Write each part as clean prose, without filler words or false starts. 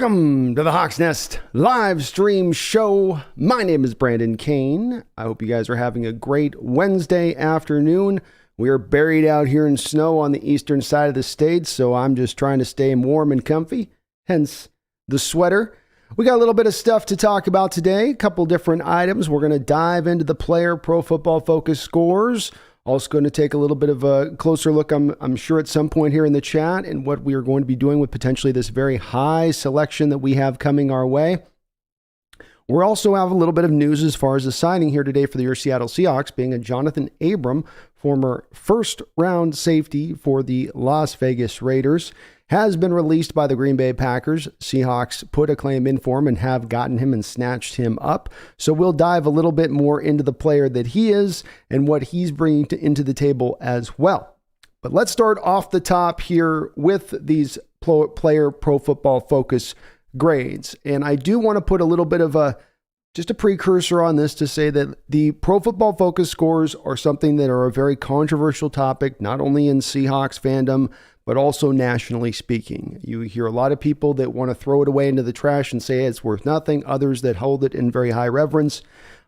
Welcome to the Hawks Nest live stream show. My name is Brandon Kane. I hope you guys are having a great Wednesday afternoon. We are buried out here in snow on the eastern side of the state, so I'm just trying to stay warm and comfy, hence the sweater. We got a little bit of stuff to talk about today, a couple different items. We're going to dive into the player Pro Football Focus scores. Also going to take a little bit of a closer look, I'm sure at some point here in the chat, and what we are going to be doing with potentially this very high selection that we have coming our way. We'll also have a little bit of news as far as the signing here today for your Seattle Seahawks, being a Jonathan Abram, former first-round safety for the Las Vegas Raiders, has been released by the Green Bay Packers. Seahawks put a claim in for him and have gotten him and snatched him up. So we'll dive a little bit more into the player that he is and what he's bringing into the table as well. But let's start off the top here with these player Pro Football Focus grades. And I do want to put a little bit of just a precursor on this to say that the Pro Football Focus scores are something that are a very controversial topic, not only in Seahawks fandom, but also nationally speaking. You hear a lot of people that want to throw it away into the trash and say it's worth nothing, others that hold it in very high reverence.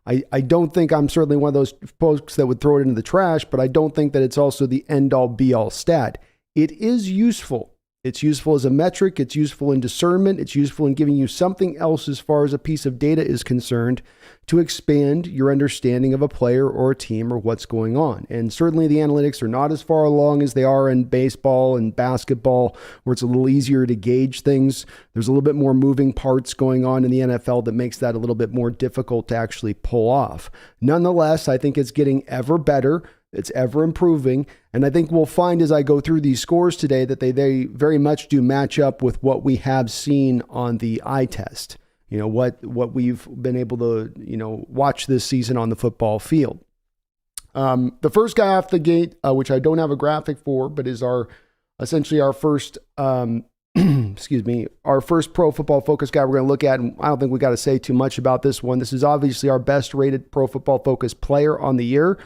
I don't think I'm certainly one of those folks that would throw it into the trash, but I don't think that it's also the end-all be-all stat. It is useful. It's useful as a metric. It's useful in discernment. It's useful in giving you something else as far as a piece of data is concerned to expand your understanding of a player or a team or what's going on. And certainly the analytics are not as far along as they are in baseball and basketball, where it's a little easier to gauge things. There's a little bit more moving parts going on in the NFL that makes that a little bit more difficult to actually pull off. Nonetheless, I think it's getting ever better. It's ever improving. And I think we'll find as I go through these scores today that they very much do match up with what we have seen on the eye test. You know, what we've been able to, watch this season on the football field. The first guy off the gate, which I don't have a graphic for, but is essentially our first, our first Pro Football Focus guy we're going to look at. And I don't think we got to say too much about this one. This is obviously our best rated Pro Football Focus player on the year.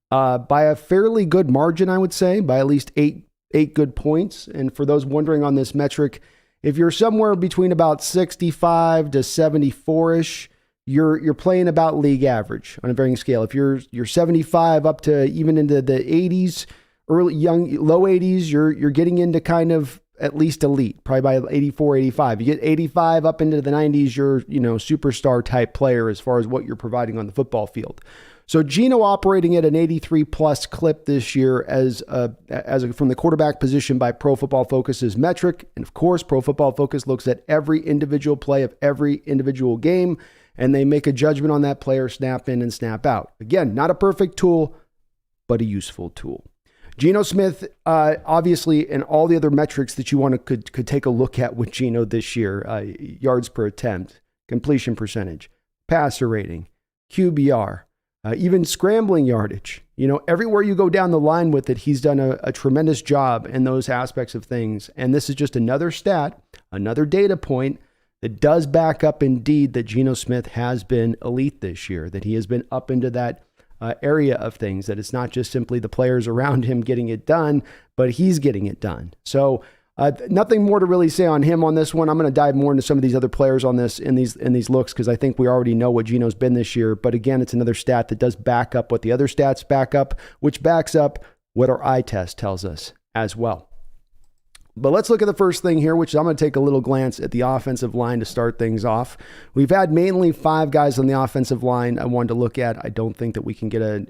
By a fairly good margin, I would say, by at least eight good points. And for those wondering on this metric, if you're somewhere between about 65 to 74-ish, you're playing about league average on a varying scale. If you're 75 up to even into the 80s, low 80s, you're getting into kind of at least elite, probably by 84, 85. You get 85 up into the 90s, you're superstar type player as far as what you're providing on the football field. So Geno operating at an 83 plus clip this year as from the quarterback position by Pro Football Focus's metric. And of course, Pro Football Focus looks at every individual play of every individual game, and they make a judgment on that player snap in and snap out. Again, not a perfect tool, but a useful tool. Geno Smith, obviously, and all the other metrics that you could take a look at with Geno this year, yards per attempt, completion percentage, passer rating, QBR, even scrambling yardage. Everywhere you go down the line with it, he's done a tremendous job in those aspects of things. And this is just another stat, another data point that does back up indeed that Geno Smith has been elite this year, that he has been up into that area of things, that it's not just simply the players around him getting it done, but he's getting it done. So nothing more to really say on him on this one. I'm going to dive more into some of these other players on this in these looks, because I think we already know what Geno's been this year. But again, it's another stat that does back up what the other stats back up, which backs up what our eye test tells us as well. But let's look at the first thing here, which I'm going to take a little glance at the offensive line to start things off. We've had mainly 5 guys on the offensive line I wanted to look at. I don't think that we can get a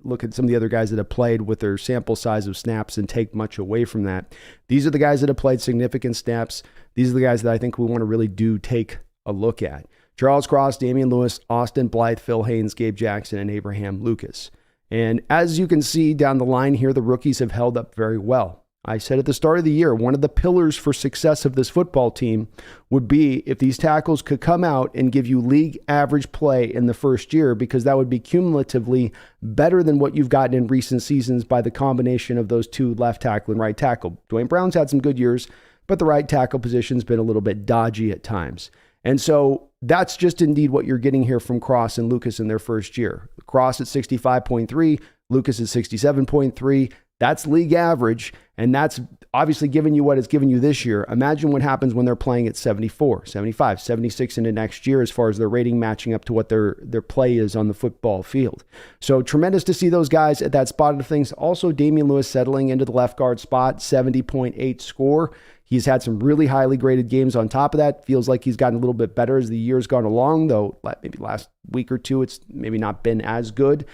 look at some of the other guys that have played with their sample size of snaps and take much away from that. These are the guys that have played significant snaps. These are the guys that I think we want to really take a look at. Charles Cross, Damian Lewis, Austin Blythe, Phil Haynes, Gabe Jackson, and Abraham Lucas. And as you can see down the line here, the rookies have held up very well. I said at the start of the year, one of the pillars for success of this football team would be if these tackles could come out and give you league average play in the first year, because that would be cumulatively better than what you've gotten in recent seasons by the combination of those two, left tackle and right tackle. Dwayne Brown's had some good years, but the right tackle position's been a little bit dodgy at times. And so that's just indeed what you're getting here from Cross and Lucas in their first year. Cross at 65.3, Lucas at 67.3. That's league average, and that's obviously giving you what it's given you this year. Imagine what happens when they're playing at 74, 75, 76 into next year as far as their rating matching up to what their play is on the football field. So tremendous to see those guys at that spot of things. Also, Damian Lewis settling into the left guard spot, 70.8 score. He's had some really highly graded games on top of that. Feels like he's gotten a little bit better as the year's gone along, though maybe last week or two it's maybe not been as good.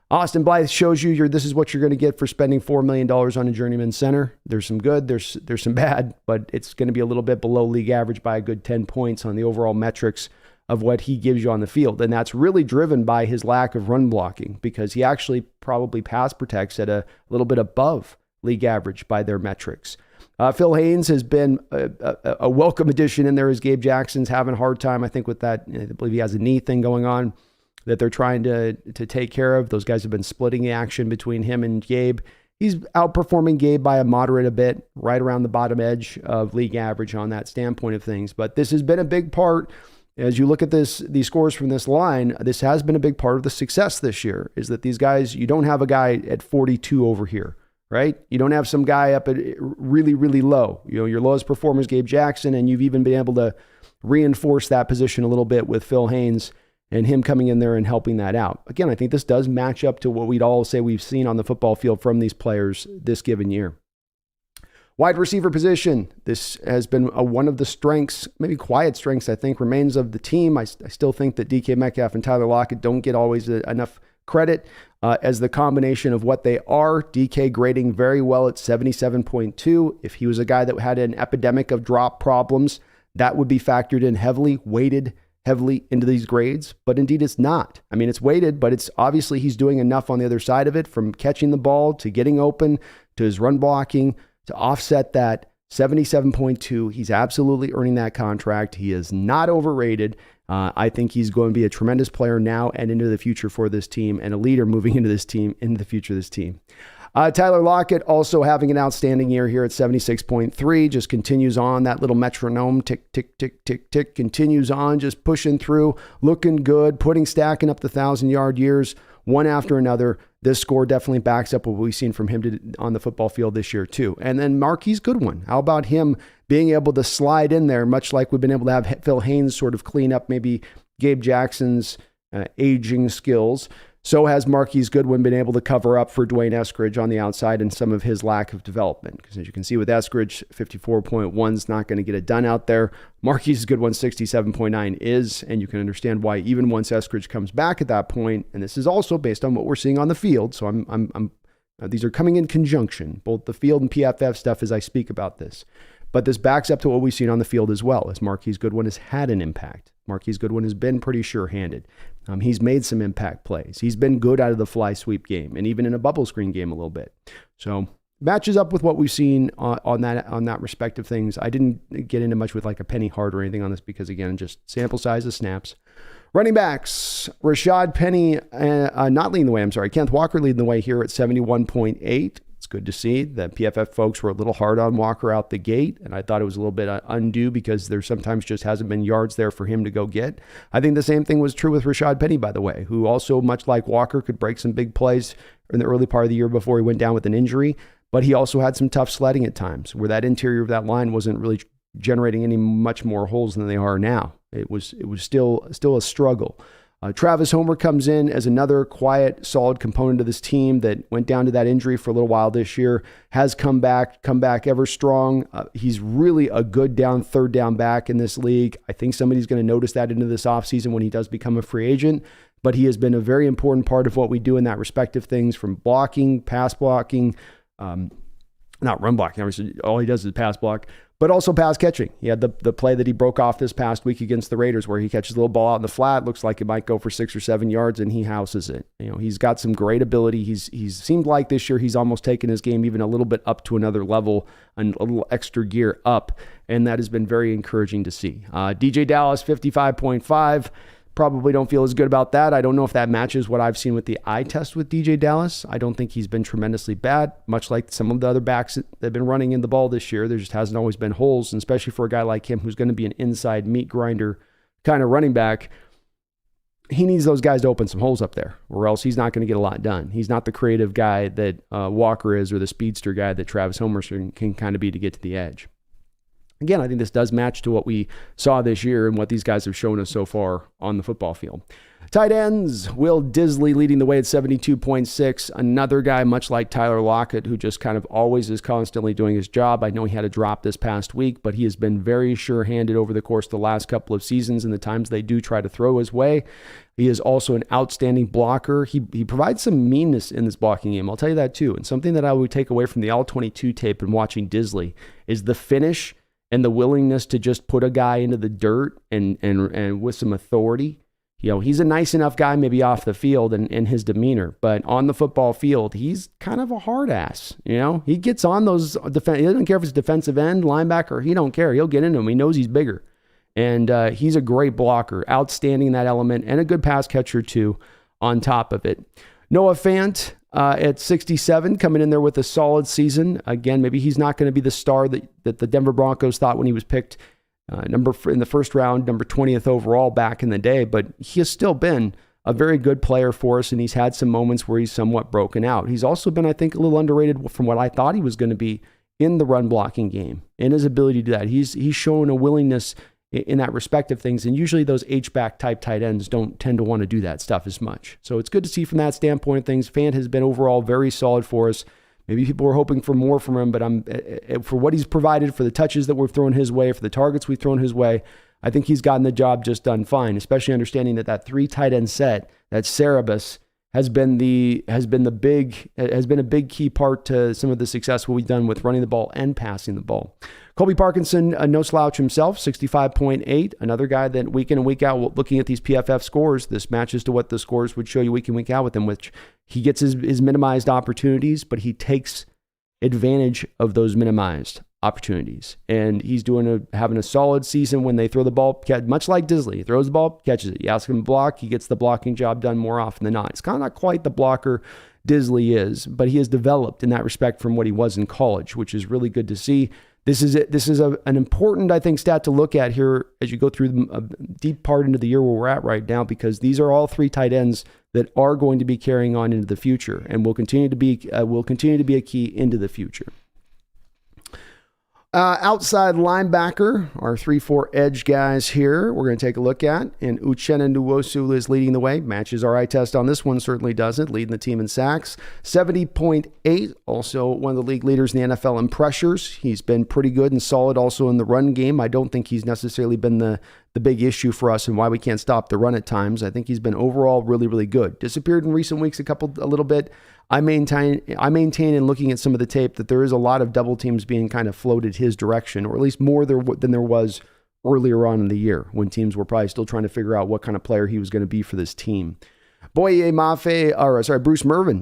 Austin Blythe shows you this is what you're going to get for spending $4 million on a journeyman center. There's some good, there's some bad, but it's going to be a little bit below league average by a good 10 points on the overall metrics of what he gives you on the field. And that's really driven by his lack of run blocking, because he actually probably pass protects at a little bit above league average by their metrics. Phil Haynes has been a welcome addition in there as Gabe Jackson's having a hard time, I think, with that. I believe he has a knee thing going on that they're trying to take care of. Those guys have been splitting the action between him and Gabe. He's outperforming Gabe by a moderate bit, right around the bottom edge of league average on that standpoint of things. But this has been a big part. As you look at these scores from this line, this has been a big part of the success this year, is that these guys, you don't have a guy at 42 over here, right? You don't have some guy up at really, really low. Your lowest performer is Gabe Jackson, and you've even been able to reinforce that position a little bit with Phil Haynes and him coming in there and helping that out. Again, I think this does match up to what we'd all say we've seen on the football field from these players this given year. Wide receiver position. This has been one of the strengths, maybe quiet strengths, I think, remains of the team. I still think that DK Metcalf and Tyler Lockett don't get always enough credit as the combination of what they are. DK grading very well at 77.2. If he was a guy that had an epidemic of drop problems, that would be factored in heavily, weighted heavily into these grades, but indeed it's not. I mean, it's weighted, but it's obviously he's doing enough on the other side of it, from catching the ball to getting open to his run blocking to offset that. 77.2. He's absolutely earning that contract. He is not overrated. I think he's going to be a tremendous player now and into the future for this team, and a leader moving into this team, into the future of this team. Tyler Lockett also having an outstanding year here at 76.3, just continues on that little metronome, tick, tick, tick, tick, tick, continues on, just pushing through, looking good, stacking up the 1,000-yard years, one after another. This score definitely backs up what we've seen from him on the football field this year too. And then Marquise Goodwin, how about him being able to slide in there, much like we've been able to have Phil Haynes sort of clean up maybe Gabe Jackson's aging skills. So has Marquise Goodwin been able to cover up for Dwayne Eskridge on the outside and some of his lack of development. Because as you can see with Eskridge, 54.1 is not going to get it done out there. Marquise Goodwin, 67.9 is, and you can understand why even once Eskridge comes back at that point, and this is also based on what we're seeing on the field, so these are coming in conjunction, both the field and PFF stuff as I speak about this. But this backs up to what we've seen on the field as well, as Marquise Goodwin has had an impact. Marquise Goodwin has been pretty sure-handed. He's made some impact plays. He's been good out of the fly sweep game and even in a bubble screen game a little bit. So matches up with what we've seen on that respective things. I didn't get into much with like a penny hard or anything on this because, again, just sample size of snaps. Running backs, Rashad Penny not leading the way. I'm sorry, Kenneth Walker leading the way here at 71.8. It's good to see that PFF folks were a little hard on Walker out the gate, and I thought it was a little bit undue because there sometimes just hasn't been yards there for him to go get. I think the same thing was true with Rashad Penny, by the way, who also, much like Walker, could break some big plays in the early part of the year before he went down with an injury, but he also had some tough sledding at times where that interior of that line wasn't really generating any much more holes than they are now. It was still a struggle. Travis Homer comes in as another quiet, solid component of this team that went down to that injury for a little while this year, has come back ever strong. He's really a good third down back in this league. I think somebody's going to notice that into this offseason when he does become a free agent, but he has been a very important part of what we do in that respective things, from blocking, pass blocking, not run blocking, obviously all he does is pass block, but also pass catching. He had the play that he broke off this past week against the Raiders where he catches a little ball out in the flat, looks like it might go for 6 or 7 yards, and he houses it. He's got some great ability. He's seemed like this year he's almost taken his game even a little bit up to another level, and a little extra gear up, and that has been very encouraging to see. DJ Dallas, 55.5. Probably don't feel as good about that. I don't know if that matches what I've seen with the eye test with DJ Dallas. I don't think he's been tremendously bad, much like some of the other backs that have been running in the ball this year. There just hasn't always been holes, and especially for a guy like him who's going to be an inside meat grinder kind of running back. he needs those guys to open some holes up there, or else he's not going to get a lot done. He's not the creative guy that Walker is, or the speedster guy that Travis Homerson can kind of be to get to the edge. Again, I think this does match to what we saw this year and what these guys have shown us so far on the football field. Tight ends, Will Disley leading the way at 72.6. Another guy, much like Tyler Lockett, who just kind of always is constantly doing his job. I know he had a drop this past week, but he has been very sure-handed over the course of the last couple of seasons and the times they do try to throw his way. He is also an outstanding blocker. He provides some meanness in this blocking game. I'll tell you that too. And something that I would take away from the All-22 tape and watching Disley is the finish and the willingness to just put a guy into the dirt and with some authority. You know, he's a nice enough guy maybe off the field and his demeanor, but on the football field, he's kind of a hard ass. You know, he gets on those he doesn't care if it's defensive end, linebacker, he don't care. He'll get into him. He knows he's bigger. And he's a great blocker, outstanding in that element, and a good pass catcher too on top of it. Noah Fant at 67, coming in there with a solid season. Again, maybe he's not going to be the star that the Denver Broncos thought when he was picked in the first round, number 20th overall back in the day, but he has still been a very good player for us, and he's had some moments where he's somewhat broken out. He's also been, I think, a little underrated from what I thought he was going to be in the run blocking game, in his ability to do that. He's shown a willingness in that respect of things, and usually those H-back type tight ends don't tend to want to do that stuff as much. So it's good to see from that standpoint of things. Fant has been overall very solid for us. Maybe people were hoping for more from him, but for what he's provided, for the touches that we've thrown his way, for the targets we've thrown his way, I think he's gotten the job just done fine, especially understanding that 3 tight end set, that Cerebus, has been a big key part to some of the success we've done with running the ball and passing the ball. Colby Parkinson, no slouch himself, 65.8. Another guy that week in and week out, looking at these PFF scores, this matches to what the scores would show you week in, week out with him, which he gets his minimized opportunities, but he takes advantage of those minimized opportunities. And he's having a solid season when they throw the ball, much like Disley. He throws the ball, catches it. You ask him to block, he gets the blocking job done more often than not. It's kind of not quite the blocker Disley is, but he has developed in that respect from what he was in college, which is really good to see. This is an important, I think, stat to look at here as you go through a deep part into the year where we're at right now, because these are all 3 tight ends that are going to be carrying on into the future and will continue to be a key into the future. Outside linebacker, our 3-4 edge guys here, we're going to take a look at. And Uchenna Nwosu is leading the way. Matches our eye test on this one, certainly doesn't. Leading the team in sacks. 70.8, also one of the league leaders in the NFL in pressures. He's been pretty good and solid also in the run game. I don't think he's necessarily been the big issue for us and why we can't stop the run at times. I think he's been overall really, really good. Disappeared in recent weeks a little bit. I maintain in looking at some of the tape that there is a lot of double teams being kind of floated his direction, or at least more than there was earlier on in the year when teams were probably still trying to figure out what kind of player he was going to be for this team. Bruce Mervin,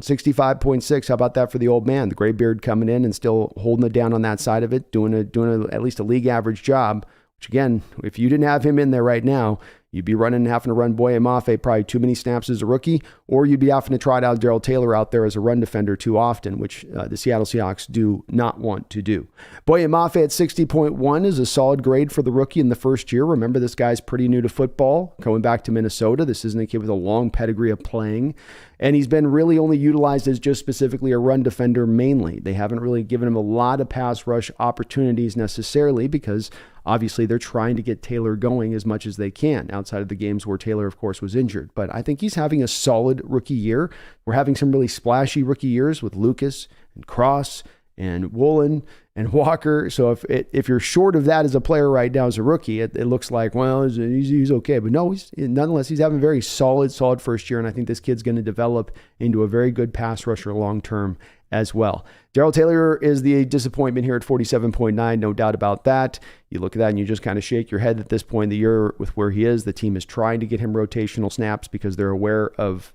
65.6. How about that for the old man? The gray beard coming in and still holding it down on that side of it, doing at least a league average job, which again, if you didn't have him in there right now, you'd be having to run Boye Mafe probably too many snaps as a rookie, or you'd be having to trot out Darrell Taylor out there as a run defender too often, which the Seattle Seahawks do not want to do. Boye Mafe at 60.1 is a solid grade for the rookie in the first year. Remember, this guy's pretty new to football, going back to Minnesota. This isn't a kid with a long pedigree of playing, and he's been really only utilized as just specifically a run defender mainly. They haven't really given him a lot of pass rush opportunities necessarily because obviously they're trying to get Taylor going as much as they can outside of the games where Taylor, of course, was injured. But I think he's having a solid rookie year. We're having some really splashy rookie years with Lucas and Cross and Woolen and Walker. So if you're short of that as a player right now as a rookie, it looks like, well, he's okay. But no, nonetheless, he's having a very solid first year. And I think this kid's going to develop into a very good pass rusher long-term as well. Darrell Taylor is the disappointment here at 47.9, no doubt about that. You look at that and you just kind of shake your head at this point in the year with where he is. The team is trying to get him rotational snaps because they're aware of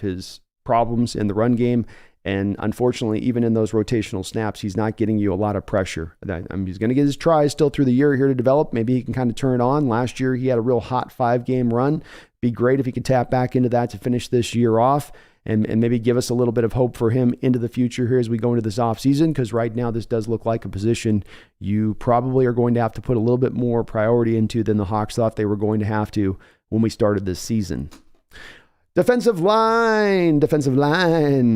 his problems in the run game. And unfortunately, even in those rotational snaps, he's not getting you a lot of pressure. He's going to get his tries still through the year here to develop. Maybe he can kind of turn it on. Last year, he had a real hot 5-game run. Be great if he could tap back into that to finish this year off. And maybe give us a little bit of hope for him into the future here as we go into this offseason, because right now this does look like a position you probably are going to have to put a little bit more priority into than the Hawks thought they were going to have to when we started this season. Defensive line.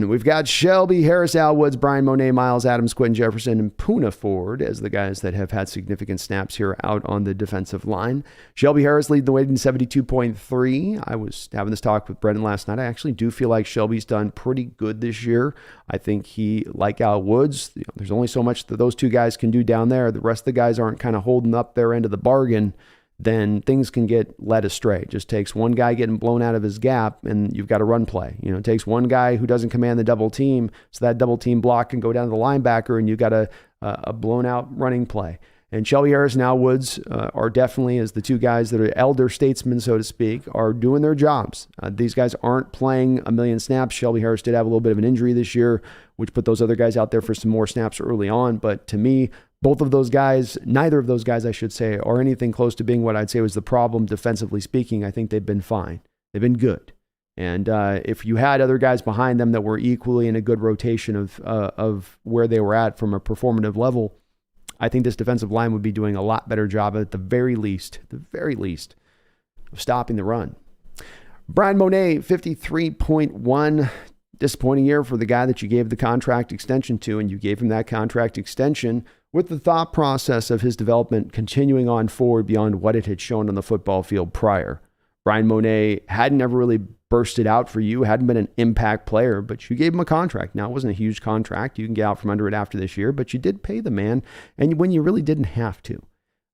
We've got Shelby, Harris, Al Woods, Brian Monet, Miles Adams, Quentin Jefferson, and Poona Ford as the guys that have had significant snaps here out on the defensive line. Shelby Harris leading the way in 72.3. I was having this talk with Brendan last night. I actually do feel like Shelby's done pretty good this year. I think he, like Al Woods, there's only so much that those two guys can do down there. The rest of the guys aren't kind of holding up their end of the bargain. Then things can get led astray. It just takes one guy getting blown out of his gap and you've got a run play. It takes one guy who doesn't command the double team, so that double team block can go down to the linebacker and you've got a blown out running play. And Shelby Harris and Al Woods are definitely, as the two guys that are elder statesmen, so to speak, are doing their jobs. These guys aren't playing a million snaps. Shelby Harris did have a little bit of an injury this year, which put those other guys out there for some more snaps early on. But to me, both of those guys, neither of those guys, I should say, are anything close to being what I'd say was the problem defensively speaking. I think they've been fine. They've been good. And if you had other guys behind them that were equally in a good rotation of where they were at from a performative level, I think this defensive line would be doing a lot better job at the very least, of stopping the run. Brian Monet, 53.1. Disappointing year for the guy that you gave the contract extension to, and you gave him that contract extension with the thought process of his development continuing on forward beyond what it had shown on the football field prior. Brian Monet hadn't ever really bursted out for you, hadn't been an impact player, but you gave him a contract. Now, it wasn't a huge contract. You can get out from under it after this year, but you did pay the man, and when you really didn't have to.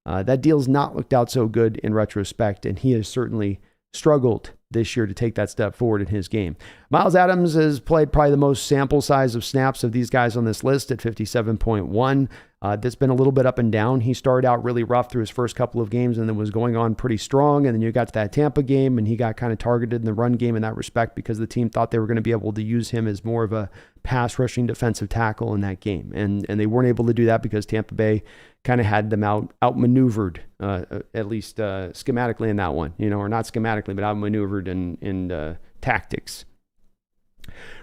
That deal's not looked out so good in retrospect, and he has certainly struggled this year to take that step forward in his game. Miles Adams has played probably the most sample size of snaps of these guys on this list at 57.1. That's been a little bit up and down. He started out really rough through his first couple of games and then was going on pretty strong. And then you got to that Tampa game and he got kind of targeted in the run game in that respect because the team thought they were going to be able to use him as more of a pass rushing defensive tackle in that game. And they weren't able to do that because Tampa Bay kind of had them outmaneuvered, at least schematically in that one, or not schematically, but outmaneuvered in tactics.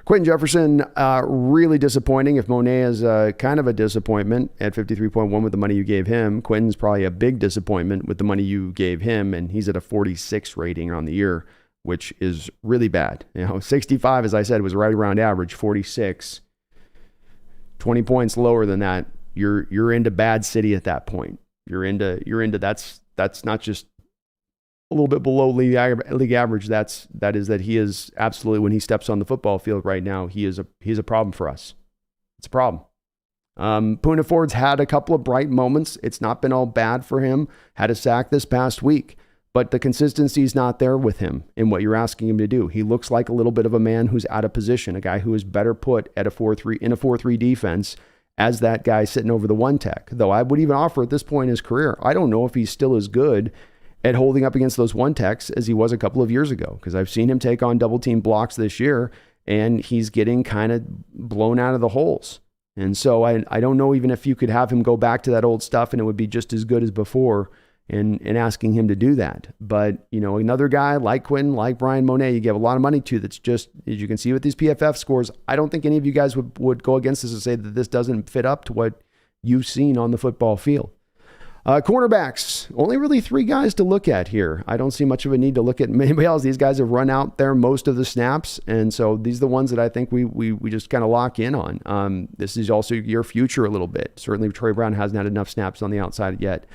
Quentin Jefferson, really disappointing. If Monet is kind of a disappointment at 53.1 with the money you gave him, Quentin's probably a big disappointment with the money you gave him, and he's at a 46 rating on the year, which is really bad. 65, as I said, was right around average. 46, 20 points lower than that. You're into bad city at that point. You're into that's not just a little bit below league average. That he is absolutely, when he steps on the football field right now, he's a problem for us. It's a problem. Poona Ford's had a couple of bright moments. It's not been all bad for him. Had a sack this past week, but the consistency is not there with him in what you're asking him to do. He looks like a little bit of a man who's out of position, a guy who is better put at a 4-3 defense as that guy sitting over the one tech. Though I would even offer at this point in his career, I don't know if he's still as good at holding up against those one techs as he was a couple of years ago, because I've seen him take on double team blocks this year and he's getting kind of blown out of the holes. And so I don't know even if you could have him go back to that old stuff and it would be just as good as before in asking him to do that. But, another guy like Quentin, like Brian Monet, you give a lot of money to, that's just, as you can see with these PFF scores, I don't think any of you guys would go against this and say that this doesn't fit up to what you've seen on the football field. Cornerbacks, only really 3 guys to look at here. I don't see much of a need to look at anybody else. These guys have run out there most of the snaps, and so these are the ones that I think we just kind of lock in on. This is also your future a little bit. Certainly Trey Brown hasn't had enough snaps on the outside yet.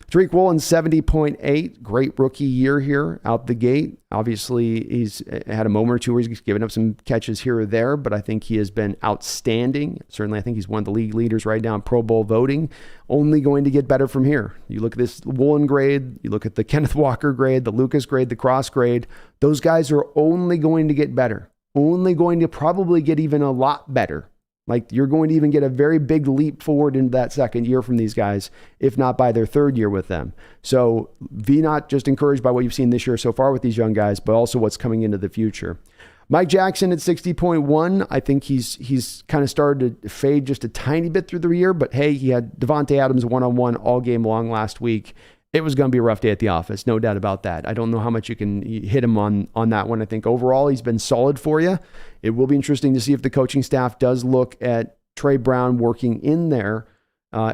Tariq Woolen, 70.8. Great rookie year here out the gate. Obviously, he's had a moment or two where he's given up some catches here or there, but I think he has been outstanding. Certainly, I think he's one of the league leaders right now in Pro Bowl voting. Only going to get better from here. You look at this Woolen grade, you look at the Kenneth Walker grade, the Lucas grade, the Cross grade. Those guys are only going to get better. Only going to probably get even a lot better. Like, you're going to even get a very big leap forward into that second year from these guys, if not by their third year with them. So be not just encouraged by what you've seen this year so far with these young guys, but also what's coming into the future. Mike Jackson at 60.1. I think he's kind of started to fade just a tiny bit through the year, but hey, he had Devontae Adams one-on-one all game long last week. It was going to be a rough day at the office, no doubt about that. I don't know how much you can hit him on that one. I think overall he's been solid for you. It will be interesting to see if the coaching staff does look at Trey Brown working in there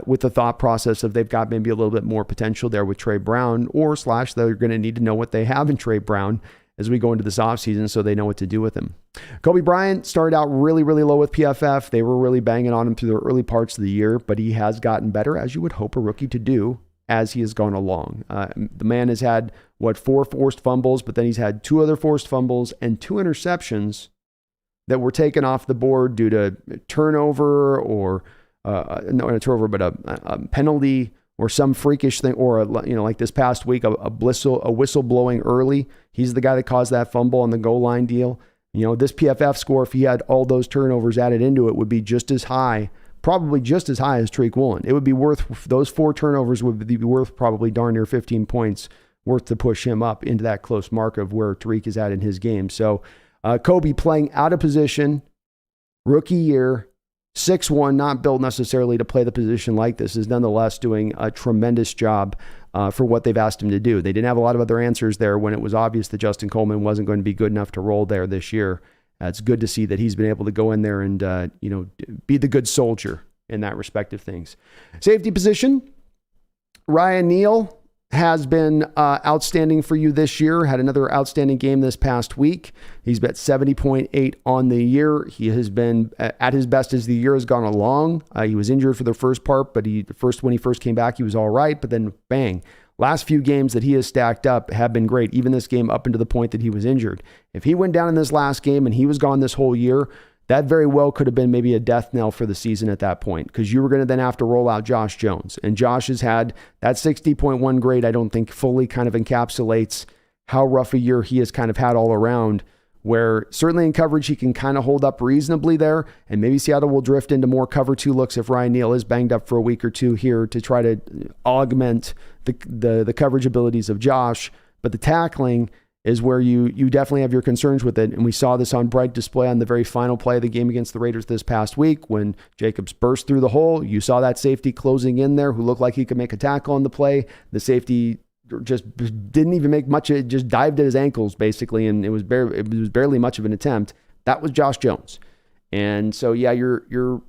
with the thought process of they've got maybe a little bit more potential there with Trey Brown, or / they're going to need to know what they have in Trey Brown as we go into this offseason so they know what to do with him. Kobe Bryant started out really, really low with PFF. They were really banging on him through the early parts of the year, but he has gotten better, as you would hope a rookie to do, as he has gone along. The man has had, 4 forced fumbles, but then he's had 2 other forced fumbles and 2 interceptions that were taken off the board due to turnover or, not a turnover, but a penalty or some freakish thing, or like this past week, a whistle blowing early. He's the guy that caused that fumble on the goal line deal. This PFF score, if he had all those turnovers added into it, would be just as high, probably just as high as Tariq Woolen. It would be worth, those 4 turnovers would be worth probably darn near 15 points worth to push him up into that close mark of where Tariq is at in his game. So Kobe playing out of position, rookie year, 6'1", not built necessarily to play the position like this, is nonetheless doing a tremendous job for what they've asked him to do. They didn't have a lot of other answers there when it was obvious that Justin Coleman wasn't going to be good enough to roll there this year. It's good to see that he's been able to go in there and be the good soldier in that respect of things. Safety position, Ryan Neal has been outstanding for you this year. Had another outstanding game this past week. He's bet 70.8 on the year. He has been at his best as the year has gone along. He was injured for the first part, but when he first came back, he was all right. But then bang, last few games that he has stacked up have been great. Even this game up into the point that he was injured. If he went down in this last game and he was gone this whole year, that very well could have been maybe a death knell for the season at that point, because you were going to then have to roll out Josh Jones. And Josh has had that 60.1 grade, I don't think fully kind of encapsulates how rough a year he has kind of had all around, where certainly in coverage he can kind of hold up reasonably there, and maybe Seattle will drift into more cover 2 looks if Ryan Neal is banged up for a week or two here to try to augment the coverage abilities of Josh. But the tackling is where you definitely have your concerns with it. And we saw this on bright display on the very final play of the game against the Raiders this past week when Jacobs burst through the hole. You saw that safety closing in there who looked like he could make a tackle on the play. The safety just didn't even make much. It just dived at his ankles basically, and it was barely much of an attempt. That was Josh Jones. And so, yeah, you're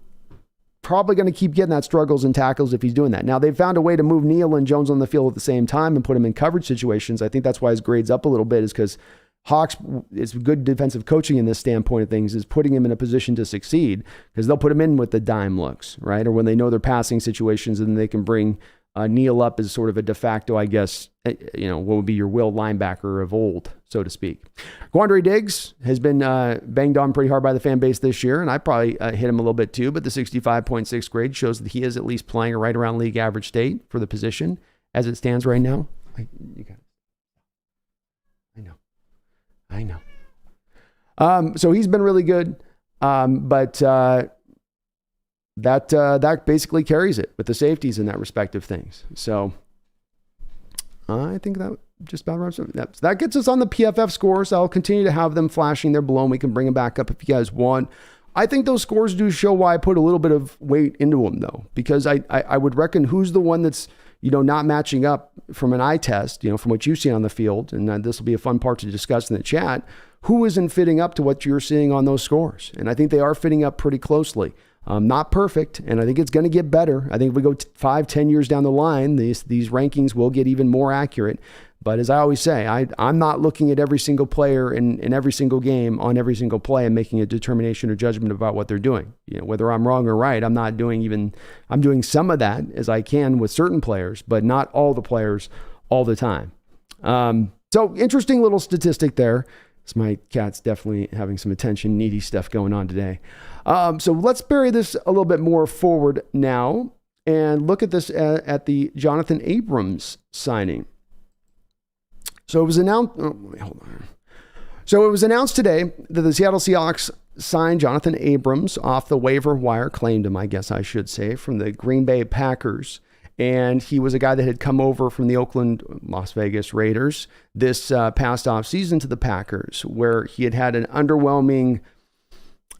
probably going to keep getting that struggles and tackles if he's doing that. Now, they've found a way to move Neal and Jones on the field at the same time and put him in coverage situations. I think that's why his grade's up a little bit, is because Hawks, it's good defensive coaching in this standpoint of things, is putting him in a position to succeed, because they'll put him in with the dime looks, right? Or when they know their passing situations, and they can bring Neal up as sort of a de facto, I guess, what would be your will linebacker of old, so to speak. Quandre Diggs has been banged on pretty hard by the fan base this year, and I probably hit him a little bit too, but the 65.6 grade shows that he is at least playing right around league average state for the position as it stands right now. I know. So he's been really good, but that basically carries it with the safeties in that respect of things. So I think that just about wraps up. That gets us on the PFF scores. I'll continue to have them flashing there below, and we can bring them back up if you guys want. I think those scores do show why I put a little bit of weight into them, though, because I would reckon who's the one that's not matching up from an eye test, from what you see on the field, and this will be a fun part to discuss in the chat. Who isn't fitting up to what you're seeing on those scores? And I think they are fitting up pretty closely. Not perfect, and I think it's going to get better. I think if we go 5-10 years down the line, these rankings will get even more accurate. But as I always say, I'm not looking at every single player in every single game on every single play and making a determination or judgment about what they're doing. Whether I'm wrong or right, I'm doing some of that as I can with certain players, but not all the players all the time. So interesting little statistic there. So my cat's definitely having some attention needy stuff going on today. So let's bury this a little bit more forward now and look at this at the Jonathan Abrams signing. So it was announced. Hold on. So it was announced today that the Seattle Seahawks signed Jonathan Abrams off the waiver wire, claimed him, I guess I should say, from the Green Bay Packers. And he was a guy that had come over from the Las Vegas Raiders this past offseason to the Packers, where he had an underwhelming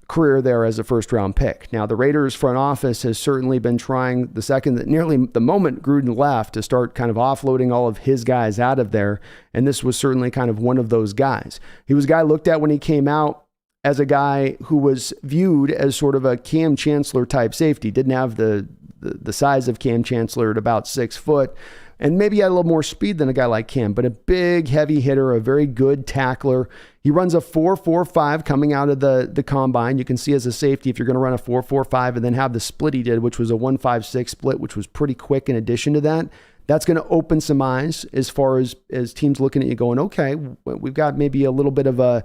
career there as a first-round pick. Now, the Raiders front office has certainly been trying nearly the moment Gruden left to start kind of offloading all of his guys out of there, and this was certainly kind of one of those guys. He was a guy looked at when he came out as a guy who was viewed as sort of a Cam Chancellor type safety. Didn't have the size of Cam Chancellor at about 6 foot, and maybe had a little more speed than a guy like Cam, but a big, heavy hitter, a very good tackler. He runs a 4.45 coming out of the combine. You can see as a safety, if you're going to run a 4.45 and then have the split he did, which was a 1.56 split, which was pretty quick in addition to that, that's going to open some eyes as far as teams looking at you going, okay, we've got maybe a little bit of a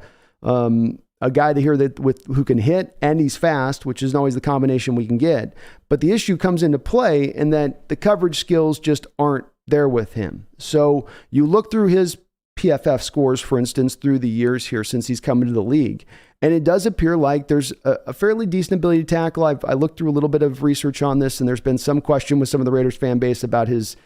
guy here who can hit and he's fast, which isn't always the combination we can get. But the issue comes into play in that the coverage skills just aren't there with him. So you look through his PFF scores, for instance, through the years here since he's come into the league, and it does appear like there's a fairly decent ability to tackle. I looked through a little bit of research on this, and there's been some question with some of the Raiders fan base about his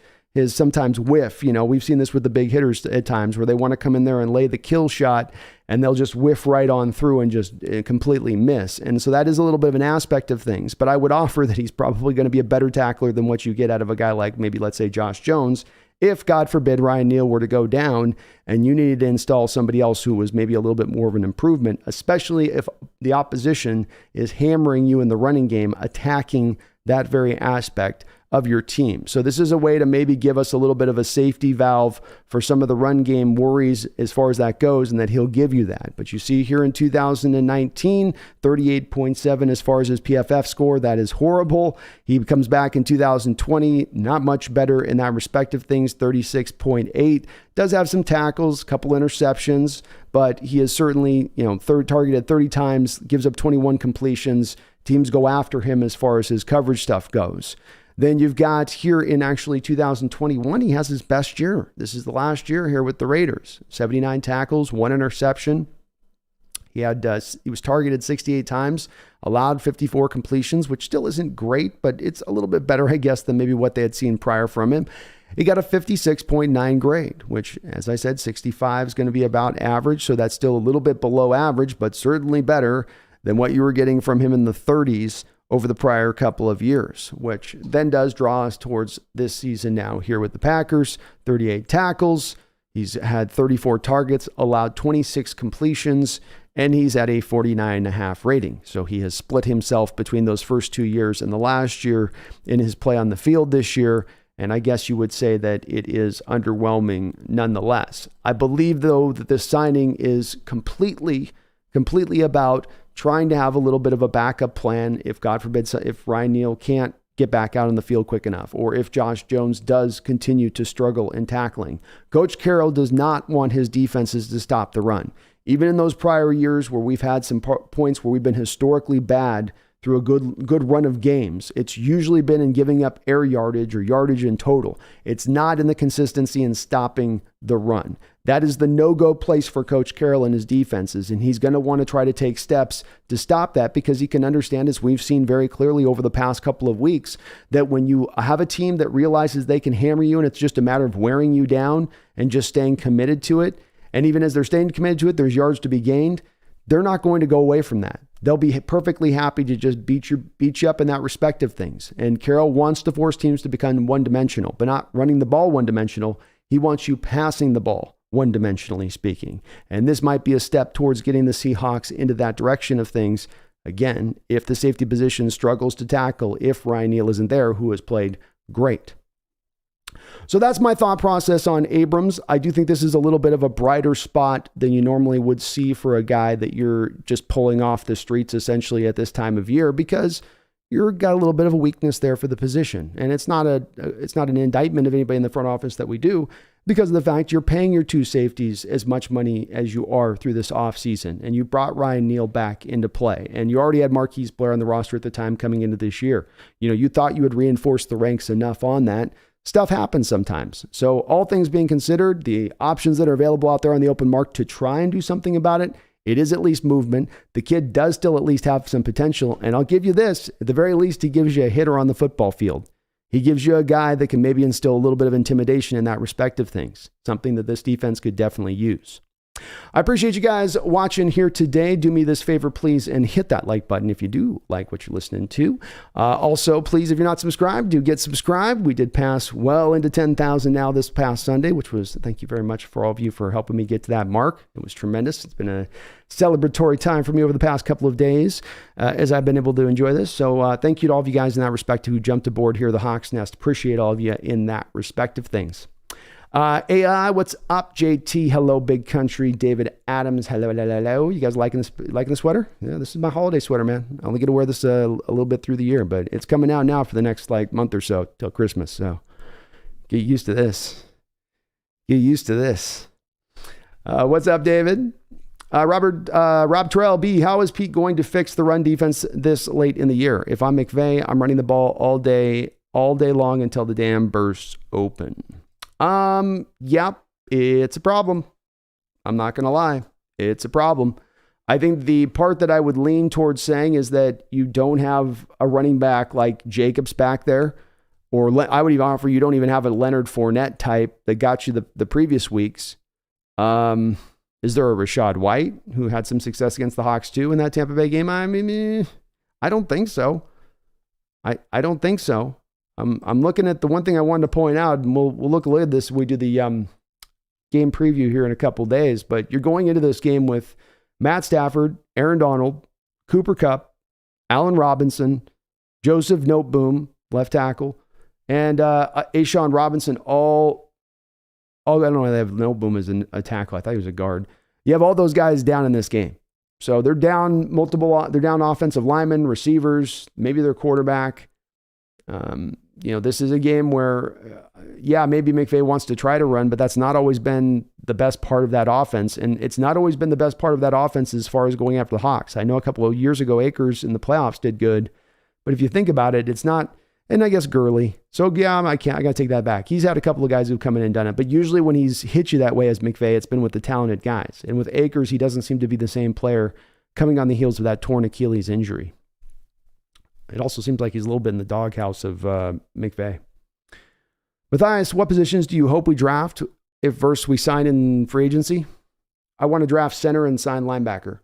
sometimes whiff. We've seen this with the big hitters at times where they want to come in there and lay the kill shot and they'll just whiff right on through and just completely miss. And so that is a little bit of an aspect of things, but I would offer that he's probably going to be a better tackler than what you get out of a guy like maybe, let's say, Josh Jones. If, God forbid, Ryan Neal were to go down and you needed to install somebody else who was maybe a little bit more of an improvement, especially if the opposition is hammering you in the running game, attacking that very aspect of your team. So this is a way to maybe give us a little bit of a safety valve for some of the run game worries as far as that goes, and that he'll give you that. But you see here in 2019, 38.7 as far as his PFF score. That is horrible. He comes back in 2020, not much better in that respect of things, 36.8. Does have some tackles, a couple interceptions, but he is certainly, targeted 30 times, gives up 21 completions. Teams go after him as far as his coverage stuff goes. Then you've got here in actually 2021, he has his best year. This is the last year here with the Raiders. 79 tackles, 1 interception. He was targeted 68 times, allowed 54 completions, which still isn't great, but it's a little bit better, I guess, than maybe what they had seen prior from him. He got a 56.9 grade, which, as I said, 65 is going to be about average. So that's still a little bit below average, but certainly better than what you were getting from him in the 30s over the prior couple of years, which then does draw us towards this season now here with the Packers. 38 tackles. He's had 34 targets, allowed 26 completions, and he's at a 49.5 rating. So he has split himself between those first 2 years and the last year in his play on the field this year. And I guess you would say that it is underwhelming nonetheless. I believe, though, that this signing is completely about trying to have a little bit of a backup plan if, God forbid, if Ryan Neal can't get back out on the field quick enough, or if Josh Jones does continue to struggle in tackling. Coach Carroll does not want his defenses to stop the run. Even in those prior years where we've had some points where we've been historically bad through a good run of games, it's usually been in giving up air yardage or yardage in total. It's not in the consistency in stopping the run. That is the no-go place for Coach Carroll and his defenses, and he's going to want to try to take steps to stop that, because he can understand, as we've seen very clearly over the past couple of weeks, that when you have a team that realizes they can hammer you and it's just a matter of wearing you down and just staying committed to it, and even as they're staying committed to it, there's yards to be gained, they're not going to go away from that. They'll be perfectly happy to just beat you up in that respect of things. And Carroll wants to force teams to become one-dimensional, but not running the ball one-dimensional. He wants you passing the ball one-dimensionally speaking. And this might be a step towards getting the Seahawks into that direction of things. Again, if the safety position struggles to tackle, if Ryan Neal isn't there, who has played great. So that's my thought process on Abrams. I do think this is a little bit of a brighter spot than you normally would see for a guy that you're just pulling off the streets essentially at this time of year, because you've got a little bit of a weakness there for the position. And it's not an indictment of anybody in the front office that we do, because of the fact you're paying your two safeties as much money as you are through this offseason. And you brought Ryan Neal back into play. And you already had Marquise Blair on the roster at the time coming into this year. You thought you would reinforce the ranks enough on that. Stuff happens sometimes. So all things being considered, the options that are available out there on the open market to try and do something about it, it is at least movement. The kid does still at least have some potential. And I'll give you this, at the very least, he gives you a hitter on the football field. He gives you a guy that can maybe instill a little bit of intimidation in that respect of things, something that this defense could definitely use. I appreciate you guys watching here today. Do me this favor, please, and hit that like button if you do like what you're listening to. Also, please, if you're not subscribed, do get subscribed. We did pass well into 10,000 now this past Sunday, which was, thank you very much for all of you for helping me get to that mark. It was tremendous. It's been a celebratory time for me over the past couple of days as I've been able to enjoy this. So thank you to all of you guys in that respect who jumped aboard here, the Hawks Nest. Appreciate all of you in that respect of things. AI, what's up? JT, hello, big country. David Adams, hello, hello, hello. You guys liking the sweater? Yeah, this is my holiday sweater, man. I only get to wear this a little bit through the year, but it's coming out now for the next month or so till Christmas. So get used to this. Get used to this. What's up, David? Rob Terrell B, how is Pete going to fix the run defense this late in the year? If I'm McVay, I'm running the ball all day long until the dam bursts open. Yep, it's a problem. I'm not going to lie. It's a problem. I think the part that I would lean towards saying is that you don't have a running back like Jacobs back there, or I would even offer you don't even have a Leonard Fournette type that got you the previous weeks. Is there a Rashad White who had some success against the Hawks too in that Tampa Bay game? I mean, I don't think so. I don't think so. I'm looking at the one thing I wanted to point out, and we'll look at this when we do the game preview here in a couple days, but you're going into this game with Matt Stafford, Aaron Donald, Cooper Kupp, Allen Robinson, Joseph Noteboom, left tackle, and Ashawn Robinson, all I don't know, they have Noteboom as a tackle. I thought he was a guard. You have all those guys down in this game. So they're down they're down offensive linemen, receivers, maybe their quarterback. This is a game where, maybe McVay wants to try to run, but that's not always been the best part of that offense. And it's not always been the best part of that offense as far as going after the Hawks. I know a couple of years ago, Akers in the playoffs did good, but if you think about it, it's not, and I guess Gurley. So I got to take that back. He's had a couple of guys who've come in and done it, but usually when he's hit you that way as McVay, it's been with the talented guys. And with Akers, he doesn't seem to be the same player coming on the heels of that torn Achilles injury. It also seems like he's a little bit in the doghouse of McVay. Matthias, what positions do you hope we draft if versus we sign in free agency? I want to draft center and sign linebacker.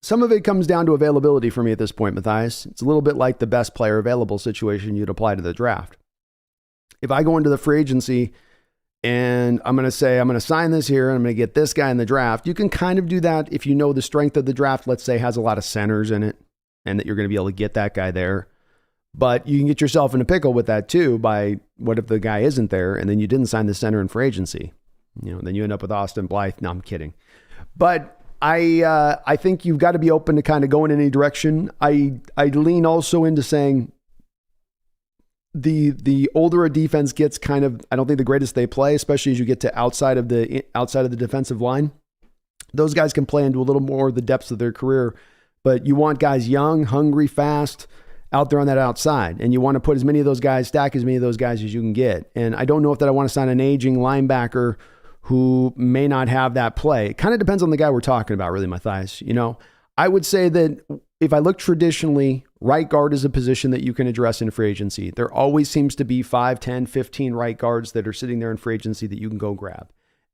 Some of it comes down to availability for me at this point, Matthias. It's a little bit like the best player available situation you'd apply to the draft. If I go into the free agency and I'm going to say, I'm going to sign this here and I'm going to get this guy in the draft, you can kind of do that if you know the strength of the draft, let's say, has a lot of centers in it and that you're going to be able to get that guy there. But you can get yourself in a pickle with that too by what if the guy isn't there and then you didn't sign the center in free agency? Then you end up with Austin Blythe. No, I'm kidding. But I think you've got to be open to kind of going in any direction. I lean also into saying, the older a defense gets, kind of, I don't think the greatest they play, especially as you get to outside of the defensive line. Those guys can play into a little more of the depths of their career, but you want guys young, hungry, fast out there on that outside. And you want to put as many of those guys, stack as many of those guys as you can get. And I don't know if that I want to sign an aging linebacker who may not have that play. It kind of depends on the guy we're talking about, really, Matthias. I would say that if I look traditionally, right guard is a position that you can address in free agency. There always seems to be 5, 10, 15 right guards that are sitting there in free agency that you can go grab.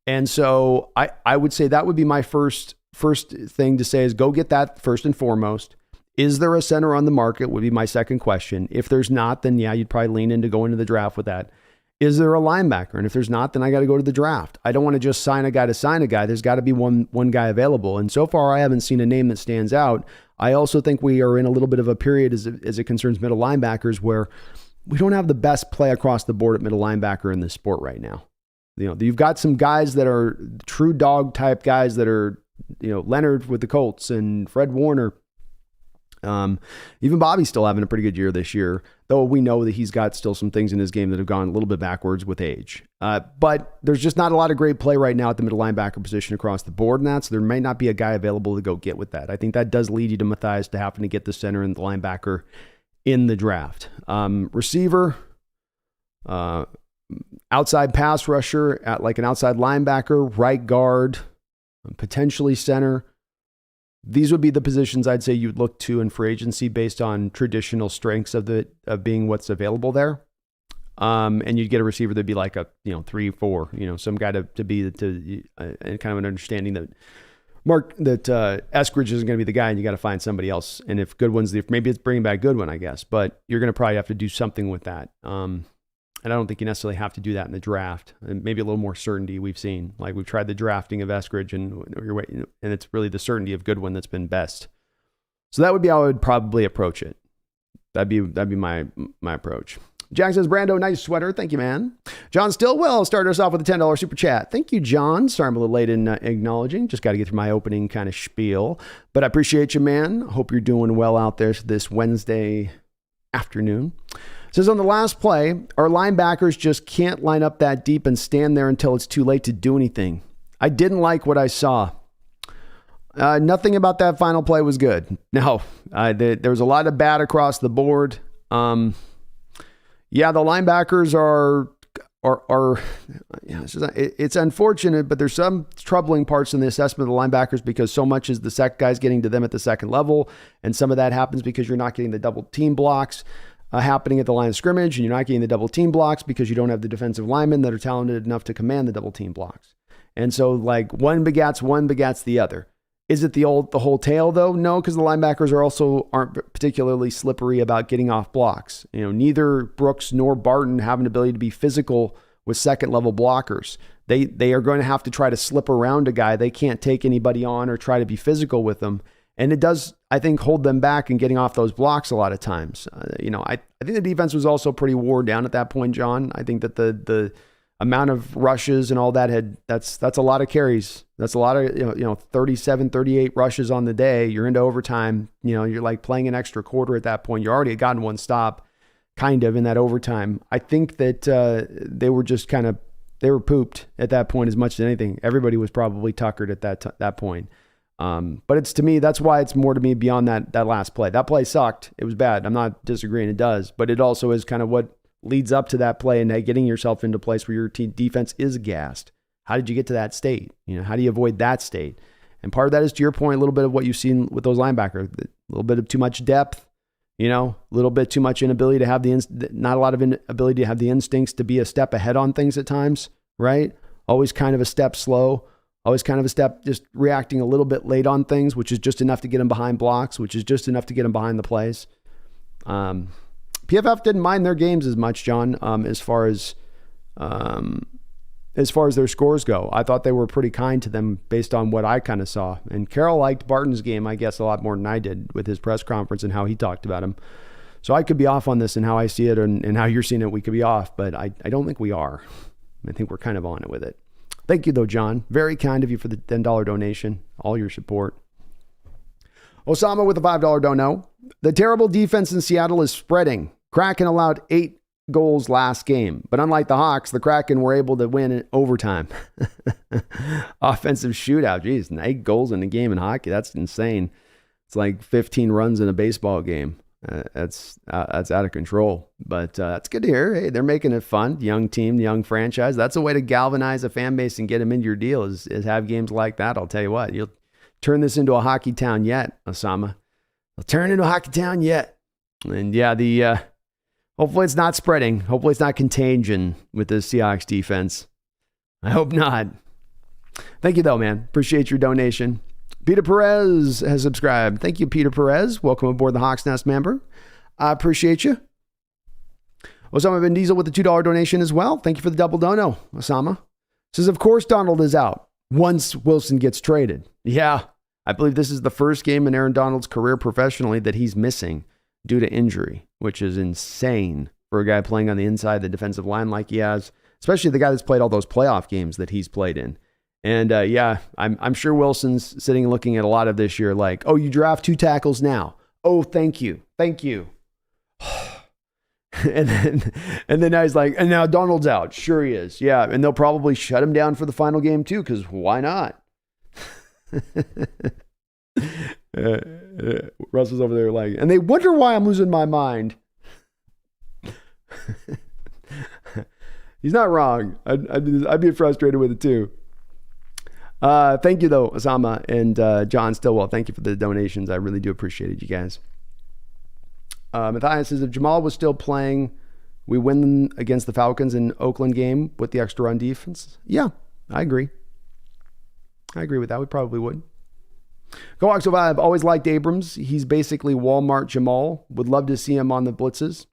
And so I would say that would be my first thing to say is go get that first and foremost. Is there a center on the market would be my second question. If there's not, then you'd probably lean into going to the draft with that. Is there a linebacker? And if there's not, then I got to go to the draft. I don't want to just sign a guy to sign a guy. There's got to be one guy available. And so far, I haven't seen a name that stands out. I also think we are in a little bit of a period as it concerns middle linebackers where we don't have the best play across the board at middle linebacker in this sport right now. You've got some guys that are true dog type guys that are, Leonard with the Colts and Fred Warner. Even Bobby's still having a pretty good year this year, though we know that he's got still some things in his game that have gone a little bit backwards with age. But there's just not a lot of great play right now at the middle linebacker position across the board, and so there may not be a guy available to go get with that. I think that does lead you to Matthias to having to get the center and the linebacker in the draft. Receiver, outside pass rusher, at like an outside linebacker, right guard, potentially center. These would be the positions I'd say you'd look to in free agency based on traditional strengths of being what's available there. And you'd get a receiver that'd be like a 3-4, some guy to be and kind of an understanding that Eskridge isn't going to be the guy, and you got to find somebody else. And if maybe it's bringing back Goodwin, I guess, but you're going to probably have to do something with that. And I don't think you necessarily have to do that in the draft. And maybe a little more certainty we've seen. Like we've tried the drafting of Eskridge, and it's really the certainty of Goodwin that's been best. So that would be how I would probably approach it. That'd be my approach. Jack says, Brando, nice sweater. Thank you, man. John Stillwell started us off with a $10 super chat. Thank you, John. Sorry I'm a little late in acknowledging. Just got to get through my opening kind of spiel. But I appreciate you, man. Hope you're doing well out there this Wednesday afternoon. Says on the last play, our linebackers just can't line up that deep and stand there until it's too late to do anything. I didn't like what I saw. Nothing about that final play was good. No, there was a lot of bad across the board. The linebackers are it's unfortunate, but there's some troubling parts in the assessment of the linebackers because so much is the sec guys getting to them at the second level, and some of that happens because you're not getting the double team blocks happening at the line of scrimmage, and you're not getting the double team blocks because you don't have the defensive linemen that are talented enough to command the double team blocks. And so like one begats the other. Is it the whole tale though? No, because the linebackers aren't particularly slippery about getting off blocks. Neither Brooks nor Barton have an ability to be physical with second level blockers. They are going to have to try to slip around a guy. They can't take anybody on or try to be physical with them. And it does, I think, hold them back in getting off those blocks a lot of times. I think the defense was also pretty worn down at that point, John. I think that the amount of rushes and all that that's a lot of carries. That's a lot of 37, 38 rushes on the day. You're into overtime. You're like playing an extra quarter at that point. You already had gotten one stop, kind of in that overtime. I think that they were just they were pooped at that point as much as anything. Everybody was probably tuckered at that point. But it's, to me, that's why it's more to me beyond that last play. That play sucked. It was bad. I'm not disagreeing. It does, but it also is kind of what leads up to that play and getting yourself into a place where your defense is gassed. How did you get to that state? How do you avoid that state? And part of that is, to your point, a little bit of what you've seen with those linebackers, a little bit of too much depth, a little bit too much inability to have not a lot of ability to have the instincts to be a step ahead on things at times, right? Always kind of a step slow. Always kind of a step, just reacting a little bit late on things, which is just enough to get them behind blocks, which is just enough to get them behind the plays. PFF didn't mind their games as much, John, as far as their scores go. I thought they were pretty kind to them based on what I kind of saw. And Carroll liked Barton's game, I guess, a lot more than I did with his press conference and how he talked about him. So I could be off on this and how I see it and how you're seeing it. We could be off, but I don't think we are. I think we're kind of on it with it. Thank you, though, John. Very kind of you for the $10 donation, all your support. Osama with a $5 dono. The terrible defense in Seattle is spreading. Kraken allowed 8 goals last game, but unlike the Hawks, the Kraken were able to win in overtime. Offensive shootout. Geez, 8 goals in a game in hockey. That's insane. It's like 15 runs in a baseball game. That's out of control, but that's good to hear. Hey, they're making it fun. Young team, young franchise. That's a way to galvanize a fan base and get them into your deal is have games like that. I'll tell you what, you'll turn this into a hockey town yet, Osama. They'll turn into a hockey town yet. And yeah, hopefully it's not spreading. Hopefully it's not contagion with the Seahawks defense. I hope not. Thank you though, man. Appreciate your donation. Peter Perez has subscribed. Thank you, Peter Perez. Welcome aboard the Hawks Nest member. I appreciate you. Osama Bin Diesel with the $2 donation as well. Thank you for the double dono, Osama. Says, of course, Donald is out once Wilson gets traded. Yeah, I believe this is the first game in Aaron Donald's career professionally that he's missing due to injury, which is insane for a guy playing on the inside of the defensive line like he has, especially the guy that's played all those playoff games that he's played in. And I'm sure Wilson's sitting and looking at a lot of this year like, oh, you draft 2 tackles now. Oh, thank you. and then now he's like, and now Donald's out. Sure he is. Yeah, and they'll probably shut him down for the final game too, because why not? Russell's over there like, and they wonder why I'm losing my mind. He's not wrong. I'd be frustrated with it too. Thank you though, Osama and John Stillwell. Thank you for the donations. I really do appreciate it, you guys. Matthias says, if Jamal was still playing, we win against the Falcons in Oakland game with the extra run defense? Yeah, I agree. I agree with that. We probably would. Coaxial Vibe, always liked Abrams. He's basically Walmart Jamal. Would love to see him on the blitzes.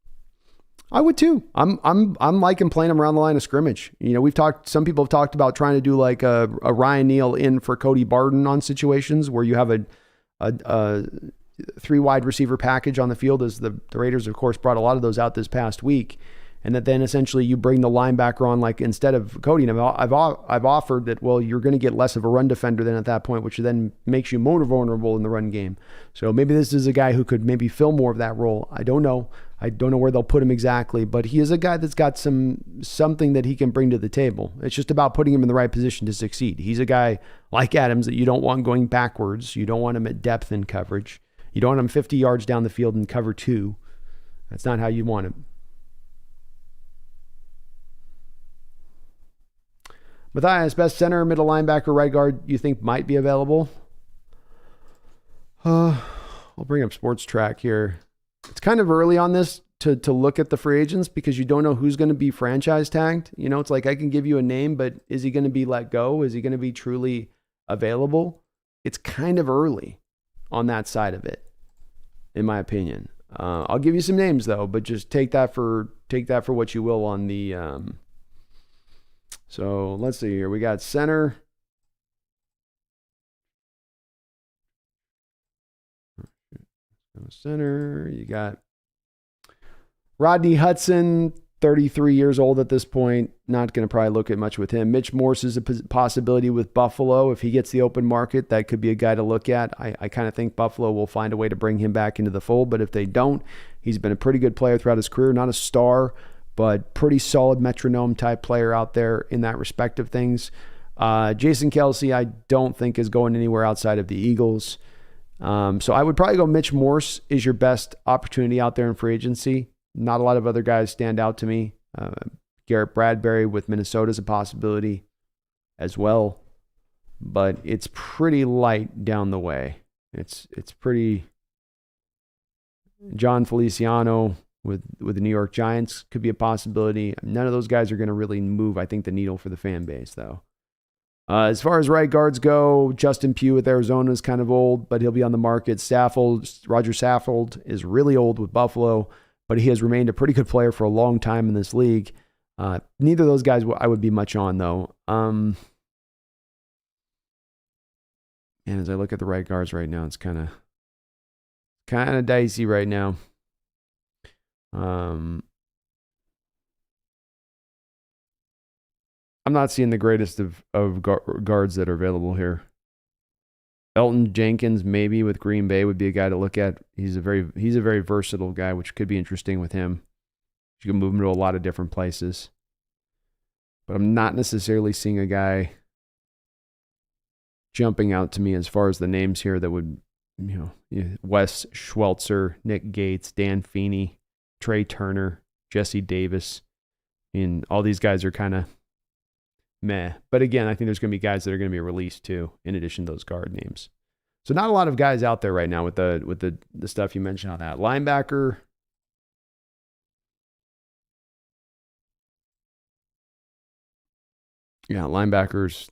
I would too. I'm liking playing him around the line of scrimmage. You know, some people have talked about trying to do like a Ryan Neal in for Cody Barden on situations where you have a 3 wide receiver package on the field, as the Raiders, of course, brought a lot of those out this past week. And that then essentially you bring the linebacker on, like instead of Cody. And I've offered that, well, you're going to get less of a run defender than at that point, which then makes you more vulnerable in the run game. So maybe this is a guy who could maybe fill more of that role. I don't know. I don't know where they'll put him exactly, but he is a guy that's got something that he can bring to the table. It's just about putting him in the right position to succeed. He's a guy like Adams that you don't want going backwards. You don't want him at depth in coverage. You don't want him 50 yards down the field in cover 2. That's not how you want him. Matthias, best center, middle linebacker, right guard you think might be available? I'll bring up Sports Track here. It's kind of early on this to look at the free agents because you don't know who's going to be franchise tagged. You know, it's like I can give you a name, but is he going to be let go? Is he going to be truly available? It's kind of early on that side of it, in my opinion. I'll give you some names though, but just take that for what you will on the. So let's see here. We got center. Center. You got Rodney Hudson, 33 years old at this point. Not going to probably look at much with him. Mitch Morse is a possibility with Buffalo. If he gets the open market, that could be a guy to look at. I kind of think Buffalo will find a way to bring him back into the fold, but if they don't, he's been a pretty good player throughout his career. Not a star, but pretty solid metronome type player out there in that respect of things. Jason Kelce, I don't think is going anywhere outside of the Eagles. So I would probably go Mitch Morse is your best opportunity out there in free agency. Not a lot of other guys stand out to me. Garrett Bradbury with Minnesota is a possibility as well, but it's pretty light down the way. It's pretty. John Feliciano with the New York Giants could be a possibility. None of those guys are going to really move, I think, the needle for the fan base, though. As far as right guards go, Justin Pugh with Arizona is kind of old, but he'll be on the market. Roger Saffold is really old with Buffalo, but he has remained a pretty good player for a long time in this league. Neither of those guys I would be much on, though. And as I look at the right guards right now, it's kind of dicey right now. I'm not seeing the greatest of guards that are available here. Elton Jenkins, maybe with Green Bay, would be a guy to look at. He's a very versatile guy, which could be interesting with him. You can move him to a lot of different places. But I'm not necessarily seeing a guy jumping out to me as far as the names here that would, Wes Schwelzer, Nick Gates, Dan Feeney, Trey Turner, Jesse Davis. And all these guys are kind of meh. But again, I think there's going to be guys that are going to be released too, in addition to those guard names. So not a lot of guys out there right now with the stuff you mentioned on that. Linebacker. Yeah, linebackers,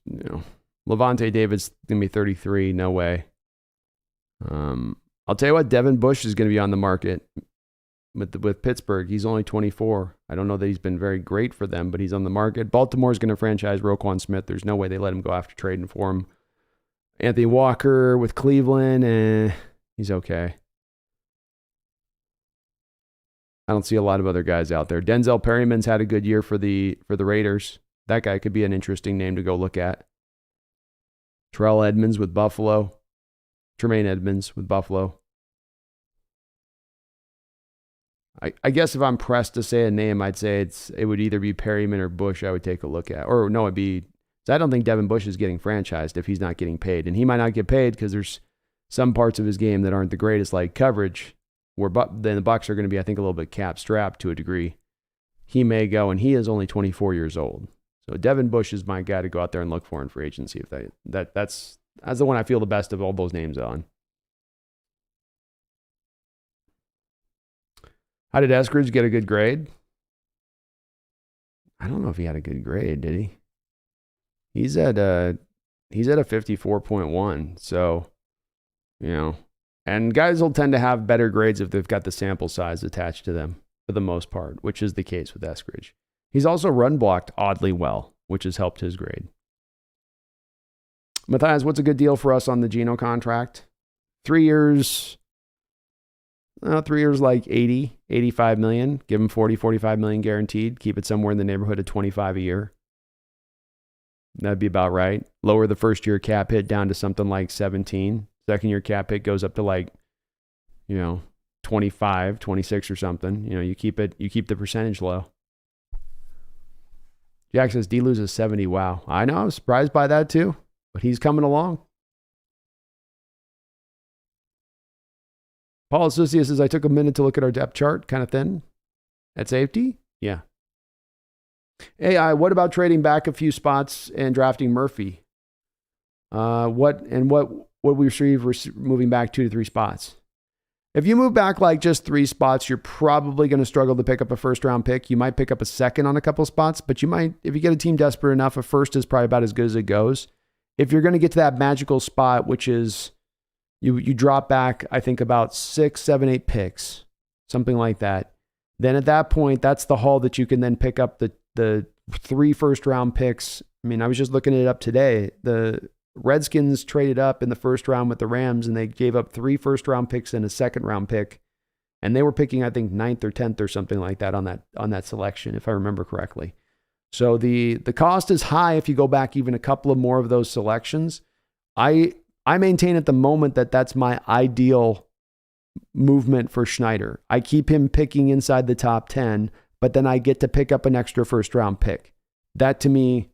Levante David's going to be 33. No way. I'll tell you what, Devin Bush is going to be on the market with Pittsburgh. He's only 24. I don't know that he's been very great for them, but he's on the market. Baltimore's going to franchise Roquan Smith. There's no way they let him go after trading for him. Anthony Walker with Cleveland, he's okay. I don't see a lot of other guys out there. Denzel Perryman's had a good year for the Raiders. That guy could be an interesting name to go look at. Terrell Edmonds with Buffalo. Tremaine Edmonds with Buffalo. I guess if I'm pressed to say a name, I'd say it would either be Perryman or Bush I would take a look at. Or no, it'd be... I don't think Devin Bush is getting franchised if he's not getting paid. And he might not get paid because there's some parts of his game that aren't the greatest, like coverage, where then the Bucs are going to be, I think, a little bit cap-strapped to a degree. He may go, and he is only 24 years old. So Devin Bush is my guy to go out there and look for in free agency. If that's the one I feel the best of all those names on. How did Eskridge get a good grade? I don't know if he had a good grade, did he? He's at a 54.1. So, and guys will tend to have better grades if they've got the sample size attached to them for the most part, which is the case with Eskridge. He's also run blocked oddly well, which has helped his grade. Matthias, what's a good deal for us on the Geno contract? 3 years, 3 years like 80, 85 million. Give him 40, 45 million guaranteed. Keep it somewhere in the neighborhood of 25 a year. That'd be about right. Lower the first year cap hit down to something like 17. Second year cap hit goes up to 25, 26 or something. You keep the percentage low. Jack says D loses 70. Wow. I know. I was surprised by that too, but he's coming along. Paul Associates says, I took a minute to look at our depth chart, kind of thin. At safety? Yeah. AI, what about trading back a few spots and drafting Murphy? What we receive moving back 2 to 3 spots? If you move back like just 3 spots, you're probably going to struggle to pick up a first round pick. You might pick up a second on a couple of spots, but you might, if you get a team desperate enough, a first is probably about as good as it goes. If you're going to get to that magical spot, which is you drop back, I think about 6, 7, 8 picks, something like that. Then at that point, that's the haul that you can then pick up the 3 first round picks. I mean, I was just looking it up today. The Redskins traded up in the first round with the Rams, and they gave up 3 first round picks and a second round pick. And they were picking, I think, 9th or 10th or something like that on that selection, if I remember correctly. So the cost is high if you go back even a couple of more of those selections. I maintain at the moment that that's my ideal movement for Schneider. I keep him picking inside the top 10, but then I get to pick up an extra first round pick. That to me,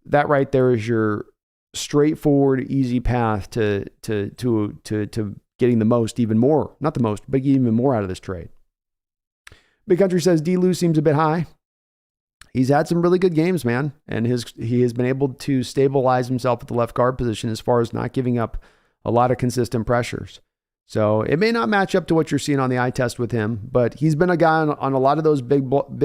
that right there is your straightforward, easy path to getting the most, even more, not the most, but even more out of this trade. Big Country says D-Lou seems a bit high. He's had some really good games, man, and he has been able to stabilize himself at the left guard position as far as not giving up a lot of consistent pressures. So it may not match up to what you're seeing on the eye test with him, but he's been a guy on a lot of those big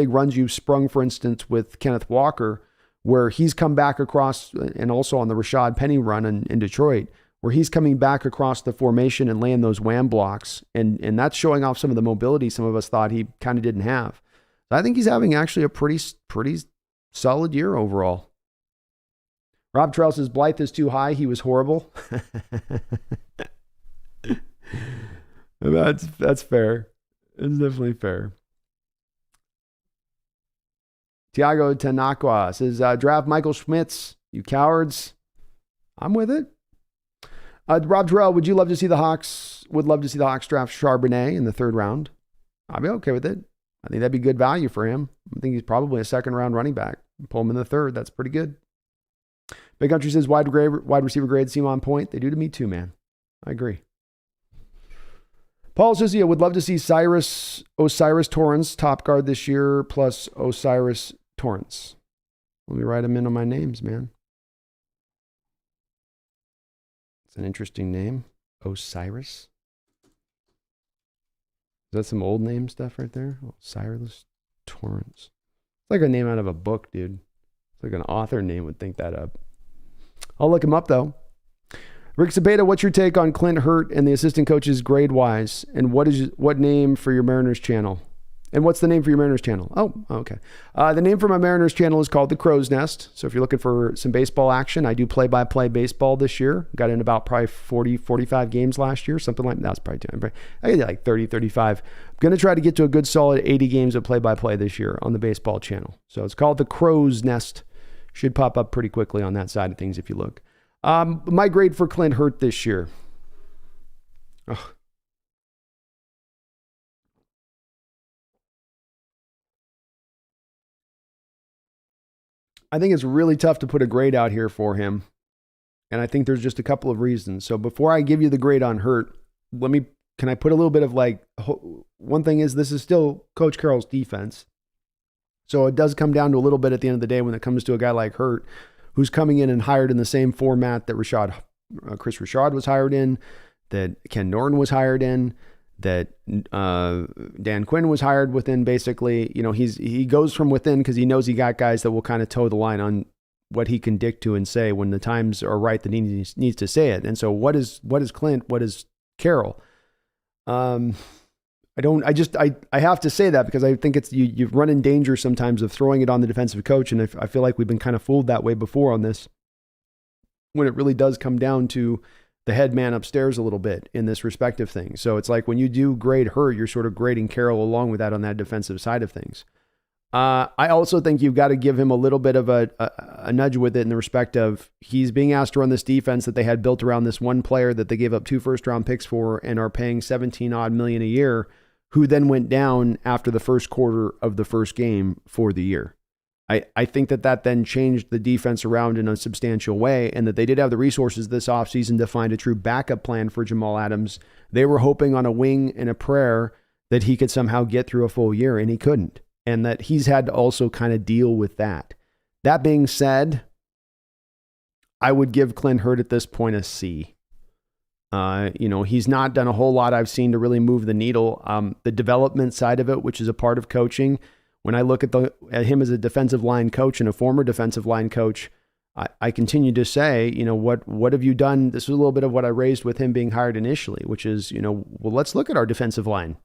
runs you've sprung, for instance, with Kenneth Walker, where he's come back across, and also on the Rashad Penny run in Detroit, where he's coming back across the formation and laying those wham blocks, and that's showing off some of the mobility some of us thought he kind of didn't have. I think he's having actually a pretty solid year overall. Rob Terrell says Blythe is too high. He was horrible. That's fair. It's definitely fair. Tiago Tanakwa says draft Michael Schmitz. You cowards. I'm with it. Rob Terrell, would love to see the Hawks draft Charbonnet in the 3rd round? I'd be okay with it. I think that'd be good value for him. I think he's probably a 2nd round running back. Pull him in the 3rd. That's pretty good. Big Country says wide receiver grades seem on point. They do to me too, man. I agree. Paul says, would love to see Osiris Torrance top guard this year plus Osiris Torrance. Let me write them in on my names, man. It's an interesting name. Osiris. Is that some old name stuff right there? Osiris Torrance. It's like a name out of a book, dude. It's like an author name would think that up. I'll look him up, though. Rick Cepeda, what's your take on Clint Hurt and the assistant coaches grade-wise? And what name for your Mariners channel? And what's the name for your Mariners channel? Oh, okay. The name for my Mariners channel is called The Crow's Nest. So if you're looking for some baseball action, I do play-by-play baseball this year. Got in about probably 40, 45 games last year, something like that. That's probably 10. I did like 30, 35. I'm going to try to get to a good solid 80 games of play-by-play this year on the baseball channel. So it's called The Crow's Nest. Should pop up pretty quickly on that side of things if you look. My grade for Clint Hurt this year. Oh. I think it's really tough to put a grade out here for him. And I think there's just a couple of reasons. So before I give you the grade on Hurt, can I put a little bit of one thing is this is still Coach Carroll's defense. So it does come down to a little bit at the end of the day when it comes to a guy like Hurt, who's coming in and hired in the same format that Chris Rashad was hired in, that Ken Norton was hired in, that Dan Quinn was hired within. Basically, he goes from within because he knows he got guys that will kind of toe the line on what he can dict to and say when the times are right that he needs to say it. And so what is Clint? What is Carroll? I have to say that because I think it's you run in danger sometimes of throwing it on the defensive coach. And I feel like we've been kind of fooled that way before on this, when it really does come down to the head man upstairs a little bit in this respective thing. So it's like when you do grade Hurt, you're sort of grading Carroll along with that on that defensive side of things. I also think you've got to give him a little bit of a nudge with it in the respect of he's being asked to run this defense that they had built around this one player that they gave up 2 first-round picks for and are paying $17-odd million a year, who then went down after the first quarter of the first game for the year. I think that then changed the defense around in a substantial way, and that they did have the resources this offseason to find a true backup plan for Jamal Adams. They were hoping on a wing and a prayer that he could somehow get through a full year, and he couldn't. And that he's had to also kind of deal with that. That being said, I would give Clint Hurt at this point a C. He's not done a whole lot I've seen to really move the needle. The development side of it, which is a part of coaching, when I look at him as a defensive line coach and a former defensive line coach, I continue to say, what have you done? This is a little bit of what I raised with him being hired initially, which is, well, let's look at our defensive line.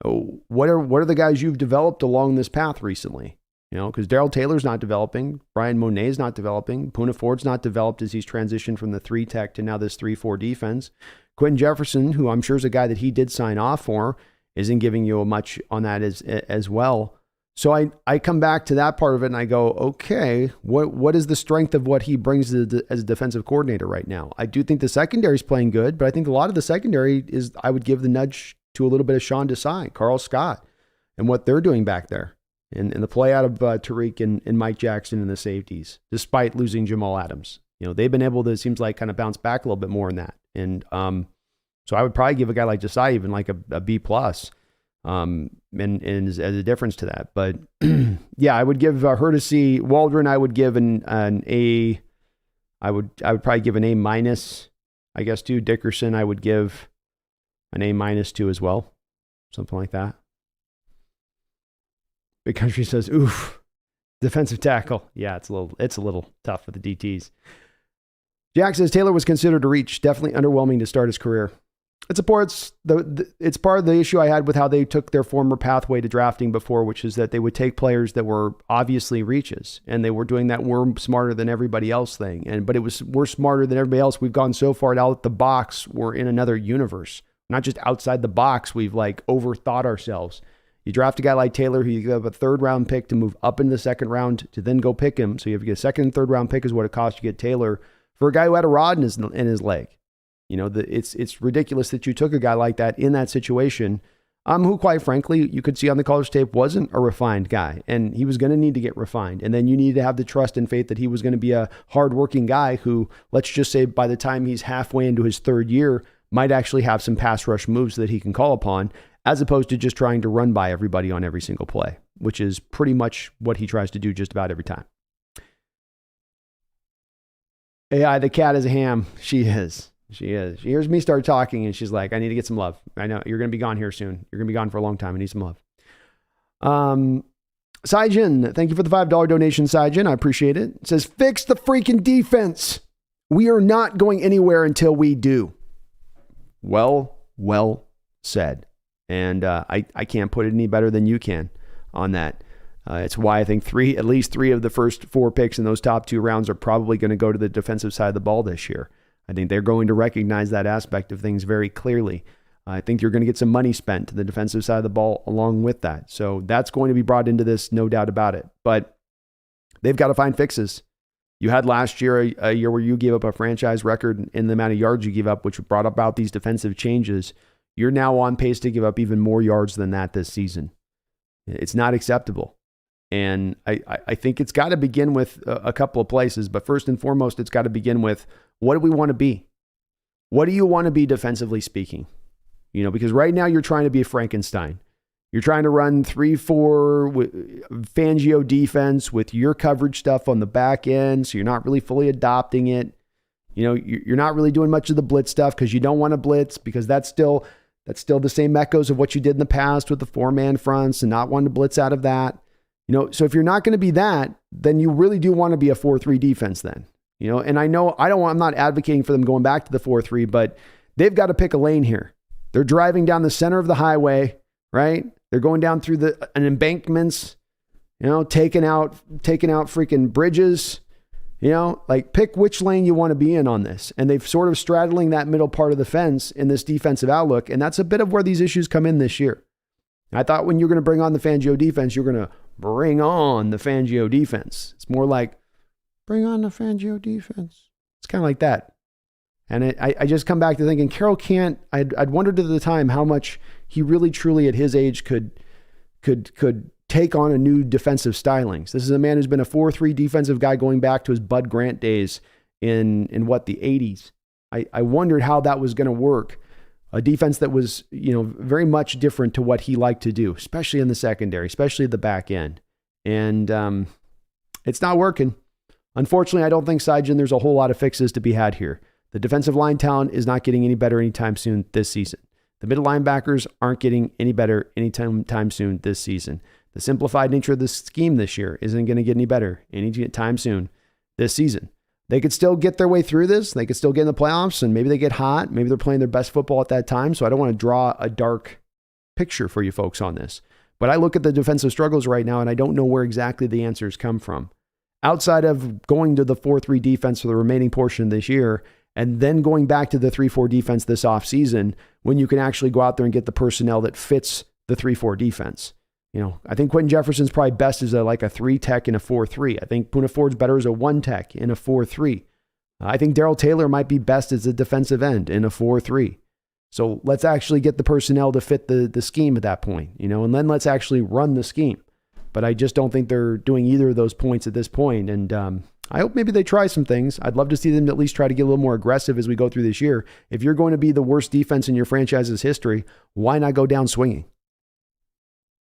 What are the guys you've developed along this path recently? Because Darrell Taylor's not developing, Brian Monet's not developing, Poona Ford's not developed as he's transitioned from the 3-tech to now this 3-4 defense. Quentin Jefferson, who I'm sure is a guy that he did sign off for, isn't giving you much on that as well. So I come back to that part of it and I go, okay, what is the strength of what he brings as a defensive coordinator right now? I do think the secondary is playing good, but I think a lot of the secondary is, I would give the nudge to a little bit of Sean Desai, Carl Scott, and what they're doing back there. And the play out of Tariq and Mike Jackson in the safeties, despite losing Jamal Adams. They've been able to, it seems like, kind of bounce back a little bit more in that. And so I would probably give a guy like Desai even like a B+, and as a difference to that. But yeah, I would give Hurt a C. Waldron, I would give an A. I would probably give an A-, I guess, too. Dickerson, I would give an A- too as well. Something like that. Big Country says, oof, defensive tackle. Yeah, it's a little tough for the DTs. Jack says Taylor was considered a reach. Definitely underwhelming to start his career. It supports it's part of the issue I had with how they took their former pathway to drafting before, which is that they would take players that were obviously reaches, and they were doing that we're smarter than everybody else thing. But it was, we're smarter than everybody else. We've gone so far out the box. We're in another universe, not just outside the box. We've like overthought ourselves. You draft a guy like Taylor, who you give up a 3rd-round pick to move up into the 2nd round to then go pick him. So you have to get a 2nd and 3rd-round pick is what it costs to get Taylor for a guy who had a rod in his leg. It's ridiculous that you took a guy like that in that situation, who quite frankly, you could see on the college tape wasn't a refined guy, and he was going to need to get refined. And then you need to have the trust and faith that he was going to be a hardworking guy who, let's just say by the time he's halfway into his 3rd year, might actually have some pass rush moves that he can call upon, as opposed to just trying to run by everybody on every single play, which is pretty much what he tries to do just about every time. AI, the cat is a ham. She is. She hears me start talking and she's like, I need to get some love. I know you're going to be gone here soon. You're going to be gone for a long time. I need some love. Saijin, thank you for the $5 donation, Saijin. I appreciate it. It says, fix the freaking defense. We are not going anywhere until we do. Well said. And I can't put it any better than you can on that. It's why I think at least three of the first 4 picks in those top 2 rounds are probably going to go to the defensive side of the ball this year. I think they're going to recognize that aspect of things very clearly. I think you're going to get some money spent to the defensive side of the ball along with that. So that's going to be brought into this, no doubt about it. But they've got to find fixes. You had last year a year where you gave up a franchise record in the amount of yards you gave up, which brought about these defensive changes. You're now on pace to give up even more yards than that this season. It's not acceptable. And I think it's got to begin with a couple of places. But first and foremost, it's got to begin with, what do we want to be? What do you want to be defensively speaking? Because right now you're trying to be a Frankenstein. You're trying to run 3-4 Fangio defense with your coverage stuff on the back end. So you're not really fully adopting it. You're not really doing much of the blitz stuff because you don't want to blitz, because that's still That's still the same echoes of what you did in the past with the 4-man fronts and not wanting to blitz out of that. So if you're not going to be that, then you really do want to be a 4-3 defense then. And I know I'm not advocating for them going back to the 4-3, but they've got to pick a lane here. They're driving down the center of the highway, right? They're going down through an embankments, taking out freaking bridges, pick which lane you want to be in on this. And they've sort of straddling that middle part of the fence in this defensive outlook. And that's a bit of where these issues come in this year. I thought when you're going to bring on the Fangio defense, you're going to bring on the Fangio defense. It's more like, bring on the Fangio defense. It's kind of like that. And I just come back to thinking Carroll can't, I'd wondered at the time how much he really truly at his age could take on a new defensive stylings. This is a man who's been a 4-3 defensive guy going back to his Bud Grant days in the 80s. I wondered how that was going to work. A defense that was, very much different to what he liked to do, especially in the secondary, especially at the back end. And it's not working. Unfortunately, I don't think, Saijan, there's a whole lot of fixes to be had here. The defensive line talent is not getting any better anytime soon this season. The middle linebackers aren't getting any better anytime soon this season. The simplified nature of the scheme this year isn't going to get any better anytime soon this season. They could still get their way through this. They could still get in the playoffs, and maybe they get hot. Maybe they're playing their best football at that time. So I don't want to draw a dark picture for you folks on this. But I look at the defensive struggles right now, and I don't know where exactly the answers come from. Outside of going to the 4-3 defense for the remaining portion of this year, and then going back to the 3-4 defense this offseason, when you can actually go out there and get the personnel that fits the 3-4 defense. I think Quentin Jefferson's probably best as a 3 tech in a 4-3. I think Poona Ford's better as a 1 tech in a 4-3. I think Darrell Taylor might be best as a defensive end in a 4-3. So let's actually get the personnel to fit the scheme at that point, and then let's actually run the scheme. But I just don't think they're doing either of those points at this point. And I hope maybe they try some things. I'd love to see them at least try to get a little more aggressive as we go through this year. If you're going to be the worst defense in your franchise's history, why not go down swinging?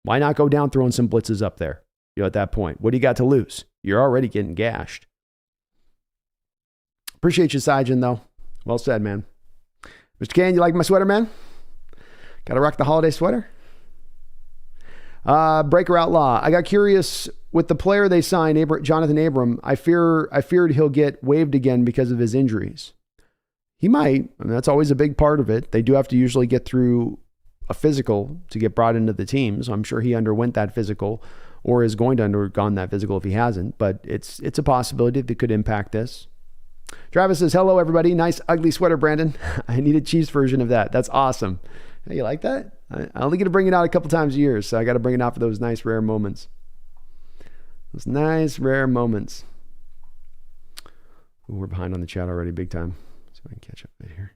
Why not go down throwing some blitzes up there? At that point, what do you got to lose? You're already getting gashed. Appreciate you, Saijan, though. Well said, man. Mr. Kane, you like my sweater, man? Got to rock the holiday sweater? Breaker Outlaw. I got curious with the player they signed, Jonathan Abram. I feared he'll get waived again because of his injuries. He might. That's always a big part of it. They do have to usually get through a physical to get brought into the team. So I'm sure he underwent that physical or is going to undergone that physical if he hasn't, but it's a possibility that could impact this. Travis says, hello, everybody. Nice, ugly sweater, Brandon. I need a Chiefs version of that. That's awesome. Hey, you like that? I only get to bring it out a couple times a year, so I got to bring it out for those nice, rare moments. Those nice, rare moments. Ooh, we're behind on the chat already, big time. So I can catch up right here.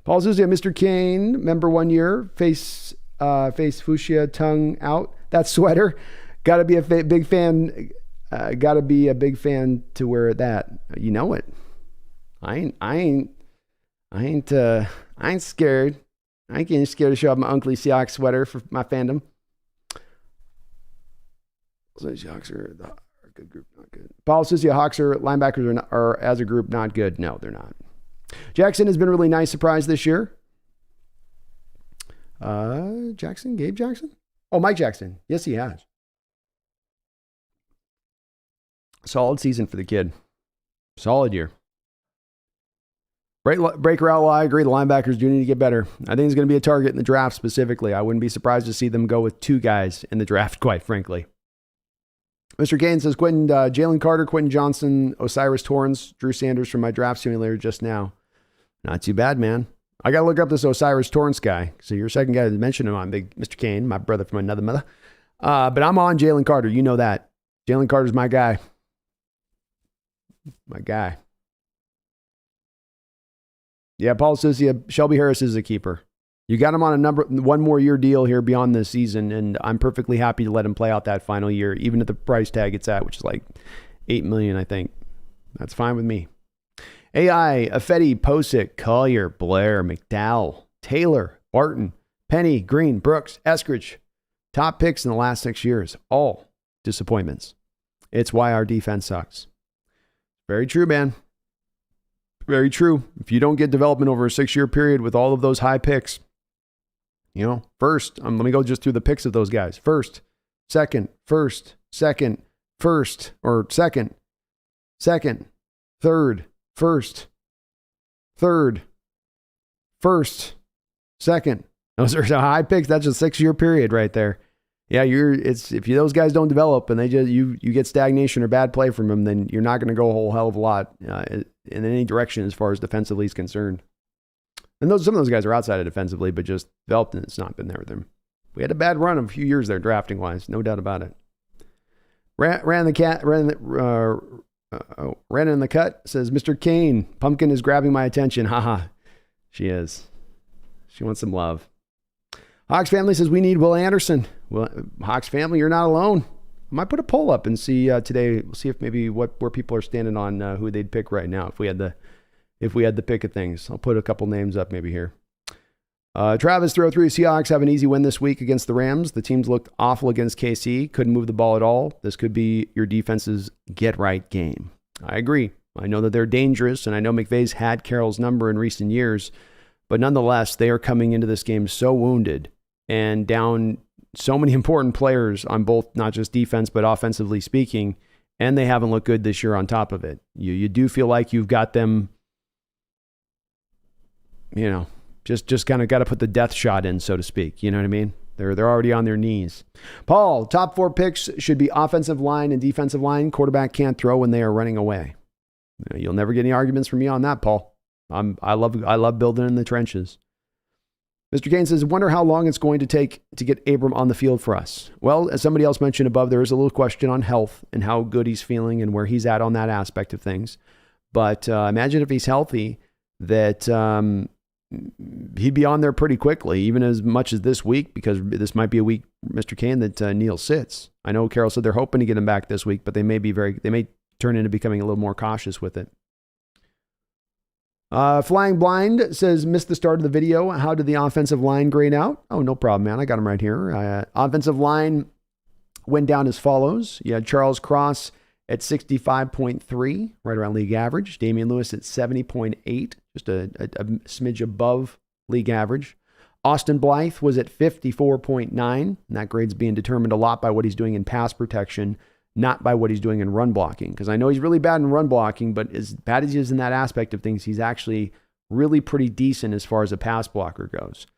Paul Zuzia, Mr. Kane, member 1 year, face fuchsia, tongue out. That sweater, got to be a big fan. Got to be a big fan to wear that. You know it. I ain't scared. I ain't getting scared to show off my Uncle Seahawks sweater for my fandom. So Seahawks are a good group, not good. Paul says the Hawks are linebackers are as a group not good. No, they're not. Jackson has been a really nice surprise this year. Gabe Jackson? Oh, Mike Jackson. Yes, he has. Solid season for the kid. Solid year. Breaker Outlaw, I agree. The linebackers do need to get better. I think he's going to be a target in the draft specifically. I wouldn't be surprised to see them go with 2 guys in the draft, quite frankly. Mr. Kane says, Jalen Carter, Quentin Johnson, Osiris Torrance, Drew Sanders from my draft simulator just now. Not too bad, man. I got to look up this Osiris Torrance guy. So you're second guy to mention him on Big Mr. Kane, my brother from another mother. But I'm on Jalen Carter. You know that. Jalen Carter's my guy. My guy. Yeah, Paul says, Shelby Harris is a keeper. You got him on a 1 more year deal here beyond this season, and I'm perfectly happy to let him play out that final year, even at the price tag it's at, which is like $8 million, I think. That's fine with me. AI, Affetti, Posick, Collier, Blair, McDowell, Taylor, Barton, Penny, Green, Brooks, Eskridge. Top picks in the last 6 years. All disappointments. It's why our defense sucks. Very true, man. Very true. If you don't get development over a 6-year period with all of those high picks, first, let me go just through the picks of those guys. First, second, third, first, second. Those are high picks. That's a 6-year period right there. Yeah, if those guys don't develop and they just you get stagnation or bad play from them, then you're not going to go a whole hell of a lot in any direction as far as defensively is concerned. And some of those guys are outside of defensively, but just developed, and it's not been there with them. We had a bad run of a few years there drafting wise, no doubt about it. Ran in the cut says, Mr. Kane, Pumpkin is grabbing my attention. Haha, she is. She wants some love. Hawks family says we need Will Anderson. Well, Hawks family, you're not alone. I might put a poll up and see today. We'll see if maybe where people are standing on who they'd pick right now. If we had the pick of things, I'll put a couple names up maybe here. Travis 303, Seahawks have an easy win this week against the Rams. The teams looked awful against KC. Couldn't move the ball at all. This could be your defense's get right game. I agree. I know that they're dangerous, and I know McVay's had Carroll's number in recent years, but nonetheless, they are coming into this game so wounded and down so many important players on both, not just defense, but offensively speaking, and they haven't looked good this year on top of it. You do feel like you've got them, just kind of got to put the death shot in, so to speak. You know what I mean? They're already on their knees. Paul, top 4 picks should be offensive line and defensive line. Quarterback can't throw when they are running away. You'll never get any arguments from me on that, Paul. I love building in the trenches. Mr. Kane says, wonder how long it's going to take to get Abram on the field for us. Well, as somebody else mentioned above, there is a little question on health and how good he's feeling and where he's at on that aspect of things. But imagine if he's healthy, that he'd be on there pretty quickly, even as much as this week, because this might be a week, Mr. Kane, that Neal sits. I know Carroll said they're hoping to get him back this week, but they may turn into becoming a little more cautious with it. Flying Blind says, missed the start of the video. How did the offensive line grade out? Oh, no problem, man. I got him right here. Offensive line went down as follows. You had Charles Cross at 65.3, right around league average. Damian Lewis at 70.8, just a smidge above league average. Austin Blythe was at 54.9, and that grade's being determined a lot by what he's doing in pass protection, not by what he's doing in run blocking. Because I know he's really bad in run blocking, but as bad as he is in that aspect of things, he's actually really pretty decent as far as a pass blocker goes.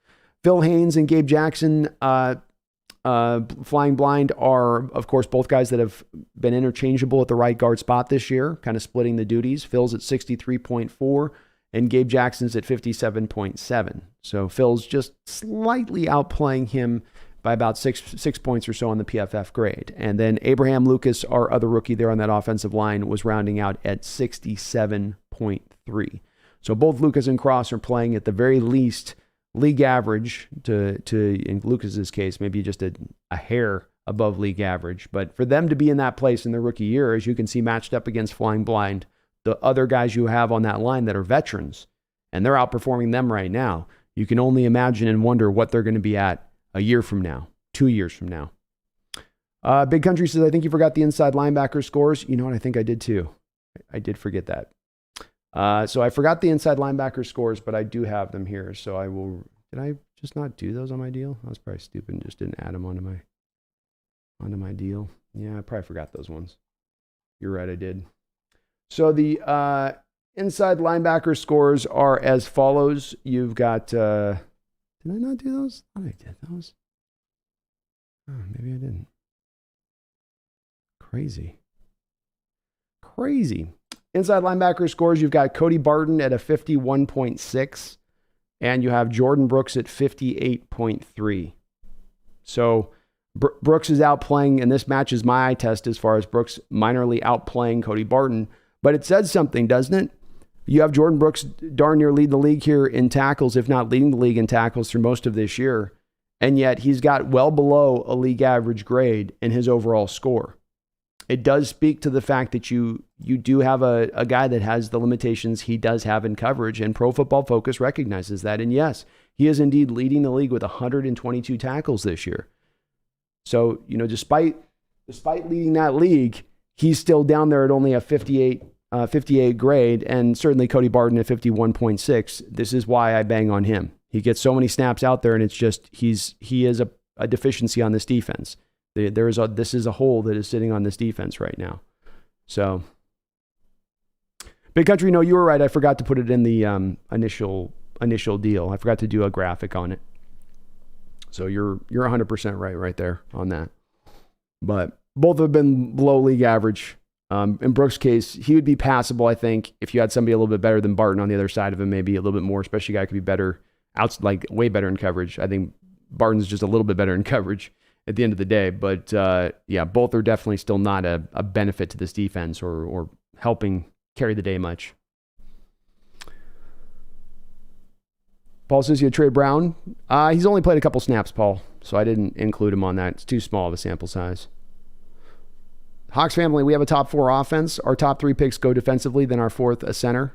Phil Haynes and Gabe Jackson, Flying Blind, are, of course, both guys that have been interchangeable at the right guard spot this year, kind of splitting the duties. Phil's at 63.4, and Gabe Jackson's at 57.7. So Phil's just slightly outplaying him by about six points or so on the PFF grade. And then Abraham Lucas, our other rookie there on that offensive line, was rounding out at 67.3. So both Lucas and Cross are playing at the very least league average to in Lucas's case, maybe just a hair above league average. But for them to be in that place in their rookie year, as you can see matched up against Flying Blind, the other guys you have on that line that are veterans, and they're outperforming them right now, you can only imagine and wonder what they're going to be at a year from now, 2 years from now. Big Country says, I think you forgot the inside linebacker scores. You know what? I think I did too. I did forget that. So I forgot the inside linebacker scores, but I do have them here. So I will. Did I just not do those on my deal? I was probably stupid and just didn't add them onto my deal. Yeah, I probably forgot those ones. You're right, I did. So the inside linebacker scores are as follows. You've got. Did I not do those? I think I did those. Oh, maybe I didn't. Crazy. Inside linebacker scores, you've got Cody Barton at a 51.6, and you have Jordan Brooks at 58.3. So Brooks is outplaying, and this matches my eye test as far as Brooks minorly outplaying Cody Barton. But it says something, doesn't it? You have Jordan Brooks darn near leading the league here in tackles, if not leading the league in tackles through most of this year. And yet he's got well below a league average grade in his overall score. It does speak to the fact that you do have a guy that has the limitations he does have in coverage, and Pro Football Focus recognizes that. And yes, he is indeed leading the league with 122 tackles this year. So, despite leading that league, he's still down there at only a 58 58 grade, and certainly Cody Barton at 51.6. This is why I bang on him. He gets so many snaps out there, and it's just he is a deficiency on this defense. This is a hole that is sitting on this defense right now. So, Big Country, no, you were right. I forgot to put it in the initial deal. I forgot to do a graphic on it. So you're 100% right there on that. But both have been below league average. In Brooks' case, he would be passable, I think, if you had somebody a little bit better than Barton on the other side of him, maybe a little bit more, especially a guy who could be better, way better in coverage. I think Barton's just a little bit better in coverage at the end of the day. But yeah, both are definitely still not a benefit to this defense or helping carry the day much. Paul says you had Trey Brown. He's only played a couple snaps, Paul, so I didn't include him on that. It's too small of a sample size. Hawks family, we have a top 4 offense. Our top 3 picks go defensively, then our 4th a center.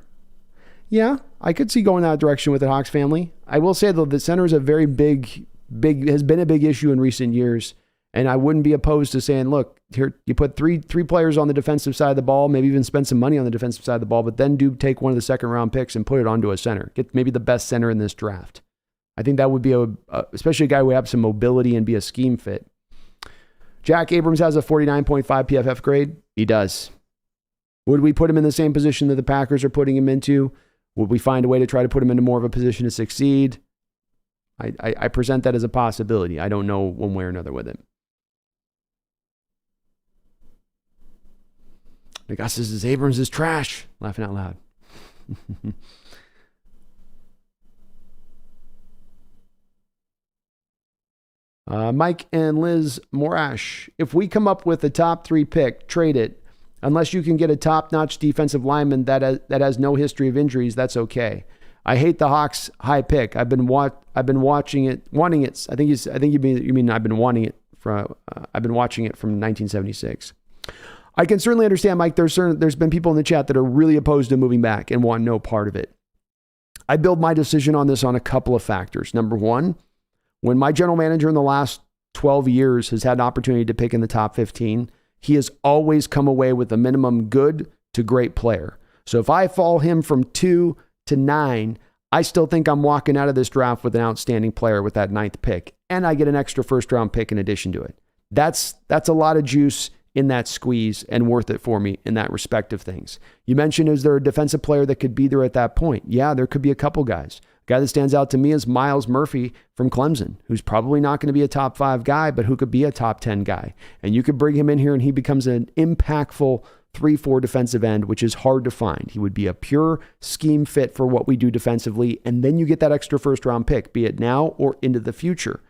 Yeah, I could see going that direction with the Hawks family. I will say, though, the center is a very has been a big issue in recent years, and I wouldn't be opposed to saying, look, here you put three players on the defensive side of the ball, maybe even spend some money on the defensive side of the ball, but then do take one of the second-round picks and put it onto a center. Get maybe the best center in this draft. I think that would be especially a guy who would have some mobility and be a scheme fit. Jack Abrams has a 49.5 PFF grade. He does. Would we put him in the same position that the Packers are putting him into? Would we find a way to try to put him into more of a position to succeed? I present that as a possibility. I don't know one way or another with it. The guy says Abrams is trash. Laughing out loud. Mike and Liz Morash, if we come up with a top 3 pick, trade it. Unless you can get a top-notch defensive lineman that has no history of injuries, that's okay. I hate the Hawks high pick. I've been wanting it. I think you mean I've been wanting it from. I've been watching it from 1976. I can certainly understand, Mike. There's been people in the chat that are really opposed to moving back and want no part of it. I build my decision on this on a couple of factors. Number one, when my general manager in the last 12 years has had an opportunity to pick in the top 15, he has always come away with a minimum good to great player. So if I fall him from 2 to 9, I still think I'm walking out of this draft with an outstanding player with that 9th pick, and I get an extra first-round pick in addition to it. That's a lot of juice in that squeeze and worth it for me in that respect of things. You mentioned, is there a defensive player that could be there at that point? Yeah, there could be a couple guys. A guy that stands out to me is Miles Murphy from Clemson, who's probably not going to be a top 5 guy, but who could be a top 10 guy. And you could bring him in here and he becomes an impactful 3-4 defensive end, which is hard to find. He would be a pure scheme fit for what we do defensively. And then you get that extra first-round pick, be it now or into the future.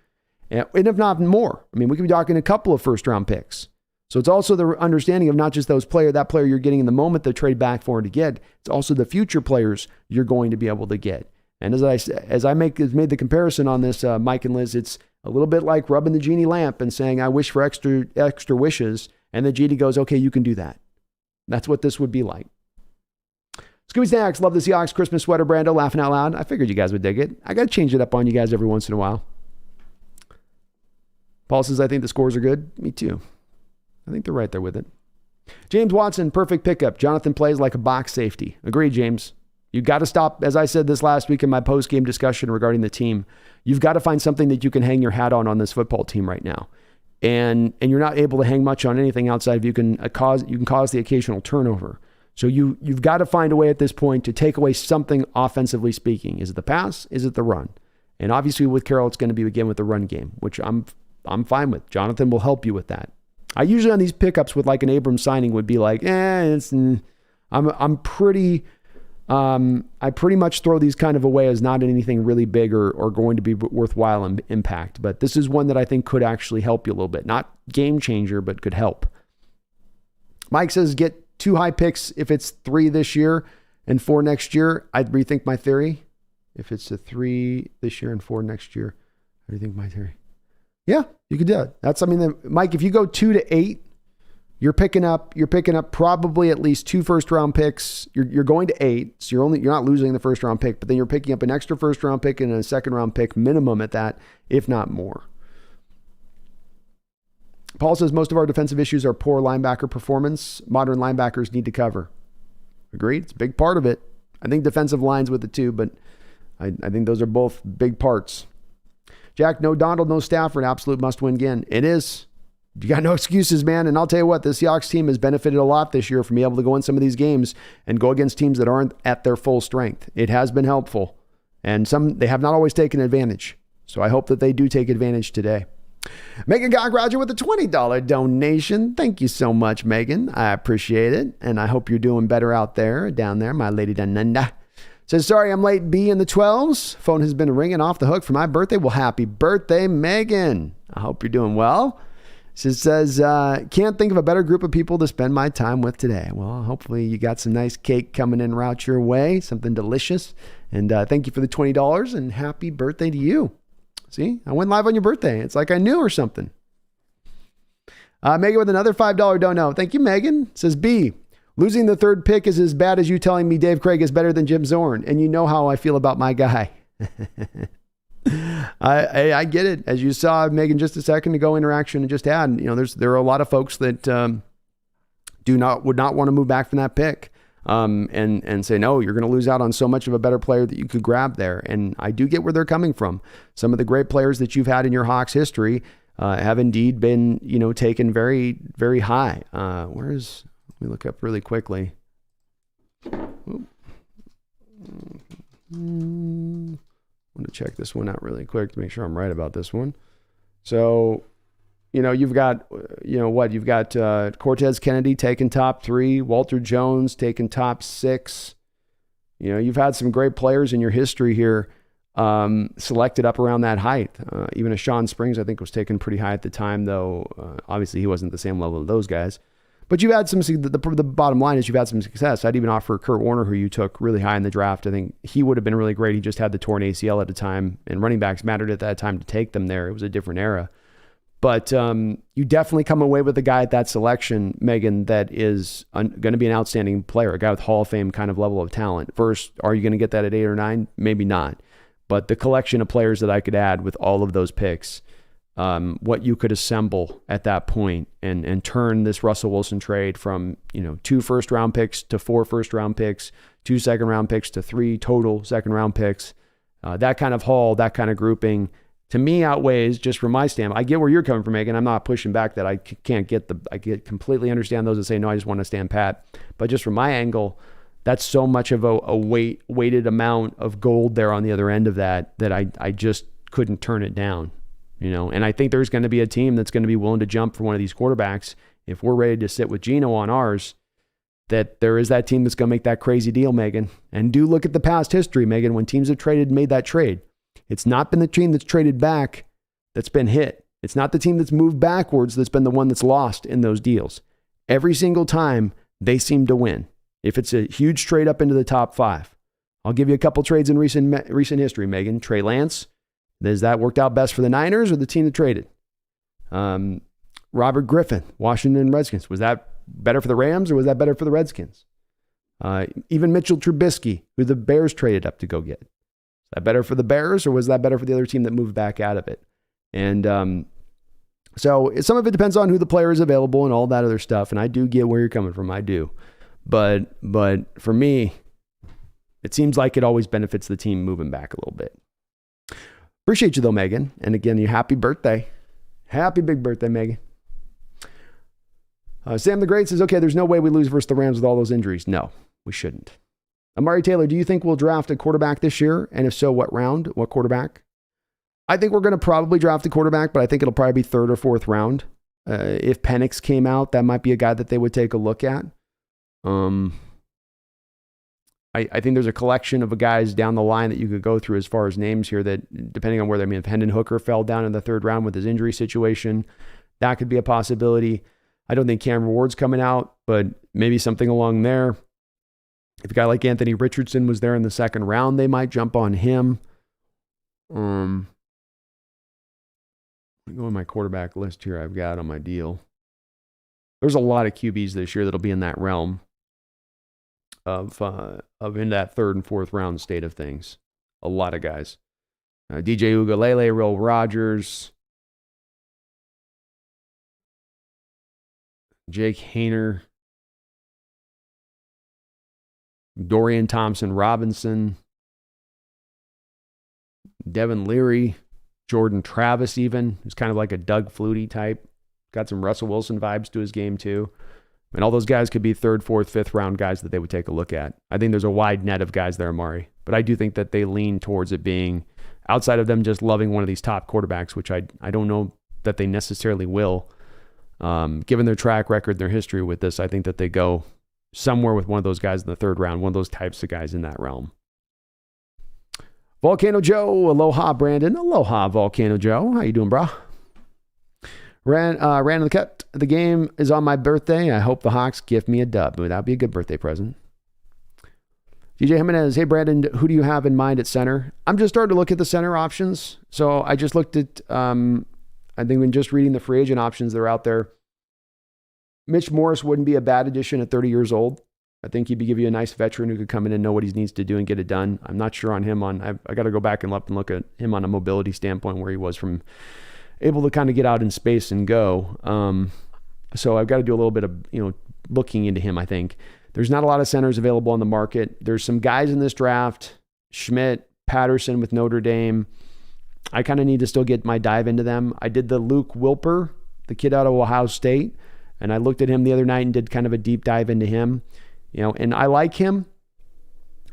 And if not more, I mean, we could be talking a couple of first-round picks. So it's also the understanding of not just that player you're getting in the moment to trade back for and to get, it's also the future players you're going to be able to get. And as I made the comparison on this, Mike and Liz, it's a little bit like rubbing the genie lamp and saying, I wish for extra wishes. And the genie goes, okay, you can do that. That's what this would be like. Scooby Snacks, love the Seahawks Christmas sweater, Brando, laughing out loud. I figured you guys would dig it. I got to change it up on you guys every once in a while. Paul says, I think the scores are good. Me too. I think they're right there with it. James Watson, perfect pickup. Jonathan plays like a box safety. Agreed, James. You've got to stop, as I said this last week in my post-game discussion regarding the team, you've got to find something that you can hang your hat on this football team right now. And you're not able to hang much on anything outside of you can cause the occasional turnover. So you've got to find a way at this point to take away something offensively speaking. Is it the pass? Is it the run? And obviously with Carroll, it's going to be again with the run game, which I'm fine with. Jonathan will help you with that. I usually on these pickups with like an Abram signing would be like, I pretty much throw these kind of away as not anything really big or going to be worthwhile in impact. But this is one that I think could actually help you a little bit. Not game changer, but could help. Mike says, get 2 high picks if it's 3 this year and 4 next year. I'd rethink my theory. If it's a 3 this year and 4 next year, I rethink my theory. Yeah, you could do it. Mike, if you go 2 to 8, you're picking up probably at least 2 first-round picks. You're going to 8, so you're not losing the first-round pick, but then you're picking up an extra first-round pick and a second-round pick minimum at that, if not more. Paul says most of our defensive issues are poor linebacker performance. Modern linebackers need to cover. Agreed. It's a big part of it. I think defensive lines with it too, but I think those are both big parts. Jack, no Donald, no Stafford, absolute must-win again. It is. You got no excuses, man. And I'll tell you what, the Seahawks team has benefited a lot this year from being able to go in some of these games and go against teams that aren't at their full strength. It has been helpful. And they have not always taken advantage. So I hope that they do take advantage today. Megan Gog-Roger with a $20 donation. Thank you so much, Megan. I appreciate it. And I hope you're doing better out there, down there, my lady Dananda. Says, sorry, I'm late. B in the 12s. Phone has been ringing off the hook for my birthday. Well, happy birthday, Megan. I hope you're doing well. She says, can't think of a better group of people to spend my time with today. Well, hopefully you got some nice cake coming in route your way, something delicious. And thank you for the $20 and happy birthday to you. See, I went live on your birthday. It's like I knew or something. Megan with another $5 dono. Thank you, Megan. Says, B, losing the third pick is as bad as you telling me Dave Craig is better than Jim Zorn. And you know how I feel about my guy. I get it. As you saw, Megan, just a second ago, interaction and just had, there are a lot of folks that would not want to move back from that pick and say, no, you're going to lose out on so much of a better player that you could grab there. And I do get where they're coming from. Some of the great players that you've had in your Hawks history have indeed been, taken very, very high. Let me look up really quickly. I want to check this one out really quick to make sure I'm right about this one. So, you've got, you've got Cortez Kennedy taking top 3, Walter Jones taking top 6. You've had some great players in your history here selected up around that height. Even a Sean Springs, I think, was taken pretty high at the time, though. Obviously, he wasn't the same level of those guys. But you've had the bottom line is you've had some success. I'd even offer Kurt Warner, who you took really high in the draft. I think he would have been really great. He just had the torn ACL at the time, and running backs mattered at that time to take them there. It was a different era. But you definitely come away with a guy at that selection, Megan, that is going to be an outstanding player, a guy with Hall of Fame kind of level of talent. First, are you going to get that at 8 or 9? Maybe not. But the collection of players that I could add with all of those picks, what you could assemble at that point and turn this Russell Wilson trade from 2 first-round picks to 4 first-round picks, 2 second-round picks to 3 total second-round picks. That kind of haul, that kind of grouping, to me outweighs, just from my standpoint. I get where you're coming from, Megan. I'm not pushing back that I completely understand those that say, no, I just want to stand pat. But just from my angle, that's so much of a weighted amount of gold there on the other end of that I just couldn't turn it down. And I think there's going to be a team that's going to be willing to jump for one of these quarterbacks. If we're ready to sit with Geno on ours, that there is that team that's going to make that crazy deal, Megan. And do look at the past history, Megan, when teams have made that trade. It's not been the team that's traded back that's been hit. It's not the team that's moved backwards that's been the one that's lost in those deals. Every single time they seem to win. If it's a huge trade up into the top 5. I'll give you a couple trades in recent history, Megan. Trey Lance. Has that worked out best for the Niners or the team that traded? Robert Griffin, Washington Redskins. Was that better for the Rams or was that better for the Redskins? Even Mitchell Trubisky, who the Bears traded up to go get. Was that better for the Bears or was that better for the other team that moved back out of it? And so some of it depends on who the player is available and all that other stuff. And I do get where you're coming from. I do. But for me, it seems like it always benefits the team moving back a little bit. Appreciate you though, Megan. And again, your happy birthday. Happy big birthday, Megan. Sam the Great says, okay, there's no way we lose versus the Rams with all those injuries. No, we shouldn't. Amari Taylor, do you think we'll draft a quarterback this year? And if so, what round? What quarterback? I think we're going to probably draft a quarterback, but I think it'll probably be 3rd or 4th round. If Penix came out, that might be a guy that they would take a look at. I think there's a collection of guys down the line that you could go through as far as names here that, depending on where they're, if Hendon Hooker fell down in the 3rd round with his injury situation, that could be a possibility. I don't think Cameron Ward's coming out, but maybe something along there. If a guy like Anthony Richardson was there in the 2nd round, they might jump on him. Let me go in my quarterback list here I've got on my deal. There's a lot of QBs this year that'll be in that realm of in that 3rd and 4th round state of things. A lot of guys. DJ Ugalele, Will Rogers, Jake Hayner. Dorian Thompson-Robinson, Devin Leary, Jordan Travis even, who's kind of like a Doug Flutie type. Got some Russell Wilson vibes to his game too. And all those guys could be 3rd, 4th, 5th round guys that they would take a look at. I think there's a wide net of guys there, Amari. But I do think that they lean towards it being outside of them just loving one of these top quarterbacks, which I don't know that they necessarily will. Given their track record, their history with this, I think that they go somewhere with one of those guys in the 3rd round, one of those types of guys in that realm. Volcano Joe, aloha, Brandon. Aloha, Volcano Joe. How you doing, bro? Ran in the cut. The game is on my birthday. I hope the Hawks give me a dub. That would be a good birthday present. DJ Jimenez, hey, Brandon, who do you have in mind at center? I'm just starting to look at the center options. So I just looked at, I think when just reading the free agent options that are out there, Mitch Morse wouldn't be a bad addition at 30 years old. I think he'd give you a nice veteran who could come in and know what he needs to do and get it done. I'm not sure on him I got to go back and look at him on a mobility standpoint where he was from able to kind of get out in space and go. So I've got to do a little bit of, looking into him, I think. There's not a lot of centers available on the market. There's some guys in this draft, Schmidt, Patterson with Notre Dame. I kind of need to still get my dive into them. I did the Luke Wilper, the kid out of Ohio State, and I looked at him the other night and did kind of a deep dive into him. And I like him.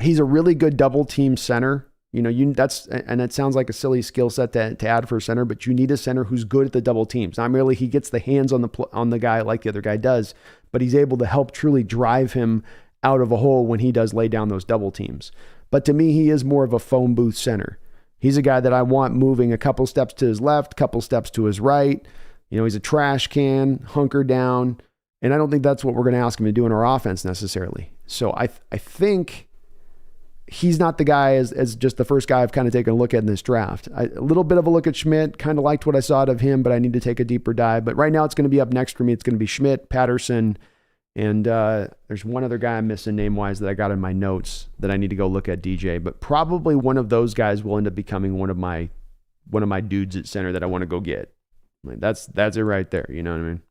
He's a really good double team center. And it sounds like a silly skill set to add for a center, but you need a center who's good at the double teams. Not merely he gets the hands on the guy like the other guy does, but he's able to help truly drive him out of a hole when he does lay down those double teams. But to me, he is more of a phone booth center. He's a guy that I want moving a couple steps to his left, couple steps to his right. He's a trash can, hunker down. And I don't think that's what we're going to ask him to do in our offense necessarily. So I think he's not the guy as just the first guy I've kind of taken a look at in this draft. A little bit of a look at Schmidt, kind of liked what I saw out of him, but I need to take a deeper dive. But right now it's going to be up next for me. It's going to be Schmidt, Patterson, and there's one other guy I'm missing name-wise that I got in my notes that I need to go look at, DJ. But probably one of those guys will end up becoming one of my dudes at center that I want to go get. That's it right there. You know what I mean?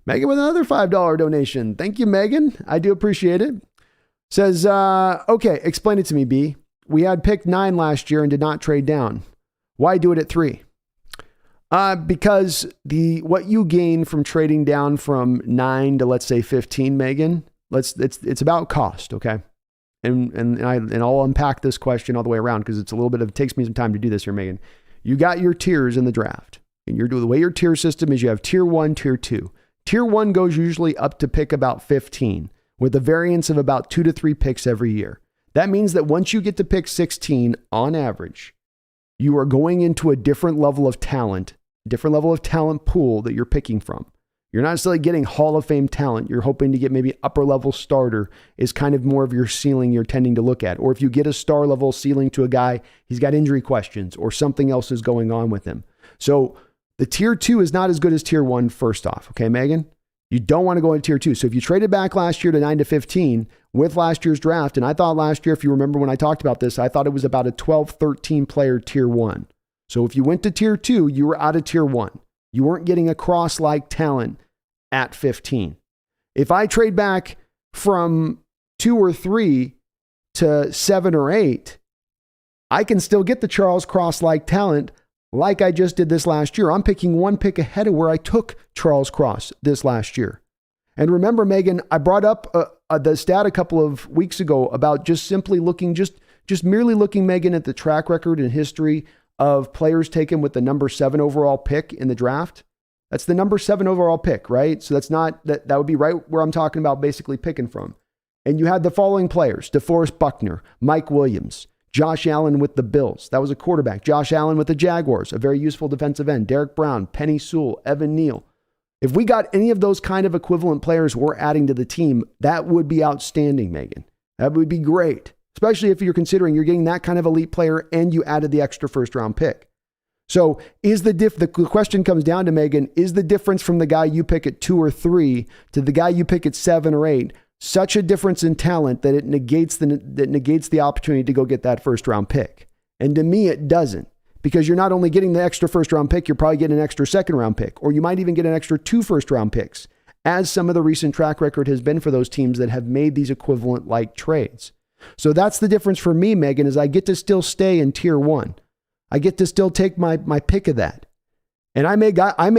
Megan with another $5 donation. Thank you, Megan. I do appreciate it. Says, okay, explain it to me, B. We had pick 9 last year and did not trade down. Why do it at 3? Because what you gain from trading down from 9 to, let's say, 15, Megan, it's about cost, okay? And I'll unpack this question all the way around because it takes me some time to do this here, Megan. You got your tiers in the draft. And the way your tier system is, you have tier 1, tier 2. Tier 1 goes usually up to pick about 15 with a variance of about 2 to 3 picks every year. That means that once you get to pick 16 on average, you are going into a different level of talent pool that you're picking from. You're not necessarily getting Hall of Fame talent. You're hoping to get maybe upper level starter is kind of more of your ceiling you're tending to look at. Or if you get a star level ceiling to a guy, he's got injury questions or something else is going on with him. So the tier 2 is not as good as tier 1 first off. Okay, Megan? You don't want to go into tier 2. So if you traded back last year to 9 to 15 with last year's draft, and I thought last year, if you remember when I talked about this, I thought it was about a 12, 13 player tier 1. So if you went to tier 2, you were out of tier 1. You weren't getting a cross-like talent at 15. If I trade back from 2 or 3 to 7 or 8, I can still get the Charles Cross-like talent like I just did this last year. I'm picking 1 pick ahead of where I took Charles Cross this last year. And remember, Megan, I brought up the stat a couple of weeks ago about just simply looking, just merely looking, Megan, at the track record and history of players taken with the number 7 overall pick in the draft. That's the number 7 overall pick, right? So that would be right where I'm talking about basically picking from. And you had the following players: DeForest Buckner, Mike Williams, Josh Allen with the Bills. That was a quarterback. Josh Allen with the Jaguars, a very useful defensive end. Derek Brown, Penny Sewell, Evan Neal. If we got any of those kind of equivalent players we're adding to the team, that would be outstanding, Megan. That would be great, especially if you're considering you're getting that kind of elite player and you added the extra first round pick. So the question comes down to, Megan, is the difference from the guy you pick at 2 or 3 to the guy you pick at 7 or 8 such a difference in talent that it negates the opportunity to go get that first round pick? And to me, it doesn't, because you're not only getting the extra first round pick, you're probably getting an extra second round pick, or you might even get an extra 2 first round picks as some of the recent track record has been for those teams that have made these equivalent like trades. So that's the difference for me, Megan, is I get to still stay in tier 1. I get to still take my pick of that. And I may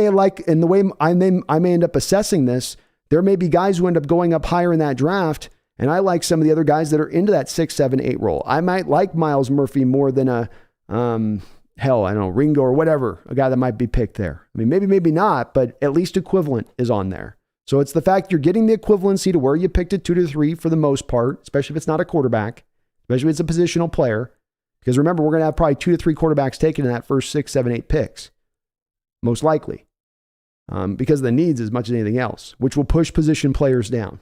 like, in the way I may end up assessing this, there may be guys who end up going up higher in that draft, and I like some of the other guys that are into that 6, 7, 8 role. I might like Miles Murphy more than I don't know, Ringo or whatever, a guy that might be picked there. I mean, maybe not, but at least equivalent is on there. So it's the fact you're getting the equivalency to where you picked it 2 to 3 for the most part, especially if it's not a quarterback, especially if it's a positional player. Because remember, we're going to have probably 2 to 3 quarterbacks taken in that first 6, 7, 8 picks. Most likely. Because of the needs as much as anything else, which will push position players down.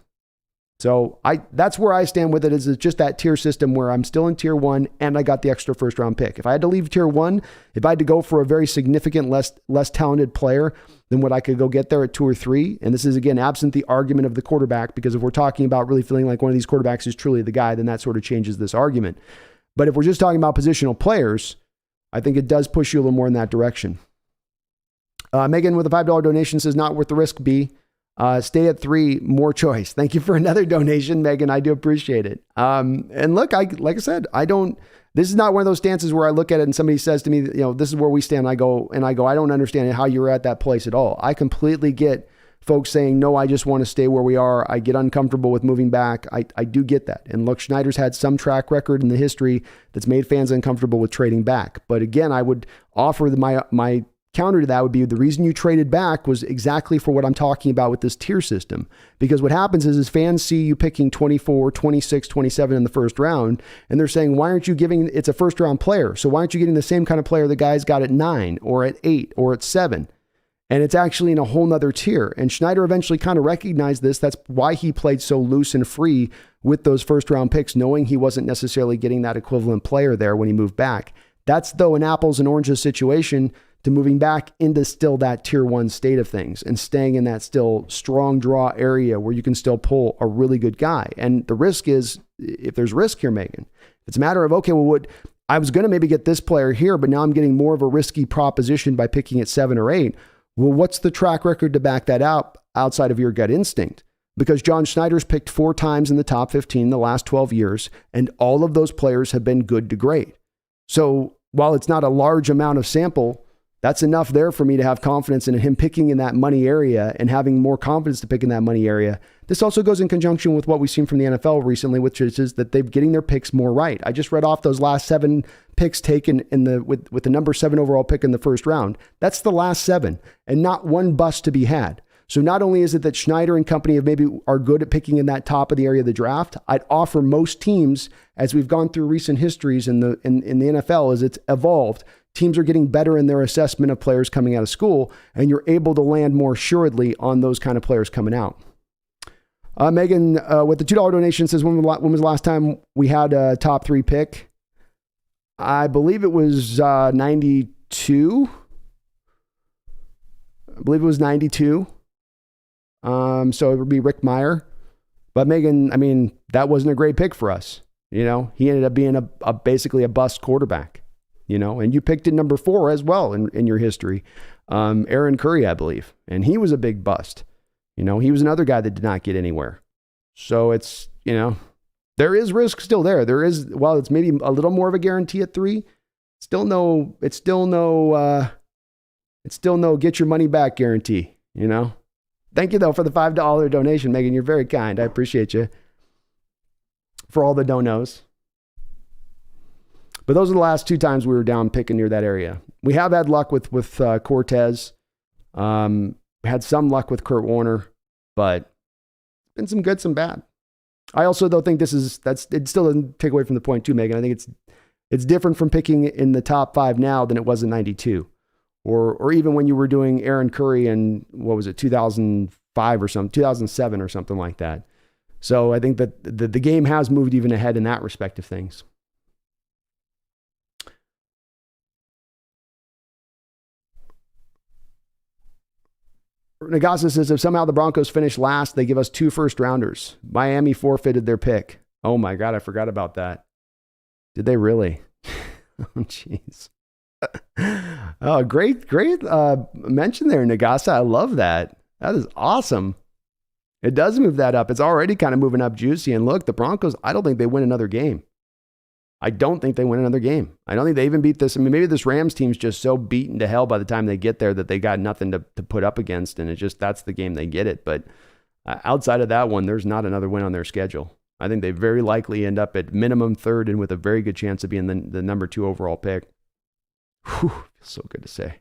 So that's where I stand with it, is it's just that tier system where I'm still in tier 1 and I got the extra first round pick. If I had to leave tier 1, if I had to go for a very significant, less talented player than what I could go get there at 2 or 3, and this is again absent the argument of the quarterback, because if we're talking about really feeling like one of these quarterbacks is truly the guy, then that sort of changes this argument. But if we're just talking about positional players, I think it does push you a little more in that direction. Megan with a $5 donation says, not worth the risk, B. Stay at 3, more choice. Thank you for another donation, Megan. I do appreciate it. And look, like I said, this is not one of those stances where I look at it and somebody says to me, this is where we stand. I go, I don't understand how you're at that place at all. I completely get folks saying, no, I just want to stay where we are. I get uncomfortable with moving back. I do get that. And look, Schneider's had some track record in the history that's made fans uncomfortable with trading back. But again, I would offer my counter to that would be the reason you traded back was exactly for what I'm talking about with this tier system. Because what happens is fans see you picking 24, 26, 27 in the first round, and they're saying, why aren't you giving, it's a first round player, so why aren't you getting the same kind of player the guys got at 9 or at 8 or at 7? And it's actually in a whole nother tier. And Schneider eventually kind of recognized this. That's why he played so loose and free with those first round picks, knowing he wasn't necessarily getting that equivalent player there when he moved back. That's, though, an apples and oranges situation to moving back into still that tier 1 state of things and staying in that still strong draw area where you can still pull a really good guy. And the risk is, if there's risk here, Megan, it's a matter of, okay, well, I was going to maybe get this player here, but now I'm getting more of a risky proposition by picking at 7 or 8. Well, what's the track record to back that up outside of your gut instinct? Because John Schneider's picked 4 times in the top 15 in the last 12 years, and all of those players have been good to great. So while it's not a large amount of sample, that's enough there for me to have confidence in him picking in that money area and having more confidence to pick in that money area. This also goes in conjunction with what we've seen from the NFL recently, which is that they're getting their picks more right. I just read off those last 7 picks taken with the number 7 overall pick in the first round. That's the last 7 and not one bust to be had. So not only is it that Schneider and company are good at picking in that top of the area of the draft, I'd offer most teams, as we've gone through recent histories in the NFL, as it's evolved, teams are getting better in their assessment of players coming out of school, and you're able to land more assuredly on those kind of players coming out. Megan, with the $2 donation, says, when was the last time we had a top 3 pick? I believe it was 92. I believe it was 92. So it would be Rick Meyer. But Megan, I mean, that wasn't a great pick for us. He ended up being basically a bust quarterback. And you picked at number 4 as well in your history. Aaron Curry, I believe. And he was a big bust. He was another guy that did not get anywhere. So it's, there is risk still there. There is, while it's maybe a little more of a guarantee at 3, it's still no get your money back guarantee, Thank you though for the $5 donation, Megan. You're very kind. I appreciate you for all the donos. But those are the last 2 times we were down picking near that area. We have had luck with Cortez. Had some luck with Kurt Warner, but been some good, some bad. I also though think it still doesn't take away from the point too, Megan. I think it's different from picking in the top 5 now than it was in 92. Or even when you were doing Aaron Curry in, 2005 or something, 2007 or something like that. So I think that the game has moved even ahead in that respect of things. Nagasa says, if somehow the Broncos finish last, they give us 2 first rounders. Miami forfeited their pick. Oh my God, I forgot about that. Did they really? Oh, jeez. Oh, great mention there, Nagasa. I love that. That is awesome. It does move that up. It's already kind of moving up juicy. And look, the Broncos, I don't think they win another game. I don't think they win another game. I don't think they even beat this. I mean, maybe this Rams team's just so beaten to hell by the time they get there that they got nothing to put up against. And that's the game they get it. But outside of that one, there's not another win on their schedule. I think they very likely end up at minimum third and with a very good chance of being the number 2 overall pick. Whew, feels so good to say.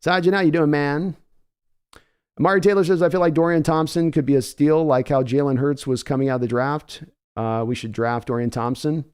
Sajin, how you doing, man? Amari Taylor says, I feel like Dorian Thompson could be a steal like how Jalen Hurts was coming out of the draft. We should draft Dorian Thompson.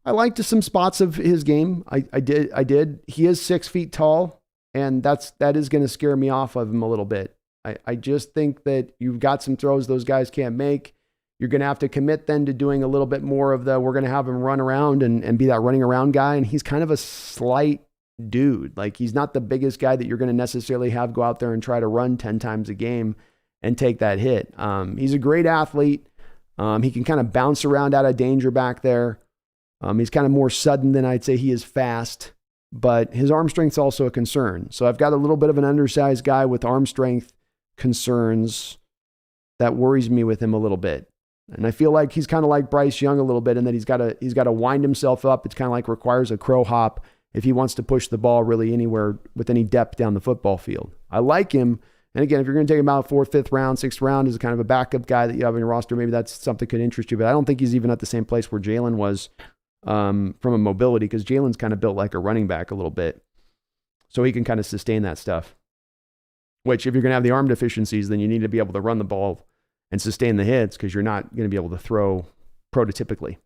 I liked some spots of his game. I did. He is 6 feet tall, and that is going to scare me off of him a little bit. I just think that you've got some throws those guys can't make. You're going to have to commit then to doing a little bit more of we're going to have him run around and be that running around guy. And he's kind of a slight dude. Like, he's not the biggest guy that you're going to necessarily have go out there and try to run 10 times a game and take that hit. He's a great athlete. He can kind of bounce around out of danger back there. He's kind of more sudden than I'd say he is fast, but his arm strength's also a concern. So I've got a little bit of an undersized guy with arm strength concerns that worries me with him a little bit. And I feel like he's kind of like Bryce Young a little bit in that he's got to wind himself up. It's kind of like requires a crow hop if he wants to push the ball really anywhere with any depth down the football field. I like him. And again, if you're going to take him out 4th, 5th round, 6th round as a kind of a backup guy that you have in your roster, maybe that's something that could interest you. But I don't think he's even at the same place where Jalen was from a mobility, because Jalen's kind of built like a running back a little bit. So he can kind of sustain that stuff. Which, if you're going to have the arm deficiencies, then you need to be able to run the ball and sustain the hits, because you're not going to be able to throw prototypically.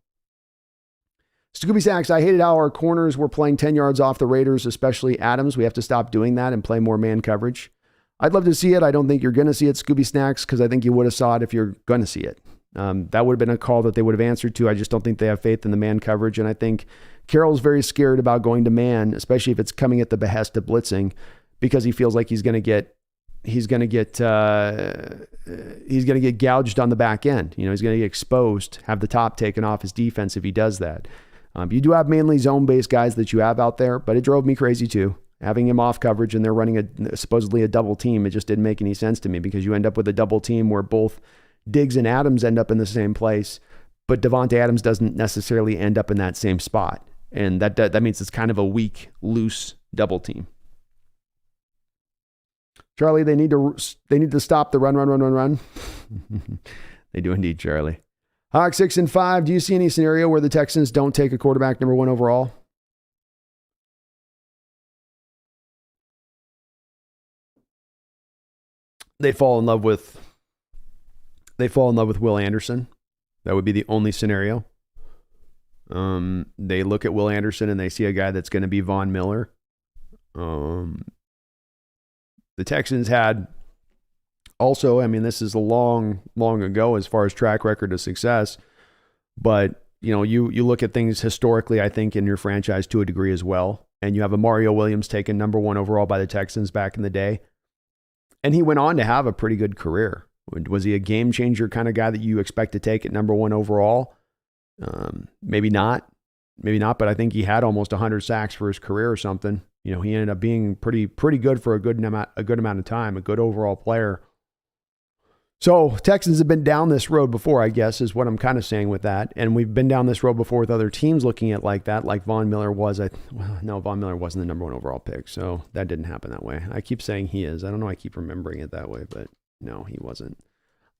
Scooby Sacks, I hated how our corners were playing 10 yards off the Raiders, especially Adams. We have to stop doing that and play more man coverage. I'd love to see it. I don't think you're going to see it, Scooby Snacks, because I think you would have saw it if you're going to see it. That would have been a call that they would have answered to. I just don't think they have faith in the man coverage. And I think Carroll's very scared about going to man, especially if it's coming at the behest of blitzing, because he feels like he's going to get gouged on the back end. You know, he's going to get exposed, have the top taken off his defense if he does that. You do have mainly zone-based guys that you have out there, but it drove me crazy too. Having him off coverage and they're running supposedly a double team, it just didn't make any sense to me, because you end up with a double team where both Diggs and Adams end up in the same place, but Devontae Adams doesn't necessarily end up in that same spot. And that means it's kind of a weak, loose double team. Charlie, they need to stop the run. They do indeed, Charlie. Hawk 6-5. Do you see any scenario where the Texans don't take a quarterback number 1 overall? They fall in love with Will Anderson. That would be the only scenario. They look at Will Anderson and they see a guy that's going to be Von Miller. The Texans had also, I mean, this is a long ago as far as track record of success, but you know, you look at things historically, I think, in your franchise to a degree as well. And you have a Mario Williams taken number 1 overall by the Texans back in the day. And he went on to have a pretty good career. Was he a game changer kind of guy that you expect to take at number 1 overall? Maybe not, but I think he had almost 100 sacks for his career or something. You know, he ended up being pretty good for a good amount of time, a good overall player. So Texans have been down this road before, I guess, is what I'm kind of saying with that. And we've been down this road before with other teams looking at like that, like Von Miller was. Von Miller wasn't the number 1 overall pick, so that didn't happen that way. I keep saying he is. I don't know. I keep remembering it that way, but no, he wasn't.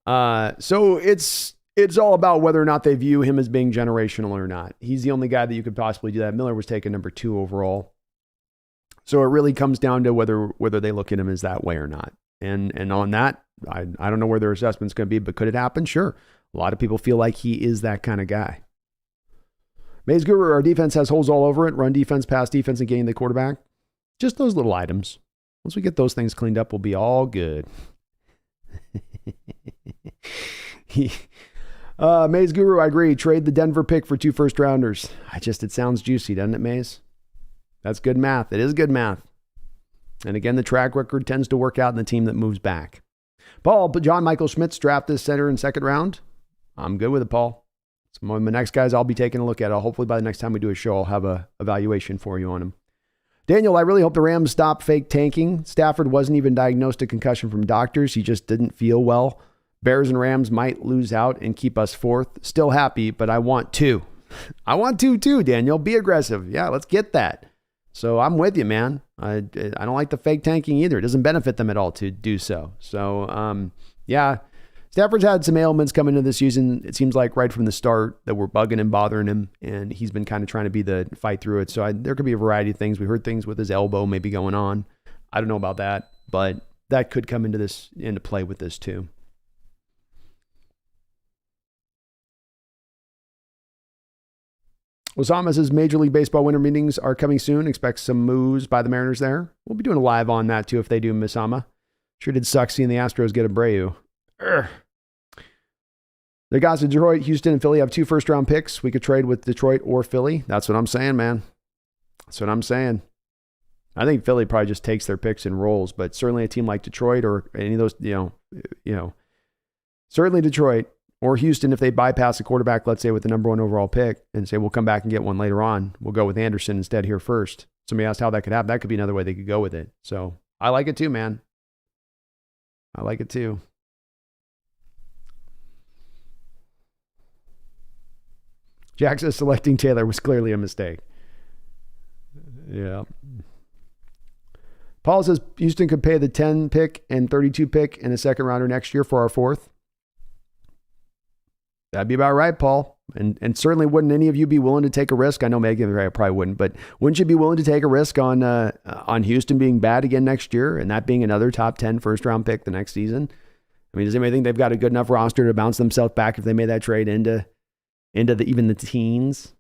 So it's all about whether or not they view him as being generational or not. He's the only guy that you could possibly do that. Miller was taken number 2 overall. So it really comes down to whether they look at him as that way or not. And on that, I don't know where their assessment's going to be, but could it happen? Sure. A lot of people feel like he is that kind of guy. Maze Guru, our defense has holes all over it. Run defense, pass defense, and getting the quarterback. Just those little items. Once we get those things cleaned up, we'll be all good. Maze Guru, I agree. Trade the Denver pick for 2 first-rounders. It sounds juicy, doesn't it, Maze? That's good math. It is good math. And again, the track record tends to work out in the team that moves back. Paul, but John Michael Schmitz draft this center in 2nd round. I'm good with it, Paul. It's one of the next guys I'll be taking a look at. Hopefully by the next time we do a show, I'll have a evaluation for you on him. Daniel, I really hope the Rams stop fake tanking. Stafford wasn't even diagnosed a concussion from doctors. He just didn't feel well. Bears and Rams might lose out and keep us fourth. Still happy, but I want two. I want two too, Daniel. Be aggressive. Yeah, let's get that. So I'm with you, man. I don't like the fake tanking either. It doesn't benefit them at all to do so. So, yeah, Stafford's had some ailments coming into this season. It seems like right from the start that were bugging and bothering him, and he's been kind of trying to be the fight through it. So there could be a variety of things. We heard things with his elbow maybe going on. I don't know about that, but that could come into play with this too. Osama says Major League Baseball winter meetings are coming soon. Expect some moves by the Mariners there. We'll be doing a live on that too if they do, Osama. Sure did suck seeing the Astros get Abreu. The guys in Detroit, Houston, and Philly have 2 first-round picks. We could trade with Detroit or Philly. That's what I'm saying, man. That's what I'm saying. I think Philly probably just takes their picks and rolls, but certainly a team like Detroit or any of those, certainly Detroit or Houston, if they bypass a quarterback, let's say with the number 1 overall pick and say, we'll come back and get one later on. We'll go with Anderson instead here first. Somebody asked how that could happen. That could be another way they could go with it. So I like it too, man. I like it too. Jack says selecting Taylor was clearly a mistake. Yeah. Paul says Houston could pay the 10 pick and 32 pick and a second rounder next year for our 4th. That'd be about right, Paul. And certainly wouldn't any of you be willing to take a risk? I know Megan probably wouldn't, but wouldn't you be willing to take a risk on Houston being bad again next year and that being another top 10 first round pick the next season? I mean, does anybody think they've got a good enough roster to bounce themselves back if they made that trade into even the teens?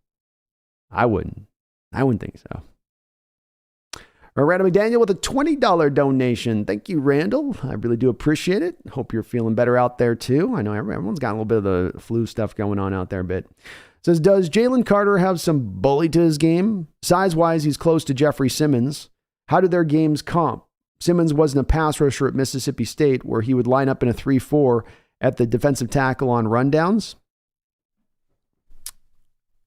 I wouldn't think so. Randall McDaniel with a $20 donation. Thank you, Randall. I really do appreciate it. Hope you're feeling better out there too. I know everyone's got a little bit of the flu stuff going on out there a bit. Says, does Jalen Carter have some bully to his game? Size-wise, he's close to Jeffrey Simmons. How did their games comp? Simmons wasn't a pass rusher at Mississippi State where he would line up in a 3-4 at the defensive tackle on rundowns.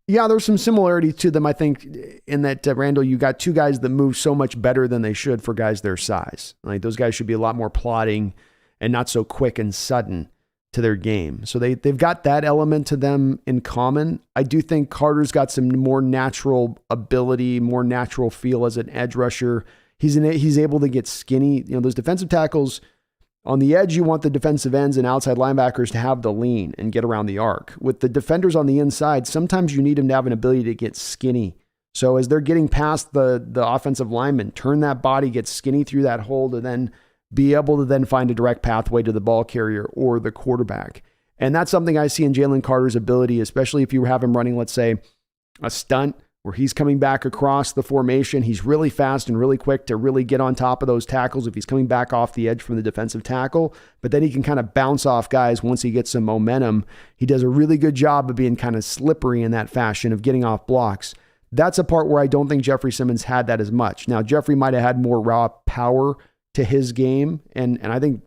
Yeah, there's some similarities to them, I think, in that, Randall, you got 2 guys that move so much better than they should for guys their size. Like those guys should be a lot more plodding and not so quick and sudden to their game. So they've got that element to them in common. I do think Carter's got some more natural ability, more natural feel as an edge rusher. He's able to get skinny. Those defensive tackles, on the edge, you want the defensive ends and outside linebackers to have the lean and get around the arc. With the defenders on the inside, sometimes you need them to have an ability to get skinny. So as they're getting past the offensive lineman, turn that body, get skinny through that hole to then be able to then find a direct pathway to the ball carrier or the quarterback. And that's something I see in Jalen Carter's ability, especially if you have him running, let's say, a stunt where he's coming back across the formation. He's really fast and really quick to really get on top of those tackles if he's coming back off the edge from the defensive tackle. But then he can kind of bounce off guys once he gets some momentum. He does a really good job of being kind of slippery in that fashion of getting off blocks. That's a part where I don't think Jeffrey Simmons had that as much. Now, Jeffrey might have had more raw power to his game, and I think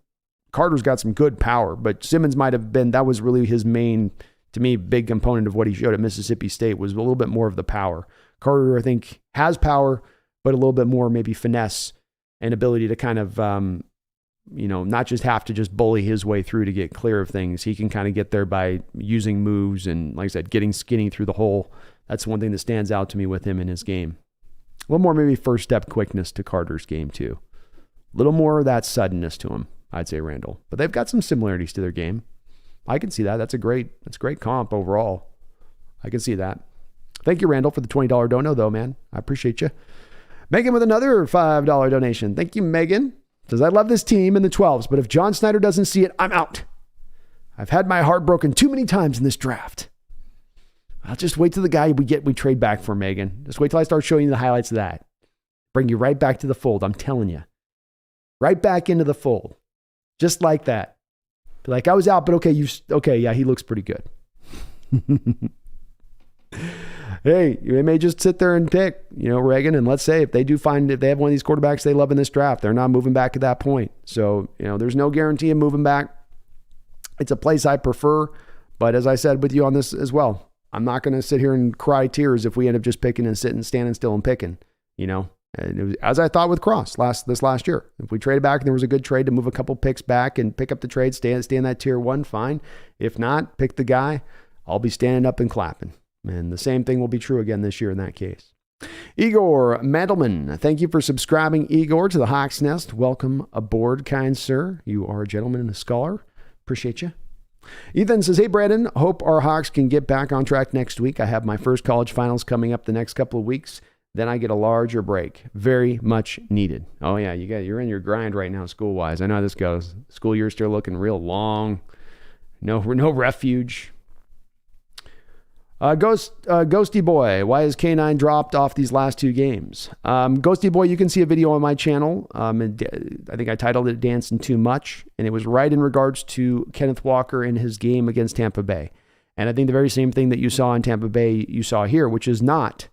Carter's got some good power, but Simmons might have been, that was really his main, to me, big component of what he showed at Mississippi State was a little bit more of the power. Carter, I think, has power, but a little bit more maybe finesse and ability to kind of, not just have to just bully his way through to get clear of things. He can kind of get there by using moves and, like I said, getting skinny through the hole. That's one thing that stands out to me with him in his game. A little more maybe first step quickness to Carter's game too. A little more of that suddenness to him, I'd say, Randall. But they've got some similarities to their game. I can see that. That's great comp overall. I can see that. Thank you, Randall, for the $20 dono, though, man. I appreciate you. Megan with another $5 donation. Thank you, Megan. Says, I love this team in the 12s, but if John Snyder doesn't see it, I'm out. I've had my heart broken too many times in this draft. I'll just wait till the guy we trade back for, Megan. Just wait till I start showing you the highlights of that. Bring you right back to the fold, I'm telling you. Right back into the fold. Just like that. Be like, I was out, but okay, yeah, he looks pretty good. Hey, you may just sit there and pick, Reagan, and let's say if they have one of these quarterbacks they love in this draft, they're not moving back at that point. So, there's no guarantee of moving back. It's a place I prefer, but as I said with you on this as well, I'm not going to sit here and cry tears if we end up just picking and standing still and picking, and And it was, as I thought with Cross this last year. If we traded back and there was a good trade to move a couple picks back and pick up the trade, stay in that tier 1, fine. If not, pick the guy. I'll be standing up and clapping. And the same thing will be true again this year in that case. Igor Mandelman, thank you for subscribing, Igor, to the Hawks Nest. Welcome aboard, kind sir. You are a gentleman and a scholar. Appreciate you. Ethan says, hey, Brandon, hope our Hawks can get back on track next week. I have my first college finals coming up the next couple of weeks. Then I get a larger break. Very much needed. Oh, yeah, you're in your grind right now school-wise. I know how this goes. School year's still looking real long. No refuge. Ghosty Boy, why is K9 dropped off these last 2 games? Ghosty Boy, you can see a video on my channel. I think I titled it Dancing Too Much, and it was right in regards to Kenneth Walker in his game against Tampa Bay. And I think the very same thing that you saw in Tampa Bay, you saw here, which is not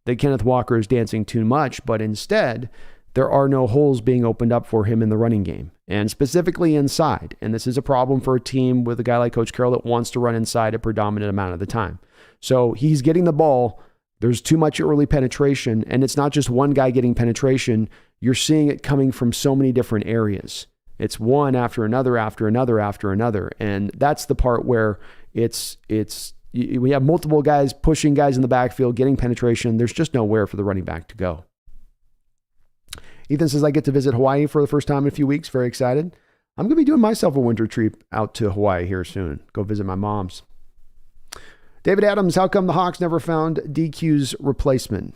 that Kenneth Walker is dancing too much, but instead there are no holes being opened up for him in the running game, and specifically inside. And this is a problem for a team with a guy like Coach Carroll that wants to run inside a predominant amount of the time. So he's getting the ball. There's too much early penetration, and it's not just one guy getting penetration. You're seeing it coming from so many different areas. It's one after another, after another, after another. And that's the part where we have multiple guys pushing guys in the backfield, getting penetration. There's just nowhere for the running back to go. Ethan says, I get to visit Hawaii for the first time in a few weeks. Very excited. I'm going to be doing myself a winter trip out to Hawaii here soon. Go visit my mom's. David Adams, how come the Hawks never found DQ's replacement?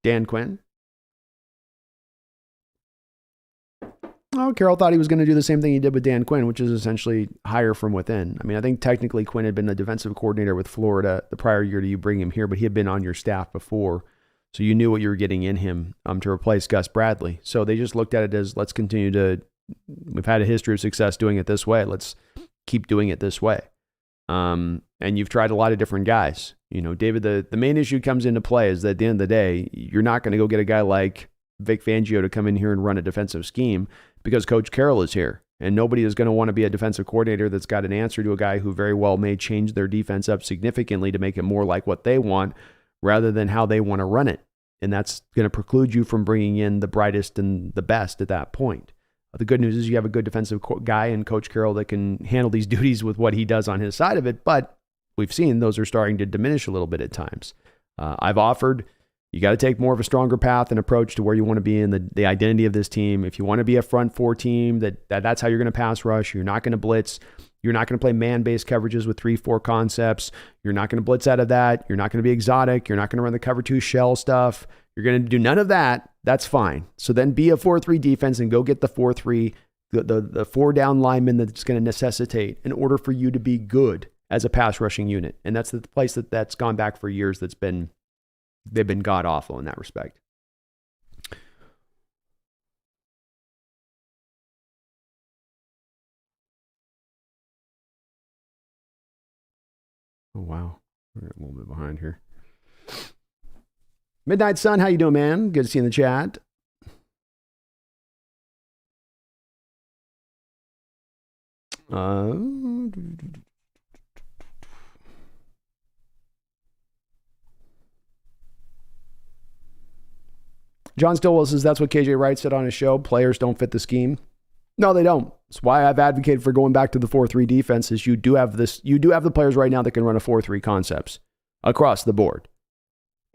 Dan Quinn? Oh, Carroll thought he was going to do the same thing he did with Dan Quinn, which is essentially hire from within. I mean, I think technically Quinn had been the defensive coordinator with Florida the prior year to you bring him here, but he had been on your staff before. So you knew what you were getting in him to replace Gus Bradley. So they just looked at it as, we've had a history of success doing it this way. Let's keep doing it this way. And you've tried a lot of different guys. You know, David, the main issue comes into play is that at the end of the day, you're not going to go get a guy like Vic Fangio to come in here and run a defensive scheme because Coach Carroll is here. And nobody is going to want to be a defensive coordinator that's got an answer to a guy who very well may change their defense up significantly to make it more like what they want rather than how they want to run it. And that's going to preclude you from bringing in the brightest and the best at that point. The good news is you have a good defensive guy in Coach Carroll that can handle these duties with what he does on his side of it, but we've seen those are starting to diminish a little bit at times. I've offered, you got to take more of a stronger path and approach to where you want to be in the identity of this team. If you want to be a front 4 team, that's how you're going to pass rush. You're not going to blitz. You're not going to play man-based coverages with 3-4 concepts. You're not going to blitz out of that. You're not going to be exotic. You're not going to run the cover 2 shell stuff. You're going to do none of that. That's fine. So then be a 4-3 defense and go get the 4-3, the 4-down lineman that's going to necessitate in order for you to be good as a pass rushing unit. And that's the place that's gone back for years. They've been god awful in that respect. Oh, wow. We're a little bit behind here. Midnight Sun, how you doing, man? Good to see you in the chat. John Stillwell says that's what KJ Wright said on his show. Players don't fit the scheme. No, they don't. That's why I've advocated for going back to the 4-3 defense. Is you do have the players right now that can run a 4-3 concepts across the board.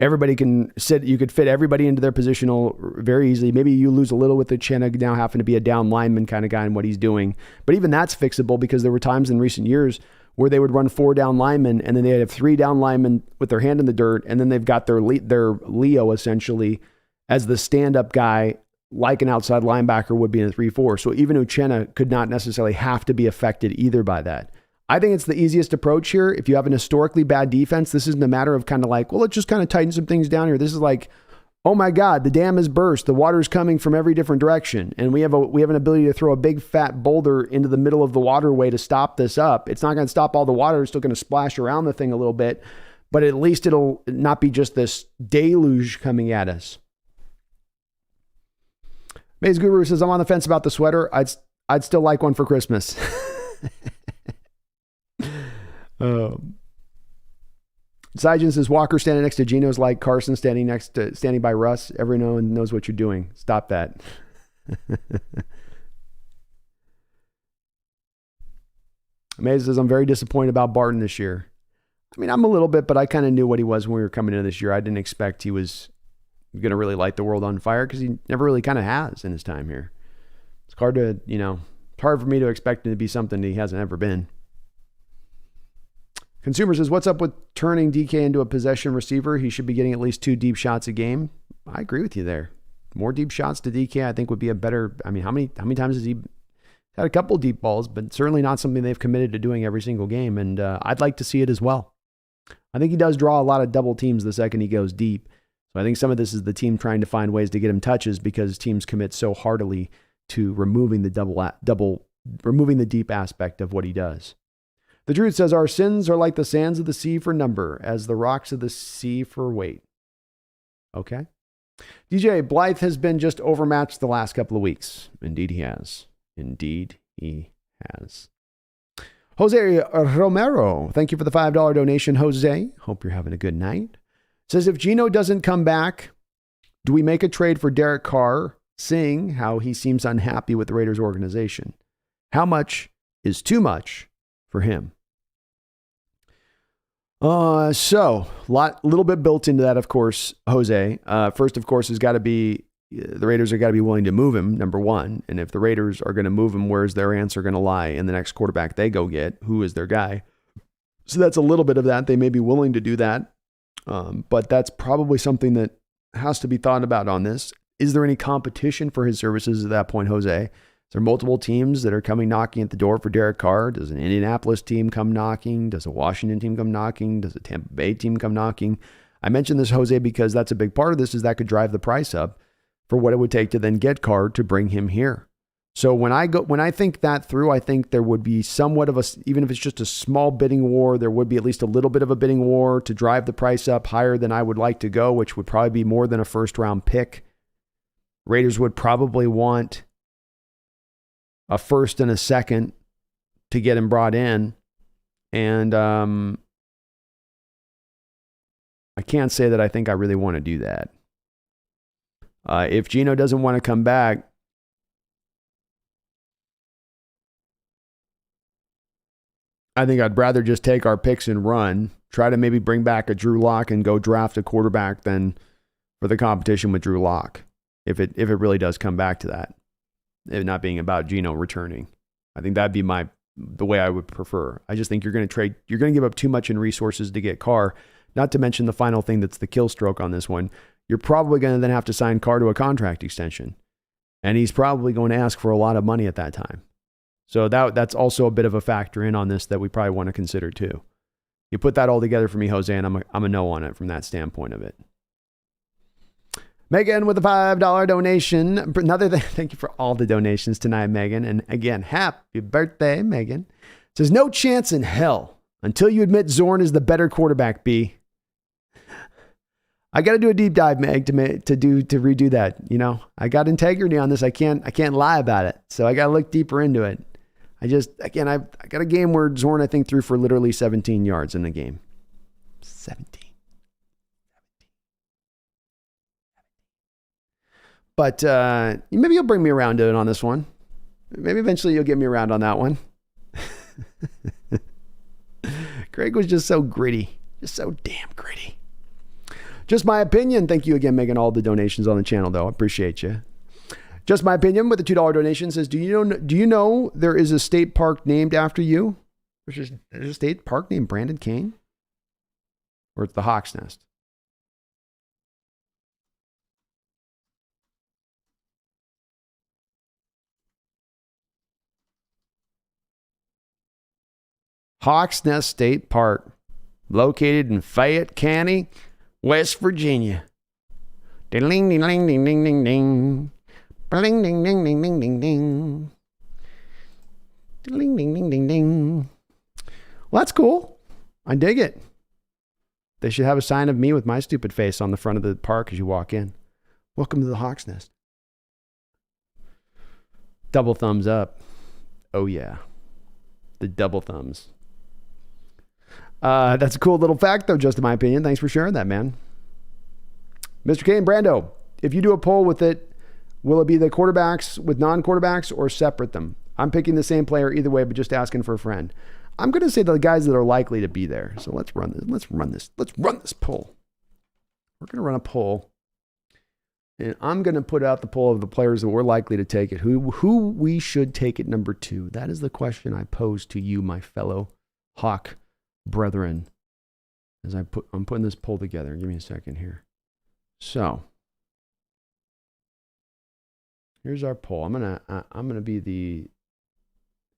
Everybody can sit. You could fit everybody into their positional very easily. Maybe you lose a little with the Chenna now having to be a down lineman kind of guy and what he's doing. But even that's fixable because there were times in recent years where they would run 4 down linemen and then they'd have 3 down linemen with their hand in the dirt. And then they've got their Leo essentially as the stand-up guy like an outside linebacker would be in a 3-4. So even Uchenna could not necessarily have to be affected either by that. I think it's the easiest approach here. If you have an historically bad defense, this isn't a matter of kind of like, well, let's just kind of tighten some things down here. This is like, oh my God, the dam has burst. The water's coming from every different direction. And we have an ability to throw a big fat boulder into the middle of the waterway to stop this up. It's not going to stop all the water. It's still going to splash around the thing a little bit, but at least it'll not be just this deluge coming at us. Maze Guru says, I'm on the fence about the sweater. I'd still like one for Christmas. Sijin says Walker standing next to Geno is like Carson standing by Russ. Everyone knows what you're doing. Stop that. Maze says I'm very disappointed about Barton this year. I mean, I'm a little bit, but I kind of knew what he was when we were coming into this year. I didn't expect he was going to really light the world on fire because he never really kind of has in his time here. It's hard to, it's hard for me to expect him to be something he hasn't ever been. Consumer says, what's up with turning DK into a possession receiver? He should be getting at least 2 deep shots a game. I agree with you there. More deep shots to DK, I think, would be a better. I mean, how many times has he had a couple deep balls, but certainly not something they've committed to doing every single game. And I'd like to see it as well. I think he does draw a lot of double teams the second he goes deep. So I think some of this is the team trying to find ways to get him touches because teams commit so heartily to removing the removing the deep aspect of what he does. The truth says our sins are like the sands of the sea for number, as the rocks of the sea for weight. Okay. DJ, Blythe has been just overmatched the last couple of weeks. Indeed he has. Indeed he has. Jose Romero, thank you for the $5 donation, Jose. Hope you're having a good night. Says if Geno doesn't come back, do we make a trade for Derek Carr, seeing how he seems unhappy with the Raiders organization? How much is too much for him? So little bit built into that, of course, Jose. First, of course, has got to be the Raiders are got to be willing to move him, number one. And if the Raiders are going to move him, where's their answer going to lie in the next quarterback they go get? Who is their guy? So that's a little bit of that. They may be willing to do that. But that's probably something that has to be thought about on this. Is there any competition for his services at that point, Jose? Is there multiple teams that are coming knocking at the door for Derek Carr? Does an Indianapolis team come knocking? Does a Washington team come knocking? Does a Tampa Bay team come knocking? I mentioned this, Jose, because that's a big part of this is that could drive the price up for what it would take to then get Carr to bring him here. So when I think that through, I think there would be somewhat of a, even if it's just a small bidding war, there would be at least a little bit of a bidding war to drive the price up higher than I would like to go, which would probably be more than a first round pick. Raiders would probably want a first and a second to get him brought in. And I can't say that I think I really want to do that. If Geno doesn't want to come back, I think I'd rather just take our picks and run, try to maybe bring back a Drew Lock and go draft a quarterback than for the competition with Drew Lock. If it really does come back to that. It not being about Geno returning. I think that'd be the way I would prefer. I just think you're going to give up too much in resources to get Carr, not to mention the final thing that's the kill stroke on this one. You're probably going to then have to sign Carr to a contract extension. And he's probably going to ask for a lot of money at that time. So that's also a bit of a factor in on this that we probably want to consider too. You put that all together for me, Jose, and I'm a no on it from that standpoint of it. Megan with a $5 donation. Thank you for all the donations tonight, Megan. And again, happy birthday, Megan. Says, no chance in hell until you admit Zorn is the better quarterback, B. I got to do a deep dive, Meg, to redo that. I got integrity on this. I can't lie about it. So I got to look deeper into it. I got a game where Zorn, I think, threw for literally 17 yards in the game. 17. But maybe you'll bring me around to it on this one. Maybe eventually you'll get me around on that one. Greg was just so gritty. Just so damn gritty. Just my opinion. Thank you again, Megan, all the donations on the channel, though. I appreciate you. Just my opinion with the $2 donation says, do you know there is a state park named after you? There's a state park named Brandon Kane? Or it's the Hawks Nest? Hawks Nest State Park, located in Fayette County, West Virginia. Ding ding ding ding ding ding ding. Ding ding ding ding ding ding ding. Ding ding ding ding ding. Well, that's cool. I dig it. They should have a sign of me with my stupid face on the front of the park as you walk in. Welcome to the Hawks Nest. Double thumbs up. Oh yeah. The double thumbs. That's a cool little fact, though, just in my opinion. Thanks for sharing that, man. Mr. K and Brando, if you do a poll with it, will it be the quarterbacks with non-quarterbacks or separate them? I'm picking the same player either way, but just asking for a friend. I'm going to say the guys that are likely to be there. So let's run this. Let's run this poll. We're going to run a poll. And I'm going to put out the poll of the players that we're likely to take it. Who we should take at number 2. That is the question I pose to you, my fellow Hawk brethren. As I'm putting this poll together. Give me a second here. So here's our poll. I'm gonna be the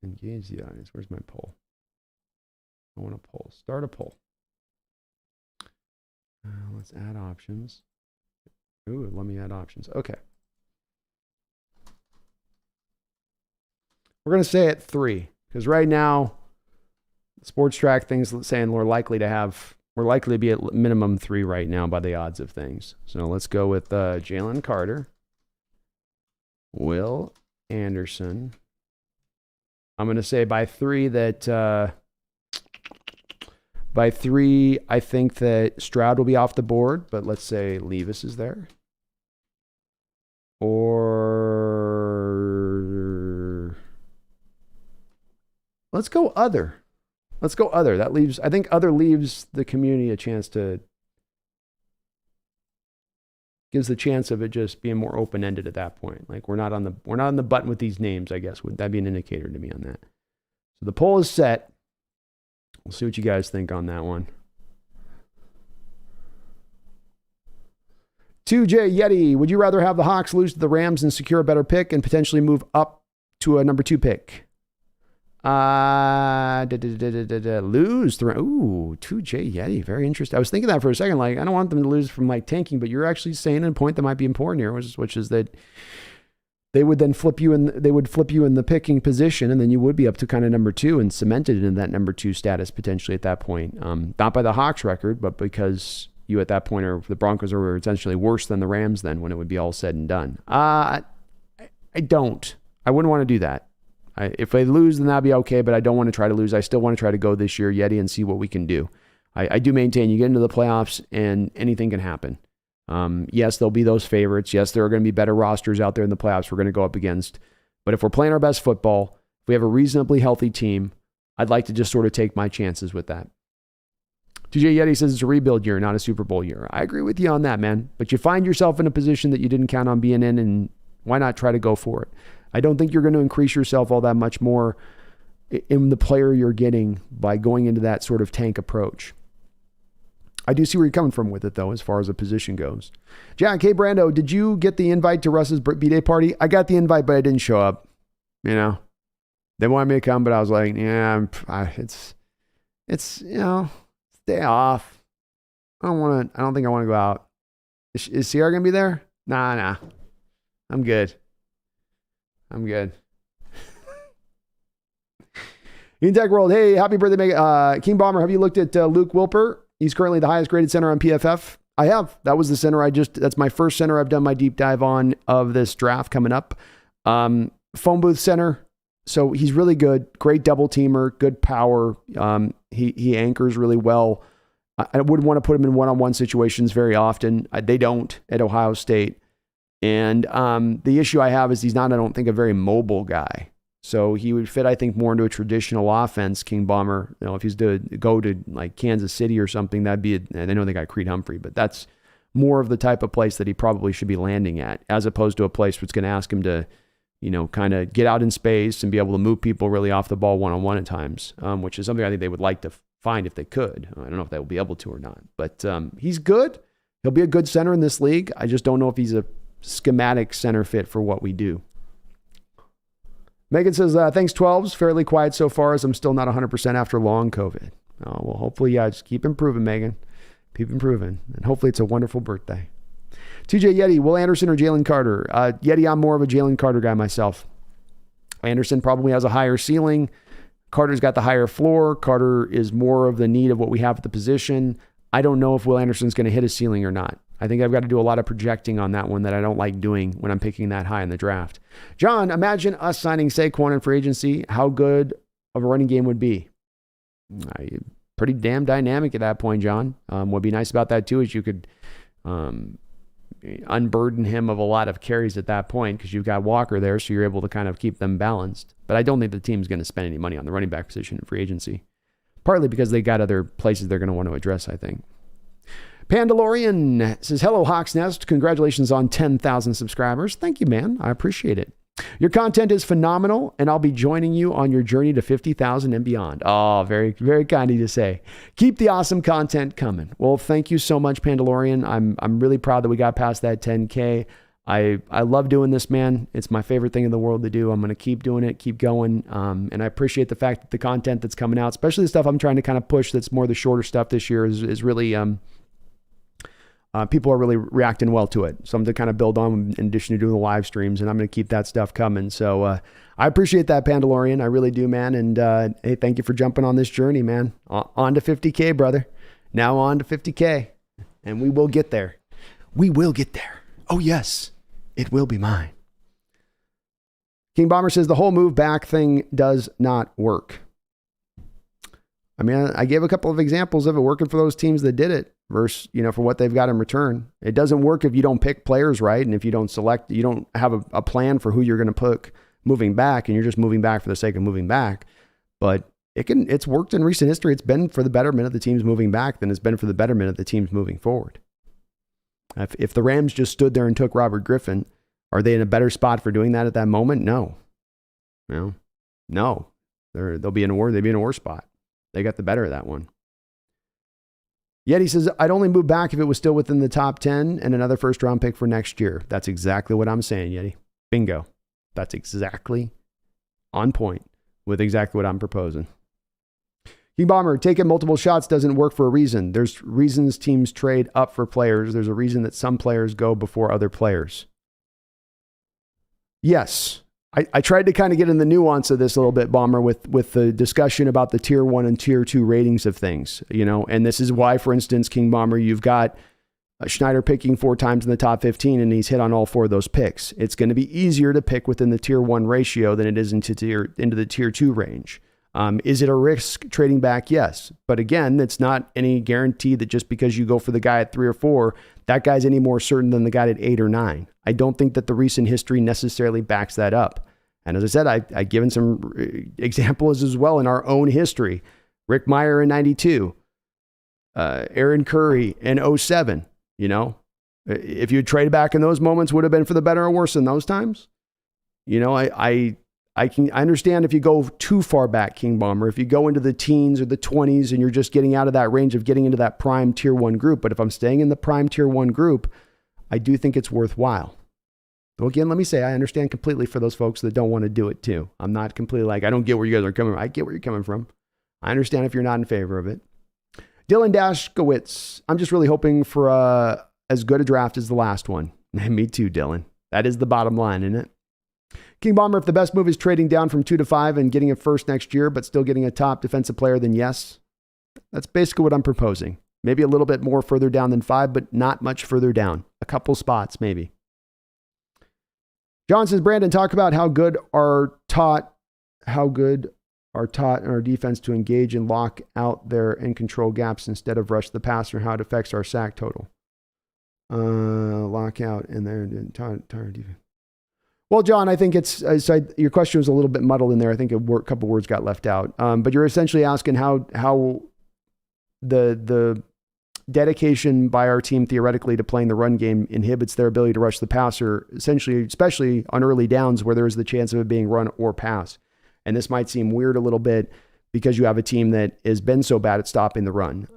engage the audience. Where's my poll? I want a poll. Start a poll. Let's add options. Ooh, let me add options. Okay. We're going to say at 3, because right now, Sports Track things saying we're likely to be at minimum 3 right now by the odds of things. So let's go with Jalen Carter, Will Anderson. I'm going to say by 3 that by 3, I think that Stroud will be off the board, but let's say Levis is there. Or let's go other. That leaves, I think other leaves the community a chance gives the chance of it just being more open-ended at that point. Like we're not on the button with these names, I guess. Would that be an indicator to me on that? So the poll is set. We'll see what you guys think on that one. 2J Yeti, would you rather have the Hawks lose to the Rams and secure a better pick and potentially move up to a number 2 pick? Lose. Ooh, 2J Yeti. Very interesting. I was thinking that for a second. Like, I don't want them to lose from like tanking, but you're actually saying a point that might be important here, which is that they would then flip you in the picking position, and then you would be up to kind of number 2 and cemented in that number 2 status potentially at that point. Not by the Hawks record, but because you at that point the Broncos are essentially worse than the Rams then when it would be all said and done. I wouldn't want to do that. If they lose, then that'd be okay, but I don't want to try to lose. I still want to try to go this year, Yeti, and see what we can do. I do maintain you get into the playoffs and anything can happen. Yes, there'll be those favorites. Yes, there are going to be better rosters out there in the playoffs we're going to go up against. But if we're playing our best football, if we have a reasonably healthy team, I'd like to just sort of take my chances with that. TJ Yeti says it's a rebuild year, not a Super Bowl year. I agree with you on that, man. But you find yourself in a position that you didn't count on being in, and why not try to go for it? I don't think you're going to increase yourself all that much more in the player you're getting by going into that sort of tank approach. I do see where you're coming from with it, though, as far as a position goes. Jack, hey, Brando, did you get the invite to Russ's B-Day party? I got the invite, but I didn't show up. You know, they wanted me to come, but I was like, yeah, it's day off. I don't think I want to go out. Is CR going to be there? Nah. I'm good. In Tech World, hey, happy birthday, King Bomber. Have you looked at Luke Wilper? He's currently the highest graded center on PFF. I have. That was the center that's my first center I've done my deep dive on of this draft coming up. Phone booth center. So he's really good. Great double teamer, good power. He anchors really well. I wouldn't want to put him in one-on-one situations very often. They don't at Ohio State. And the issue I have is he's not, I don't think, a very mobile guy. So he would fit, I think, more into a traditional offense, King Bomber. You know, if he's to go to like Kansas City or something, that'd be, I know they got Creed Humphrey, but that's more of the type of place that he probably should be landing at, as opposed to a place that's going to ask him to, you know, kind of get out in space and be able to move people really off the ball one-on-one at times, which is something I think they would like to find if they could. I don't know if they will be able to or not, but he's good. He'll be a good center in this league. I just don't know if he's a schematic center fit for what we do. Megan says, thanks 12s. Fairly quiet so far as I'm still not 100% after long COVID. Oh, well, hopefully, just keep improving, Megan. Keep improving. And hopefully it's a wonderful birthday. TJ Yeti, Will Anderson or Jalen Carter? Yeti, I'm more of a Jalen Carter guy myself. Anderson probably has a higher ceiling. Carter's got the higher floor. Carter is more of the need of what we have at the position. I don't know if Will Anderson's going to hit a ceiling or not. I think I've got to do a lot of projecting on that one that I don't like doing when I'm picking that high in the draft. John, imagine us signing Saquon in free agency. How good of a running game would be? pretty damn dynamic at that point, John. What'd be nice about that too is you could unburden him of a lot of carries at that point because you've got Walker there, so you're able to kind of keep them balanced. But I don't think the team's going to spend any money on the running back position in free agency, partly because they got other places they're going to want to address, I think. Pandalorian says, hello, Hawks Nest. Congratulations on 10,000 subscribers. Thank you, man. I appreciate it. Your content is phenomenal, and I'll be joining you on your journey to 50,000 and beyond. Oh, very, very kind of you to say. Keep the awesome content coming. Well, thank you so much, Pandalorian. I'm really proud that we got past that 10K. I love doing this, man. It's my favorite thing in the world to do. I'm going to keep doing it, keep going. And I appreciate the fact that the content that's coming out, especially the stuff I'm trying to kind of push that's more the shorter stuff this year, is really... people are really reacting well to it. Something to kind of build on in addition to doing the live streams, and I'm going to keep that stuff coming. So I appreciate that, Pandalorian. I really do, man. And hey, thank you for jumping on this journey, man. On to 50K, brother. Now on to 50K. And we will get there. We will get there. Oh, yes. It will be mine. King Bomber says the whole move back thing does not work. I mean, I gave a couple of examples of it working for those teams that did it versus, for what they've got in return. It doesn't work if you don't pick players right. And if you don't you don't have a plan for who you're going to pick moving back, and you're just moving back for the sake of moving back. But it's worked in recent history. It's been for the betterment of the teams moving back than it's been for the betterment of the teams moving forward. If the Rams just stood there and took Robert Griffin, are they in a better spot for doing that at that moment? No. They'll be in a worse spot. They got the better of that one. Yet he says, I'd only move back if it was still within the top 10 and another first round pick for next year. That's exactly what I'm saying, Yeti. Bingo. That's exactly on point with exactly what I'm proposing. King Bomber, taking multiple shots doesn't work for a reason. There's reasons teams trade up for players. There's a reason that some players go before other players. Yes. I tried to kind of get in the nuance of this a little bit, Bomber, with the discussion about the tier 1 and tier 2 ratings of things, and this is why, for instance, King Bomber, you've got Schneider picking 4 times in the top 15 and he's hit on all 4 of those picks. It's going to be easier to pick within the tier 1 ratio than it is into the tier 2 range. Is it a risk trading back? Yes. But again, it's not any guarantee that just because you go for the guy at 3 or 4, that guy's any more certain than the guy at 8 or 9. I don't think that the recent history necessarily backs that up. And as I said, I've given some examples as well in our own history. Rick Meyer in 92, Aaron Curry in 07, if you had traded back in those moments, would have been for the better or worse in those times. I understand if you go too far back, King Bomber, if you go into the teens or the 20s and you're just getting out of that range of getting into that prime tier 1 group. But if I'm staying in the prime tier 1 group, I do think it's worthwhile. Well, again, let me say, I understand completely for those folks that don't want to do it too. I'm not completely like, I don't get where you guys are coming from. I get where you're coming from. I understand if you're not in favor of it. Dylan Dashkowitz, I'm just really hoping for as good a draft as the last one. Me too, Dylan. That is the bottom line, isn't it? King Bomber, if the best move is trading down from 2 to 5 and getting a first next year, but still getting a top defensive player, then yes. That's basically what I'm proposing. Maybe a little bit more further down than 5, but not much further down. A couple spots, maybe. John says, Brandon, talk about how good are taught in our defense to engage and lock out their and control gaps instead of rush the passer, and how it affects our sack total. Lock out and their entire defense. Well, John, I think your question was a little bit muddled in there. I think a couple words got left out. But you're essentially asking how the dedication by our team theoretically to playing the run game inhibits their ability to rush the passer, essentially, especially on early downs where there is the chance of it being run or pass. And this might seem weird a little bit because you have a team that has been so bad at stopping the run.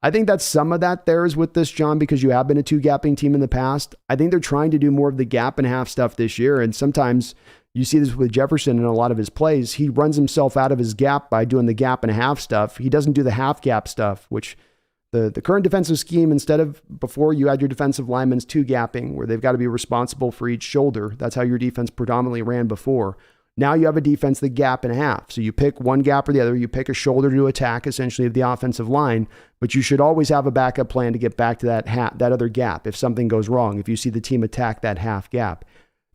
I think that some of that there is with this, John, because you have been a 2-gapping team in the past. I think they're trying to do more of the gap and a half stuff this year. And sometimes you see this with Jefferson in a lot of his plays. He runs himself out of his gap by doing the gap and a half stuff. He doesn't do the half gap stuff, which the current defensive scheme, instead of before you had your defensive linemen's 2-gapping where they've got to be responsible for each shoulder. That's how your defense predominantly ran before. Now you have a defense that gap and a half. So you pick one gap or the other. You pick a shoulder to attack essentially of the offensive line, but you should always have a backup plan to get back to that other gap if something goes wrong, if you see the team attack that half gap.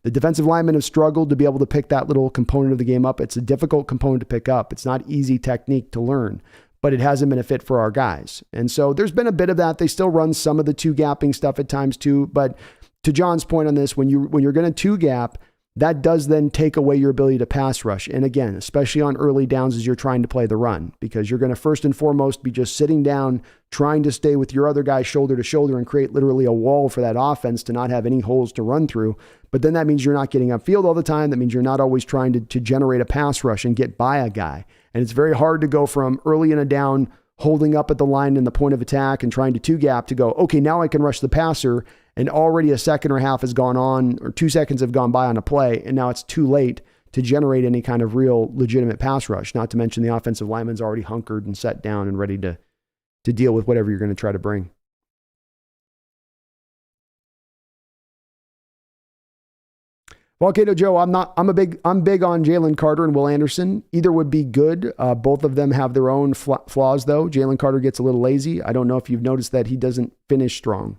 The defensive linemen have struggled to be able to pick that little component of the game up. It's a difficult component to pick up. It's not easy technique to learn. but it hasn't been a fit for our guys. And so there's been a bit of that. They still run some of the two gapping stuff at times too. But to John's point on this, when you're going to two gap, that does then take away your ability to pass rush. And again, especially on early downs as you're trying to play the run, because you're going to first and foremost be just sitting down, trying to stay with your other guy shoulder to shoulder and create literally a wall for that offense to not have any holes to run through. But then that means you're not getting upfield all the time. That means you're not always trying to generate a pass rush and get by a guy. And it's very hard to go from early in a down, holding up at the line in the point of attack and trying to two gap to go, okay, now I can rush the passer. And already a second or a half has gone on, or 2 seconds have gone by on a play, and now it's too late to generate any kind of real legitimate pass rush, not to mention the offensive lineman's already hunkered and set down and ready to deal with whatever you're going to try to bring. Volcano Joe, I'm big on Jalen Carter and Will Anderson. Either would be good. Both of them have their own flaws, though. Jalen Carter gets a little lazy. I don't know if you've noticed that he doesn't finish strong.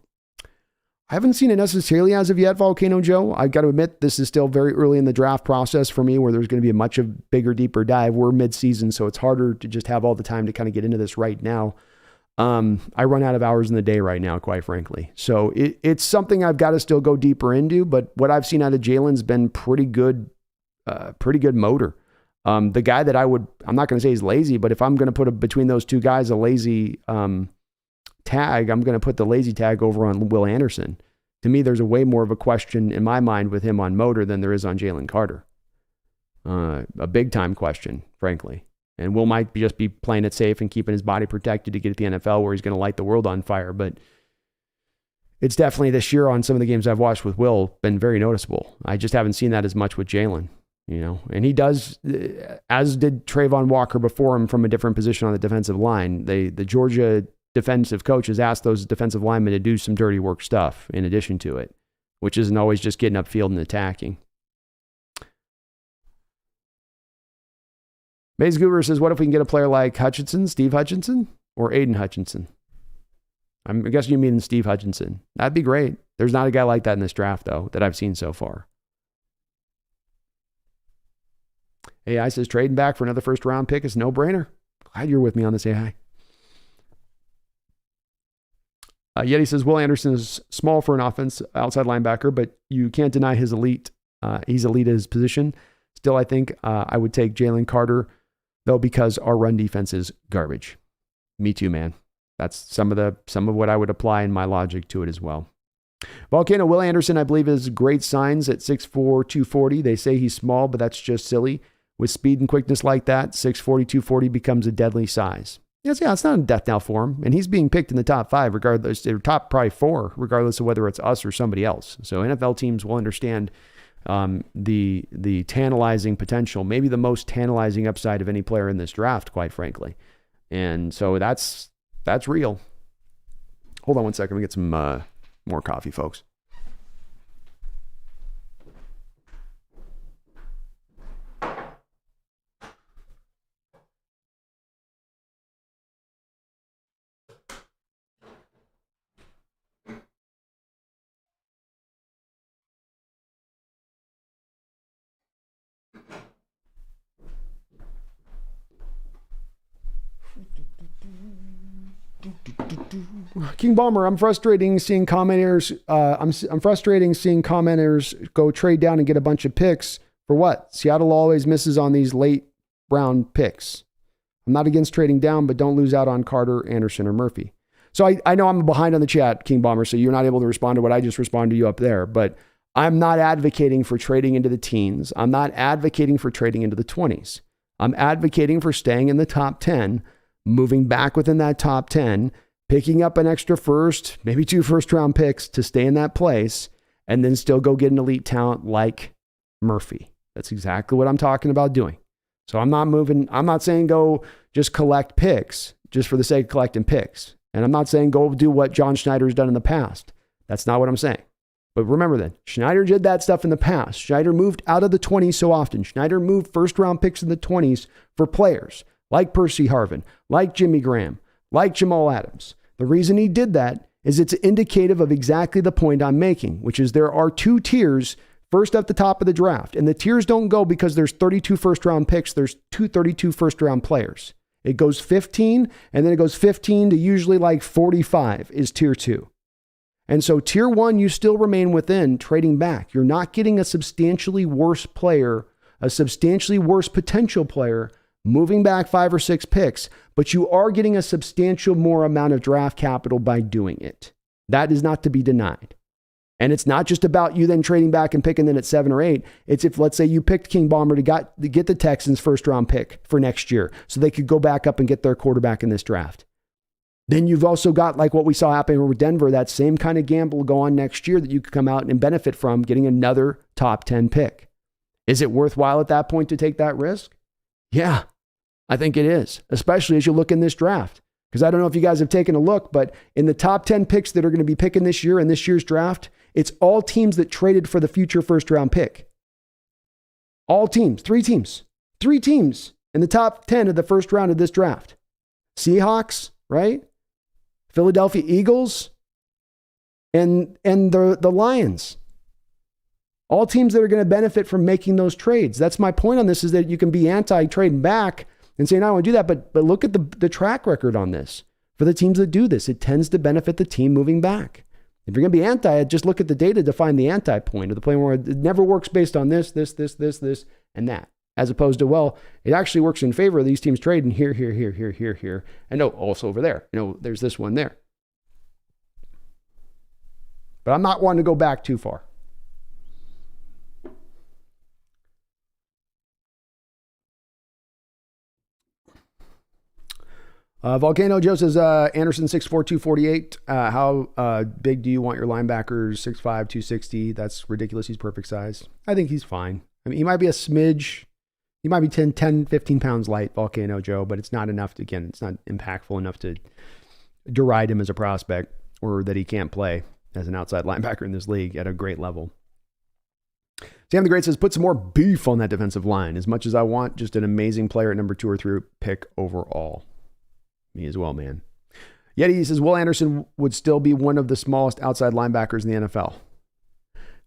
I haven't seen it necessarily as of yet, Volcano Joe. I've got to admit, this is still very early in the draft process for me, where there's going to be a much of bigger, deeper dive. We're mid-season, so it's harder to just have all the time to kind of get into this right now. I run out of hours in the day right now, quite frankly. So it's something I've got to still go deeper into, but what I've seen out of Jalen's been pretty good motor. The guy that I'm not going to say he's lazy, but if I'm going to put between those two guys a lazy tag, I'm going to put the lazy tag over on Will Anderson. To me, there's a way more of a question in my mind with him on motor than there is on Jalen Carter. A big time question, frankly. And Will might just be playing it safe and keeping his body protected to get at the NFL where he's going to light the world on fire. But it's definitely this year on some of the games I've watched with Will been very noticeable. I just haven't seen that as much with Jalen, and he does, as did Trayvon Walker before him from a different position on the defensive line. The Georgia defensive coaches asked those defensive linemen to do some dirty work stuff in addition to it, which isn't always just getting upfield and attacking. Maze Goober says, what if we can get a player like Steve Hutchinson, or Aiden Hutchinson? I'm guessing you mean Steve Hutchinson. That'd be great. There's not a guy like that in this draft, though, that I've seen so far. AI says, trading back for another first-round pick is no-brainer. Glad you're with me on this, AI. Yeti says, Will Anderson is small for an outside linebacker, but you can't deny his elite. He's elite at his position. Still, I think I would take Jalen Carter, though, because our run defense is garbage. Me too, man. That's some of what I would apply in my logic to it as well. Volcano Will Anderson, I believe, has great signs at 6'4", 240. They say he's small, but that's just silly. With speed and quickness like that, 6'40", 240 becomes a deadly size. It's not a death knell for him. And he's being picked in the top 5, regardless, or top probably 4, regardless of whether it's us or somebody else. So NFL teams will understand the tantalizing potential, maybe the most tantalizing upside of any player in this draft, quite frankly. And so that's real. Hold on one second. Let me get some more coffee, folks. King Bomber, I'm frustrating seeing commenters. I'm frustrating seeing commenters go trade down and get a bunch of picks for what? Seattle always misses on these late round picks. I'm not against trading down, but don't lose out on Carter, Anderson, or Murphy. So I know I'm behind on the chat, King Bomber, so you're not able to respond to what I just responded to you up there. But I'm not advocating for trading into the teens. I'm not advocating for trading into the 20s. I'm advocating for staying in the top 10, moving back within that top 10, picking up an extra first, maybe 2 first-round picks to stay in that place, and then still go get an elite talent like Murphy. That's exactly what I'm talking about doing. So I'm not saying go just collect picks just for the sake of collecting picks. And I'm not saying go do what John Schneider's done in the past. That's not what I'm saying. But remember that Schneider did that stuff in the past. Schneider moved out of the 20s so often. Schneider moved first-round picks in the 20s for players like Percy Harvin, like Jimmy Graham, like Jamal Adams. The reason he did that is it's indicative of exactly the point I'm making, which is there are 2 tiers first at the top of the draft. And the tiers don't go because there's 32 first-round picks. There's 32 first-round players. It goes 15, and then it goes 15 to usually like 45 is tier 2. And so tier 1, you still remain within trading back. You're not getting a substantially worse player, a substantially worse potential player moving back 5 or 6 picks, but you are getting a substantial more amount of draft capital by doing it. That is not to be denied. And it's not just about you then trading back and picking then at 7 or 8. It's if, let's say, you picked King Bomber to get the Texans' first round pick for next year so they could go back up and get their quarterback in this draft. Then you've also got, like what we saw happen with Denver, that same kind of gamble go on next year that you could come out and benefit from getting another top 10 pick. Is it worthwhile at that point to take that risk? Yeah, I think it is, especially as you look in this draft. Because I don't know if you guys have taken a look, but in the top 10 picks that are going to be picking this year in this year's draft, it's all teams that traded for the future first round pick. All teams, 3 teams in the top 10 of the first round of this draft. Seahawks, right? Philadelphia Eagles, and the Lions. All teams that are going to benefit from making those trades. That's my point on this, is that you can be anti-trading back and say, no, I want to do that. But look at the track record on this. For the teams that do this, it tends to benefit the team moving back. If you're going to be anti, just look at the data to find the anti-point, or the point where it never works based on this, and that. As opposed to, well, it actually works in favor of these teams trading here. And no, also over there. There's this one there. But I'm not wanting to go back too far. Volcano Joe says, Anderson 6'4", 248. How big do you want your linebackers? 6'5", 260. That's ridiculous. He's perfect size. I think he's fine. I mean, he might be a smidge. He might be 10, 15 pounds light, Volcano Joe, but it's not enough to, again, it's not impactful enough to deride him as a prospect, or that he can't play as an outside linebacker in this league at a great level. Sam the Great says, put some more beef on that defensive line. As much as I want just an amazing player at number 2 or 3 pick overall. Me as well, man. Yeti says, Will Anderson would still be one of the smallest outside linebackers in the NFL.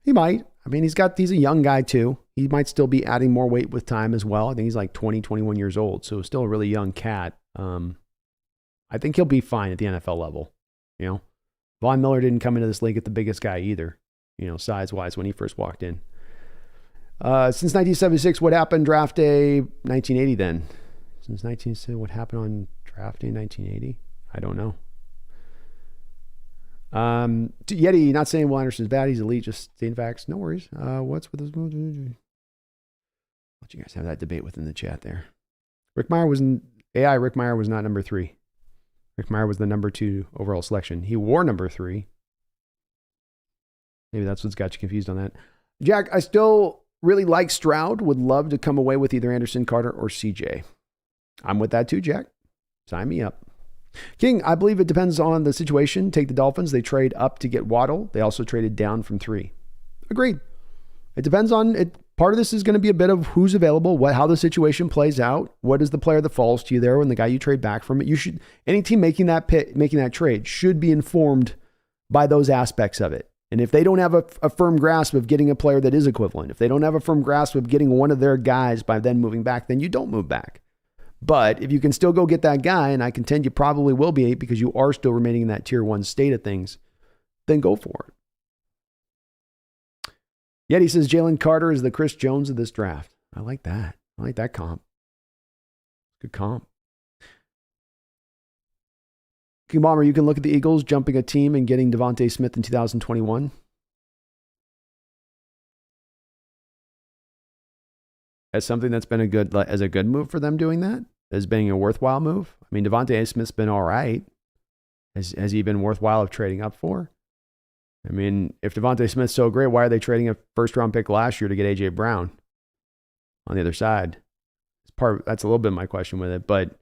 He might. I mean, he's a young guy too. He might still be adding more weight with time as well. I think he's like 20, 21 years old. So still a really young cat. I think he'll be fine at the NFL level. Von Miller didn't come into this league at the biggest guy either, size-wise when he first walked in. Since 1976, what happened draft day 1980 then? Since 1970, what happened on draft day 1980? I don't know. Yeti, not saying Will Anderson's bad. He's elite, just stating facts. No worries. What's with this? Let you guys have that debate within the chat there. Rick Meyer was not number 3. Rick Meyer was the number 2 overall selection. He wore number 3. Maybe that's what's got you confused on that. Jack, I still really like Stroud. Would love to come away with either Anderson, Carter, or CJ. I'm with that too, Jack. Sign me up. King, I believe it depends on the situation. Take the Dolphins. They trade up to get Waddle. They also traded down from 3. Agreed. It depends on it. Part of this is going to be a bit of who's available, how the situation plays out. What is the player that falls to you there when the guy you trade back from it? Any team making that trade should be informed by those aspects of it. And if they don't have a firm grasp of getting a player that is equivalent, if they don't have a firm grasp of getting one of their guys by then moving back, then you don't move back. But if you can still go get that guy, and I contend you probably will be because you are still remaining in that tier 1 state of things, then go for it. Yeti says Jalen Carter is the Chris Jones of this draft. I like that. I like that comp. Good comp. King Bomber, you can look at the Eagles jumping a team and getting Devontae Smith in 2021. As something that's been a good move for them doing that, as being a worthwhile move. I mean, Devontae Smith's been all right. Has he been worthwhile of trading up for? I mean, if Devontae Smith's so great, why are they trading a first-round pick last year to get A.J. Brown on the other side? That's a little bit my question with it. But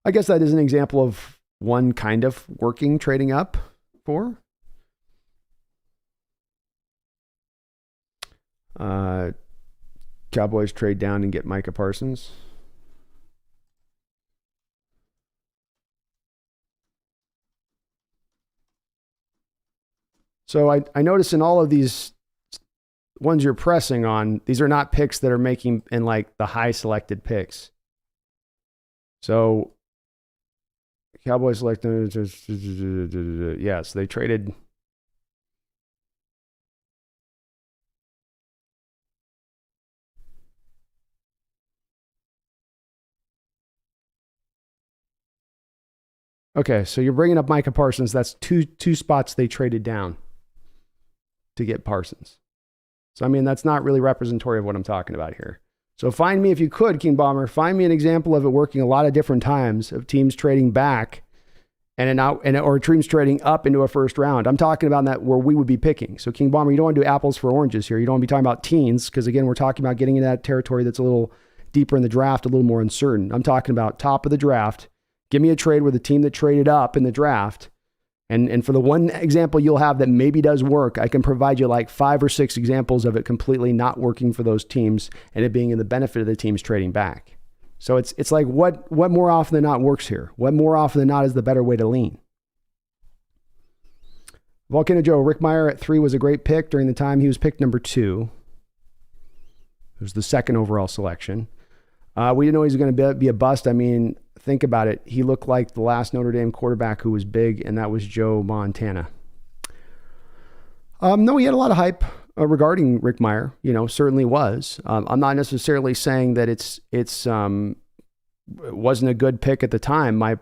I guess that is an example of one kind of working trading up for. Cowboys trade down and get Micah Parsons. So I notice in all of these ones you're pressing on, these are not picks that are making in like the high selected picks. So Cowboys selected. Yes, they traded. Okay, so you're bringing up Micah Parsons. That's two spots they traded down to get Parsons. So, I mean, that's not really representative of what I'm talking about here. So find me, if you could, King Bomber, find me an example of it working a lot of different times of teams trading back or teams trading up into a first round. I'm talking about that where we would be picking. So King Bomber, you don't want to do apples for oranges here. You don't want to be talking about teens because, again, we're talking about getting into that territory that's a little deeper in the draft, a little more uncertain. I'm talking about top of the draft. Give me a trade where the team that traded up in the draft, and for the one example you'll have that maybe does work, I can provide you like 5 or 6 examples of it completely not working for those teams and it being in the benefit of the teams trading back. So it's like what more often than not works here? What more often than not is the better way to lean? Volcano Joe, Rick Meyer at 3 was a great pick during the time he was picked number 2. It was the second overall selection. We didn't know he was going to be a bust. I mean, think about it. He looked like the last Notre Dame quarterback who was big, and that was Joe Montana. No, he had a lot of hype regarding Rick Meyer. Certainly was. I'm not necessarily saying that it wasn't a good pick at the time. My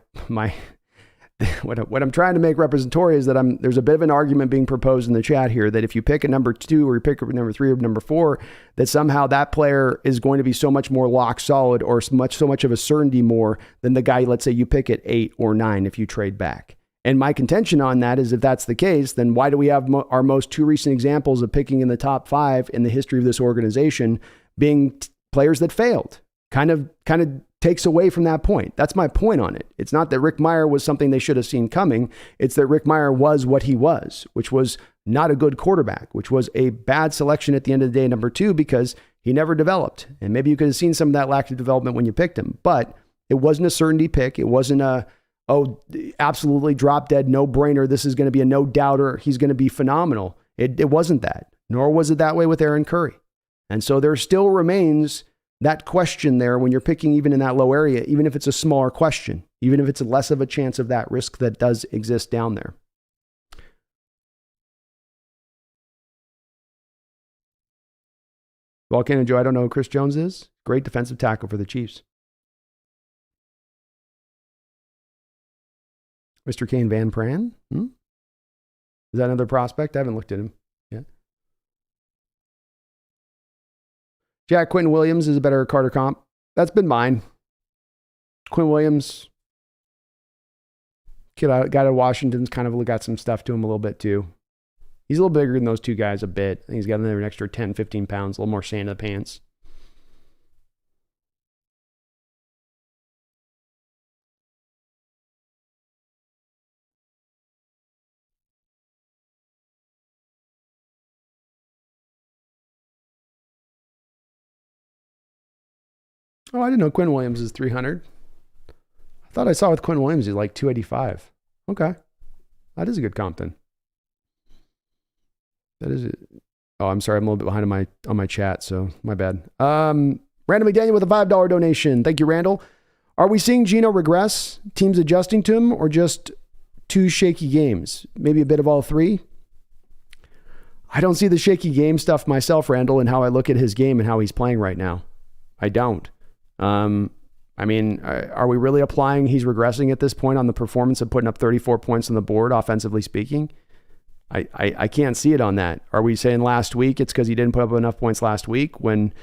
what I'm trying to make representatory is that there's a bit of an argument being proposed in the chat here that if you pick a number 2 or you pick a number 3 or number 4, that somehow that player is going to be so much more lock solid or so much of a certainty more than the guy, let's say you pick at 8 or 9 if you trade back. And my contention on that is if that's the case, then why do we have our most 2 recent examples of picking in the top 5 in the history of this organization being players that failed? Kind of takes away from that point. That's my point on it. It's not that Rick Meyer was something they should have seen coming. It's that Rick Meyer was what he was, which was not a good quarterback, which was a bad selection at the end of the day, number 2, because he never developed. And maybe you could have seen some of that lack of development when you picked him, but it wasn't a certainty pick. It wasn't absolutely drop dead, no brainer. This is going to be a no doubter. He's going to be phenomenal. It wasn't that, nor was it that way with Aaron Curry. And so there still remains that question there when you're picking even in that low area, even if it's a smaller question, even if it's less of a chance of that risk that does exist down there. Volcano Joe, I don't know who Chris Jones is. Great defensive tackle for the Chiefs. Mr. Kane Van Pran? Is that another prospect? I haven't looked at him yet. Jack Quentin Williams is a better Carter comp. That's been mine. Quinn Williams, kid out of Washington's kind of got some stuff to him a little bit too. He's a little bigger than those 2 guys a bit. I think he's got another extra 10, 15 pounds, a little more sand in the pants. Oh, I didn't know Quinn Williams is 300. I thought I saw with Quinn Williams he's like 285. Okay. That is a good comp then. That is it. Oh, I'm sorry. I'm a little bit behind on my chat, so my bad. Randall McDaniel with a $5 donation. Thank you, Randall. Are we seeing Geno regress? Teams adjusting to him or just 2 shaky games? Maybe a bit of all 3? I don't see the shaky game stuff myself, Randall, and how I look at his game and how he's playing right now. I don't. I mean, are we really applying he's regressing at this point on the performance of putting up 34 points on the board, offensively speaking? I can't see it on that. Are we saying last week it's because he didn't put up enough points last week when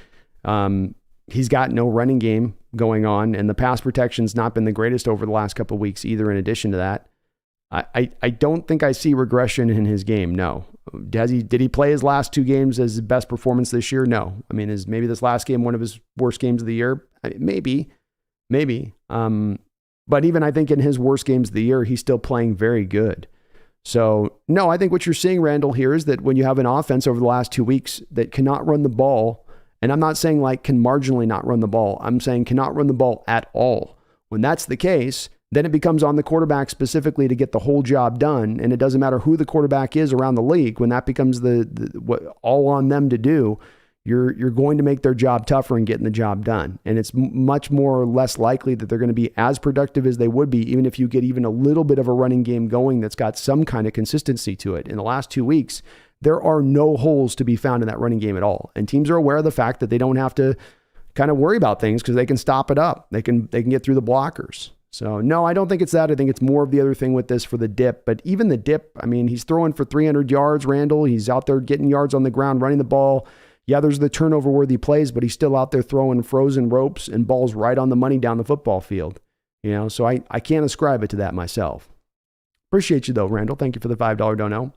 he's got no running game going on and the pass protection's not been the greatest over the last couple of weeks either in addition to that? I don't think I see regression in his game, no. Did he play his last 2 games as his best performance this year? No. I mean, is maybe this last game one of his worst games of the year? Maybe. But even I think in his worst games of the year, he's still playing very good. So, no, I think what you're seeing, Randall, here is that when you have an offense over the last 2 weeks that cannot run the ball, and I'm not saying like can marginally not run the ball, I'm saying cannot run the ball at all. When that's the case, then it becomes on the quarterback specifically to get the whole job done. And it doesn't matter who the quarterback is around the league. When that becomes what all on them to do, you're going to make their job tougher in getting the job done. And it's much more or less likely that they're going to be as productive as they would be, even if you get even a little bit of a running game going that's got some kind of consistency to it. In the last 2 weeks, there are no holes to be found in that running game at all. And teams are aware of the fact that they don't have to kind of worry about things because they can stop it up. They can get through the blockers. So no, I don't think it's that. I think it's more of the other thing with this for the dip. But even the dip, I mean, he's throwing for 300 yards, Randall. He's out there getting yards on the ground, running the ball. Yeah, there's the turnover-worthy plays, but he's still out there throwing frozen ropes and balls right on the money down the football field. So I can't ascribe it to that myself. Appreciate you, though, Randall. Thank you for the $5 dono.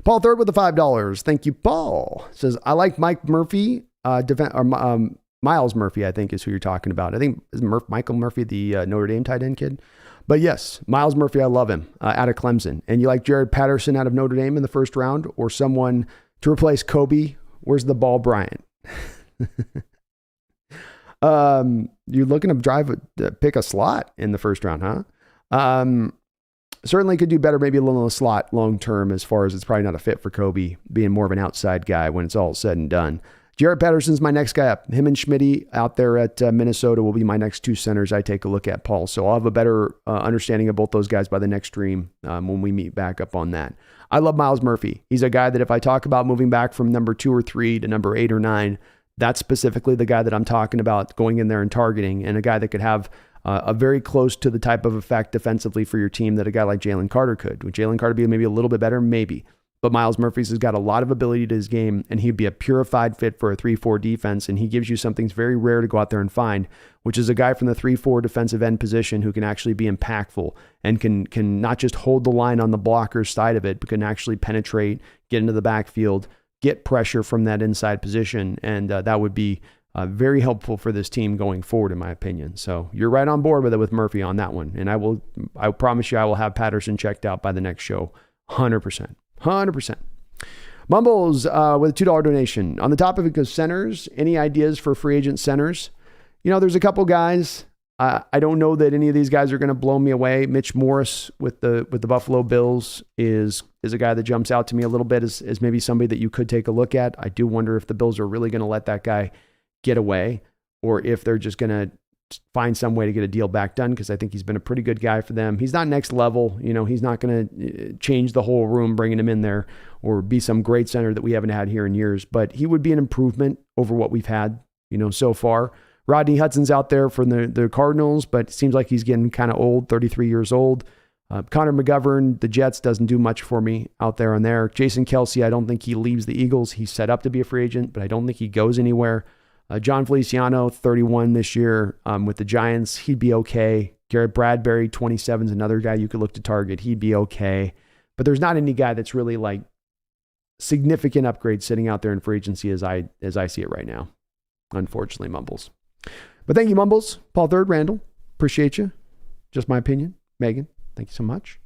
Paul Third with the $5. Thank you, Paul. Says, I like Mike Murphy, Miles Murphy, I think is who you're talking about. I think is Michael Murphy, the Notre Dame tight end kid. But yes, Miles Murphy, I love him out of Clemson. And you like Jared Patterson out of Notre Dame in the first round, or someone to replace Kobe? Where's the ball, Bryant? You're looking to pick a slot in the first round, huh? Certainly could do better, maybe a little in the slot long term, as far as it's probably not a fit for Kobe, being more of an outside guy when it's all said and done. Jared Patterson's my next guy up. Him and Schmitty out there at Minnesota will be my next two centers I take a look at, Paul. So I'll have a better understanding of both those guys by the next stream when we meet back up on that. I love Miles Murphy. He's a guy that if I talk about moving back from number 2 or 3 to number 8 or 9, that's specifically the guy that I'm talking about going in there and targeting, and a guy that could have a very close to the type of effect defensively for your team that a guy like Jalen Carter could. Would Jalen Carter be maybe a little bit better? Maybe. But Miles Murphy's has got a lot of ability to his game, and he'd be a purified fit for a 3-4 defense, and he gives you something that's very rare to go out there and find, which is a guy from the 3-4 defensive end position who can actually be impactful and can not just hold the line on the blocker's side of it, but can actually penetrate, get into the backfield, get pressure from that inside position, and that would be very helpful for this team going forward, in my opinion. So you're right on board with it with Murphy on that one, and I promise you I will have Patterson checked out by the next show, 100%. 100%. Mumbles with a $2 donation. On the topic of centers, any ideas for free agent centers? There's a couple guys. I don't know that any of these guys are going to blow me away. Mitch Morris with the Buffalo Bills is a guy that jumps out to me a little bit as maybe somebody that you could take a look at. I do wonder if the Bills are really going to let that guy get away, or if they're just going to find some way to get a deal back done, because I think he's been a pretty good guy for them. He's not next level. He's not going to change the whole room bringing him in there or be some great center that we haven't had here in years, but he would be an improvement over what we've had, so far. Rodney Hudson's out there for the Cardinals, but it seems like he's getting kind of old, 33 years old. Connor McGovern, the Jets, doesn't do much for me out there on there. Jason Kelsey, I don't think he leaves the Eagles. He's set up to be a free agent, but I don't think he goes anywhere. John Feliciano, 31 this year with the Giants. He'd be okay. Garrett Bradbury, 27 is another guy you could look to target. He'd be okay. But there's not any guy that's really like significant upgrade sitting out there in free agency as I see it right now. Unfortunately, Mumbles. But thank you, Mumbles. Paul Third, Randall. Appreciate you. Just my opinion. Megan, thank you so much.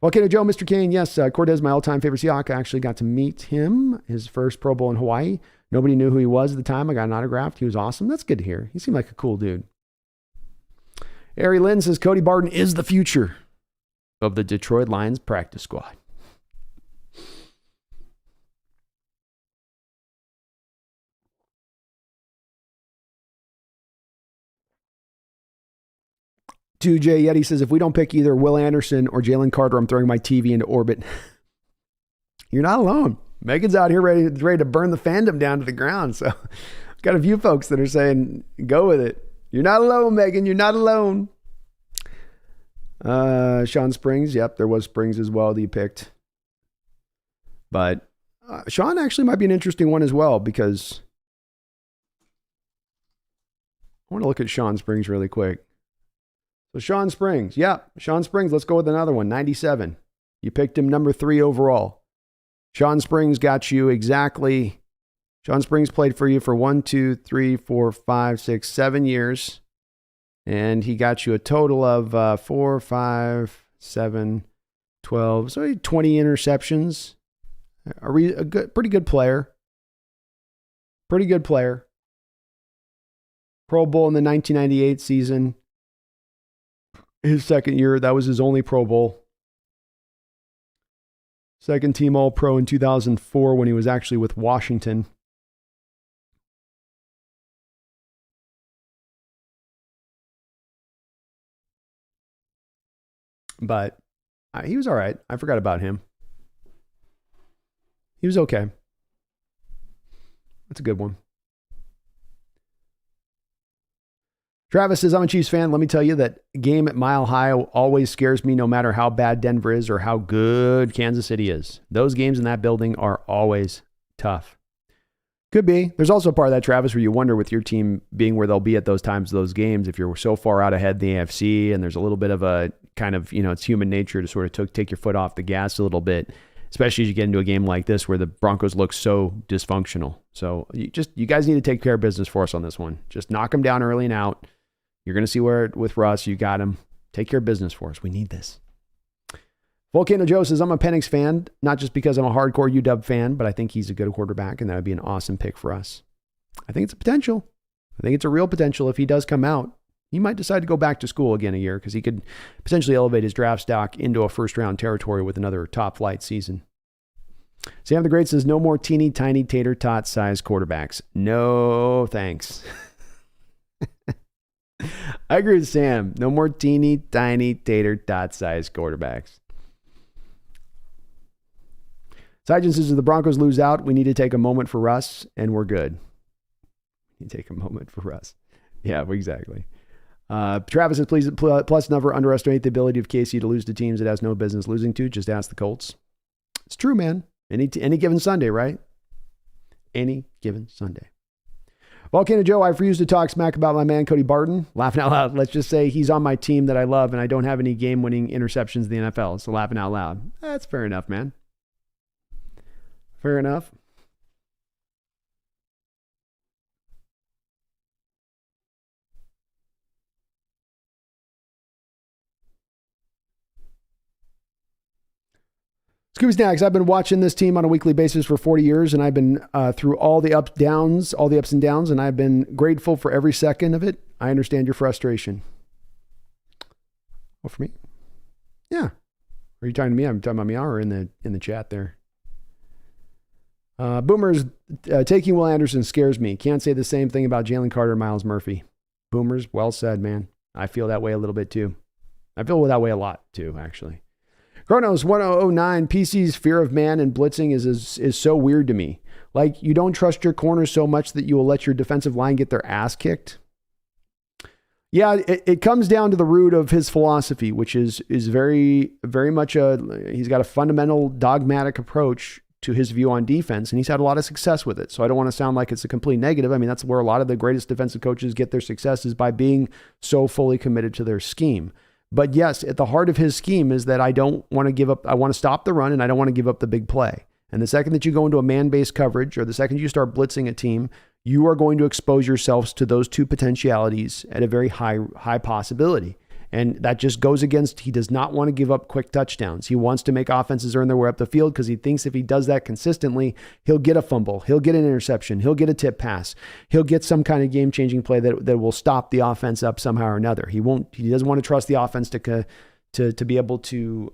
Volcano Joe, Mr. Kane. Yes, Cortez, my all-time favorite Seahawk. I actually got to meet him, his first Pro Bowl in Hawaii. Nobody knew who he was at the time. I got an autograph. He was awesome. That's good to hear. He seemed like a cool dude. Ari Lynn says Cody Barton is the future of the Detroit Lions practice squad. To Jay Yeti says, if we don't pick either Will Anderson or Jalen Carter, I'm throwing my TV into orbit. You're not alone. Megan's out here ready to burn the fandom down to the ground. So got a few folks that are saying, go with it. You're not alone, Megan. You're not alone. Sean Springs. Yep, there was Springs as well that you picked. But Sean actually might be an interesting one as well, because I want to look at Sean Springs really quick. So Sean Springs. Yeah, Sean Springs. Let's go with another one. 97. You picked him number 3 overall. Sean Springs got you exactly. Sean Springs played for you for 1, 2, 3, 4, 5, 6, 7 years. And he got you a total of 4, 5, 7, 12. So 20 interceptions. Pretty good player. Pretty good player. Pro Bowl in the 1998 season. His second year, that was his only Pro Bowl. Second team All-Pro in 2004 when he was actually with Washington. But he was all right. I forgot about him. He was okay. That's a good one. Travis says, I'm a Chiefs fan. Let me tell you that game at Mile High always scares me no matter how bad Denver is or how good Kansas City is. Those games in that building are always tough. Could be. There's also a part of that, Travis, where you wonder with your team being where they'll be at those times, those games, if you're so far out ahead in the AFC and there's a little bit of a kind of, it's human nature to sort of take your foot off the gas a little bit, especially as you get into a game like this where the Broncos look so dysfunctional. So you guys need to take care of business for us on this one. Just knock them down early and out. You're going to see where with Russ, you got him. Take care of business for us. We need this. Volcano Joe says, I'm a Penix fan, not just because I'm a hardcore UW fan, but I think he's a good quarterback, and that would be an awesome pick for us. I think it's a potential. I think it's a real potential. If he does come out, he might decide to go back to school again a year because he could potentially elevate his draft stock into a first-round territory with another top-flight season. Sam the Great says, no more teeny tiny tater tot size quarterbacks. No, thanks. I agree with Sam. No more teeny tiny tater tot size quarterbacks. Sajin says, if the Broncos lose out, we need to take a moment for Russ, and we're good. You take a moment for Russ. Yeah, exactly. Travis says, please plus never underestimate the ability of KC to lose to teams it has no business losing to. Just ask the Colts. It's true, man. Any given Sunday, right? Any given Sunday. Volcano Joe, I refuse to talk smack about my man, Cody Barton. Laughing out loud. Let's just say he's on my team that I love, and I don't have any game-winning interceptions in the NFL. So laughing out loud. That's fair enough, man. Fair enough. Scooby Snacks, I've been watching this team on a weekly basis for 40 years, and I've been through all the ups and downs, and I've been grateful for every second of it. I understand your frustration. Oh, for me? Yeah. Are you talking to me? I'm talking about me or in the chat there. Boomers, taking Will Anderson scares me. Can't say the same thing about Jalen Carter and Miles Murphy. Boomers, well said, man. I feel that way a little bit too. I feel that way a lot too, actually. Chronos 1009, PC's fear of man and blitzing is so weird to me. Like, you don't trust your corners so much that you will let your defensive line get their ass kicked. Yeah, it comes down to the root of his philosophy, which is very, very much he's got a fundamental dogmatic approach to his view on defense, and he's had a lot of success with it. So I don't want to sound like it's a complete negative. I mean, that's where a lot of the greatest defensive coaches get their success, is by being so fully committed to their scheme. But yes, at the heart of his scheme is that I don't want to give up. I want to stop the run, and I don't want to give up the big play. And the second that you go into a man-based coverage, or the second you start blitzing a team, you are going to expose yourselves to those two potentialities at a very high possibility. And that just goes against, he does not want to give up quick touchdowns. He wants to make offenses earn their way up the field because he thinks if he does that consistently, he'll get a fumble, he'll get an interception, he'll get a tip pass, he'll get some kind of game-changing play that will stop the offense up somehow or another. He doesn't want to trust the offense to be able to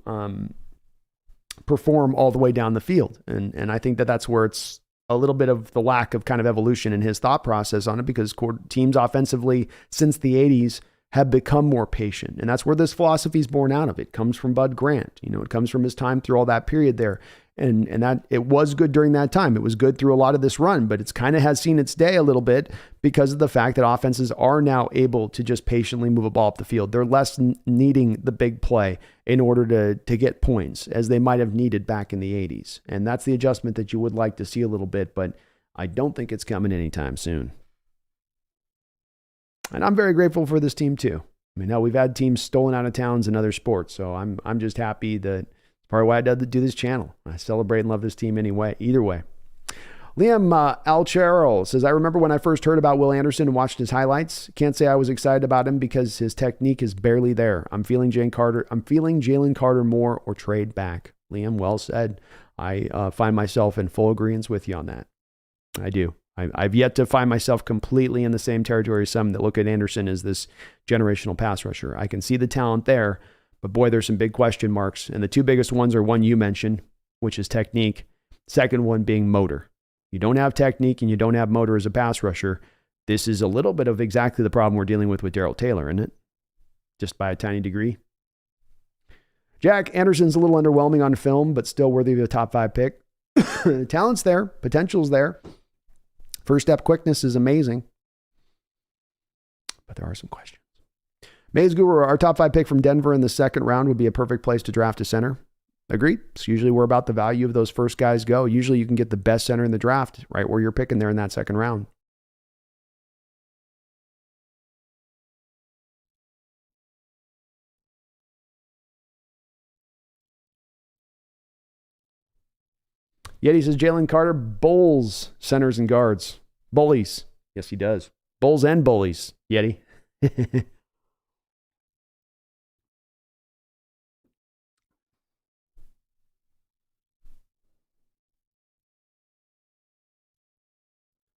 perform all the way down the field. And I think that's where it's a little bit of the lack of kind of evolution in his thought process on it, because teams offensively since the 80s have become more patient. And that's where this philosophy is born out of. It comes from Bud Grant. It comes from his time through all that period there. And that it was good during that time. It was good through a lot of this run, but it's kind of has seen its day a little bit because of the fact that offenses are now able to just patiently move a ball up the field. They're less needing the big play in order to get points as they might have needed back in the 80s. And that's the adjustment that you would like to see a little bit, but I don't think it's coming anytime soon. And I'm very grateful for this team too. I mean, hell, we've had teams stolen out of towns in other sports, so I'm just happy that it's part of why I do this channel. I celebrate and love this team anyway, either way. Liam Alchero says, I remember when I first heard about Will Anderson and watched his highlights. Can't say I was excited about him because his technique is barely there. I'm feeling Jalen Carter more or trade back. Liam, well said. I find myself in full agreement with you on that. I do. I've yet to find myself completely in the same territory as some that look at Anderson as this generational pass rusher. I can see the talent there, but boy, there's some big question marks. And the two biggest ones are one you mentioned, which is technique. Second one being motor. You don't have technique and you don't have motor as a pass rusher. This is a little bit of exactly the problem we're dealing with Darrell Taylor, isn't it? Just by a tiny degree. Jack Anderson's a little underwhelming on film, but still worthy of a top 5 pick. Talent's there. Potential's there. First step quickness is amazing. But there are some questions. Maze Guru, our top 5 pick from Denver in the second round would be a perfect place to draft a center. Agreed. It's usually where about the value of those first guys go. Usually you can get the best center in the draft right where you're picking there in that second round. Yeti says Jalen Carter bowls centers and guards. Bullies. Yes, he does. Bowls and bullies, Yeti.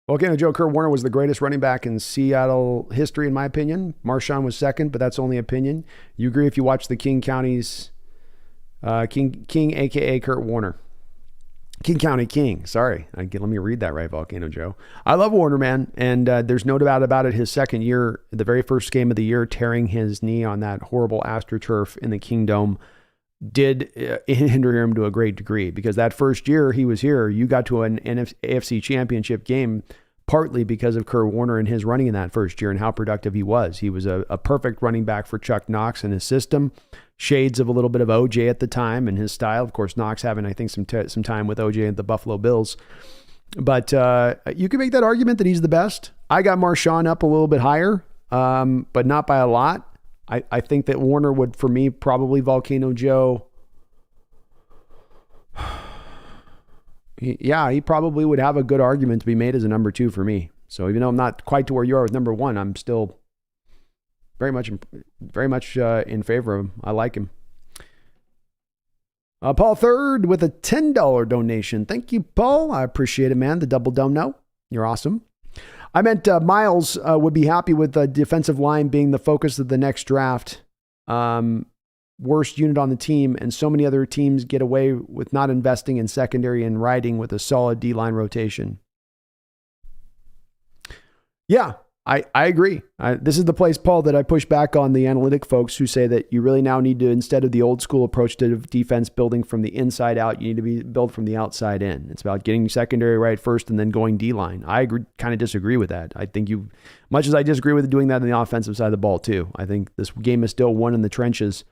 Volcano Joe, Kurt Warner was the greatest running back in Seattle history, in my opinion. Marshawn was second, but that's only opinion. You agree if you watch the King County's King, a.k.a. Kurt Warner. King County King. Sorry. Let me read that right, Volcano Joe. I love Warner, man. And there's no doubt about it. His second year, the very first game of the year, tearing his knee on that horrible AstroTurf in the Kingdome did hinder him to a great degree, because that first year he was here, you got to an AFC championship game partly because of Kurt Warner and his running in that first year and how productive he was. He was a perfect running back for Chuck Knox and his system. Shades of a little bit of OJ at the time and his style. Of course, Knox having, I think, some time with OJ at the Buffalo Bills. But you can make that argument that he's the best. I got Marshawn up a little bit higher, but not by a lot. I think that Warner would, for me, probably Volcano Joe. He probably would have a good argument to be made as a number 2 for me. So even though I'm not quite to where you are with number 1, I'm still very much in favor of him. I like him. Paul Third with a $10 donation. Thank you, Paul. I appreciate it, man. The double no. You're awesome. I meant Miles would be happy with the defensive line being the focus of the next draft. Worst unit on the team, and so many other teams get away with not investing in secondary and riding with a solid D-line rotation. Yeah, I agree. This is the place, Paul, that I push back on the analytic folks who say that you really now need to, instead of the old school approach to defense building from the inside out, you need to be built from the outside in. It's about getting secondary right first and then going D-line. I kind of disagree with that. I think much as I disagree with doing that on the offensive side of the ball too, I think this game is still won in the trenches.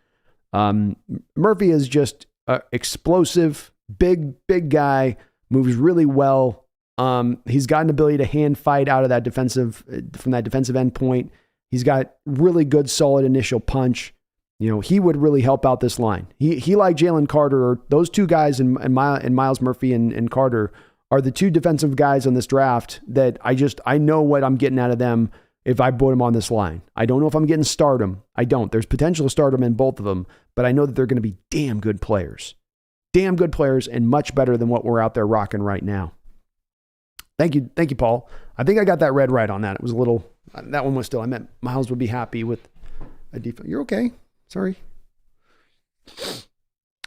Murphy is just explosive, big guy, moves really well. He's got an ability to hand fight out of that from that defensive end point. He's got really good, solid initial punch. He would really help out this line. He like Jalen Carter, or those two guys and Miles Murphy and Carter are the two defensive guys on this draft that I know what I'm getting out of them if I put them on this line. I don't know if I'm getting stardom. I don't. There's potential to stardom in both of them, but I know that they're going to be damn good players. Damn good players, and much better than what we're out there rocking right now. Thank you, Paul. I think I got that red right on that. It was a little, that one was still, I meant Miles would be happy with a defense. You're okay. Sorry.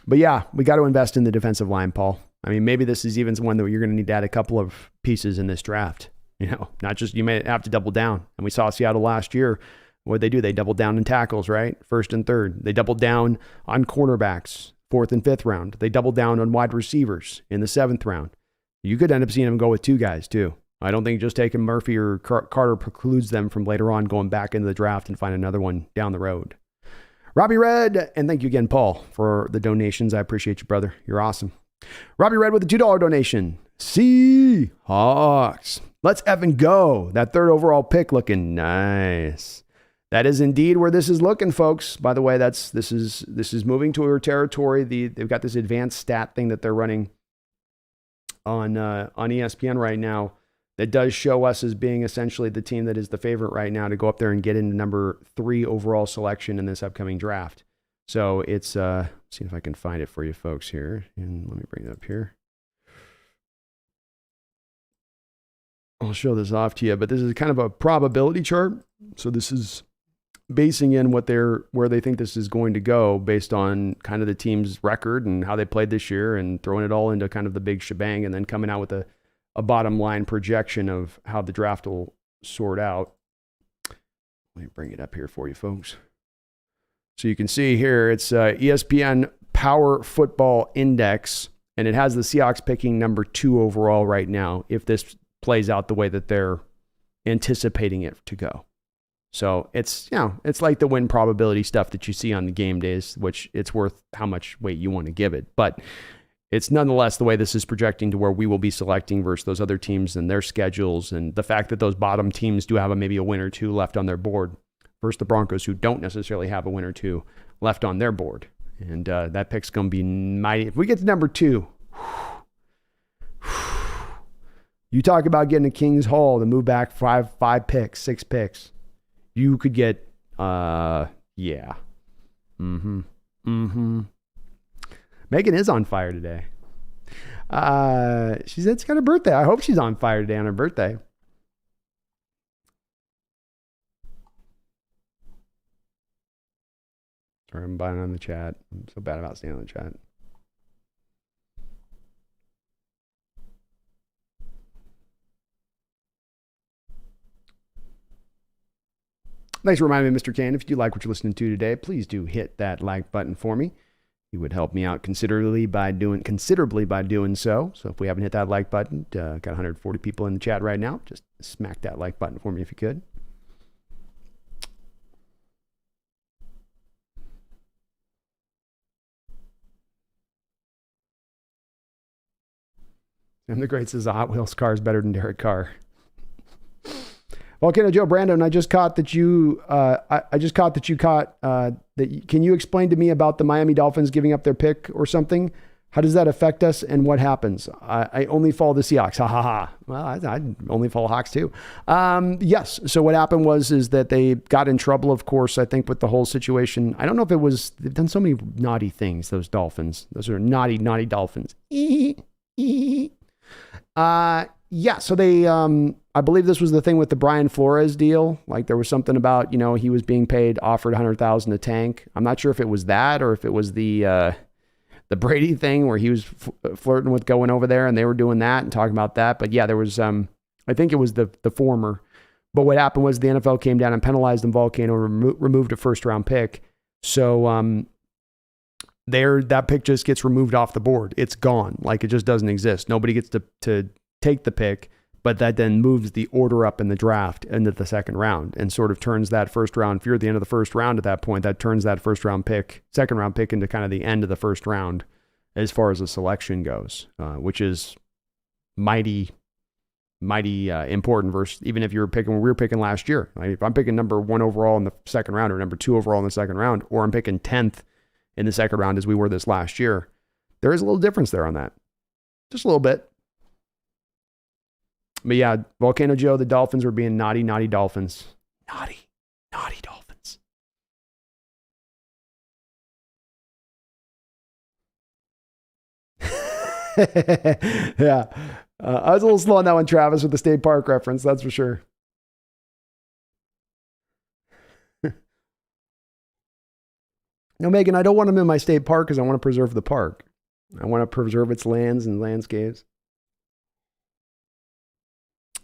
But yeah, we got to invest in the defensive line, Paul. I mean, maybe this is even one that you're going to need to add a couple of pieces in this draft. Not just, you may have to double down. And we saw Seattle last year. What did they do? They doubled down in tackles, right? First and third. They doubled down on cornerbacks, 4th and 5th round. They doubled down on wide receivers in the 7th round. You could end up seeing them go with 2 guys too. I don't think just taking Murphy or Carter precludes them from later on going back into the draft and find another one down the road. Robbie Red, and thank you again, Paul, for the donations. I appreciate you, brother. You're awesome. Robbie Red with a $2 donation. Seahawks. Let's effing go. That 3rd overall pick looking nice. That is indeed where this is looking, folks. By the way, this is moving to our territory. They've got this advanced stat thing that they're running on ESPN right now that does show us as being essentially the team that is the favorite right now to go up there and get into number 3 overall selection in this upcoming draft. So it's, see if I can find it for you folks here. And let me bring it up here. I'll show this off to you, but this is kind of a probability chart. So this is basing in where they think this is going to go based on kind of the team's record and how they played this year, and throwing it all into kind of the big shebang, and then coming out with a bottom line projection of how the draft will sort out. Let me bring it up here for you folks. So you can see here, it's ESPN Power Football Index, and it has the Seahawks picking number 2 overall right now, if this plays out the way that they're anticipating it to go. So it's like the win probability stuff that you see on the game days, which it's worth how much weight you want to give it. But it's nonetheless the way this is projecting to where we will be selecting versus those other teams and their schedules, and the fact that those bottom teams do have maybe a win or two left on their board versus the Broncos, who don't necessarily have a win or two left on their board. And that pick's going to be mighty. If we get to number 2, you talk about getting a King's Haul to move back 5 picks, 6 picks. You could get, yeah. Megan is on fire today. She said it's got her birthday. I hope she's on fire today on her birthday. Sorry, I'm buying on the chat. I'm so bad about staying on the chat. Thanks for reminding me, Mr. Kane. If you like what you're listening to today, please do hit that like button for me. You would help me out considerably by doing so. So if we haven't hit that like button, got 140 people in the chat right now. Just smack that like button for me if you could. And the great says the Hot Wheels car is better than Derek Carr. Volcano Joe Brandon, I just caught that you can you explain to me about the Miami Dolphins giving up their pick or something? How does that affect us and what happens? I only follow the Seahawks. Ha ha ha. Well, I only follow Hawks too. Yes. So what happened is that they got in trouble, of course, I think with the whole situation. I don't know if it was, they've done so many naughty things, those Dolphins. Those are naughty, naughty Dolphins. Yeah, so they, I believe this was the thing with the Brian Flores deal. Like there was something about, he was being offered $100,000 a tank. I'm not sure if it was that or if it was the Brady thing where he was flirting with going over there and they were doing that and talking about that. But yeah, there was, I think it was the former. But what happened was the NFL came down and penalized them. Volcano removed a first round pick. So, that pick just gets removed off the board. It's gone. Like it just doesn't exist. Nobody gets to take the pick, but that then moves the order up in the draft into the second round and sort of turns that first round. If you're at the end of the first round at that point, that turns that second round pick into kind of the end of the first round as far as the selection goes, which is mighty important versus even if you're picking, when we were picking last year. Like if I'm picking number 1 overall in the second round or number 2 overall in the second round, or I'm picking 10th in the second round as we were this last year, there is a little difference there on that. Just a little bit. But yeah, Volcano Joe, the Dolphins were being naughty, naughty Dolphins. Naughty, naughty Dolphins. Yeah. I was a little slow on that one, Travis, with the State Park reference, that's for sure. No, Megan, I don't want them in my state park because I want to preserve the park. I want to preserve its lands and landscapes.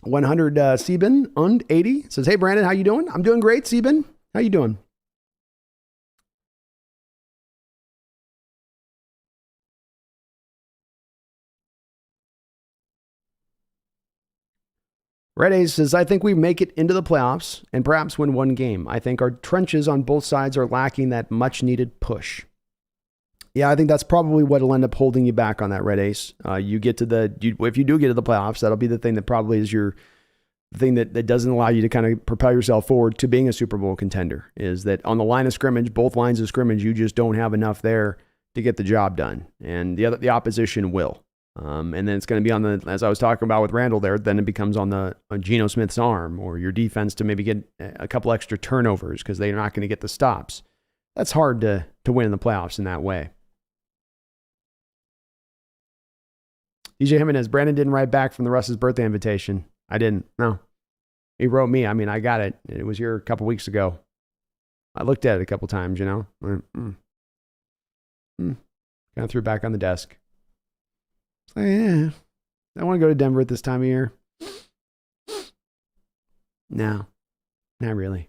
100 Sieben und 80 says, hey, Brandon, how you doing? I'm doing great, Sieben. How you doing? Red Ace says, I think we make it into the playoffs and perhaps win one game. I think our trenches on both sides are lacking that much needed push. Yeah, I think that's probably what will end up holding you back on that, Red Ace. If you do get to the playoffs, that'll be the thing that probably is your thing that doesn't allow you to kind of propel yourself forward to being a Super Bowl contender, is that on the line of scrimmage, both lines of scrimmage, you just don't have enough there to get the job done. And the opposition will. And then it's going to be as I was talking about with Randall there, then it becomes on Geno Smith's arm or your defense to maybe get a couple extra turnovers because they're not going to get the stops. That's hard to win in the playoffs in that way. EJ Jimenez, Brandon didn't write back from the Russ's birthday invitation. I didn't. No. He wrote me. I mean, I got it. It was here a couple weeks ago. I looked at it a couple times, you know. Kind of threw it back on the desk. It's like, yeah, I want to go to Denver at this time of year. No, not really.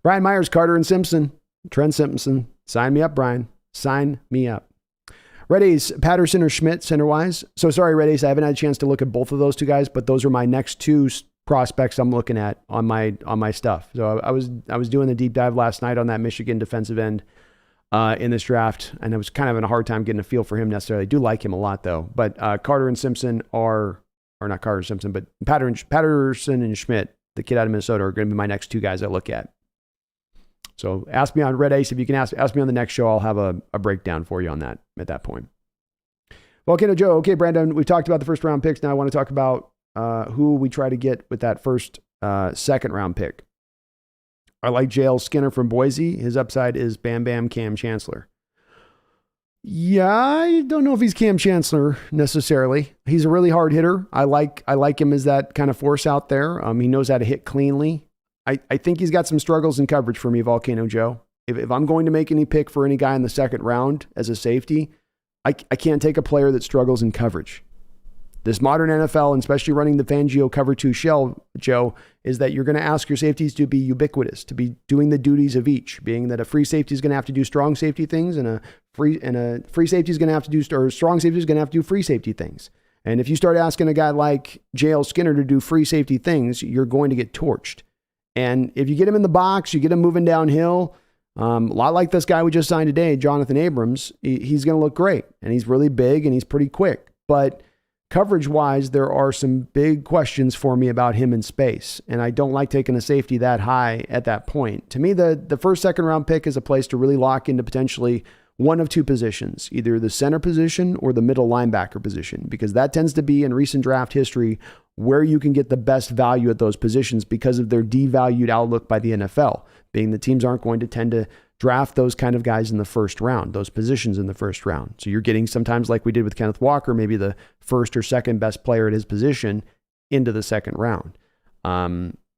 Brian Myers, Carter, and Simpson. Trent Simpson. Sign me up, Brian. Sign me up. Red Ace, Patterson or Schmidt, center-wise. So sorry, Red Ace, I haven't had a chance to look at both of those two guys, but those are my next two prospects I'm looking at on my stuff. So I was doing the deep dive last night on that Michigan defensive end in this draft, and I was kind of having a hard time getting a feel for him necessarily. I do like him a lot, though. But Carter and Simpson or not Carter and Simpson, but Patterson and Schmidt, the kid out of Minnesota, are going to be my next two guys I look at. So ask me on Red Ace. If you can ask me on the next show, I'll have a breakdown for you on that at that point. Volcano Joe. Okay, Brandon, we've talked about the first round picks. Now I want to talk about who we try to get with that first second round pick. I like JL Skinner from Boise. His upside is Bam Bam Cam Chancellor. Yeah, I don't know if he's Cam Chancellor necessarily. He's a really hard hitter. I like him as that kind of force out there. He knows how to hit cleanly. I think he's got some struggles in coverage for me, Volcano Joe. If I'm going to make any pick for any guy in the second round as a safety, I can't take a player that struggles in coverage. This modern NFL, and especially running the Fangio cover 2 shell, Joe, is that you're going to ask your safeties to be ubiquitous, to be doing the duties of each, being that a free safety is going to have to do strong safety things, and a free safety is going to have to do, or strong safety is going to have to do free safety things. And if you start asking a guy like JL Skinner to do free safety things, you're going to get torched. And if you get him in the box, you get him moving downhill, a lot like this guy we just signed today, Jonathan Abrams, he's going to look great. And he's really big and he's pretty quick. But coverage-wise, there are some big questions for me about him in space. And I don't like taking a safety that high at that point. To me, the first, second round pick is a place to really lock into potentially one of two positions, either the center position or the middle linebacker position, because that tends to be in recent draft history where you can get the best value at those positions because of their devalued outlook by the NFL, being the teams aren't going to tend to draft those kind of guys in the first round, those positions in the first round. So you're getting sometimes like we did with Kenneth Walker, maybe the first or second best player at his position into the second round,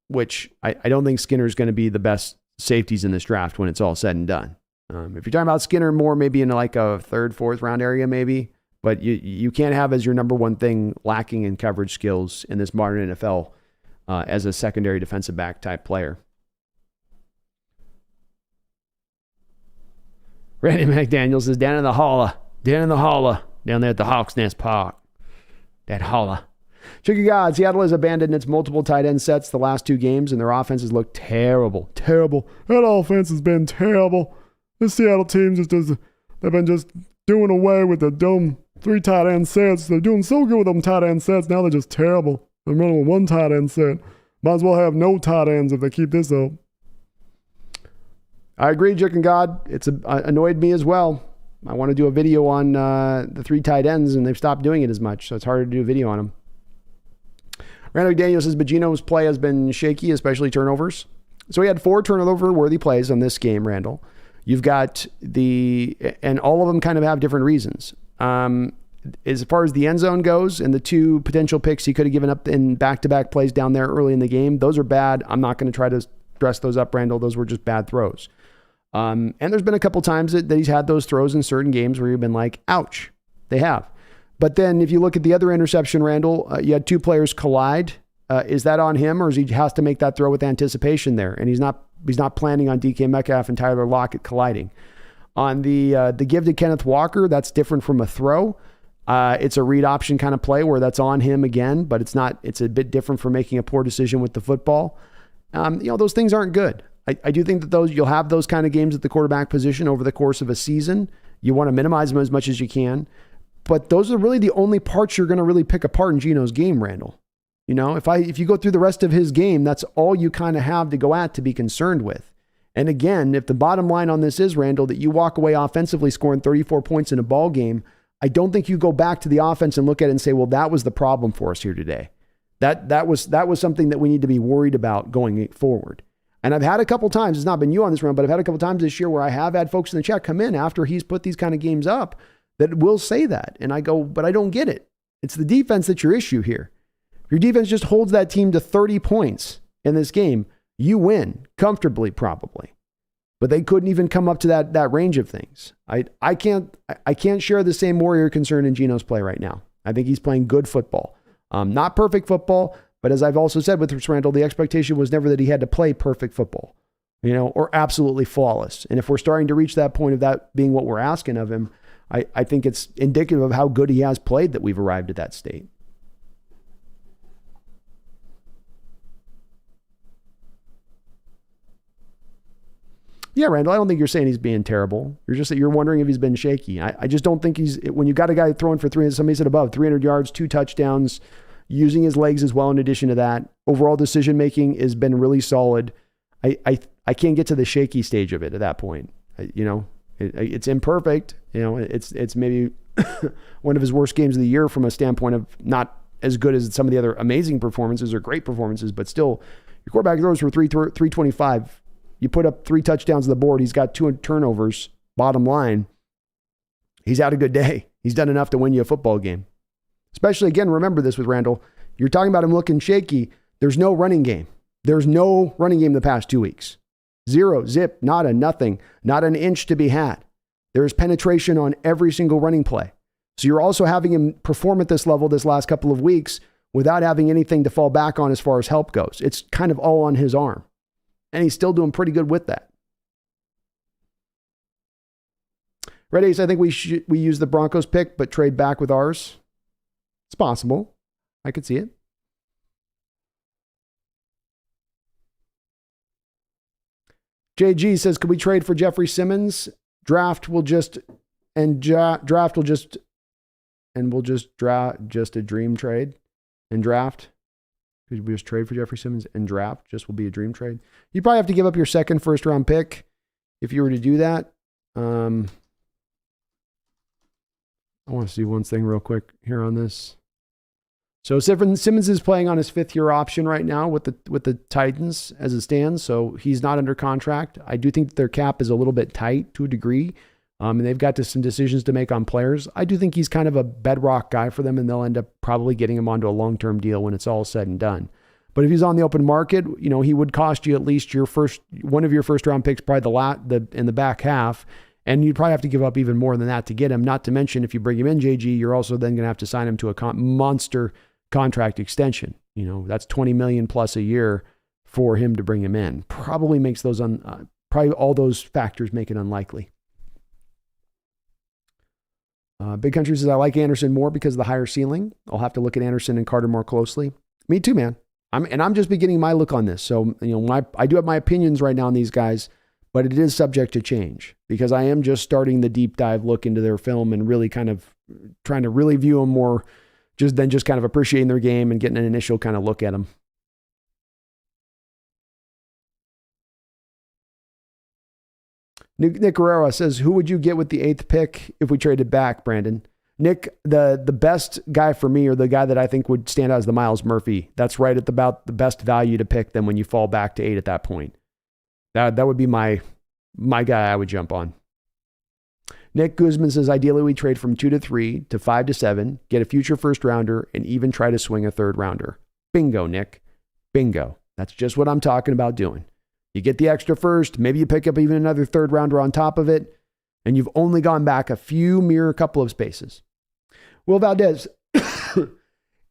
which I don't think Skinner's going to be the best safeties in this draft when it's all said and done. If you're talking about Skinner more, maybe in like a third, fourth round area, maybe, but you can't have as your number one thing lacking in coverage skills in this modern NFL as a secondary defensive back type player. Randy McDaniels is down in the holla, down there at the Hawks Nest Park. That holla. Chicken God, Seattle has abandoned its multiple tight end sets the last two games, and their offenses look terrible. Terrible. That offense has been terrible. The Seattle team they've been just doing away with the dumb 3 tight end sets. They're doing so good with them tight end sets. Now they're just terrible. They're running with 1 tight end set. Might as well have no tight ends if they keep this up. I agree, Chicken God. It's annoyed me as well. I want to do a video on the 3 tight ends, and they've stopped doing it as much, so it's harder to do a video on them. Randall Daniels says Bogino's play has been shaky, especially turnovers. So he had 4 turnover-worthy plays on this game, Randall. You've got and all of them kind of have different reasons. As far as the end zone goes and the 2 potential picks he could have given up in back-to-back plays down there early in the game, those are bad. I'm not going to try to dress those up, Randall. Those were just bad throws. And there's been a couple times that he's had those throws in certain games where you've been like, ouch. They have. But then if you look at the other interception, Randall, you had 2 players collide. Is that on him, or is he has to make that throw with anticipation there? And he's not planning on DK Metcalf and Tyler Lockett colliding. On the give to Kenneth Walker, that's different from a throw. It's a read option kind of play where that's on him again, but it's not. It's a bit different from making a poor decision with the football. Those things aren't good. I do think that you'll have those kind of games at the quarterback position over the course of a season. You want to minimize them as much as you can, but those are really the only parts you're going to really pick apart in Geno's game, Randall. If you go through the rest of his game, that's all you kind of have to go at to be concerned with. And again, if the bottom line on this is, Randall, that you walk away offensively scoring 34 points in a ball game, I don't think you go back to the offense and look at it and say, well, that was the problem for us here today. That was something that we need to be worried about going forward. And I've had a couple times, it's not been you on this round, but I've had a couple times this year where I have had folks in the chat come in after he's put these kind of games up that will say that. And I go, but I don't get it. It's the defense that's your issue here. If your defense just holds that team to 30 points in this game, you win comfortably, probably. But they couldn't even come up to that range of things. I can't share the same Warrior concern in Geno's play right now. I think he's playing good football. Not perfect football, but as I've also said with Randall, the expectation was never that he had to play perfect football, or absolutely flawless. And if we're starting to reach that point of that being what we're asking of him, I think it's indicative of how good he has played that we've arrived at that state. Yeah, Randall, I don't think you're saying he's being terrible. You're wondering if he's been shaky. I just don't think when you got a guy throwing for 300, somebody said above 300 yards, 2 touchdowns, using his legs as well in addition to that. Overall decision-making has been really solid. I can't get to the shaky stage of it at that point. It's imperfect. It's maybe one of his worst games of the year from a standpoint of not as good as some of the other amazing performances or great performances, but still, your quarterback throws for 325. You put up 3 touchdowns on the board. He's got 2 turnovers. Bottom line, he's had a good day. He's done enough to win you a football game. Especially, again, remember this with Randall. You're talking about him looking shaky. There's no running game. There's no running game the past 2 weeks. 0, zip, nada, nothing. Not an inch to be had. There's penetration on every single running play. So you're also having him perform at this level this last couple of weeks without having anything to fall back on as far as help goes. It's kind of all on his arm. And he's still doing pretty good with that. Red Ace, I think we use the Broncos pick, but trade back with ours. It's possible. I could see it. JG says, could we trade for Jeffrey Simmons? Draft will just a dream trade and draft. Could we just trade for Jeffrey Simmons and draft? Just will be a dream trade. You probably have to give up your second first round pick if you were to do that. I want to see one thing real quick here on this. So Simmons is playing on his 5th-year option right now with the Titans as it stands. So he's not under contract. I do think that their cap is a little bit tight to a degree. And they've got some decisions to make on players. I do think he's kind of a bedrock guy for them, and they'll end up probably getting him onto a long-term deal when it's all said and done. But if he's on the open market, he would cost you at least one of your first-round picks, probably in the back half, and you'd probably have to give up even more than that to get him. Not to mention, if you bring him in, JG, you're also then going to have to sign him to a monster contract extension. That's $20 million plus a year for him to bring him in. Probably makes those probably all those factors make it unlikely. Big Country says, I like Anderson more because of the higher ceiling. I'll have to look at Anderson and Carter more closely. Me too, man. I'm just beginning my look on this. So, I do have my opinions right now on these guys, but it is subject to change because I am just starting the deep dive look into their film and really kind of trying to really view them more just kind of appreciating their game and getting an initial kind of look at them. Nick Guerrero says, who would you get with the 8th pick if we traded back, Brandon? Nick, the best guy for me, or the guy that I think would stand out, is the Miles Murphy. That's right at about the best value to pick them when you fall back to 8 at that point. That would be my guy I would jump on. Nick Guzman says, ideally we trade from 2 to 3 to 5 to 7, get a future first rounder, and even try to swing a 3rd rounder. Bingo, Nick. Bingo. That's just what I'm talking about doing. You get the extra first, maybe you pick up even another 3rd rounder on top of it, and you've only gone back a mere couple of spaces. Will Valdez,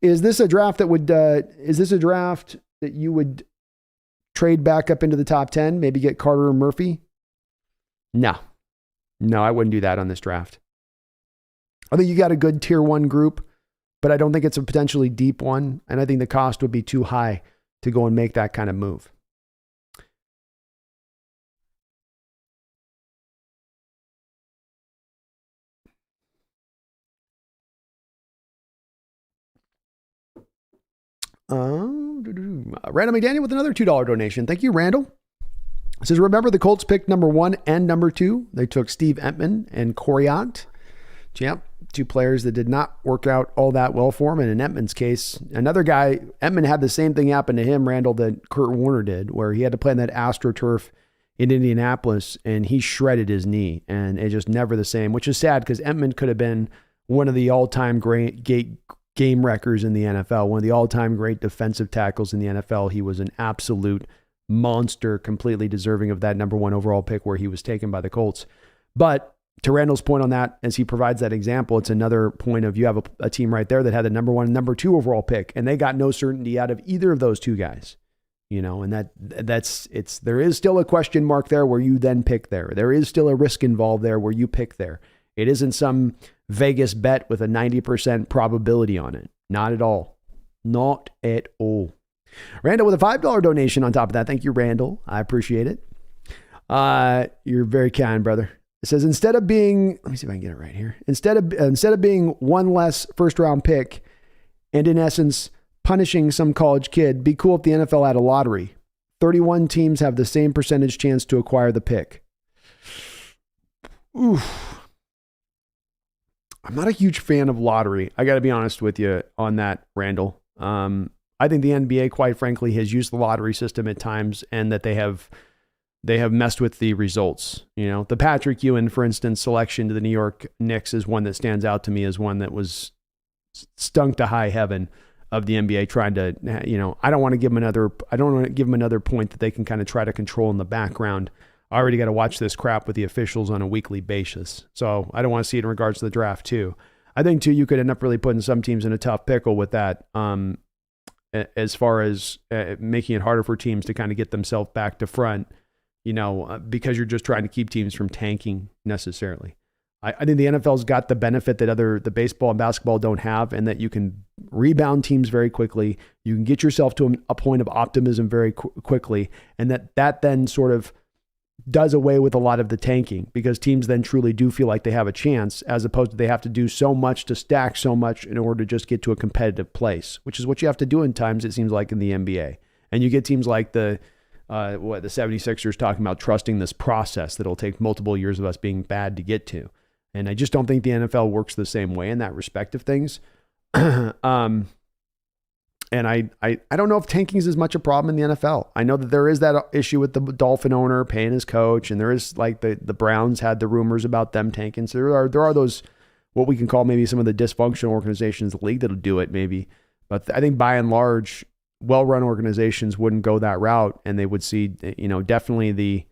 is this a draft that you would trade back up into the top 10, maybe get Carter or Murphy? No, I wouldn't do that on this draft. I think you got a good tier 1 group, but I don't think it's a potentially deep one, and I think the cost would be too high to go and make that kind of move. Randall McDaniel with another $2 donation. Thank you, Randall. It says, remember the Colts picked number 1 and number 2. They took Steve Entman and Coriat. Yep, 2 players that did not work out all that well for him. And in Entman's case, another guy, Entman had the same thing happen to him, Randall, that Kurt Warner did, where he had to play in that AstroTurf in Indianapolis, and he shredded his knee, and it just never the same, which is sad because Entman could have been one of the all-time great game wreckers in the NFL, one of the all-time great defensive tackles in the NFL. He was an absolute monster, completely deserving of that number 1 overall pick where he was taken by the Colts. But to Randall's point on that, as he provides that example, it's another point of you have a team right there that had a number 1 and number 2 overall pick, and they got no certainty out of either of those two guys. And there is still a question mark there where you then pick there. There is still a risk involved there where you pick there. It isn't some Vegas bet with a 90% probability on it. Not at all. Not at all. Randall with a $5 donation on top of that. Thank you, Randall. I appreciate it. You're very kind, brother. It says, instead of being, let me see if I can get it right here. Instead of being one less first round pick and in essence punishing some college kid, be cool if the NFL had a lottery. 31 teams have the same percentage chance to acquire the pick. Oof. I'm not a huge fan of lottery. I got to be honest with you on that, Randall. I think the NBA, quite frankly, has used the lottery system at times, and that they have messed with the results. The Patrick Ewing, for instance, selection to the New York Knicks is one that stands out to me as one that was stunk to high heaven of the NBA trying to, I don't want to give them another point that they can kind of try to control in the background. I already got to watch this crap with the officials on a weekly basis. So I don't want to see it in regards to the draft too. I think too, you could end up really putting some teams in a tough pickle with that. As far as making it harder for teams to kind of get themselves back to front, because you're just trying to keep teams from tanking necessarily. I think the NFL's got the benefit that the baseball and basketball don't have, and that you can rebound teams very quickly. You can get yourself to a point of optimism very quickly, and that then sort of does away with a lot of the tanking, because teams then truly do feel like they have a chance, as opposed to they have to do so much to stack so much in order to just get to a competitive place, which is what you have to do in times, it seems like, in the NBA. And you get teams like the 76ers talking about trusting this process that'll take multiple years of us being bad to get to. And I just don't think the NFL works the same way in that respect of things. And I don't know if tanking is as much a problem in the NFL. I know that there is that issue with the Dolphin owner paying his coach, and there is like the Browns had the rumors about them tanking. So there are those, what we can call maybe some of the dysfunctional organizations in the league that'll do it maybe. But I think by and large, well-run organizations wouldn't go that route, and they would see, definitely the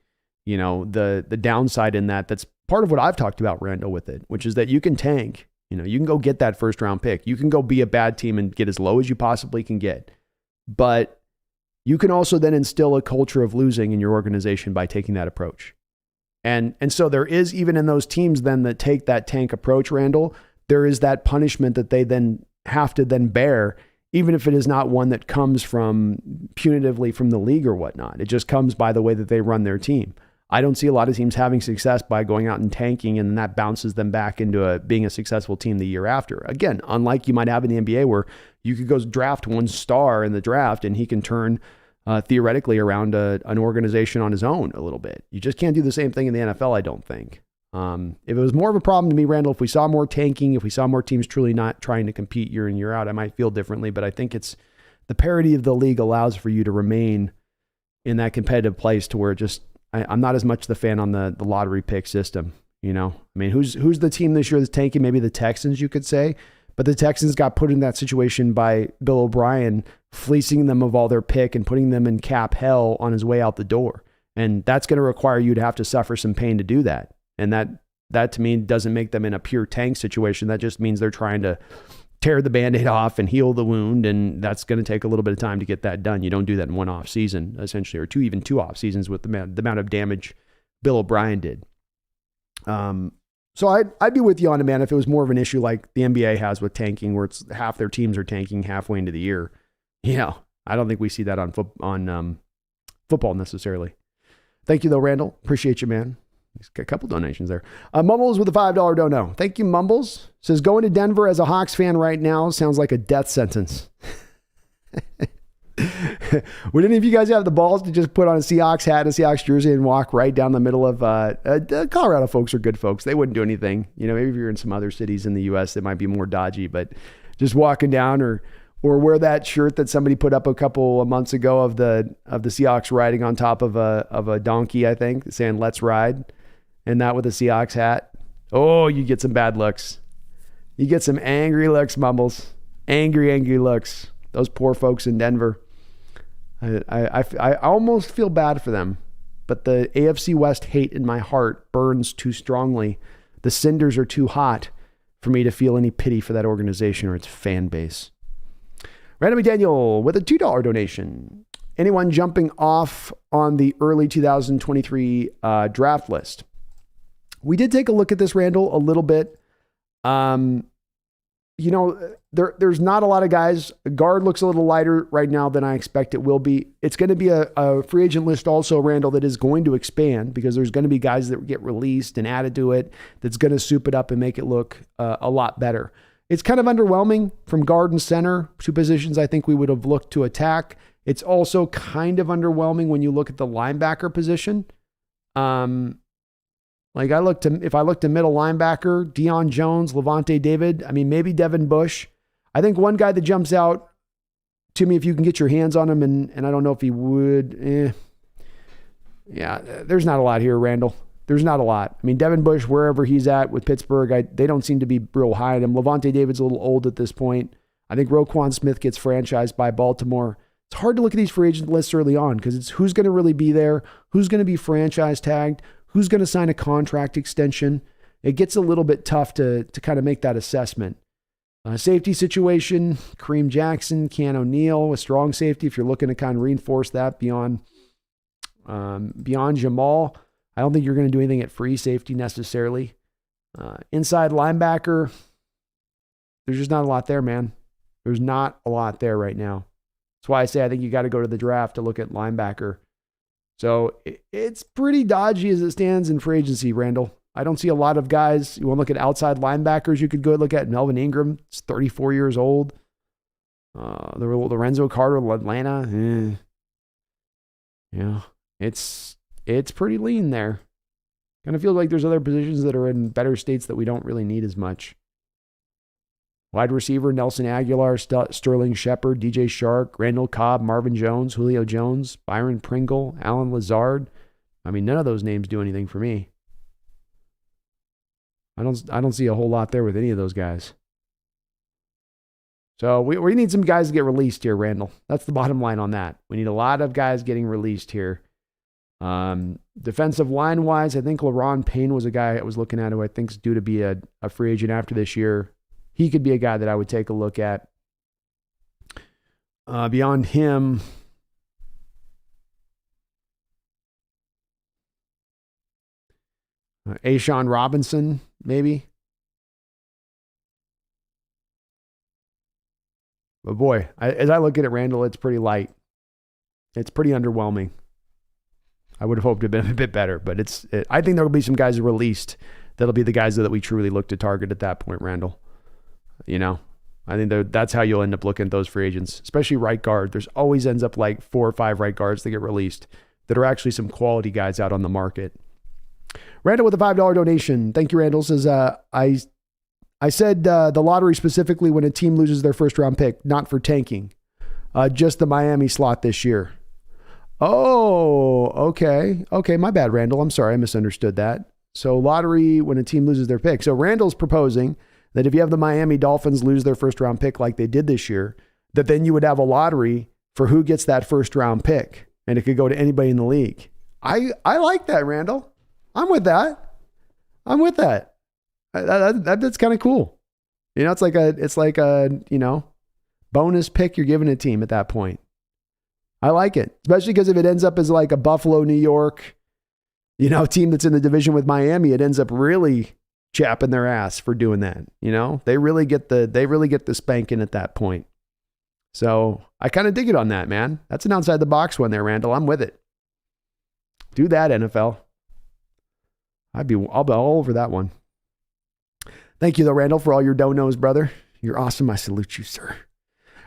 downside in that. That's part of what I've talked about, Randall, with it, which is that you can tank. You can go get that first round pick. You can go be a bad team and get as low as you possibly can get. But you can also then instill a culture of losing in your organization by taking that approach. And so there is, even in those teams then that take that tank approach, Randall, there is that punishment that they then have to then bear, even if it is not one that comes from punitively from the league or whatnot. It just comes by the way that they run their team. I don't see a lot of teams having success by going out and tanking, and that bounces them back into being a successful team the year after. Again, unlike you might have in the NBA, where you could go draft one star in the draft and he can turn theoretically around an organization on his own a little bit. You just can't do the same thing in the NFL, I don't think. If it was more of a problem to me, Randall, if we saw more tanking, if we saw more teams truly not trying to compete year in, year out, I might feel differently. But I think it's the parity of the league allows for you to remain in that competitive place to where I'm not as much the fan on the lottery pick system. I mean, who's the team this year that's tanking? Maybe the Texans, you could say, but the Texans got put in that situation by Bill O'Brien, fleecing them of all their pick and putting them in cap hell on his way out the door. And that's going to require you to have to suffer some pain to do that. And that to me doesn't make them in a pure tank situation. That just means they're trying to tear the Band-Aid off and heal the wound. And that's going to take a little bit of time to get that done. You don't do that in one off season, essentially, or even two off seasons with the amount of damage Bill O'Brien did. So I'd be with you on it, man, if it was more of an issue like the NBA has with tanking, where it's half their teams are tanking halfway into the year. I don't think we see that on football necessarily. Thank you, though, Randall. Appreciate you, man. He's got a couple donations there. Mumbles with a $5 dono. Thank you, Mumbles. Says, going to Denver as a Hawks fan right now sounds like a death sentence. Would any of you guys have the balls to just put on a Seahawks hat and a Seahawks jersey and walk right down the middle of Colorado? Folks are good folks. They wouldn't do anything. Maybe if you're in some other cities in the U.S. that might be more dodgy, but just walking down or wear that shirt that somebody put up a couple of months ago of the Seahawks riding on top of a donkey, I think, saying "Let's ride," and that with a Seahawks hat. Oh, you get some bad looks. You get some angry looks, Mumbles. Angry looks. Those poor folks in Denver. I almost feel bad for them, but the AFC West hate in my heart burns too strongly. The cinders are too hot for me to feel any pity for that organization or its fan base. Random Daniel with a $2 donation. Anyone jumping off on the early 2023 draft list? We did take a look at this, Randall, a little bit. There's not a lot of guys. Guard looks a little lighter right now than I expect it will be. It's going to be a free agent list also, Randall, that is going to expand because there's going to be guys that get released and added to it that's going to soup it up and make it look a lot better. It's kind of underwhelming from guard and center, two positions I think we would have looked to attack. It's also kind of underwhelming when you look at the linebacker position. If I looked at middle linebacker, Deion Jones, Levante David, maybe Devin Bush. I think one guy that jumps out to me, if you can get your hands on him, and I don't know if he would, there's not a lot here, Randall. There's not a lot. Devin Bush, wherever he's at with Pittsburgh, they don't seem to be real high on him. Levante David's a little old at this point. I think Roquan Smith gets franchised by Baltimore. It's hard to look at these free agent lists early on because it's who's going to really be there, who's going to be franchise tagged, who's going to sign a contract extension. It gets a little bit tough to kind of make that assessment. Safety situation, Kareem Jackson, Keanu O'Neal, a strong safety if you're looking to kind of reinforce that beyond Jamal. I don't think you're going to do anything at free safety necessarily. Inside linebacker, there's just not a lot there, man. There's not a lot there right now. That's why I say I think you got to go to the draft to look at linebacker. So it's pretty dodgy as it stands in free agency, Randall. I don't see a lot of guys. You want to look at outside linebackers, you could go look at Melvin Ingram. He's 34 years old. The Lorenzo Carter of Atlanta. It's pretty lean there. Kind of feels like there's other positions that are in better states that we don't really need as much. Wide receiver, Nelson Aguilar, Sterling Shepard, DJ Shark, Randall Cobb, Marvin Jones, Julio Jones, Byron Pringle, Alan Lazard. None of those names do anything for me. I don't see a whole lot there with any of those guys. So we need some guys to get released here, Randall. That's the bottom line on that. We need a lot of guys getting released here. Defensive line-wise, I think LaRon Payne was a guy I was looking at who I think is due to be a free agent after this year. He could be a guy that I would take a look at. Beyond him, Ashawn Robinson, maybe. But boy, as I look at it, Randall, it's pretty light. It's pretty underwhelming. I would have hoped to have been a bit better, but I think there will be some guys released that'll be the guys that we truly look to target at that point, Randall. I think that's how you'll end up looking at those free agents, especially right guard. There's always ends up like 4 or 5 right guards that get released that are actually some quality guys out on the market. Randall with a $5 donation. Thank you, Randall. Says, I said the lottery specifically when a team loses their first round pick, not for tanking, just the Miami slot this year. Oh, okay. Okay, my bad, Randall. I'm sorry. I misunderstood that. So lottery when a team loses their pick. So Randall's proposing that if you have the Miami Dolphins lose their first round pick like they did this year, that then you would have a lottery for who gets that first round pick. And it could go to anybody in the league. I like that, Randall. I'm with that. That's kind of cool. It's like a bonus pick you're giving a team at that point. I like it, especially because if it ends up as like a Buffalo, New York, team that's in the division with Miami, it ends up really chapping their ass for doing that. They really get the spanking at that point. So I kind of dig it on that, man. That's an outside the box one there, Randall. I'm with it. Do that, NFL. I'll be all over that one. Thank you though, Randall, for all your donos, brother. You're awesome. I salute you, sir.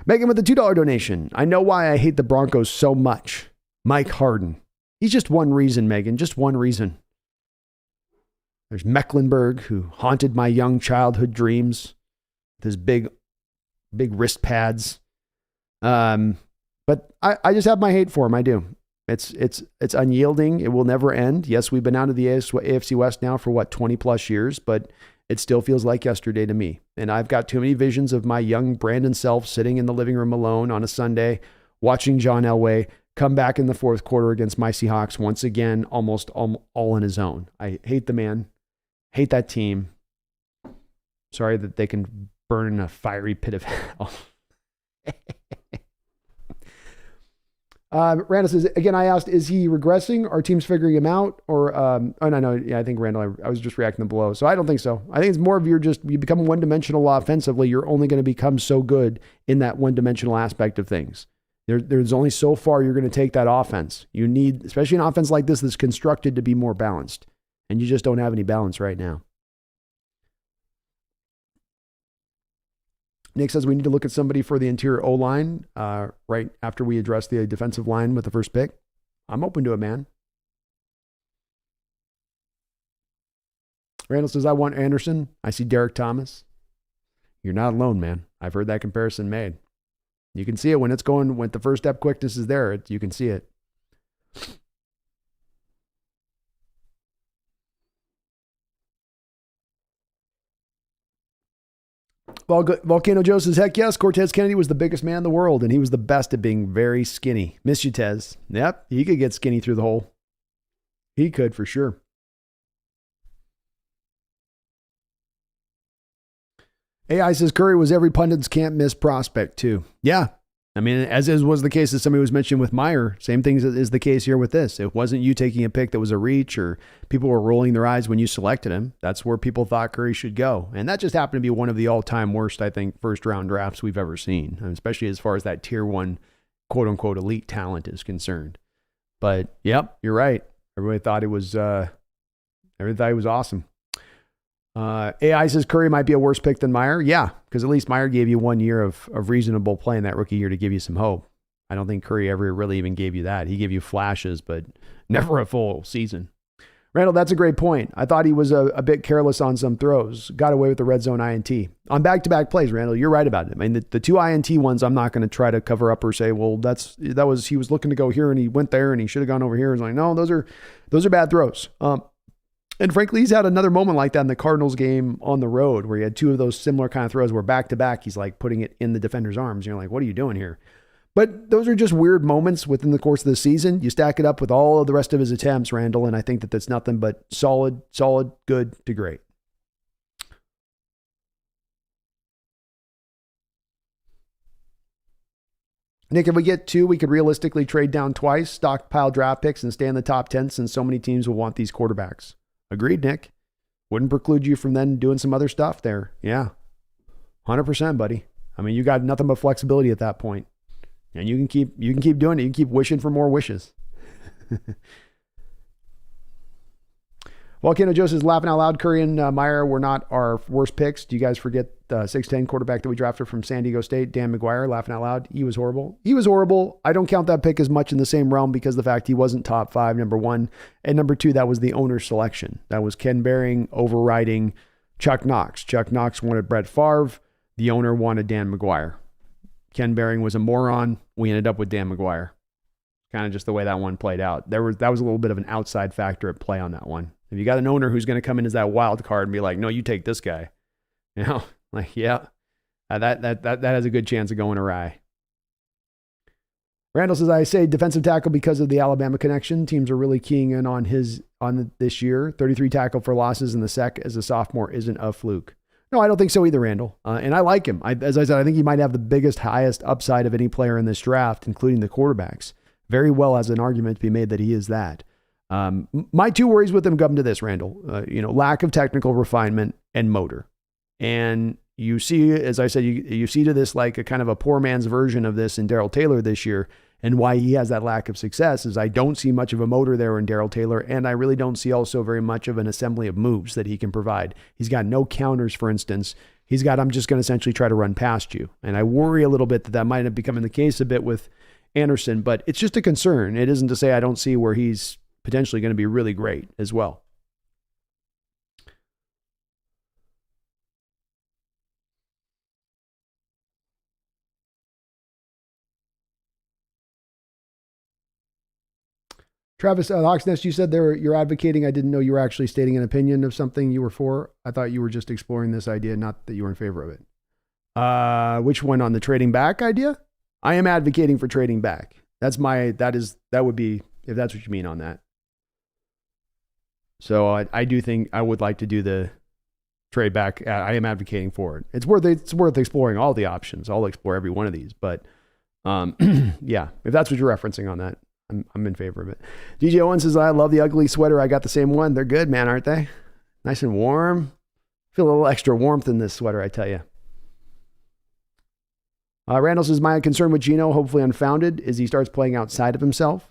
Megan with the $2 donation. I know why I hate the Broncos so much. Mike Harden. He's just one reason, Megan. Just one reason. There's Mecklenburg, who haunted my young childhood dreams with his big wrist pads. But I just have my hate for him. I do. It's unyielding. It will never end. Yes, we've been out of the AFC West now for 20 plus years, but it still feels like yesterday to me. And I've got too many visions of my young Brandon self sitting in the living room alone on a Sunday, watching John Elway come back in the fourth quarter against my Seahawks once again, almost all on his own. I hate the man, hate that team. Sorry that they can burn in a fiery pit of hell. Randall says, again, I asked, is he regressing? Are teams figuring him out? Or, I think Randall, I was just reacting below. So I don't think so. I think it's more of you become one-dimensional offensively. You're only going to become so good in that one-dimensional aspect of things. There's only so far you're going to take that offense. You need, especially an offense like this that's constructed to be more balanced. And you just don't have any balance right now. Nick says we need to look at somebody for the interior O-line right after we address the defensive line with the first pick. I'm open to it, man. Randall says, I want Anderson. I see Derek Thomas. You're not alone, man. I've heard that comparison made. You can see it when it's going, when the first step quickness is there. You can see it. Volcano Joe says, heck yes, Cortez Kennedy was the biggest man in the world, and he was the best at being very skinny. Miss you, Tez. Yep, he could get skinny through the hole. He could, for sure. AI says, Curry was every pundit's can't miss prospect, too. Yeah. I mean, as was the case that somebody was mentioning with Meyer, same thing is the case here with this. It wasn't you taking a pick that was a reach or people were rolling their eyes when you selected him. That's where people thought Curry should go. And that just happened to be one of the all-time worst, I think, first-round drafts we've ever seen, especially as far as that tier one, quote-unquote, elite talent is concerned. But, yep, you're right. Everybody thought he was awesome. AI says Curry might be a worse pick than Meyer. Yeah, because at least Meyer gave you 1 year of reasonable play in that rookie year to give you some hope. I don't think Curry ever really even gave you that. He gave you flashes, but never a full season. Randall, that's a great point. I thought he was a bit careless on some throws. Got away with the red zone INT. On back-to-back plays, Randall, you're right about it. I mean, the two INT ones, I'm not going to try to cover up or say, well, he was looking to go here and he went there and he should have gone over here. It's like, no, those are bad throws. And frankly, he's had another moment like that in the Cardinals game on the road where he had two of those similar kind of throws where back-to-back, he's like putting it in the defender's arms. And you're like, what are you doing here? But those are just weird moments within the course of the season. You stack it up with all of the rest of his attempts, Randall, and I think that that's nothing but solid, good to great. Nick, if we get two, we could realistically trade down twice, stockpile draft picks, and stay in the top 10 since so many teams will want these quarterbacks. Agreed, Nick. Wouldn't preclude you from then doing some other stuff there. Yeah. 100%, buddy. I mean, you got nothing but flexibility at that point. And you can keep doing it. You can keep wishing for more wishes. Volcano Joe says, laughing out loud, Curry and Meyer were not our worst picks. Do you guys forget the 6'10 quarterback that we drafted from San Diego State, Dan McGuire, laughing out loud? He was horrible. I don't count that pick as much in the same realm because of the fact he wasn't top 5, number 1. And number 2, that was the owner's selection. That was Ken Behring overriding Chuck Knox. Chuck Knox wanted Brett Favre. The owner wanted Dan McGuire. Ken Behring was a moron. We ended up with Dan McGuire. Kind of just the way that one played out. That was a little bit of an outside factor at play on that one. If you got an owner who's going to come in as that wild card and be like, no, you take this guy. You know, like, yeah, that has a good chance of going awry. Randall says, I say defensive tackle because of the Alabama connection. Teams are really keying in on this year. 33 tackle for losses in the sec as a sophomore isn't a fluke. No, I don't think so either, Randall. And I like him. As I said, I think he might have the highest upside of any player in this draft, including the quarterbacks. Very well has an argument to be made that he is that. My two worries with him come to this, Randall. Lack of technical refinement and motor. And you see, as I said, you see to this like a kind of a poor man's version of this in Darrell Taylor this year. And why he has that lack of success is I don't see much of a motor there in Darrell Taylor, and I really don't see also very much of an assembly of moves that he can provide. He's got no counters, for instance. He's got, I'm just going to essentially try to run past you. And I worry a little bit that might have become the case a bit with Anderson, but it's just a concern. It isn't to say I don't see where he's potentially going to be really great as well. Travis, TheSeahawksNest, you said you're advocating. I didn't know you were actually stating an opinion of something you were for. I thought you were just exploring this idea, not that you were in favor of it. Which one, on the trading back idea? I am advocating for trading back. That would be, if that's what you mean on that. So I do think I would like to do the trade back. I am advocating for it. It's worth exploring all the options. I'll explore every one of these, but yeah, if that's what you're referencing on that, I'm in favor of it. DJ Owen says, I love the ugly sweater. I got the same one. They're good, man, aren't they? Nice and warm. Feel a little extra warmth in this sweater, I tell you. Randall says, my concern with Geno, hopefully unfounded, is he starts playing outside of himself.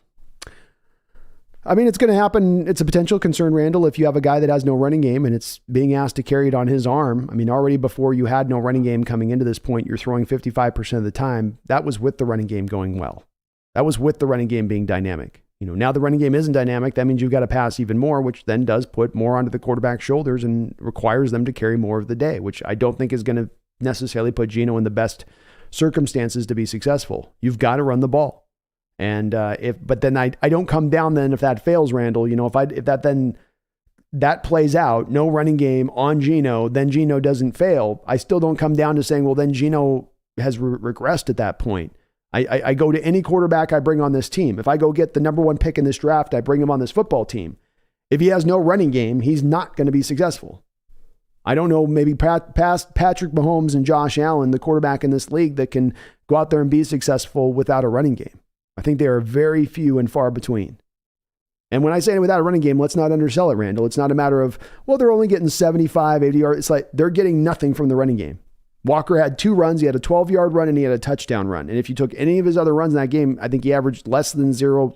I mean, it's going to happen. It's a potential concern, Randall, if you have a guy that has no running game and it's being asked to carry it on his arm. I mean, already before you had no running game coming into this point, you're throwing 55% of the time. That was with the running game going well. That was with the running game being dynamic. Now the running game isn't dynamic. That means you've got to pass even more, which then does put more onto the quarterback's shoulders and requires them to carry more of the day, which I don't think is going to necessarily put Geno in the best circumstances to be successful. You've got to run the ball. And but then I don't come down then if that fails, Randall. If that plays out, no running game on Geno, then Geno doesn't fail. I still don't come down to saying, well, then Geno has regressed at that point. I go to any quarterback I bring on this team. If I go get the number one pick in this draft, I bring him on this football team. If he has no running game, he's not going to be successful. I don't know, maybe past Patrick Mahomes and Josh Allen, the quarterback in this league that can go out there and be successful without a running game. I think they are very few and far between. And when I say without a running game, let's not undersell it, Randall. It's not a matter of, well, they're only getting 75, 80 yards. It's like they're getting nothing from the running game. Walker had 2 runs. He had a 12-yard run and he had a touchdown run. And if you took any of his other runs in that game, I think he averaged less than 0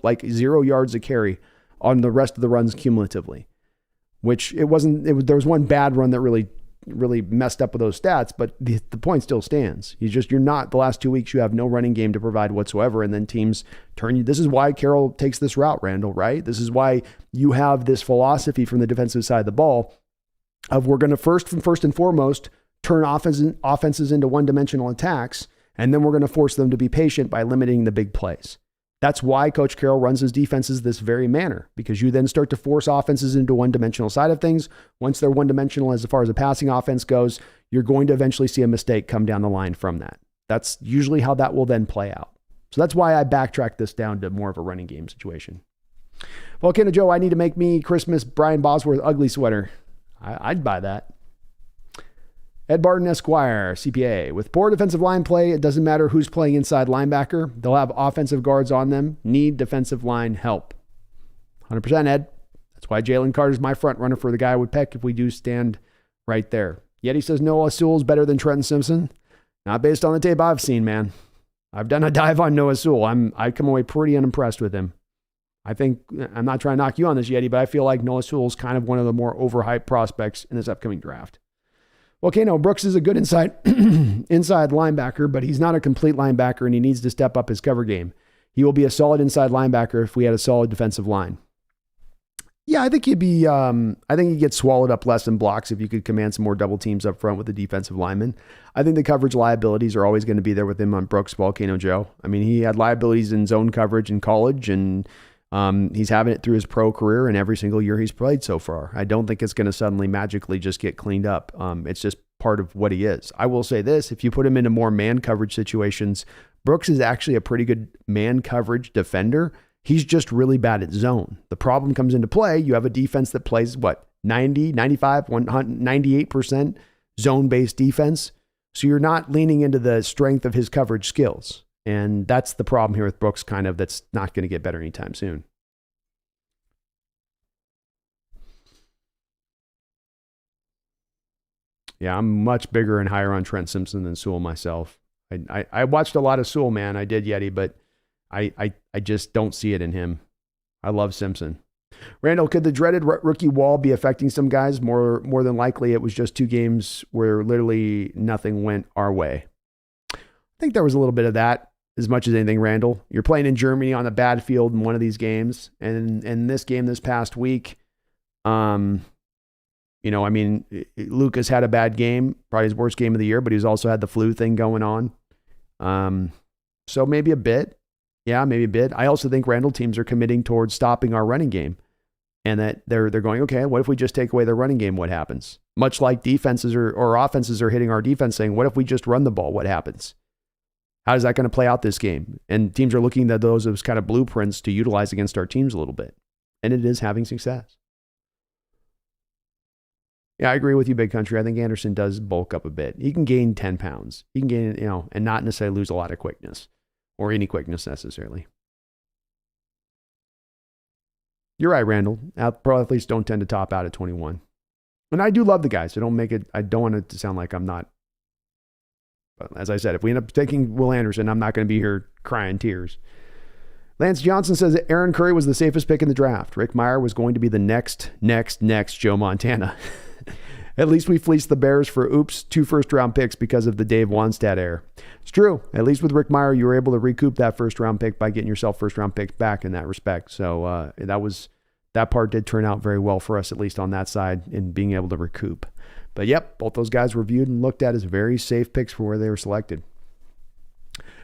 yards a carry on the rest of the runs cumulatively, which there was one bad run that really messed up with those stats, but the point still stands. You're not, the last 2 weeks, you have no running game to provide whatsoever. And then teams turn you. This is why Carroll takes this route, Randall, right? This is why you have this philosophy from the defensive side of the ball of we're going to first and foremost turn offenses into one-dimensional attacks, and then we're going to force them to be patient by limiting the big plays. That's why Coach Carroll runs his defenses this very manner, because you then start to force offenses into one-dimensional side of things. Once they're one-dimensional as far as a passing offense goes, you're going to eventually see a mistake come down the line from that. That's usually how that will then play out. So that's why I backtracked this down to more of a running game situation. Volcano Joe, I need to make me Christmas Brian Bosworth ugly sweater. I'd buy that. Ed Barton Esquire, CPA. With poor defensive line play, it doesn't matter who's playing inside linebacker. They'll have offensive guards on them. Need defensive line help. 100% Ed. That's why Jalen Carter's my front runner for the guy I would pick if we do stand right there. Yeti says Noah Sewell's better than Trenton Simpson. Not based on the tape I've seen, man. I've done a dive on Noah Sewell. I come away pretty unimpressed with him. I think, I'm not trying to knock you on this, Yeti, but I feel like Noah Sewell's kind of one of the more overhyped prospects in this upcoming draft. Okay, no, Brooks is a good inside linebacker, but he's not a complete linebacker and he needs to step up his cover game. He will be a solid inside linebacker if we had a solid defensive line. Yeah, I think he'd get swallowed up less in blocks if you could command some more double teams up front with the defensive linemen. I think the coverage liabilities are always going to be there with him on Brooks, Volcano Joe. I mean, he had liabilities in zone coverage in college, and he's having it through his pro career and every single year he's played so far. I don't think it's going to suddenly magically just get cleaned up. It's just part of what he is. I will say this, if you put him into more man coverage situations, Brooks is actually a pretty good man coverage defender. He's just really bad at zone. The problem comes into play. You have a defense that plays 90, 95, 98% zone-based defense. So you're not leaning into the strength of his coverage skills. And that's the problem here with Brooks, kind of, that's not going to get better anytime soon. Yeah, I'm much bigger and higher on Trent Simpson than Sewell myself. I watched a lot of Sewell, man. I did, Yeti, but I just don't see it in him. I love Simpson. Randall, could the dreaded rookie wall be affecting some guys? More than likely, it was just 2 games where literally nothing went our way. I think there was a little bit of that. As much as anything, Randall, you're playing in Germany on a bad field in one of these games. And in this game this past week, Lucas had a bad game, probably his worst game of the year, but he's also had the flu thing going on. So maybe a bit. Yeah, maybe a bit. I also think Randall teams are committing towards stopping our running game, and that they're going, okay, what if we just take away the running game? What happens? Much like defenses or offenses are hitting our defense saying, what if we just run the ball? What happens? How is that going to play out this game? And teams are looking at those as kind of blueprints to utilize against our teams a little bit. And it is having success. Yeah, I agree with you, Big Country. I think Anderson does bulk up a bit. He can gain 10 pounds. He can gain, and not necessarily lose a lot of quickness or any quickness necessarily. You're right, Randall. Pro athletes don't tend to top out at 21. And I do love the guys. I don't want it to sound like I'm not. But as I said, if we end up taking Will Anderson, I'm not going to be here crying tears. Lance Johnson says that Aaron Curry was the safest pick in the draft. Rick Meyer was going to be the next Joe Montana. At least we fleeced the Bears for 2 first-round picks because of the Dave Wannstedt error. It's true. At least with Rick Meyer, you were able to recoup that first-round pick by getting yourself first-round pick back in that respect. So that part did turn out very well for us, at least on that side, in being able to recoup. But yep, both those guys were viewed and looked at as very safe picks for where they were selected.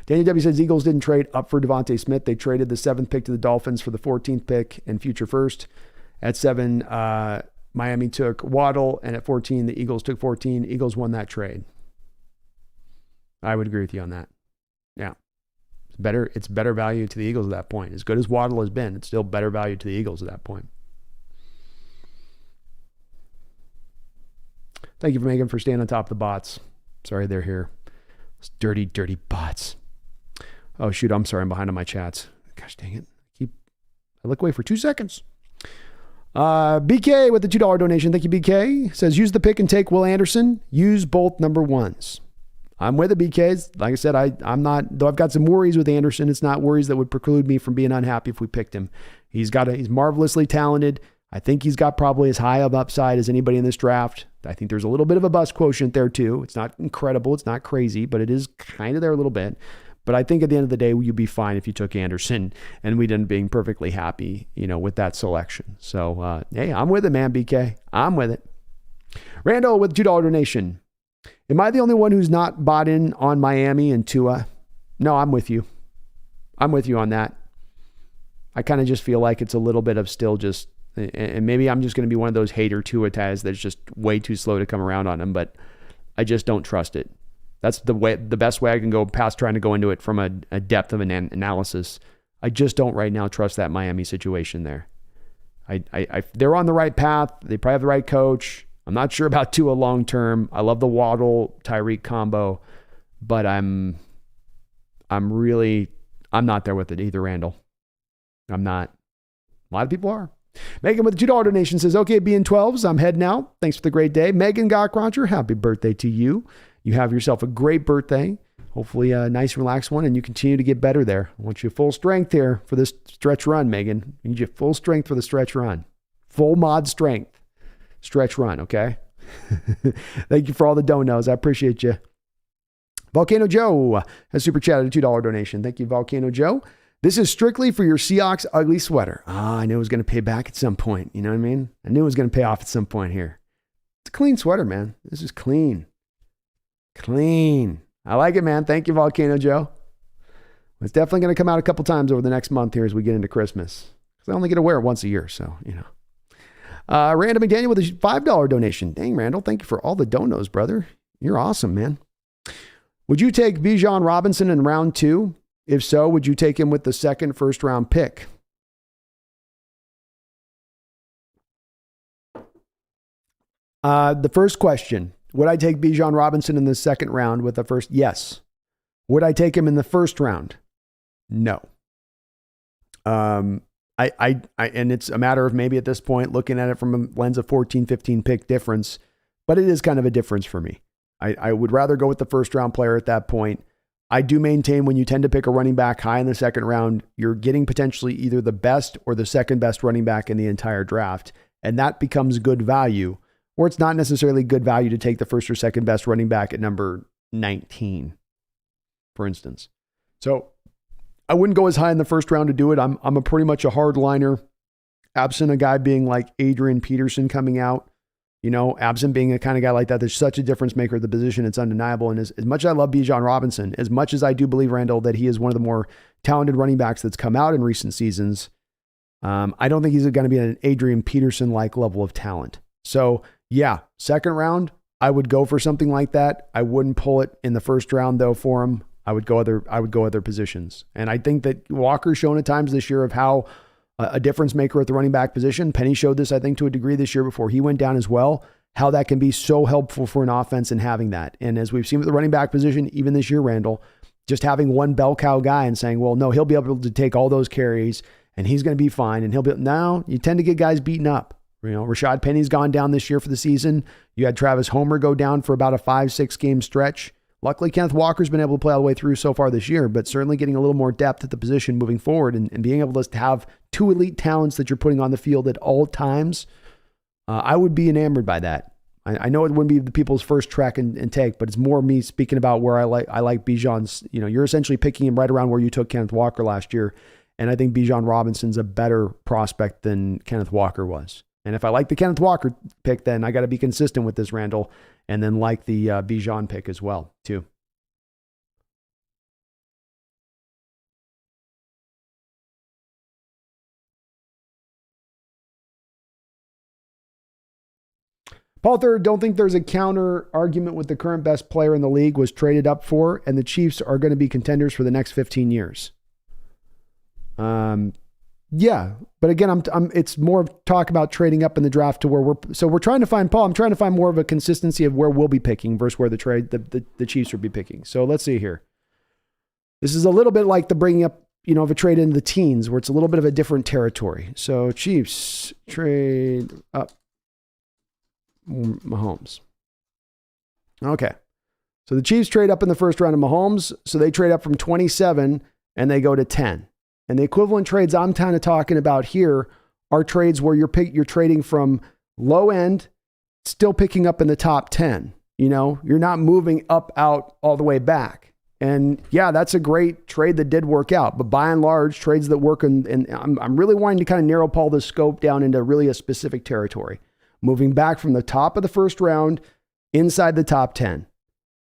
Danny W. says Eagles didn't trade up for Devontae Smith. They traded the 7th pick to the Dolphins for the 14th pick and future first. At 7, Miami took Waddle, and at 14, the Eagles took 14. Eagles won that trade. I would agree with you on that. Yeah. It's better value to the Eagles at that point. As good as Waddle has been, it's still better value to the Eagles at that point. Thank you, Megan, for staying on top of the bots. Sorry they're here. Those dirty, dirty bots. Oh, shoot. I'm sorry. I'm behind on my chats. Gosh dang it. I look away for 2 seconds. BK with the $2 donation. Thank you, BK. Says, use the pick and take Will Anderson. Use both number 1s. I'm with the BKs. Like I said, I'm not, though I've got some worries with Anderson. It's not worries that would preclude me from being unhappy if we picked him. He's marvelously talented. I think he's got probably as high of upside as anybody in this draft. I think there's a little bit of a bust quotient there too. It's not incredible. It's not crazy, but it is kind of there a little bit. But I think at the end of the day, you'd be fine if you took Anderson, and we'd end up being perfectly happy, with that selection. So, hey, I'm with it, man, BK. I'm with it. Randall with $2 donation. Am I the only one who's not bought in on Miami and Tua? No, I'm with you. I'm with you on that. I kind of just feel like it's a little bit of still just, and maybe I'm just going to be one of those hater Tua ties that's just way too slow to come around on him, but I just don't trust it. That's the best way I can go past trying to go into it from a depth of an analysis. I just don't right now trust that Miami situation there. They're on the right path. They probably have the right coach. I'm not sure about Tua long term. I love the Waddle Tyreek combo, but I'm not there with it either, Randall. I'm not. A lot of people are. Megan with the $2 donation says, okay, being 12s, I'm heading out. Thanks for the great day. Megan Gockroger, happy birthday to you. You have yourself a great birthday. Hopefully a nice, relaxed one, and you continue to get better there. I want you full strength here for this stretch run, Megan. I need you full strength for the stretch run. Full mod strength. Stretch run, okay? Thank you for all the donos. I appreciate you. Volcano Joe has super chatted a $2 donation. Thank you, Volcano Joe. This is strictly for your Seahawks ugly sweater. I knew it was going to pay back at some point. You know what I mean? I knew it was going to pay off at some point here. It's a clean sweater, man. This is clean. Clean. I like it, man. Thank you, Volcano Joe. It's definitely going to come out a couple times over the next month here as we get into Christmas. Because I only get to wear it once a year, so, Randall McDaniel with a $5 donation. Dang, Randall, thank you for all the donos, brother. You're awesome, man. Would you take Bijan Robinson in round 2? If so, would you take him with the second first-round pick? The first question, would I take Bijan Robinson in the second round with the first? Yes. Would I take him in the first round? No. And it's a matter of maybe at this point looking at it from a lens of 14, 15 pick difference, but it is kind of a difference for me. I would rather go with the first round player at that point. I do maintain when you tend to pick a running back high in the second round, you're getting potentially either the best or the second best running back in the entire draft. And that becomes good value, or it's not necessarily good value to take the first or second best running back at number 19, for instance. So I wouldn't go as high in the first round to do it. I'm a pretty much a hardliner, absent a guy being like Adrian Peterson coming out, absent being a kind of guy like that. There's such a difference maker at the position. It's undeniable. And as much as I love Bijan Robinson, as much as I do believe, Randall, that he is one of the more talented running backs that's come out in recent seasons, I don't think he's going to be at an Adrian Peterson-like level of talent. So yeah, second round, I would go for something like that. I wouldn't pull it in the first round though for him. I would go other positions. And I think that Walker's shown at times this year of how a difference maker at the running back position. Penny showed this, I think, to a degree this year before he went down as well, how that can be so helpful for an offense and having that. And as we've seen with the running back position, even this year, Randall, just having one bell cow guy and saying, well, no, he'll be able to take all those carries and he's going to be fine. And now you tend to get guys beaten up. Rashad Penny's gone down this year for the season. You had Travis Homer go down for about a 5-6 game stretch. Luckily, Kenneth Walker's been able to play all the way through so far this year, but certainly getting a little more depth at the position moving forward and being able to have two elite talents that you're putting on the field at all times. I would be enamored by that. I know it wouldn't be the people's first track and take, but it's more me speaking about where I like Bijan's. You're essentially picking him right around where you took Kenneth Walker last year, and I think Bijan Robinson's a better prospect than Kenneth Walker was. And if I like the Kenneth Walker pick, then I got to be consistent with this, Randall, and then like the Bijan pick as well, too. Paul Third, don't think there's a counter argument with the current best player in the league was traded up for, and the Chiefs are going to be contenders for the next 15 years. Yeah, but again, it's more of talk about trading up in the draft to where we're trying to find, Paul, I'm trying to find more of a consistency of where we'll be picking versus where the Chiefs will be picking. So let's see here. This is a little bit like the bringing up, of a trade into the teens where it's a little bit of a different territory. So Chiefs trade up Mahomes. Okay. So the Chiefs trade up in the first round of Mahomes. So they trade up from 27 and they go to 10. And the equivalent trades I'm kind of talking about here are trades where you're trading from low end, still picking up in the top 10. You're not moving up, out, all the way back. And yeah, that's a great trade that did work out. But by and large, trades that work, and I'm really wanting to kind of narrow, Paul, the scope down into really a specific territory. Moving back from the top of the first round inside the top 10,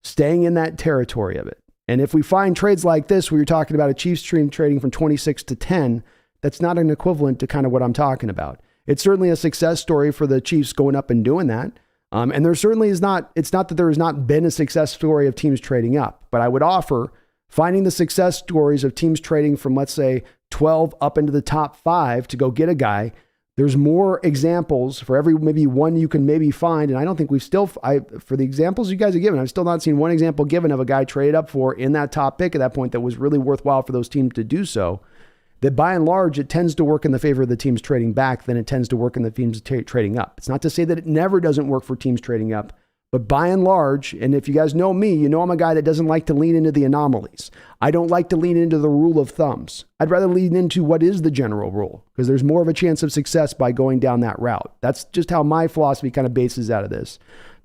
staying in that territory of it. And if we find trades like this, where you're talking about a Chiefs stream trading from 26 to 10, that's not an equivalent to kind of what I'm talking about. It's certainly a success story for the Chiefs going up and doing that. And there certainly is not, it's not that there has not been a success story of teams trading up, but I would offer finding the success stories of teams trading from, let's say, 12 up into the top 5 to go get a guy. There's more examples for every maybe one you can maybe find. And I don't think for the examples you guys have given, I've still not seen one example given of a guy traded up for in that top pick at that point that was really worthwhile for those teams to do so. That by and large, it tends to work in the favor of the teams trading back than it tends to work in the teams trading up. It's not to say that it never doesn't work for teams trading up, but by and large, and if you guys know me, you know I'm a guy that doesn't like to lean into the anomalies. I don't like to lean into the rule of thumbs. I'd rather lean into what is the general rule because there's more of a chance of success by going down that route. That's just how my philosophy kind of bases out of this.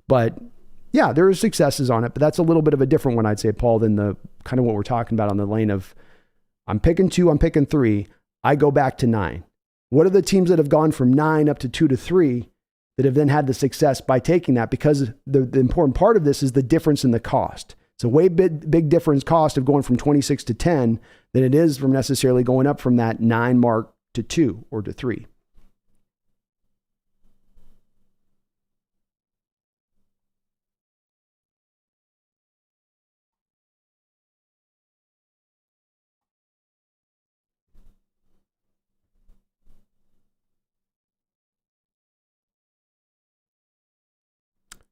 But yeah, there are successes on it, but that's a little bit of a different one, I'd say, Paul, than the kind of what we're talking about on the lane of I'm picking 2, I'm picking 3, I go back to 9. What are the teams that have gone from 9 up to 2 to 3 that have then had the success by taking that? Because the important part of this is the difference in the cost. It's a way big difference cost of going from 26 to 10 than it is from necessarily going up from that 9 mark to 2 or to 3.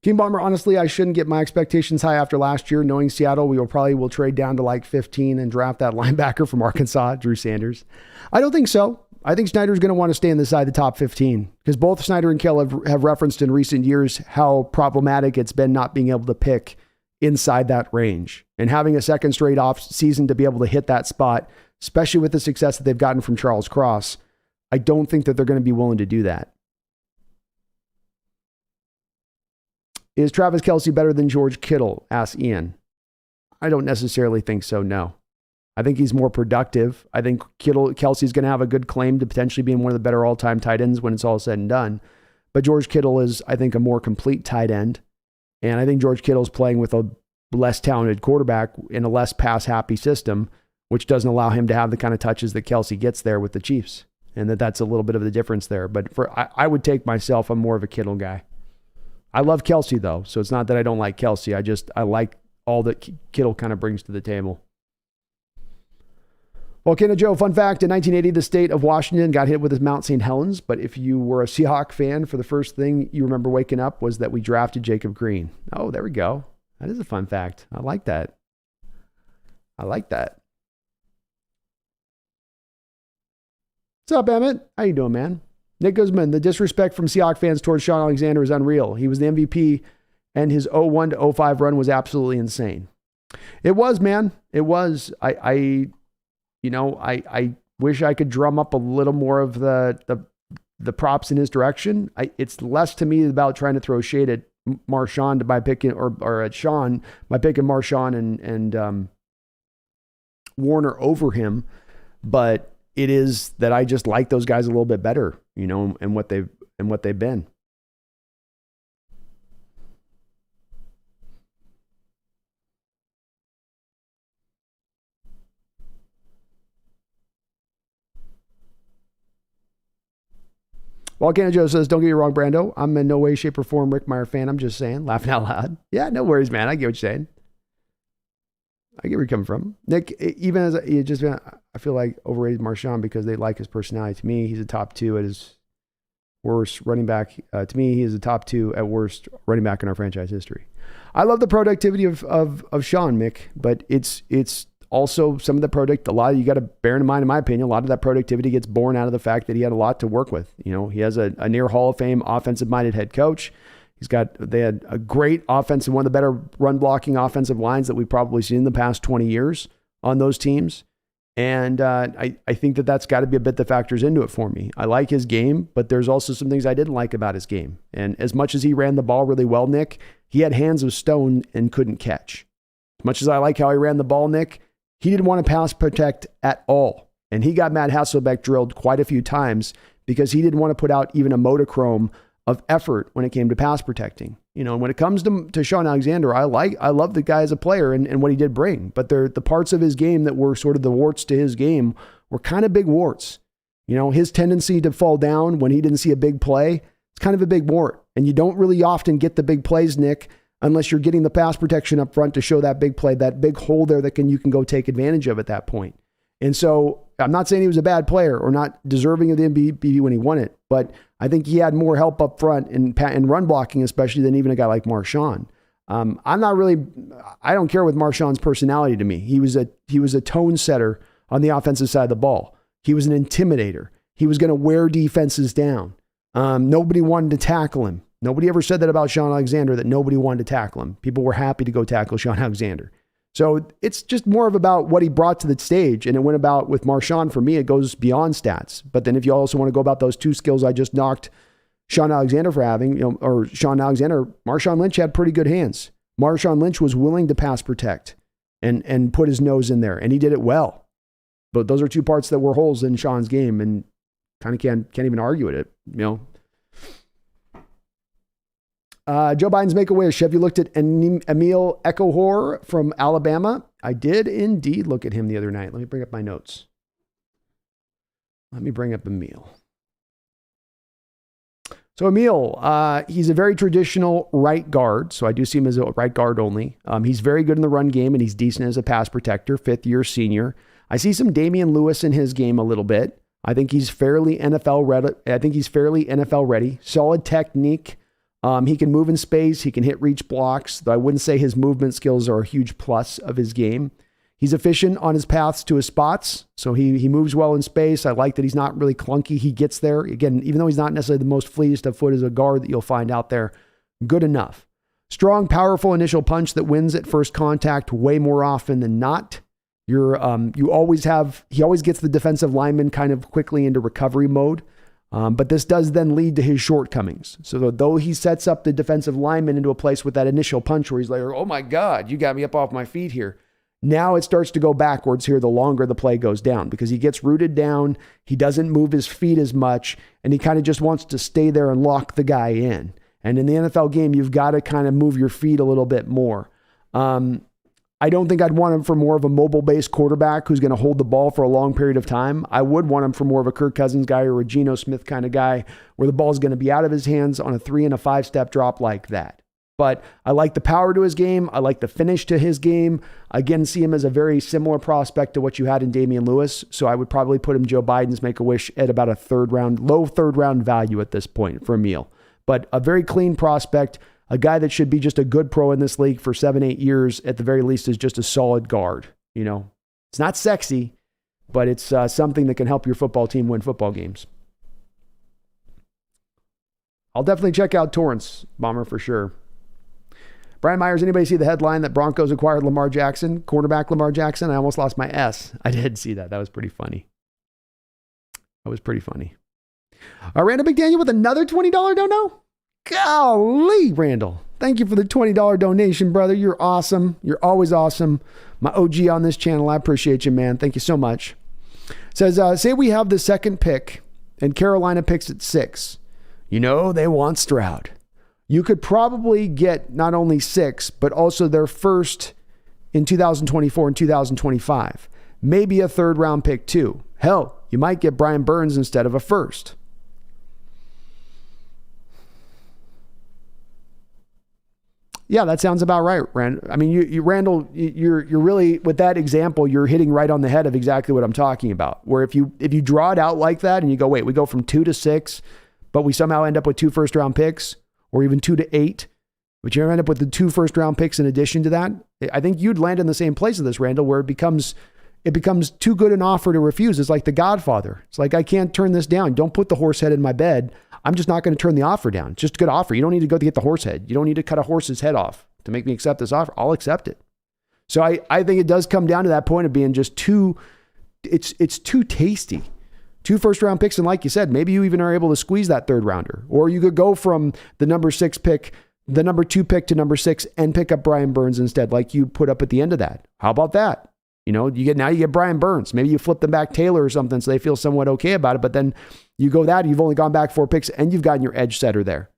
King Bomber, honestly, I shouldn't get my expectations high after last year. Knowing Seattle, we will trade down to like 15 and draft that linebacker from Arkansas, Drew Sanders. I don't think so. I think Snyder's going to want to stay inside the top 15 because both Snyder and Kell have referenced in recent years how problematic it's been not being able to pick inside that range. And having a second straight off season to be able to hit that spot, especially with the success that they've gotten from Charles Cross, I don't think that they're going to be willing to do that. Is Travis Kelce better than George Kittle? Asks Ian. I don't necessarily think so, no. I think he's more productive. I think Kelce's going to have a good claim to potentially being one of the better all-time tight ends when it's all said and done. But George Kittle is, I think, a more complete tight end. And I think George Kittle's playing with a less talented quarterback in a less pass-happy system, which doesn't allow him to have the kind of touches that Kelce gets there with the Chiefs. And that's a little bit of the difference there. But I would take myself, I'm more of a Kittle guy. I love Kelce, though, so it's not that I don't like Kelce. I like all that Kittle kind of brings to the table. Volcano Joe, fun fact, in 1980, the state of Washington got hit with his Mount St. Helens, but if you were a Seahawks fan, for the first thing you remember waking up was that we drafted Jacob Green. Oh, there we go. That is a fun fact. I like that. I like that. What's up, Emmett? How you doing, man? Nick Guzman, the disrespect from Seahawks fans towards Sean Alexander is unreal. He was the MVP, and his 0-1 to 0-5 run was absolutely insane. It was, man. It was. I wish I could drum up a little more of the props in his direction. It's less to me about trying to throw shade at Marshawn by picking or at Sean by picking Marshawn and Warner over him, but it is that I just like those guys a little bit better, and what they've been. Volcano Joe says, don't get me wrong, Brando. I'm in no way, shape, or form Rick Meyer fan. I'm just saying, laughing out loud. Yeah, no worries, man. I get what you're saying. I get where you're coming from. Nick, even as I feel like overrated Marshawn because they like his personality. To me, he's a top 2 at his worst running back. To me, he is a top 2 at worst running back in our franchise history. I love the productivity of Sean, Mick, but it's also some of the you got to bear in mind, in my opinion, a lot of that productivity gets born out of the fact that he had a lot to work with. He has a near Hall of Fame offensive minded head coach. They had a great offensive, one of the better run blocking offensive lines that we've probably seen in the past 20 years on those teams. And I think that's got to be a bit that factors into it for me. I like his game, but there's also some things I didn't like about his game. And as much as he ran the ball really well, Nick, he had hands of stone and couldn't catch. As much as I like how he ran the ball, Nick, he didn't want to pass protect at all. And he got Matt Hasselbeck drilled quite a few times because he didn't want to put out even a modicum of effort when it came to pass protecting. When it comes to Sean Alexander, I love the guy as a player and what he did bring, but the parts of his game that were sort of the warts to his game were kind of big warts. His tendency to fall down when he didn't see a big play, it's kind of a big wart. And you don't really often get the big plays, Nick, unless you're getting the pass protection up front to show that big play, that big hole there that you can go take advantage of at that point. And so I'm not saying he was a bad player or not deserving of the MVP when he won it, but I think he had more help up front in run blocking, especially than even a guy like Marshawn. I don't care with Marshawn's personality to me. He was a tone setter on the offensive side of the ball. He was an intimidator. He was going to wear defenses down. Nobody wanted to tackle him. Nobody ever said that about Sean Alexander, that nobody wanted to tackle him. People were happy to go tackle Sean Alexander. So it's just more of about what he brought to the stage. And it went about with Marshawn, for me, it goes beyond stats. But then if you also want to go about those 2 skills I just knocked Sean Alexander for having, or Sean Alexander, Marshawn Lynch had pretty good hands. Marshawn Lynch was willing to pass protect and put his nose in there, and he did it well. But those are 2 parts that were holes in Sean's game, and kind of can't even argue with it, Joe Biden's Make a Wish. Have you looked at Emil Echohor from Alabama? I did indeed look at him the other night. Let me bring up my notes. Let me bring up Emil. So Emil, he's a very traditional right guard. So I do see him as a right guard only. He's very good in the run game, and he's decent as a pass protector, 5th-year senior. I see some Damian Lewis in his game a little bit. I think he's fairly NFL ready. Solid technique. He can move in space. He can hit reach blocks. Though I wouldn't say his movement skills are a huge plus of his game. He's efficient on his paths to his spots. So he moves well in space. I like that he's not really clunky. He gets there. Again, even though he's not necessarily the most fleetest of foot as a guard that you'll find out there, good enough. Strong, powerful initial punch that wins at first contact way more often than not. He always gets the defensive lineman kind of quickly into recovery mode. But this does then lead to his shortcomings. So though he sets up the defensive lineman into a place with that initial punch where he's like, oh my God, you got me up off my feet here. Now it starts to go backwards here the longer the play goes down because he gets rooted down. He doesn't move his feet as much, and he kind of just wants to stay there and lock the guy in. And in the NFL game, you've got to kind of move your feet a little bit more. I don't think I'd want him for more of a mobile-based quarterback who's going to hold the ball for a long period of time. I would want him for more of a Kirk Cousins guy or a Geno Smith kind of guy where the ball is going to be out of his hands on a 3 and a 5 step drop like that. But I like the power to his game. I like the finish to his game. Again, see him as a very similar prospect to what you had in Damian Lewis. So I would probably put him Joe Biden's Make-A-Wish at about a low third round value at this point for Emil. But a very clean prospect, a guy that should be just a good pro in this league for 7-8 years, at the very least, is just a solid guard. You know, it's not sexy, but it's something that can help your football team win football games. I'll definitely check out Torrance, Bomber, for sure. Brian Myers, anybody see the headline that Broncos acquired Lamar Jackson, cornerback Lamar Jackson? I almost lost my S. I did see that. That was pretty funny. Randall McDaniel with another $20 dono? Golly, Randall. Thank you for the $20 donation, brother. You're awesome. You're always awesome. My OG on this channel. I appreciate you, man. Thank you so much. It says, say we have the second pick and Carolina picks at 6. You know, they want Stroud. You could probably get not only 6, but also their first in 2024 and 2025. Maybe a third round pick too. Hell, you might get Brian Burns instead of a first. Yeah, that sounds about right, Randall. I mean, Randall, you're really, with that example, you're hitting right on the head of exactly what I'm talking about. Where if you draw it out like that and you go, wait, we go from 2 to 6, but we somehow end up with 2 first round picks, or even 2 to 8, but you end up with the 2 first round picks in addition to that. I think you'd land in the same place as this, Randall, where it becomes too good an offer to refuse. It's like The Godfather. It's like, I can't turn this down. Don't put the horse head in my bed. I'm just not going to turn the offer down. It's just a good offer. You don't need to go to get the horse head. You don't need to cut a horse's head off to make me accept this offer. I'll accept it. So I think it does come down to that point of being just it's too tasty. 2 first round picks. And like you said, maybe you even are able to squeeze that third rounder, or you could go from the number 6 pick, the number 2 pick to number 6 and pick up Brian Burns instead, like you put up at the end of that. How about that? You know, you get Brian Burns. Maybe you flip them back Taylor or something so they feel somewhat okay about it. But then you go that, you've only gone back 4 picks and you've gotten your edge setter there.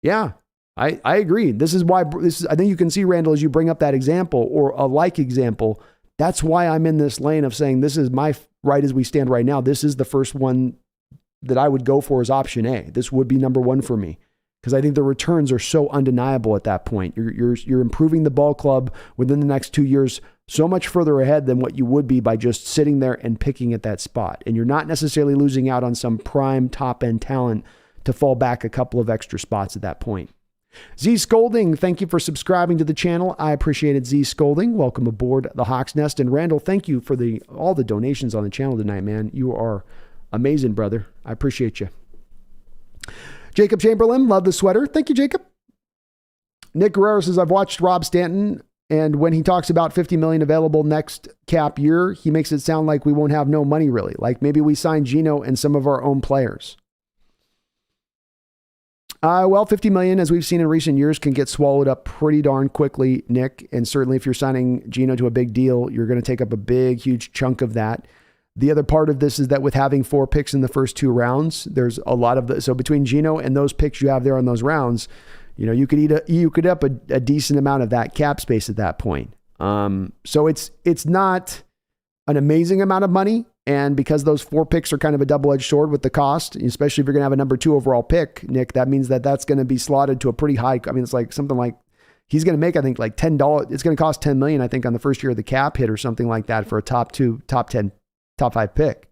Yeah, I agree. I think you can see, Randall, as you bring up that example or a like example, that's why I'm in this lane of saying this is my right as we stand right now. This is the first one that I would go for as option A. This would be number 1 for me, because I think the returns are so undeniable at that point. You're improving the ball club within the next 2 years so much further ahead than what you would be by just sitting there and picking at that spot. And you're not necessarily losing out on some prime top end talent to fall back a couple of extra spots at that point. Z Scolding, thank you for subscribing to the channel. I appreciate it, Z Scolding. Welcome aboard the Hawks Nest. And Randall, thank you for all the donations on the channel tonight, man. You are amazing, brother. I appreciate you. Jacob Chamberlain, love the sweater. Thank you, Jacob. Nick Guerrero says, I've watched Rob Stanton, and when he talks about $50 million available next cap year, he makes it sound like we won't have no money really. Like maybe we sign Geno and some of our own players. Well, $50 million, as we've seen in recent years, can get swallowed up pretty darn quickly, Nick. And certainly if you're signing Geno to a big deal, you're going to take up a big, huge chunk of that. The other part of this is that with having 4 picks in the first 2 rounds, there's a lot of so between Geno and those picks you have there on those rounds, you know, you could up a decent amount of that cap space at that point. So it's not an amazing amount of money. And because those 4 picks are kind of a double-edged sword with the cost, especially if you're going to have a number 2 overall pick, Nick, that means that that's going to be slotted to a pretty high. I mean, it's like something like he's going to make, I think, like $10. It's going to cost $10 million, I think, on the first year of the cap hit or something like that for a top 10, top 5 pick.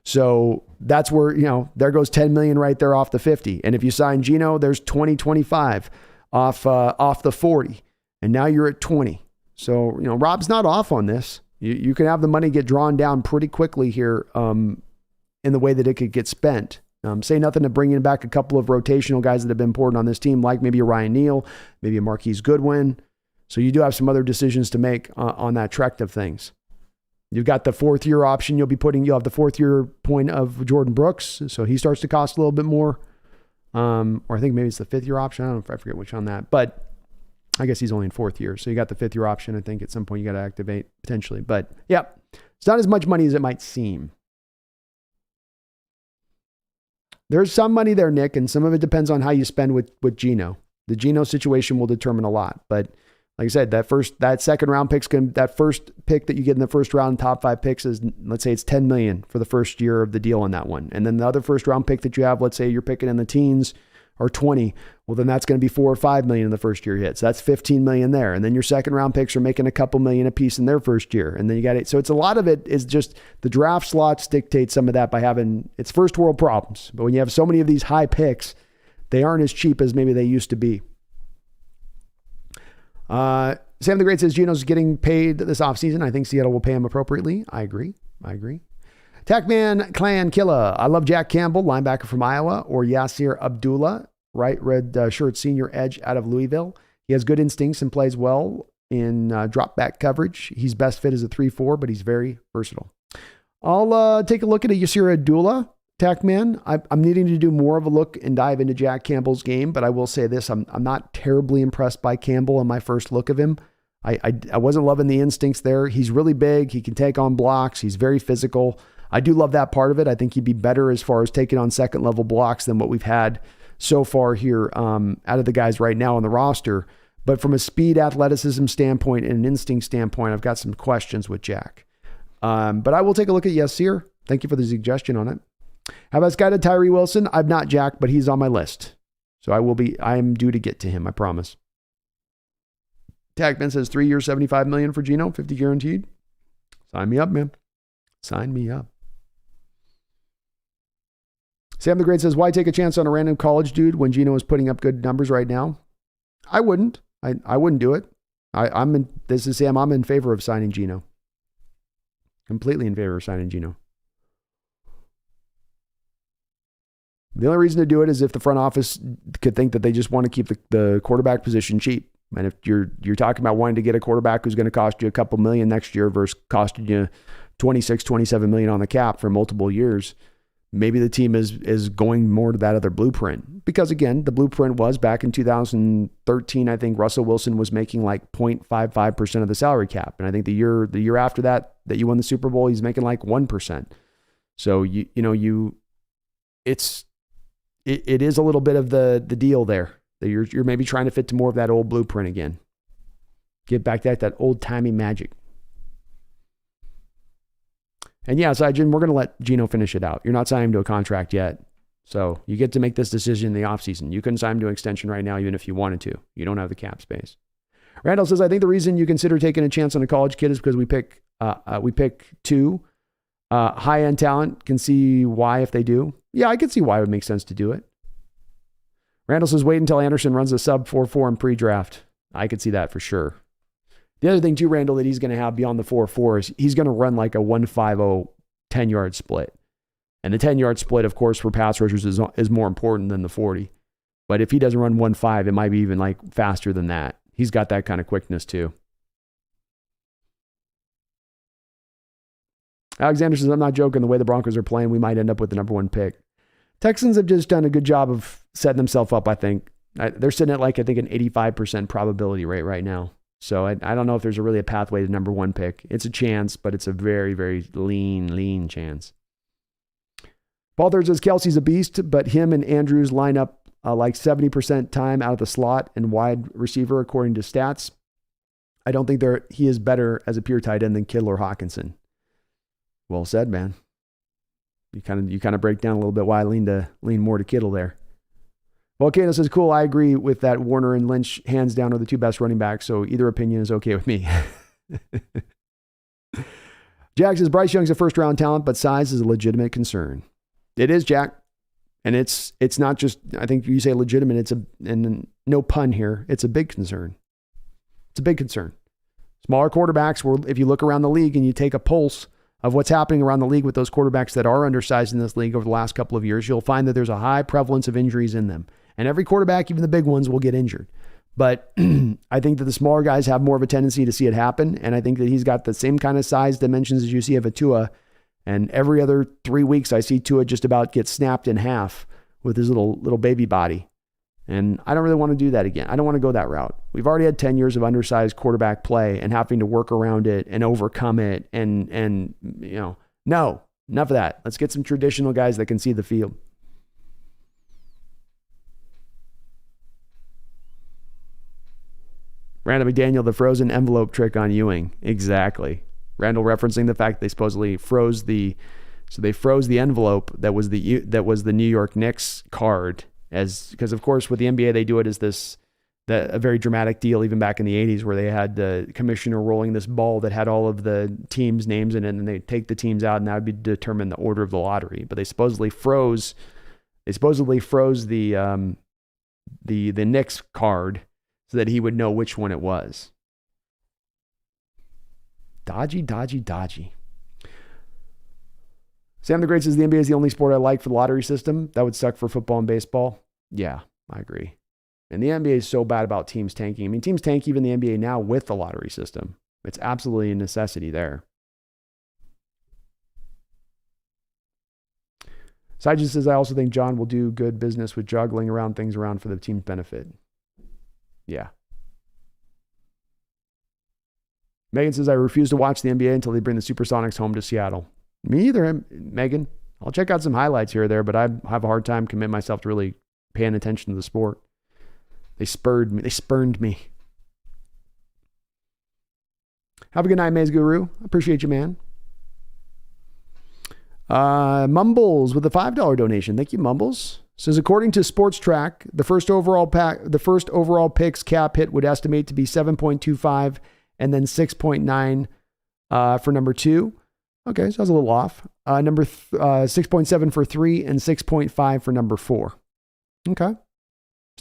So that's where, you know, there goes $10 million right there off the 50. And if you sign Geno, there's 25 off the 40. And now you're at 20. So, you know, Rob's not off on this. You can have the money get drawn down pretty quickly here in the way that it could get spent. Say nothing to bringing back a couple of rotational guys that have been important on this team, like maybe a Ryan Neal, maybe a Marquise Goodwin. So you do have some other decisions to make on that trek of things. You've got the 4th year option. You'll have the 4th year point of Jordan Brooks. So he starts to cost a little bit more. Or I think maybe it's the 5th year option. I don't know if I forget which on that, but I guess he's only in 4th year. So you got the 5th year option. I think at some point you got to activate potentially, but yeah, it's not as much money as it might seem. There's some money there, Nick, and some of it depends on how you spend with Geno. The Geno situation will determine a lot, but like I said, that second round that first pick that you get in the first round, top 5 picks is, let's say it's $10 million for the first year of the deal on that one. And then the other first round pick that you have, let's say you're picking in the teens or 20, well, then that's going to be $4 or $5 million in the first year hit. So that's $15 million there. And then your second round picks are making a couple million a piece in their first year. And then you got it. So it's a lot of it is just the draft slots dictate some of that by having it's first world problems. But when you have so many of these high picks, they aren't as cheap as maybe they used to be. Sam the Great says Geno's getting paid this offseason. I think Seattle will pay him appropriately. I agree. Tackman Clan Killa. I love Jack Campbell, linebacker from Iowa, or Yasir Abdullah, right? Red shirt senior edge out of Louisville. He has good instincts and plays well in drop back coverage. He's best fit as a 3-4, but he's very versatile. I'll take a look at a Yasir Abdullah. Tackman, I'm needing to do more of a look and dive into Jack Campbell's game, but I will say this, I'm not terribly impressed by Campbell on my first look of him. I wasn't loving the instincts there. He's really big. He can take on blocks. He's very physical. I do love that part of it. I think he'd be better as far as taking on second level blocks than what we've had so far here out of the guys right now on the roster. But from a speed, athleticism standpoint and an instinct standpoint, I've got some questions with Jack. But I will take a look at Yasir. Thank you for the suggestion on it. How about Sky to Tyree Wilson? I've not Jack, but he's on my list. So I am due to get to him, I promise. Tackman says 3 years, $75 million for Geno, 50 guaranteed. Sign me up, man. Sign me up. Sam the Great says, why take a chance on a random college dude when Geno is putting up good numbers right now? I wouldn't. I wouldn't do it. This is Sam. I'm in favor of signing Geno. Completely in favor of signing Geno. The only reason to do it is if the front office could think that they just want to keep the quarterback position cheap. And if you're talking about wanting to get a quarterback who's going to cost you a couple million next year versus costing you 26, 27 million on the cap for multiple years, maybe the team is going more to that other blueprint. Because again, the blueprint was back in 2013, I think Russell Wilson was making like 0.55% of the salary cap. And I think the year after that you won the Super Bowl, he's making like 1%. So it is a little bit of the deal there. That you're maybe trying to fit to more of that old blueprint again. Get back to that old-timey magic. And yeah, Saijan, we're going to let Geno finish it out. You're not signing him to a contract yet. So you get to make this decision in the offseason. You couldn't sign him to an extension right now, even if you wanted to. You don't have the cap space. Randall says, I think the reason you consider taking a chance on a college kid is because we pick two high-end talent. Can see why if they do. Yeah, I can see why it would make sense to do it. Randall says, wait until Anderson runs a sub 4.4 in pre-draft. I could see that for sure. The other thing too, Randall, that he's going to have beyond the 4.4 is he's going to run like a 1.50 10-yard split. And the 10-yard split, of course, for pass rushers is more important than the 40. But if he doesn't run 1.5, it might be even like faster than that. He's got that kind of quickness too. Alexander says, I'm not joking. The way the Broncos are playing, we might end up with the number 1 pick. Texans have just done a good job of setting themselves up, I think. They're sitting at like, I think, an 85% probability rate right now. So I don't know if there's really a pathway to number 1 pick. It's a chance, but it's a very, very lean chance. Paul Third says, Kelsey's a beast, but him and Andrews line up like 70% time out of the slot and wide receiver, according to stats. I don't think he is better as a pure tight end than Kittle or Hawkinson. Well said, man. You kind of break down a little bit why I lean more to Kittle there. Volcano says, cool, I agree with that. Warner and Lynch, hands down, are the 2 best running backs, so either opinion is okay with me. Jack says, Bryce Young's a first-round talent, but size is a legitimate concern. It is, Jack. And it's not just, I think you say legitimate, and no pun here, it's a big concern. It's a big concern. Smaller quarterbacks, if you look around the league and you take a pulse of what's happening around the league with those quarterbacks that are undersized in this league over the last couple of years, you'll find that there's a high prevalence of injuries in them. And every quarterback, even the big ones, will get injured. But I think that the smaller guys have more of a tendency to see it happen. And I think that he's got the same kind of size dimensions as you see of a Tua. And every other 3 weeks, I see Tua just about get snapped in half with his little baby body. And I don't really want to do that again. I don't want to go that route. We've already had 10 years of undersized quarterback play and having to work around it and overcome it. And no, enough of that. Let's get some traditional guys that can see the field. Randall McDaniel, the frozen envelope trick on Ewing. Exactly. Randall referencing the fact they supposedly froze the envelope that was the New York Knicks card because of course with the NBA they do it as a very dramatic deal even back in the 80s where they had the commissioner rolling this ball that had all of the teams' names in it, and they take the teams out and that would be determine the order of the lottery. But they supposedly froze the Knicks card so that he would know which one it was. Dodgy. Sam the Great says the NBA is the only sport I like for the lottery system. That would suck for football and baseball. Yeah, I agree. And the NBA is so bad about teams tanking. I mean, teams tank even the NBA now with the lottery system. It's absolutely a necessity there. Sajid says, I also think John will do good business with juggling around things around for the team's benefit. Yeah. Megan says, I refuse to watch the NBA until they bring the Supersonics home to Seattle. Me either, Megan. I'll check out some highlights here or there, but I have a hard time committing myself to really paying attention to the sport. They spurned me. Have a good night, Maze Guru. Appreciate you, man. Mumbles with a $5 donation. Thank you, Mumbles. Says, according to Sports Track, the first overall picks cap hit would estimate to be 7.25 and then 6.9 for number 2. Okay, so I was a little off. 6.7 for 3 and 6.5 for number 4. Okay.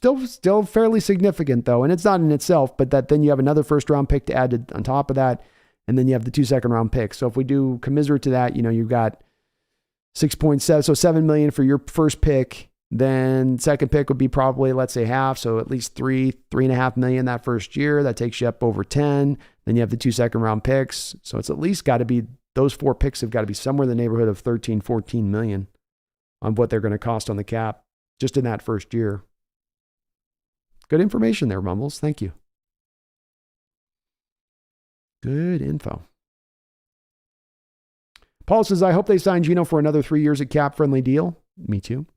Still fairly significant though, and it's not in itself, but that then you have another first round pick to add on top of that, and then you have the 2 second round picks. So if we do commiserate to that, you've got 6.7, so $7 million for your first pick. Then second pick would be probably, let's say half, so at least $3.5 million that first year. That takes you up over 10. Then you have the 2 second round picks, so it's at least got to be those 4 picks have got to be somewhere in the neighborhood of 13, 14 million on what they're going to cost on the cap just in that first year. Good information there, Mumbles. Thank you. Good info. Paul says, I hope they sign Geno for another 3 years at cap-friendly deal. Me too.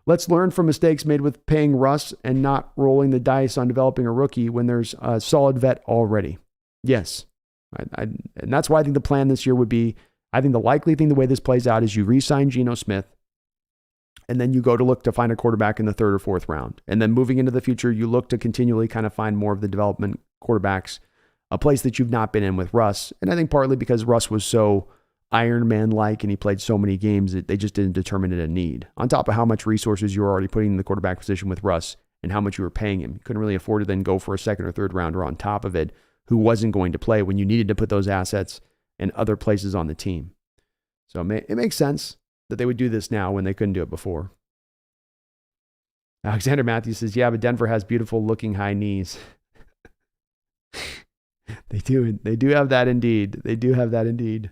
Let's learn from mistakes made with paying Russ and not rolling the dice on developing a rookie when there's a solid vet already. Yes. And that's why I think the plan this year would be, I think the likely thing, the way this plays out, is you re-sign Geno Smith, and then you go to look to find a quarterback in the 3rd or 4th round. And then moving into the future, you look to continually kind of find more of the development quarterbacks, a place that you've not been in with Russ. And I think partly because Russ was so Iron Man-like and he played so many games that they just didn't determine it a need. On top of how much resources you were already putting in the quarterback position with Russ and how much you were paying him. You couldn't really afford to then go for a 2nd or 3rd rounder on top of it who wasn't going to play when you needed to put those assets in other places on the team. So it makes sense that they would do this now when they couldn't do it before. Alexander Matthews says, yeah, but Denver has beautiful looking high knees. They do have that indeed. They do have that indeed.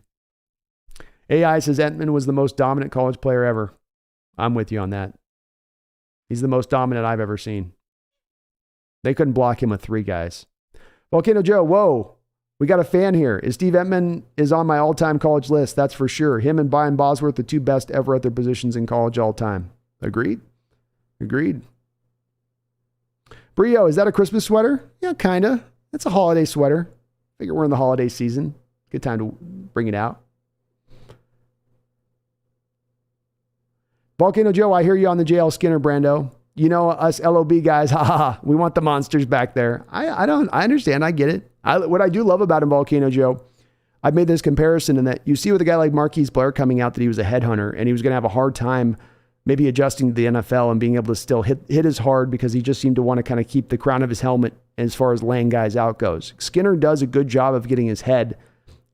AI says Entman was the most dominant college player ever. I'm with you on that. He's the most dominant I've ever seen. They couldn't block him with 3 guys. Volcano Joe, whoa. We got a fan here. Steve Entman is on my all-time college list, that's for sure. Him and Brian Bosworth, the 2 best ever at their positions in college all time. Agreed? Agreed. Brio, is that a Christmas sweater? Yeah, kind of. It's a holiday sweater. Figure we're in the holiday season. Good time to bring it out. Volcano Joe, I hear you on the JL Skinner, Brando. You know us LOB guys, we want the monsters back there. I understand, I get it. What I do love about him, Volcano Joe, I've made this comparison in that you see with a guy like Marquise Blair coming out that he was a headhunter and he was going to have a hard time maybe adjusting to the NFL and being able to still hit as hard because he just seemed to want to kind of keep the crown of his helmet as far as laying guys out goes. Skinner does a good job of getting his head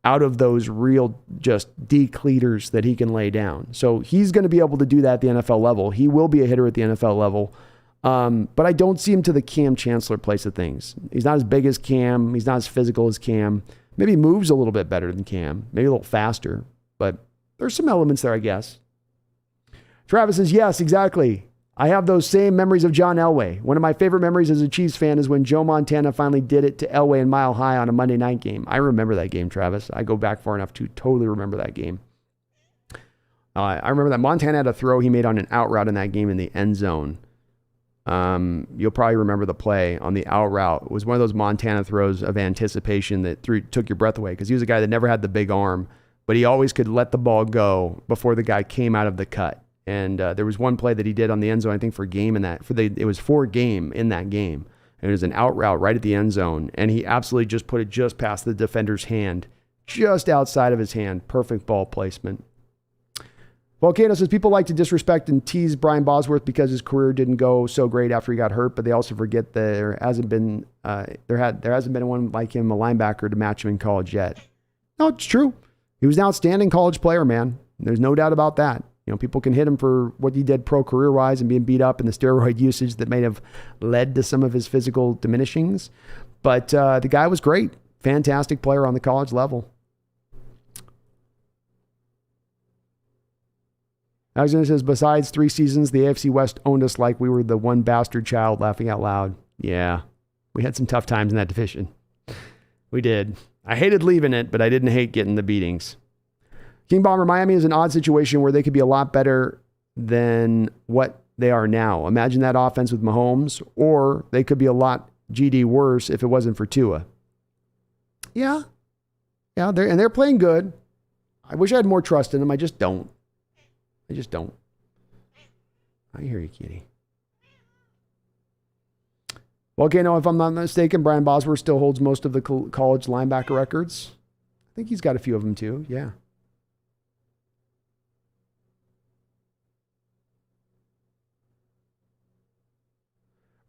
out of those real just decleaters that he can lay down. So he's going to be able to do that at the NFL level. He will be a hitter at the NFL level. But I don't see him to the Cam Chancellor place of things. He's not as big as Cam. He's not as physical as Cam. Maybe moves a little bit better than Cam. Maybe a little faster. But there's some elements there, I guess. Travis says, yes, exactly. I have those same memories of John Elway. One of my favorite memories as a Chiefs fan is when Joe Montana finally did it to Elway in Mile High on a Monday night game. I remember that game, Travis. I go back far enough to totally remember that game. I remember that Montana had a throw he made on an out route in that game in the end zone. You'll probably remember the play on the out route. It was one of those Montana throws of anticipation that took your breath away because he was a guy that never had the big arm, but he always could let the ball go before the guy came out of the cut. And there was one play that he did on the end zone, I think, it was for game in that game. And it was an out route right at the end zone. And he absolutely just put it just past the defender's hand, just outside of his hand. Perfect ball placement. Volcano says people like to disrespect and tease Brian Bosworth because his career didn't go so great after he got hurt, but they also forget that there hasn't been one like him, a linebacker, to match him in college yet. No, it's true. He was an outstanding college player, man. There's no doubt about that. You know, people can hit him for what he did pro career-wise and being beat up and the steroid usage that may have led to some of his physical diminishings. But the guy was great. Fantastic player on the college level. Alexander says, besides 3 seasons, the AFC West owned us like we were the one bastard child, laughing out loud. Yeah, we had some tough times in that division. We did. I hated leaving it, but I didn't hate getting the beatings. King Bomber, Miami is an odd situation where they could be a lot better than what they are now. Imagine that offense with Mahomes, or they could be a lot GD worse if it wasn't for Tua. Yeah, they're playing good. I wish I had more trust in them. I just don't. I hear you, kitty. Well, okay, no, if I'm not mistaken, Brian Bosworth still holds most of the college linebacker records. I think he's got a few of them too. Yeah.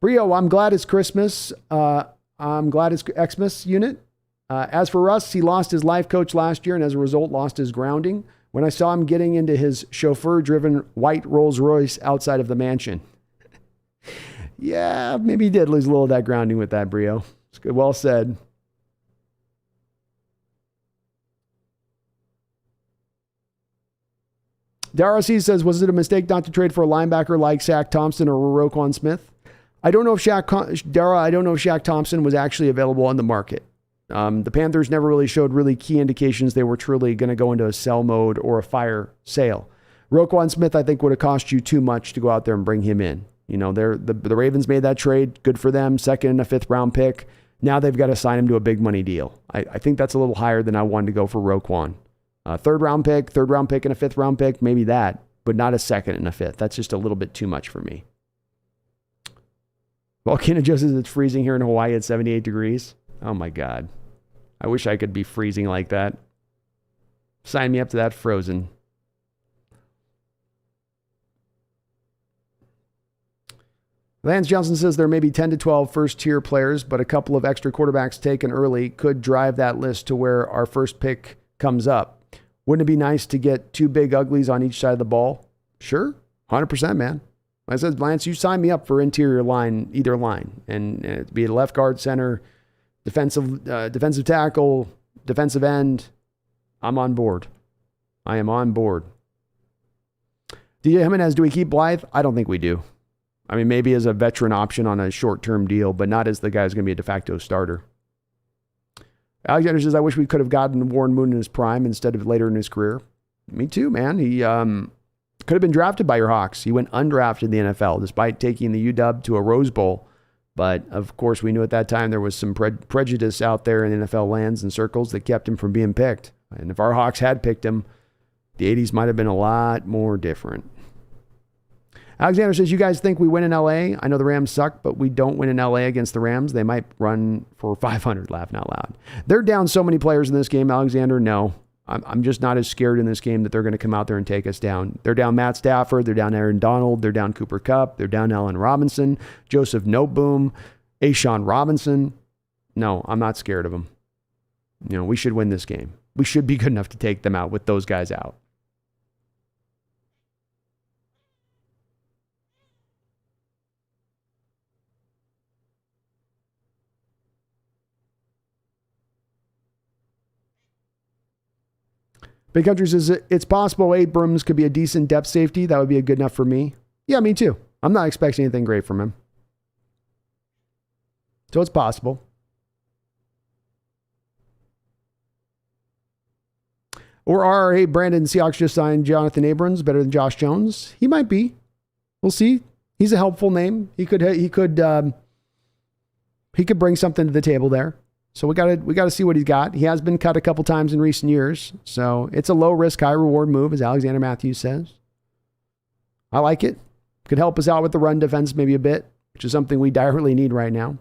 Brio, I'm glad it's Christmas. I'm glad it's Xmas unit. As for Russ, he lost his life coach last year and as a result lost his grounding when I saw him getting into his chauffeur-driven white Rolls Royce outside of the mansion. Yeah, maybe he did lose a little of that grounding with that, Brio. It's good. Well said. Dara C says, was it a mistake not to trade for a linebacker like Shaq Thompson or Roquan Smith? I don't know if Shaq Thompson was actually available on the market. The Panthers never really showed really key indications they were truly going to go into a sell mode or a fire sale. Roquan Smith, I think, would have cost you too much to go out there and bring him in. You know, the Ravens made that trade. Good for them. 2nd and a 5th round pick. Now they've got to sign him to a big money deal. I think that's a little higher than I wanted to go for Roquan. 3rd round pick and a 5th round pick, maybe that, but not a 2nd and a 5th. That's just a little bit too much for me. Volcano Joe says it's freezing here in Hawaii at 78 degrees. Oh my God. I wish I could be freezing like that. Sign me up to that frozen. Lance Johnson says there may be 10 to 12 first-tier players, but a couple of extra quarterbacks taken early could drive that list to where our first pick comes up. Wouldn't it be nice to get 2 big uglies on each side of the ball? Sure, 100%, man. Like I said, Lance, you sign me up for interior line, either line, and be it left guard, center, defensive tackle, defensive end. I'm on board. I am on board. DJ Jimenez, do we keep Blythe? I don't think we do. I mean, maybe as a veteran option on a short-term deal, but not as the guy who's going to be a de facto starter. Alexander says, I wish we could have gotten Warren Moon in his prime instead of later in his career. Me too, man. He could have been drafted by your Hawks. He went undrafted in the NFL despite taking the UW to a Rose Bowl. But, of course, we knew at that time there was some prejudice out there in NFL lands and circles that kept him from being picked. And if our Hawks had picked him, the 80s might have been a lot more different. Alexander says, you guys think we win in LA? I know the Rams suck, but we don't win in LA against the Rams. They might run for 500, laughing out loud. They're down so many players in this game, Alexander. No, I'm just not as scared in this game that they're going to come out there and take us down. They're down Matt Stafford. They're down Aaron Donald. They're down Cooper Kupp. They're down Allen Robinson, Joseph Noteboom, Ashawn Robinson. No, I'm not scared of them. You know, we should win this game. We should be good enough to take them out with those guys out. Big Country says, it's possible Abrams could be a decent depth safety. That would be a good enough for me. Yeah, me too. I'm not expecting anything great from him. So it's possible. Or hey, Brandon, Seahawks just signed Jonathan Abrams, better than Josh Jones. He might be. We'll see. He's a helpful name. He could bring something to the table there. So we got to see what he's got. He has been cut a couple times in recent years. So it's a low risk, high reward move, as Alexander Matthews says. I like it. Could help us out with the run defense maybe a bit, which is something we direly need right now.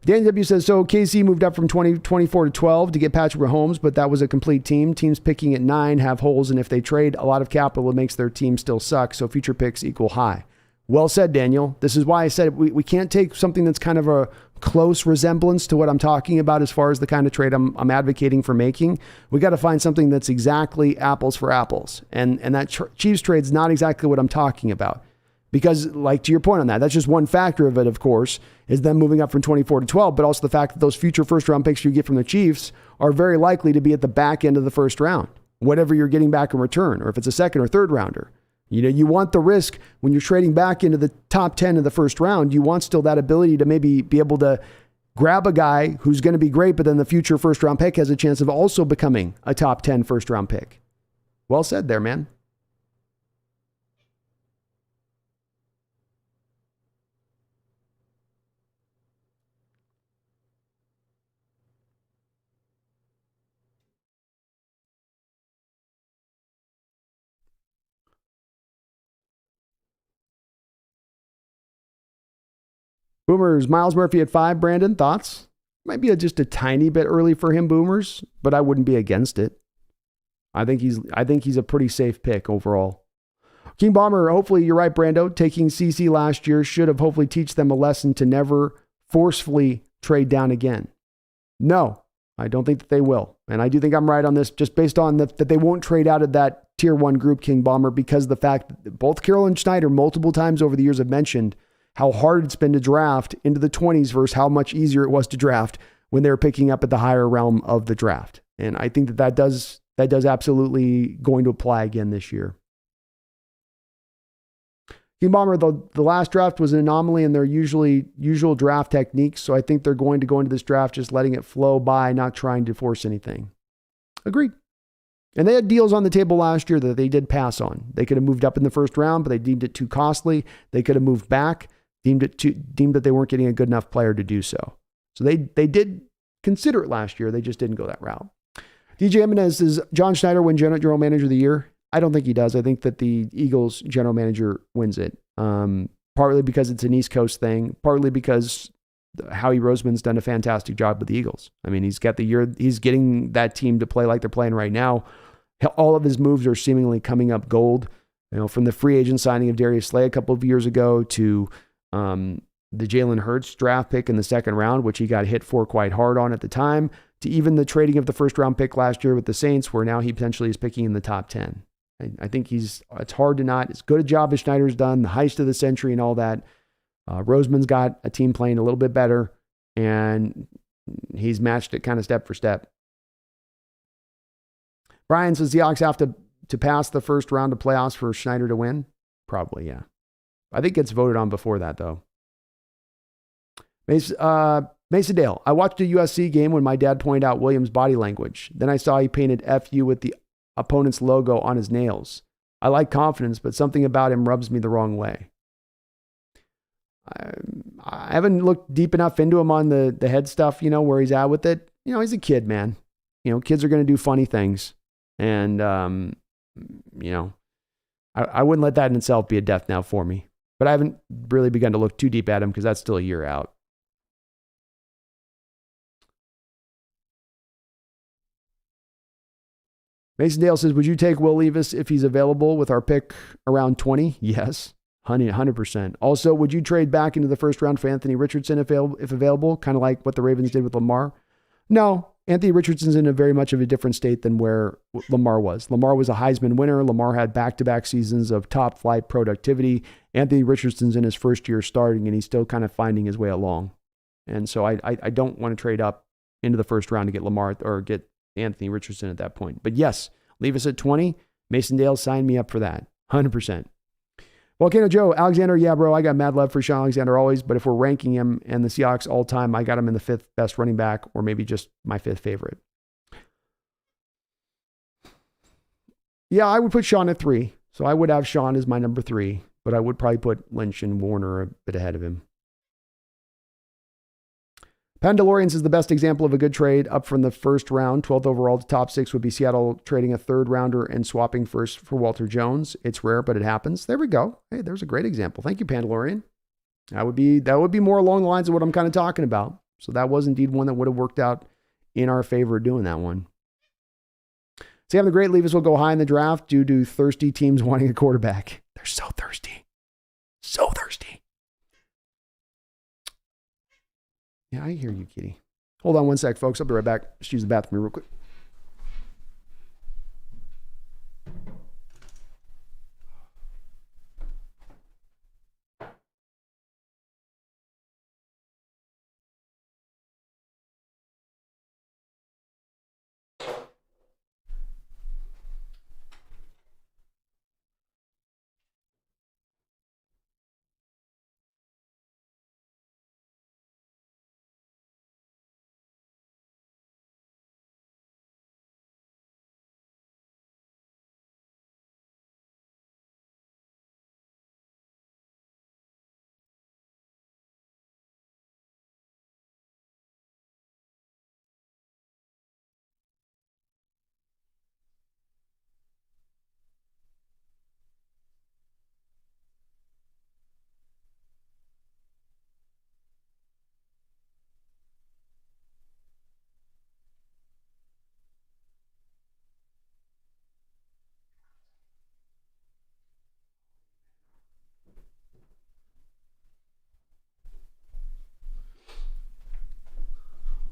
Danny W says, so KC moved up from 24 to 12 to get Patrick Mahomes, but that was a complete team. Teams picking at 9 have holes, and if they trade a lot of capital, it makes their team still suck, so future picks equal high. Well said, Daniel. This is why I said we can't take something that's kind of a close resemblance to what I'm talking about as far as the kind of trade I'm advocating for making. We got to find something that's exactly apples for apples, and that Chiefs trade's not exactly what I'm talking about. Because, like, to your point on that, that's just one factor of it, of course, is them moving up from 24 to 12, but also the fact that those future first-round picks you get from the Chiefs are very likely to be at the back end of the first round, whatever you're getting back in return, or if it's a second or third rounder. You know, you want the risk when you're trading back into the top 10 of the first round, you want still that ability to maybe be able to grab a guy who's going to be great, but then the future first-round pick has a chance of also becoming a top 10 first-round pick. Well said there, man. Boomers, Miles Murphy at 5. Brandon, thoughts? Might be just a tiny bit early for him, Boomers, but I wouldn't be against it. I think he's a pretty safe pick overall. King Bomber, hopefully you're right, Brando. Taking CC last year should have hopefully teach them a lesson to never forcefully trade down again. No, I don't think that they will. And I do think I'm right on this just based on that they won't trade out of that tier 1 group, King Bomber, because of the fact that both Carroll and Schneider multiple times over the years have mentioned how hard it's been to draft into the 20s versus how much easier it was to draft when they were picking up at the higher realm of the draft. And I think that does absolutely going to apply again this year. King Bomber, the last draft was an anomaly in their usual draft techniques, so I think they're going to go into this draft just letting it flow by, not trying to force anything. Agreed. And they had deals on the table last year that they did pass on. They could have moved up in the first round, but they deemed it too costly. They could have moved back, deemed that they weren't getting a good enough player to do so. So they did consider it last year. They just didn't go that route. DJ Jimenez says, John Schneider win general manager of the year? I don't think he does. I think that the Eagles general manager wins it. Partly because it's an East Coast thing, partly because Howie Roseman's done a fantastic job with the Eagles. I mean, he's getting that team to play like they're playing right now. All of his moves are seemingly coming up gold. You know, from the free agent signing of Darius Slay a couple of years ago to the Jalen Hurts draft pick in the second round, which he got hit for quite hard on at the time, to even the trading of the first round pick last year with the Saints, where now he potentially is picking in the top 10. I think it's hard to not, as good a job as Schneider's done, the heist of the century and all that. Roseman's got a team playing a little bit better, and he's matched it kind of step for step. Brian says the Seahawks have to pass the first round of playoffs for Schneider to win. Probably, yeah. I think it's voted on before that, though. Mesa Dale, I watched a USC game when my dad pointed out Williams' body language. Then I saw he painted FU with the opponent's logo on his nails. I like confidence, but something about him rubs me the wrong way. I haven't looked deep enough into him on the head stuff, where he's at with it. He's a kid, man. Kids are going to do funny things. And, I wouldn't let that in itself be a death knell for me. But I haven't really begun to look too deep at him because that's still a year out. Mason Dale says, would you take Will Levis if he's available with our pick around 20? Yes, 100%. Also, would you trade back into the first round for Anthony Richardson if available, kind of like what the Ravens did with Lamar? No, Anthony Richardson's in a very much of a different state than where Lamar was. Lamar was a Heisman winner. Lamar had back-to-back seasons of top flight productivity. Anthony Richardson's in his first year starting, and he's still kind of finding his way along. And so I don't want to trade up into the first round to get Lamar or get Anthony Richardson at that point. But yes, leave us at 20. Mason Dale, sign me up for that. 100%. Volcano Joe, Alexander, yeah, bro, I got mad love for Sean Alexander always, but if we're ranking him and the Seahawks all time, I got him in the 5th best running back, or maybe just my 5th favorite. Yeah, I would put Sean at 3. So I would have Sean as my number 3, but I would probably put Lynch and Warner a bit ahead of him. Pandalorians is the best example of a good trade up from the first round. 12th overall to top 6 would be Seattle trading a third rounder and swapping first for Walter Jones. It's rare, but it happens. There we go. Hey, there's a great example. Thank you, Pandalorian. That would be more along the lines of what I'm kind of talking about. So that was indeed one that would have worked out in our favor doing that one. So having the great Levis will go high in the draft due to thirsty teams wanting a quarterback. They're so thirsty. So thirsty. Yeah, I hear you, kitty. Hold on one sec, folks. I'll be right back. Just use the bathroom real quick.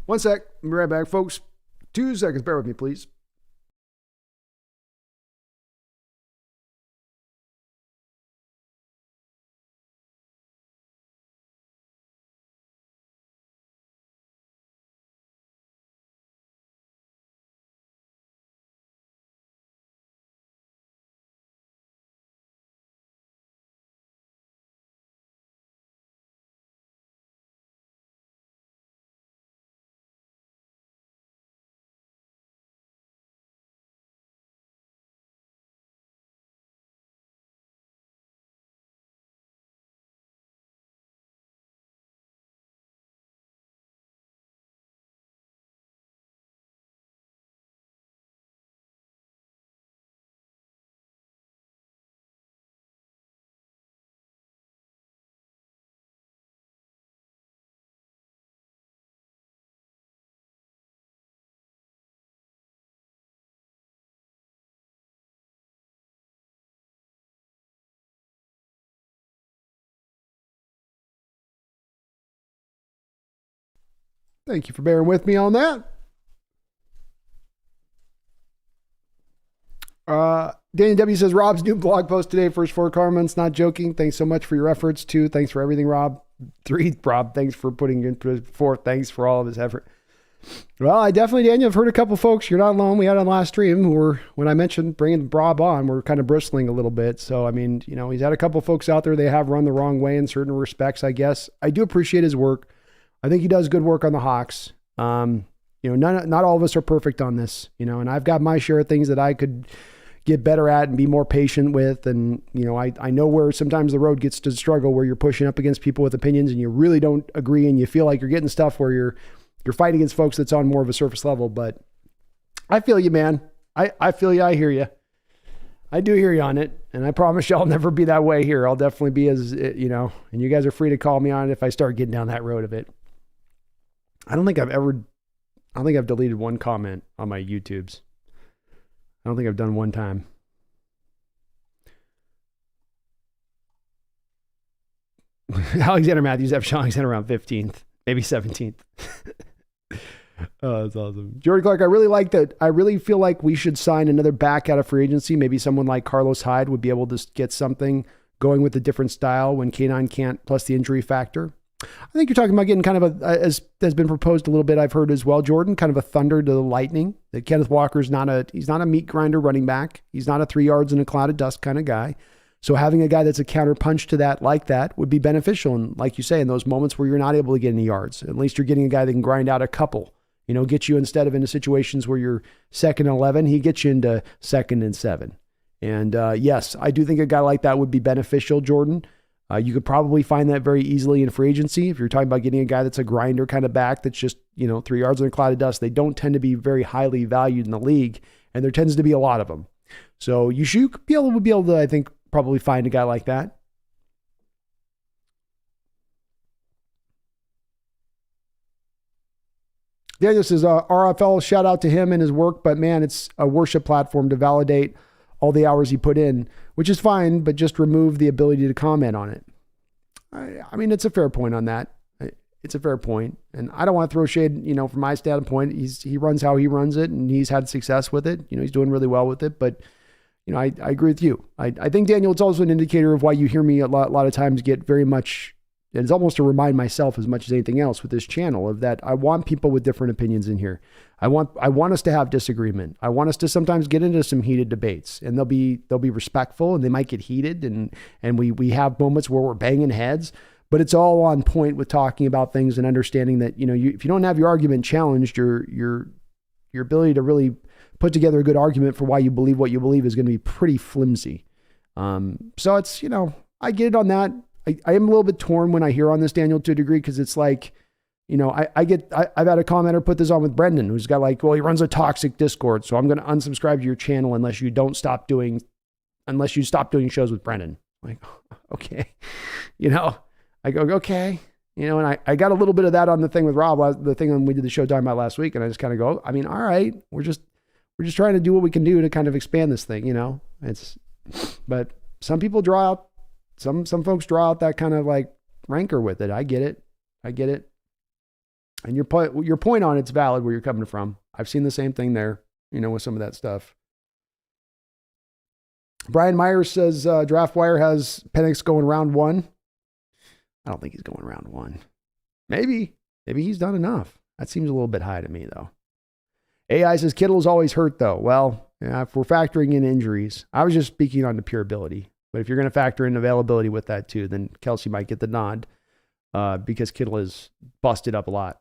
One sec. I'll be right back, folks. 2 seconds. Bear with me, please. Thank you for bearing with me on that. Danny W says, Rob's new blog post today, first 4 comments, not joking. Thanks so much for your efforts. 2, thanks for everything, Rob. 3, Rob, thanks for putting in. 4, thanks for all of his effort. Well, I definitely, Daniel, I've heard a couple folks, you're not alone. We had on last stream who were, when I mentioned bringing Rob on, we're kind of bristling a little bit. So, I mean, you know, he's had a couple folks out there, they have run the wrong way in certain respects, I guess. I do appreciate his work. I think he does good work on the Hawks. You know, not all of us are perfect on this, you know, and I've got my share of things that I could get better at and be more patient with. And, you know, I know where sometimes the road gets to struggle, where you're pushing up against people with opinions and you really don't agree and you feel like you're getting stuff where you're fighting against folks that's on more of a surface level. But I feel you, man. I feel you. I hear you. I do hear you on it. And I promise you I'll never be that way here. I'll definitely be as, you know, and you guys are free to call me on it if I start getting down that road of it. I don't think I've deleted one comment on my YouTubes. I don't think I've done one time. Alexander Matthews, F. Sean Alexander around 15th, maybe 17th. Oh, that's awesome. Jordy Clark, I really like that. I really feel like we should sign another back out of free agency. Maybe someone like Carlos Hyde would be able to get something going with a different style when K9 can't, plus the injury factor. I think you're talking about getting kind of as has been proposed a little bit, I've heard as well, Jordan, kind of a thunder to the lightning. That Kenneth Walker's he's not a meat grinder running back. He's not a 3 yards in a cloud of dust kind of guy. So having a guy that's a counter punch to that like that would be beneficial. And like you say, in those moments where you're not able to get any yards, at least you're getting a guy that can grind out a couple, you know, get you instead of into situations where you're 2nd and 11, he gets you into 2nd and 7. And yes, I do think a guy like that would be beneficial, Jordan. You could probably find that very easily in free agency. If you're talking about getting a guy that's a grinder kind of back, that's just, 3 yards in a cloud of dust, they don't tend to be very highly valued in the league. And there tends to be a lot of them. So you should be able to, I think, probably find a guy like that. Yeah, this is RFL. Shout out to him and his work, but man, it's a worship platform to validate all the hours he put in, which is fine, but just remove the ability to comment on it. I mean, it's a fair point on that. It's a fair point. And I don't want to throw shade, from my standpoint. He runs how he runs it, and he's had success with it. He's doing really well with it, but I agree with you. I think, Daniel, it's also an indicator of why you hear me a lot of times get very much, and it's almost to remind myself as much as anything else with this channel of that. I want people with different opinions in here. I want us to have disagreement. I want us to sometimes get into some heated debates, and they'll be respectful, and they might get heated, and we have moments where we're banging heads, but it's all on point with talking about things and understanding that, if you don't have your argument challenged, your ability to really put together a good argument for why you believe what you believe is going to be pretty flimsy. So it's, I get it on that. I am a little bit torn when I hear on this, Daniel, to a degree, because it's like, I've had a commenter put this on with Brendan, who's got like, well, he runs a toxic Discord, so I'm going to unsubscribe to your channel unless you stop doing shows with Brendan. Like, okay, I go, okay, and I got a little bit of that on the thing with Rob, the thing when we did the show talking about last week, and I just kind of go, I mean, all right, we're just trying to do what we can do to kind of expand this thing, but some people draw out, some folks draw out that kind of like rancor with it. I get it. And your point on it's valid where you're coming from. I've seen the same thing there, with some of that stuff. Brian Myers says DraftWire has Penix going round 1. I don't think he's going round 1. Maybe he's done enough. That seems a little bit high to me, though. AI says Kittle's always hurt, though. Well, if we're factoring in injuries, I was just speaking on the pure ability. But if you're going to factor in availability with that too, then Kelsey might get the nod because Kittle is busted up a lot.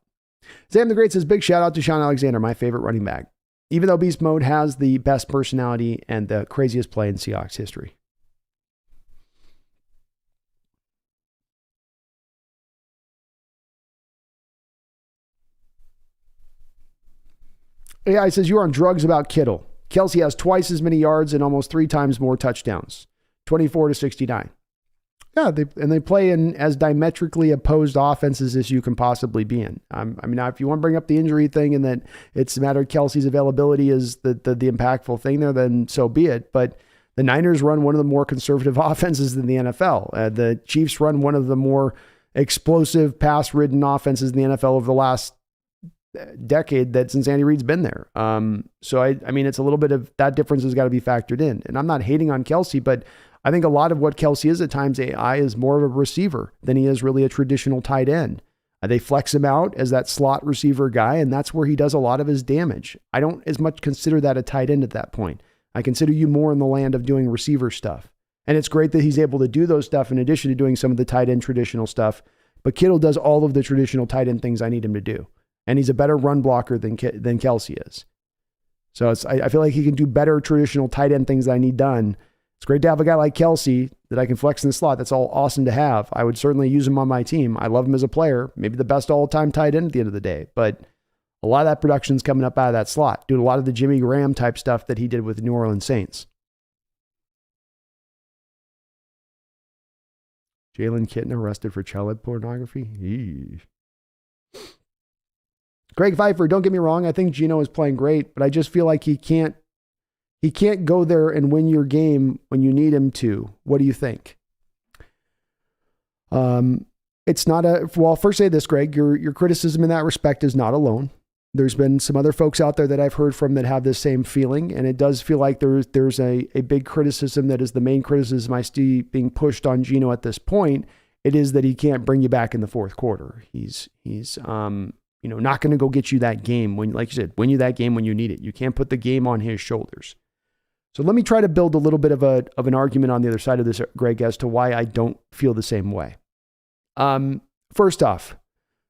Sam the Great says, big shout out to Sean Alexander, my favorite running back, even though Beast Mode has the best personality and the craziest play in Seahawks history. AI says, you're on drugs about Kittle. Kelsey has twice as many yards and almost 3 times more touchdowns, 24-69. Yeah, they play in as diametrically opposed offenses as you can possibly be in. I mean, if you want to bring up the injury thing and that it's a matter of Kelsey's availability is the impactful thing there, then so be it. But the Niners run one of the more conservative offenses in the NFL. The Chiefs run one of the more explosive, pass-ridden offenses in the NFL over the last decade that since Andy Reid's been there. So I mean, it's a little bit of that difference has got to be factored in. And I'm not hating on Kelsey, but I think a lot of what Kelsey is at times, AI, is more of a receiver than he is really a traditional tight end. They flex him out as that slot receiver guy, and that's where he does a lot of his damage. I don't as much consider that a tight end at that point. I consider you more in the land of doing receiver stuff. And it's great that he's able to do those stuff in addition to doing some of the tight end traditional stuff. But Kittle does all of the traditional tight end things I need him to do. And he's a better run blocker than Kelsey is. So I feel like he can do better traditional tight end things that I need done. It's great to have a guy like Kelsey that I can flex in the slot. That's all awesome to have. I would certainly use him on my team. I love him as a player, maybe the best all-time tight end at the end of the day. But a lot of that production's coming up out of that slot, doing a lot of the Jimmy Graham type stuff that he did with the New Orleans Saints. Jalen Kitten arrested for child pornography. Eesh. Greg Pfeiffer, don't get me wrong. I think Geno is playing great, but I just feel like he can't go there and win your game when you need him to. What do you think? It's not first say this, Greg, your criticism in that respect is not alone. There's been some other folks out there that I've heard from that have this same feeling. And it does feel like there's a big criticism that is the main criticism I see being pushed on Geno at this point. It is that he can't bring you back in the fourth quarter. He's not going to go get you that game when, like you said, win you that game when you need it. You can't put the game on his shoulders. So let me try to build a little bit of an argument on the other side of this, Greg, as to why I don't feel the same way. First off,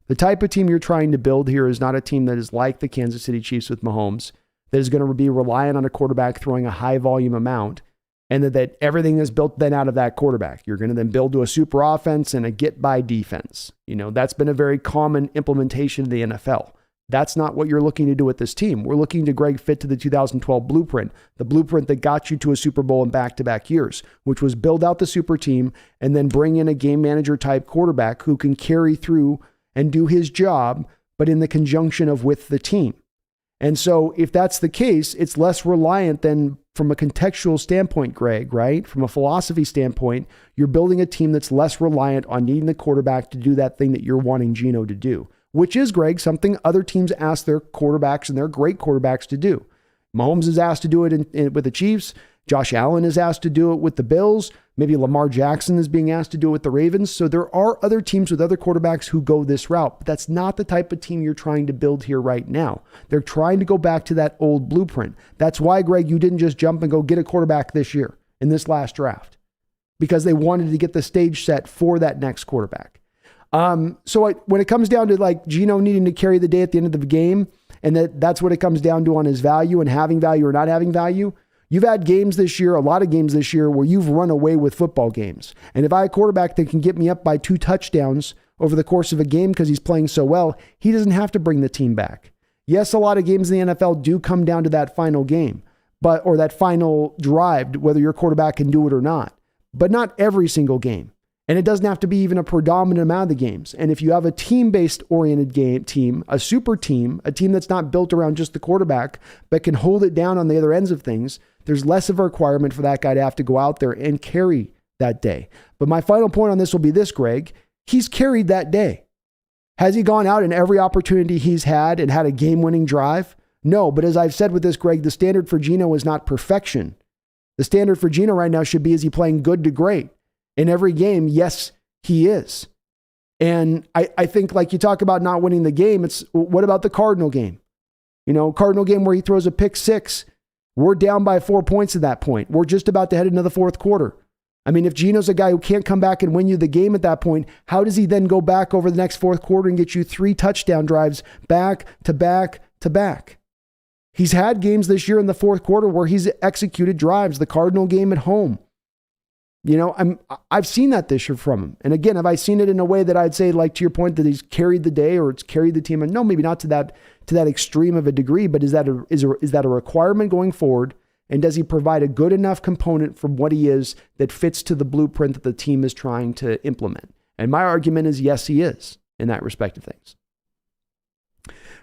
the type of team you're trying to build here is not a team that is like the Kansas City Chiefs with Mahomes, that is going to be reliant on a quarterback throwing a high volume amount and that everything is built then out of that quarterback. You're going to then build to a super offense and a get-by defense. That's been a very common implementation of the NFL. That's not what you're looking to do with this team. We're looking to Greg fit to the 2012 blueprint, the blueprint that got you to a Super Bowl in back-to-back years, which was build out the super team and then bring in a game manager type quarterback who can carry through and do his job, but in the conjunction of with the team. And so if that's the case, it's less reliant than from a contextual standpoint, Greg, right? From a philosophy standpoint, you're building a team that's less reliant on needing the quarterback to do that thing that you're wanting Geno to do, which is, Greg, something other teams ask their quarterbacks and their great quarterbacks to do. Mahomes is asked to do it with the Chiefs. Josh Allen is asked to do it with the Bills. Maybe Lamar Jackson is being asked to do it with the Ravens. So there are other teams with other quarterbacks who go this route, but that's not the type of team you're trying to build here right now. They're trying to go back to that old blueprint. That's why, Greg, you didn't just jump and go get a quarterback this year in this last draft, because they wanted to get the stage set for that next quarterback. So when it comes down to like Geno needing to carry the day at the end of the game, and that's what it comes down to on his value and having value or not having value, you've had games this year, a lot of games this year, where you've run away with football games. And if I have a quarterback that can get me up by 2 touchdowns over the course of a game because he's playing so well, he doesn't have to bring the team back. Yes, a lot of games in the NFL do come down to that final game, or that final drive, whether your quarterback can do it or not, but not every single game. And it doesn't have to be even a predominant amount of the games. And if you have a team-based oriented team, a super team, a team that's not built around just the quarterback, but can hold it down on the other ends of things, there's less of a requirement for that guy to have to go out there and carry that day. But my final point on this will be this, Greg. He's carried that day. Has he gone out in every opportunity he's had and had a game-winning drive? No, but as I've said with this, Greg, the standard for Geno is not perfection. The standard for Geno right now should be, is he playing good to great? In every game, yes, he is. And I think, like you talk about not winning the game, it's what about the Cardinal game? Cardinal game where he throws a pick 6. We're down by 4 points at that point. We're just about to head into the fourth quarter. I mean, if Geno's a guy who can't come back and win you the game at that point, how does he then go back over the next fourth quarter and get you 3 touchdown drives back to back to back? He's had games this year in the fourth quarter where he's executed drives, the Cardinal game at home. I've seen that this year from him. And again, have I seen it in a way that I'd say, like to your point, that he's carried the day or it's carried the team? And no, maybe not to that extreme of a degree, but is that a requirement going forward? And does he provide a good enough component from what he is that fits to the blueprint that the team is trying to implement? And my argument is yes, he is in that respect of things.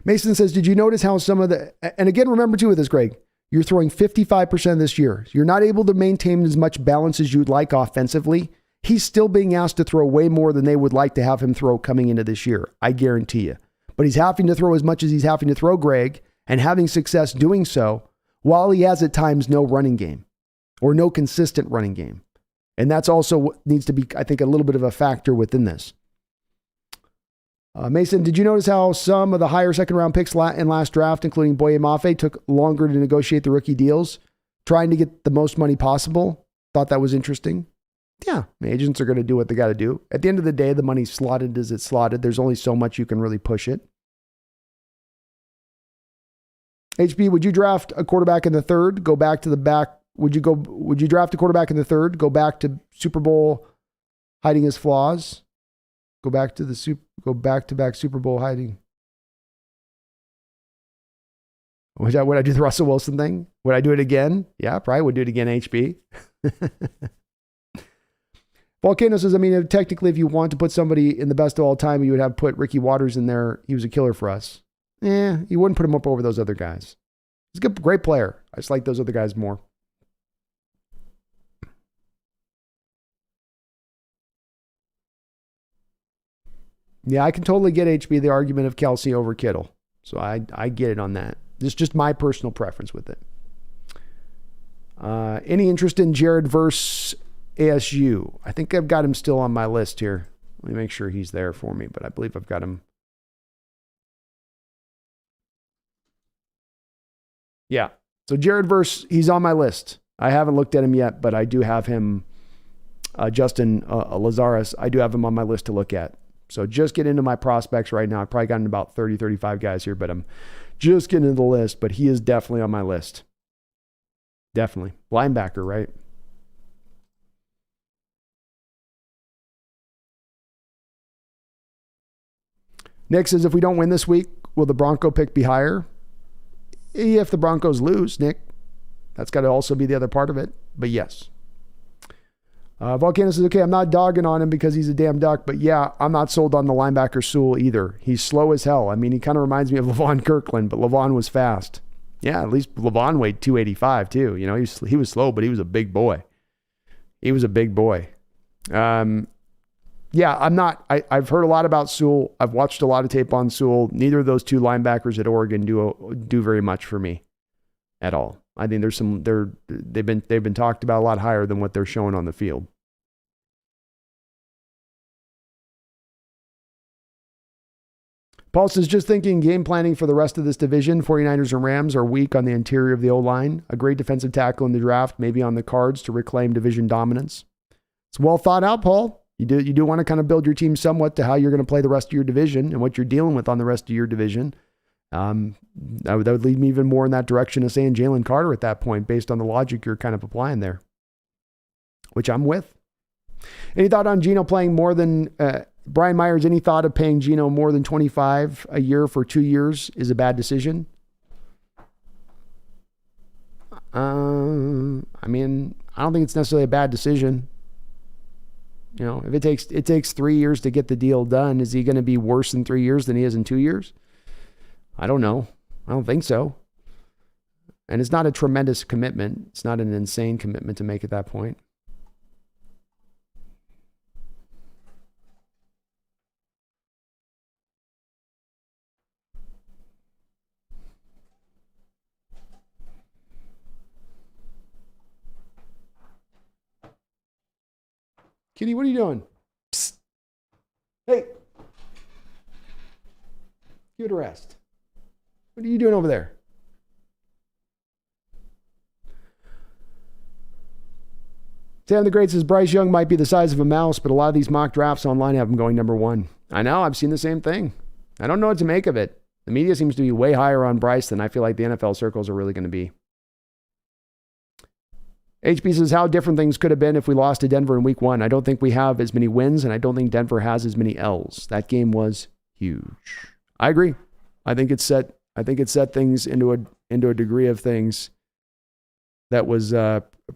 Mason says, did you notice how some of the, and again, remember too with this, Greg, you're throwing 55% this year. You're not able to maintain as much balance as you'd like offensively. He's still being asked to throw way more than they would like to have him throw coming into this year. I guarantee you. But he's having to throw as much as he's having to throw, Greg, and having success doing so while he has at times no running game or no consistent running game. And that's also what needs to be, I think, a little bit of a factor within this. Mason, did you notice how some of the higher second round picks in last draft, including Boye Mafe, took longer to negotiate the rookie deals, trying to get the most money possible? Thought that was interesting. Yeah, agents are going to do what they got to do. At the end of the day, the money's slotted as it's slotted. There's only so much you can really push it. HB, would you draft a quarterback in the third, go back to the back? Would you draft a quarterback in the third, go back to Super Bowl hiding his flaws? Go back to back Super Bowl hiding. Would I do the Russell Wilson thing? Would I do it again? Yeah, probably would do it again, HB. Volcano says, I mean, technically, if you want to put somebody in the best of all time, you would have put Ricky Waters in there. He was a killer for us. You wouldn't put him up over those other guys. He's a great player. I just like those other guys more. Yeah, I can totally get HB the argument of Kelsey over Kittle. So I get it on that. This is just my personal preference with it. Any interest in Jared versus ASU? I think I've got him still on my list here. Let me make sure he's there for me, but I believe I've got him. Yeah. So Jared versus, he's on my list. I haven't looked at him yet, but I do have him, Justin Lazarus, I do have him on my list to look at. So just get into my prospects right now. I've probably gotten about 30, 35 guys here, but I'm just getting into the list, but he is definitely on my list. Definitely. Linebacker, right? Nick says, if we don't win this week, will the Bronco pick be higher? If the Broncos lose, Nick, that's got to also be the other part of it. But yes. Volcano says, okay, I'm not dogging on him because he's a damn duck, but yeah, I'm not sold on the linebacker Sewell either. He's slow as hell. I mean, he kind of reminds me of Levon Kirkland, but Levon was fast. Yeah, at least Levon weighed 285 too. You know, he was slow, but he was a big boy. He was a big boy. Yeah, I've heard a lot about Sewell. I've watched a lot of tape on Sewell. Neither of those two linebackers at Oregon do very much for me at all. I think they've been talked about a lot higher than what they're showing on the field. Paul says, just thinking game planning for the rest of this division, 49ers and Rams are weak on the interior of the O-line. A great defensive tackle in the draft, maybe on the cards to reclaim division dominance. It's well thought out, Paul. You do want to kind of build your team somewhat to how you're going to play the rest of your division and what you're dealing with on the rest of your division. That would lead me even more in that direction of saying Jalen Carter at that point, based on the logic you're kind of applying there, which I'm with. Any thought on Geno playing more than Brian Myers? Any thought of paying Geno more than $25 a year for 2 years is a bad decision? I mean, I don't think it's necessarily a bad decision. You know, if it takes 3 years to get the deal done, is he going to be worse in 3 years than he is in 2 years? I don't know. I don't think so. And it's not a tremendous commitment. It's not an insane commitment to make at that point. Kitty, what are you doing? Psst. Hey. Give it a rest. What are you doing over there? Sam the Great says Bryce Young might be the size of a mouse, but a lot of these mock drafts online have him going number 1. I know. I've seen the same thing. I don't know what to make of it. The media seems to be way higher on Bryce than I feel like the NFL circles are really going to be. HB says how different things could have been if we lost to Denver in week 1. I don't think we have as many wins, and I don't think Denver has as many L's. That game was huge. I agree. I think it set things into a degree of things that was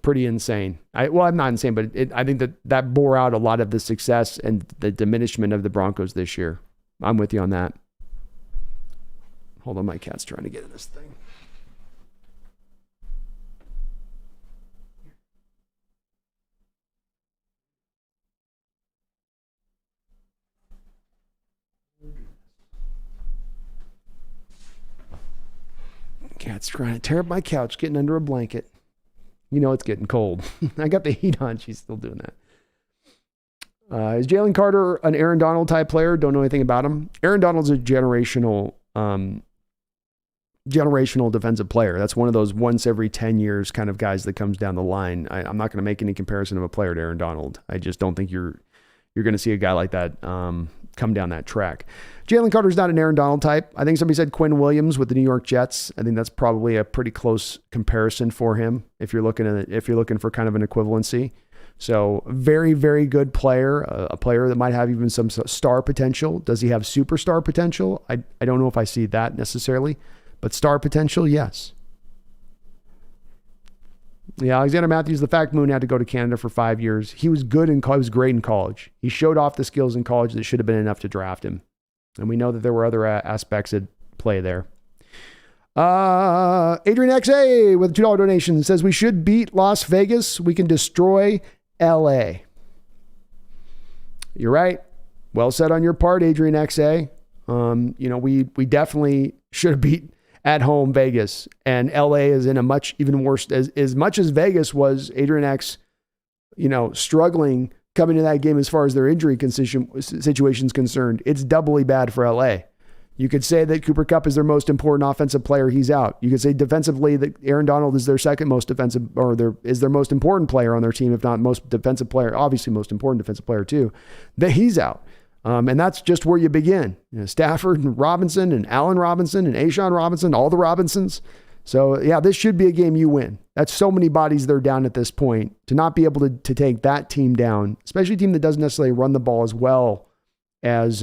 pretty insane. I'm not insane, but I think that bore out a lot of the success and the diminishment of the Broncos this year. I'm with you on that. Hold on, my cat's trying to get in this thing. Cat's trying to tear up my couch, getting under a blanket. You know it's getting cold. I got the heat on. She's still doing that. Is Jalen Carter an Aaron Donald type player? Don't know anything about him. Aaron Donald's a generational defensive player. That's one of those once every 10 years kind of guys that comes down the line. I'm not going to make any comparison of a player to Aaron Donald. I just don't think you're going to see a guy like that come down that track. Jalen Carter's not an Aaron Donald type. I think somebody said Quinn Williams with the New York Jets. I think that's probably a pretty close comparison for him if you're looking for kind of an equivalency. So very, very good player, a player that might have even some star potential. Does he have superstar potential? I don't know if I see that necessarily, but star potential, yes. Yeah, Alexander Matthews, the fact Moon had to go to Canada for 5 years. He was good he was great in college. He showed off the skills in college that should have been enough to draft him. And we know that there were other aspects at play there. Adrian XA with a $2 donation says we should beat Las Vegas. We can destroy LA. You're right. Well said on your part, Adrian XA. We definitely should have beat at home Vegas, and LA is in a much even worse, as much as Vegas was Adrian X, struggling coming to that game as far as their injury situation is concerned. It's doubly bad for LA. You could say that Cooper Kupp is their most important offensive player. He's out. You could say defensively that Aaron Donald is their second most defensive, or is their most important player on their team, if not most defensive player, obviously most important defensive player too, that he's out. And that's just where you begin. Stafford and Robinson and Allen Robinson and A'Shawn Robinson, all the Robinsons. So yeah, this should be a game you win. That's so many bodies that are down at this point. To not be able to take that team down, especially a team that doesn't necessarily run the ball as well as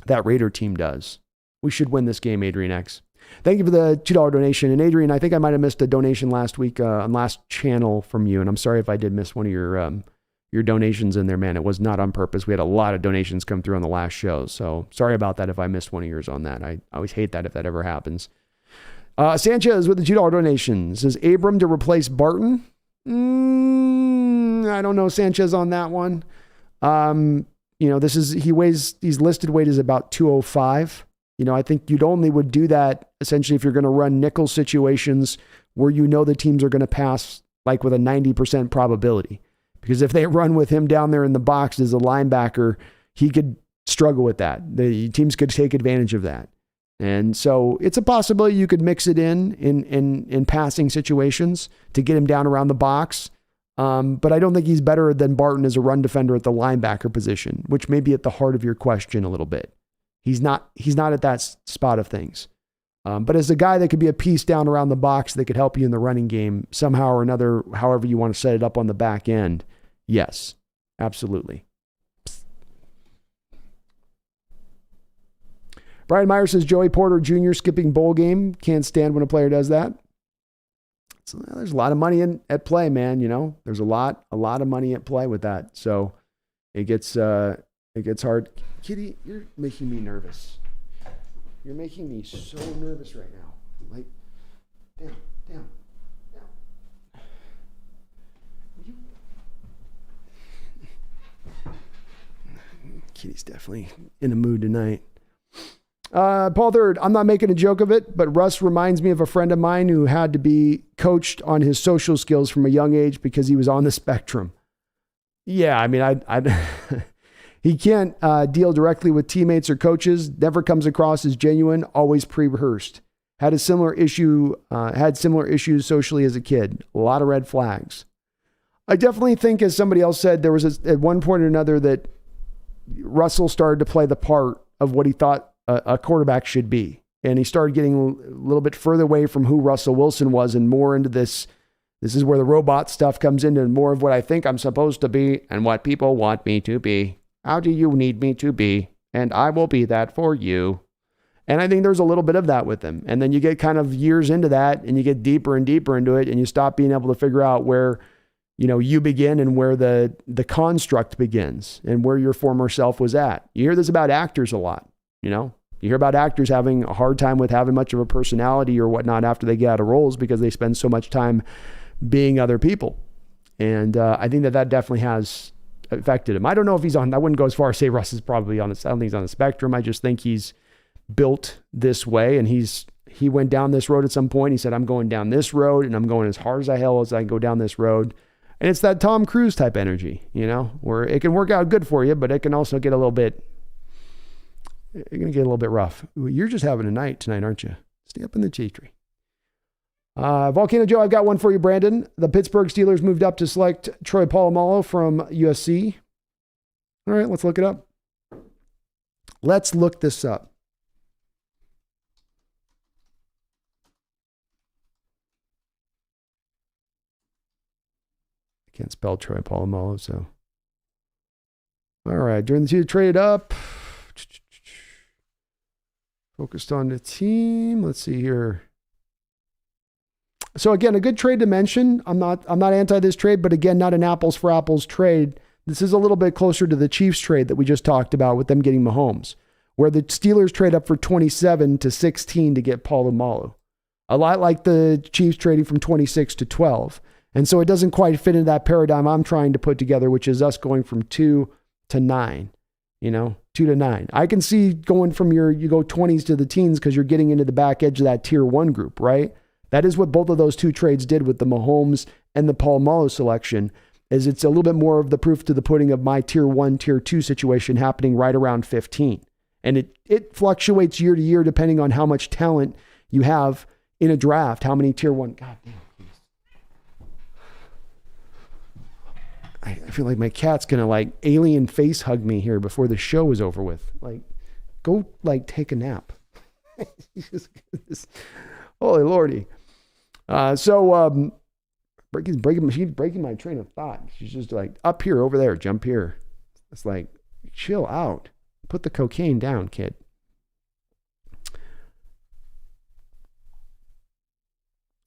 that Raider team does. We should win this game, Adrian X. Thank you for the $2 donation. And Adrian, I think I might have missed a donation last week on last channel from you. And I'm sorry if I did miss one of your donations in there, man. It was not on purpose. We had a lot of donations come through on the last show. So sorry about that if I missed one of yours on that. I always hate that if that ever happens. Sanchez with the $2 donation says Abram to replace Barton. I don't know Sanchez on that one. His listed weight is about 205. I think you'd only would do that essentially if you're going to run nickel situations where the teams are going to pass like with a 90% probability. Because if they run with him down there in the box as a linebacker, he could struggle with that. The teams could take advantage of that. And so it's a possibility you could mix it in passing situations to get him down around the box. But I don't think he's better than Barton as a run defender at the linebacker position, which may be at the heart of your question a little bit. He's not at that spot of things. But as a guy that could be a piece down around the box that could help you in the running game somehow or another, however you want to set it up on the back end, yes, absolutely. Brian Meyer says Joey Porter Jr. skipping bowl game. Can't stand when a player does that. So there's a lot of money at play, man. There's a lot of money at play with that. So it gets hard. Kitty, you're making me nervous. You're making me so nervous right now. Like, down. Kitty's definitely in a mood tonight. Paul Third, I'm not making a joke of it, but Russ reminds me of a friend of mine who had to be coached on his social skills from a young age because he was on the spectrum. Yeah, I mean, he can't deal directly with teammates or coaches, never comes across as genuine, always pre-rehearsed. Had similar issues socially as a kid. A lot of red flags. I definitely think, as somebody else said, there was at one point or another that Russell started to play the part of what he thought a quarterback should be. And he started getting a little bit further away from who Russell Wilson was and more into this. This is where the robot stuff comes in and more of what I think I'm supposed to be and what people want me to be. How do you need me to be? And I will be that for you. And I think there's a little bit of that with him. And then you get kind of years into that and you get deeper and deeper into it and you stop being able to figure out where, you begin and where the construct begins and where your former self was at. You hear this about actors a lot. You hear about actors having a hard time with having much of a personality or whatnot after they get out of roles because they spend so much time being other people. And I think that definitely has affected him. I don't know if I wouldn't go as far as say Russ is probably I don't think he's on the spectrum. I just think he's built this way and he went down this road at some point. He said, I'm going down this road and I'm going as hard as I can go down this road. And it's that Tom Cruise type energy, where it can work out good for you, but it can also get a little bit rough. You're just having a night tonight, aren't you? Stay up in the tea tree. Volcano Joe, I've got one for you, Brandon. The Pittsburgh Steelers moved up to select Troy Polamalu from USC. All right, let's look it up. Let's look this up. I can't spell Troy Polamalu, so. All right, during the two traded up. Focused on the team. Let's see here. So again, a good trade to mention. I'm not anti this trade, but again, not an apples for apples trade. This is a little bit closer to the Chiefs trade that we just talked about with them getting Mahomes, where the Steelers trade up for 27 to 16 to get Polamalu. A lot like the Chiefs trading from 26 to 12. And so it doesn't quite fit into that paradigm I'm trying to put together, which is us going from 2 to 9, 2 to 9. I can see going from you go 20s to the teens because you're getting into the back edge of that tier 1 group, right? That is what both of those two trades did with the Mahomes and the Polamalu selection, is it's a little bit more of the proof to the pudding of my tier 1, tier 2 situation happening right around 15. And it fluctuates year to year depending on how much talent you have in a draft, how many tier 1. God damn. I feel like my cat's going to alien face hug me here before the show is over with. Go take a nap. Holy Lordy. She's breaking my train of thought. She's just up here, over there, jump here. It's chill out. Put the cocaine down, kid.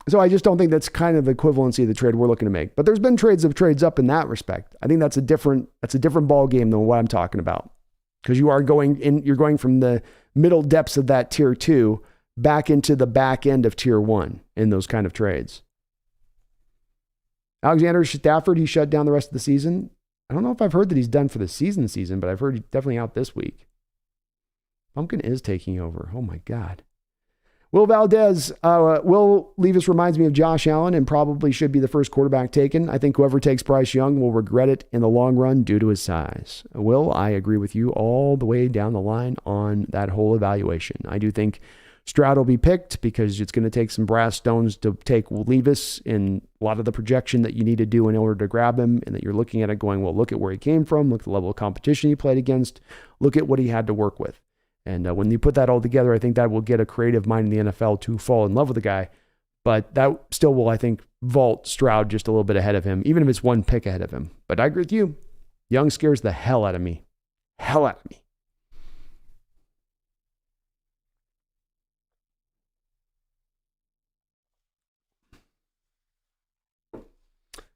So I just don't think that's kind of the equivalency of the trade we're looking to make. But there's been trades up in that respect. I think that's a different ball game than what I'm talking about. Because you're going from the middle depths of that tier 2 back into the back end of tier 1 in those kind of trades. Alexander Stafford, he shut down the rest of the season. I don't know if I've heard that he's done for the season, but I've heard he's definitely out this week. Pumpkin is taking over. Oh my God. Will Valdez, Will Levis reminds me of Josh Allen and probably should be the first quarterback taken. I think whoever takes Bryce Young will regret it in the long run due to his size. Will, I agree with you all the way down the line on that whole evaluation. I do think Stroud will be picked because it's going to take some brass stones to take Levis in a lot of the projection that you need to do in order to grab him, and that you're looking at it going, well, look at where he came from, look at the level of competition he played against, look at what he had to work with. And when you put that all together, I think that will get a creative mind in the NFL to fall in love with the guy. But that still will, I think, vault Stroud just a little bit ahead of him, even if it's one pick ahead of him. But I agree with you. Young scares the hell out of me. Hell out of me.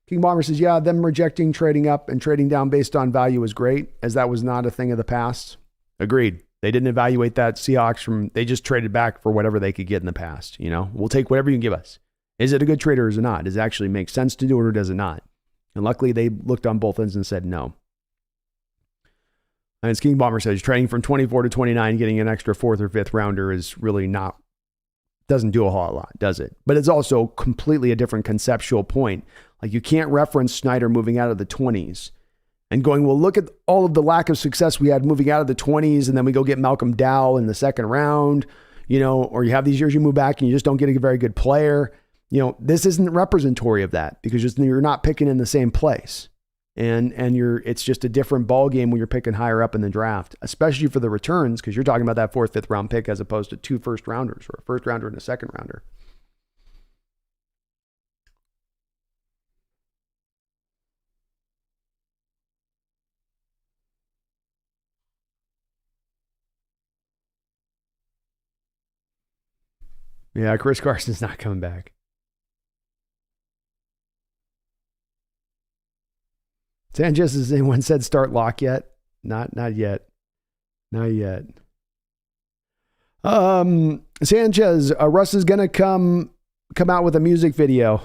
King Bomber says, yeah, them rejecting trading up and trading down based on value is great, as that was not a thing of the past. Agreed. They didn't evaluate that Seahawks they just traded back for whatever they could get in the past. We'll take whatever you can give us. Is it a good trade or is it not? Does it actually make sense to do it or does it not? And luckily they looked on both ends and said no. And as King Bomber says, trading from 24 to 29, getting an extra 4th or 5th rounder is really doesn't do a whole lot, does it? But it's also completely a different conceptual point. Like you can't reference Snyder moving out of the 20s and going, well, look at all of the lack of success we had moving out of the 20s, and then we go get Malcolm Dowell in the 2nd round, or you have these years you move back and you just don't get a very good player. This isn't representatory of that because you're not picking in the same place. And it's just a different ball game when you're picking higher up in the draft, especially for the returns, because you're talking about that 4th, 5th round pick as opposed to 2 first rounders or a 1st rounder and a 2nd rounder. Yeah, Chris Carson's not coming back. Sanchez, has anyone said start lock yet? Not yet. Not yet. Sanchez, Russ is gonna come out with a music video.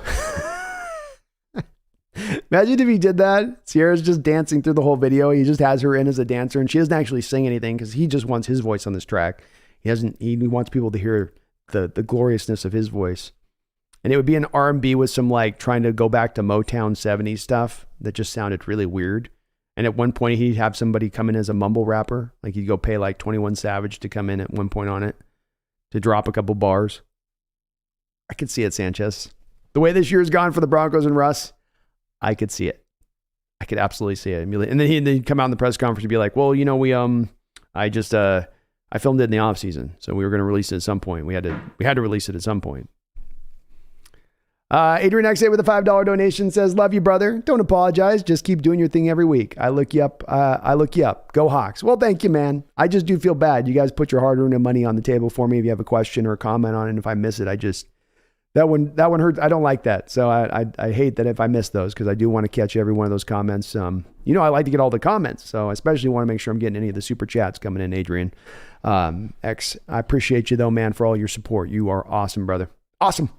Imagine if he did that. Sierra's just dancing through the whole video. He just has her in as a dancer, and she doesn't actually sing anything because he just wants his voice on this track. He wants people to hear the gloriousness of his voice. And it would be an R&B with some trying to go back to Motown 70s stuff that just sounded really weird. And at one point he'd have somebody come in as a mumble rapper. Like he'd go pay 21 Savage to come in at one point on it to drop a couple bars. I could see it, Sanchez. The way this year's gone for the Broncos and Russ, I could see it. I could absolutely see it. And then he'd come out in the press conference and be like, well, I filmed it in the off season, so we were going to release it at some point. We had to release it at some point. Adrian XA with a $5 donation says, love you, brother. Don't apologize. Just keep doing your thing every week. I look you up. Go Hawks. Well, thank you, man. I just do feel bad. You guys put your hard-earned money on the table for me. If you have a question or a comment on it, and if I miss it, that one hurts. I don't like that. So I hate that if I miss those, because I do want to catch every one of those comments. I like to get all the comments. So I especially want to make sure I'm getting any of the super chats coming in, Adrian. X, I appreciate you though, man, for all your support. You are awesome, brother. Awesome.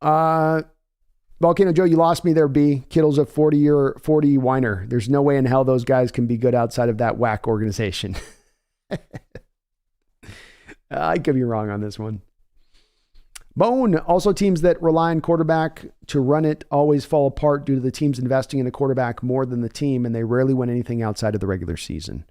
Volcano Joe, you lost me there, B. Kittle's a 40 whiner. There's no way in hell those guys can be good outside of that whack organization. I could be wrong on this one. Bone, also teams that rely on quarterback to run it always fall apart due to the teams investing in a quarterback more than the team, and they rarely win anything outside of the regular season.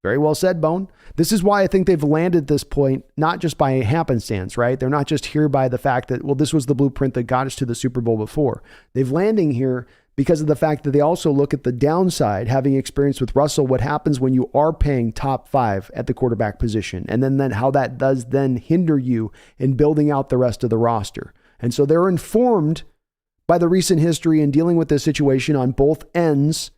Very well said, Bone. This is why I think they've landed this point, not just by happenstance, right? They're not just here by the fact that, well, this was the blueprint that got us to the Super Bowl before. They've landing here because of the fact that they also look at the downside, having experience with Russell, what happens when you are paying top 5 at the quarterback position, and then how that does then hinder you in building out the rest of the roster. And so they're informed by the recent history in dealing with this situation on both ends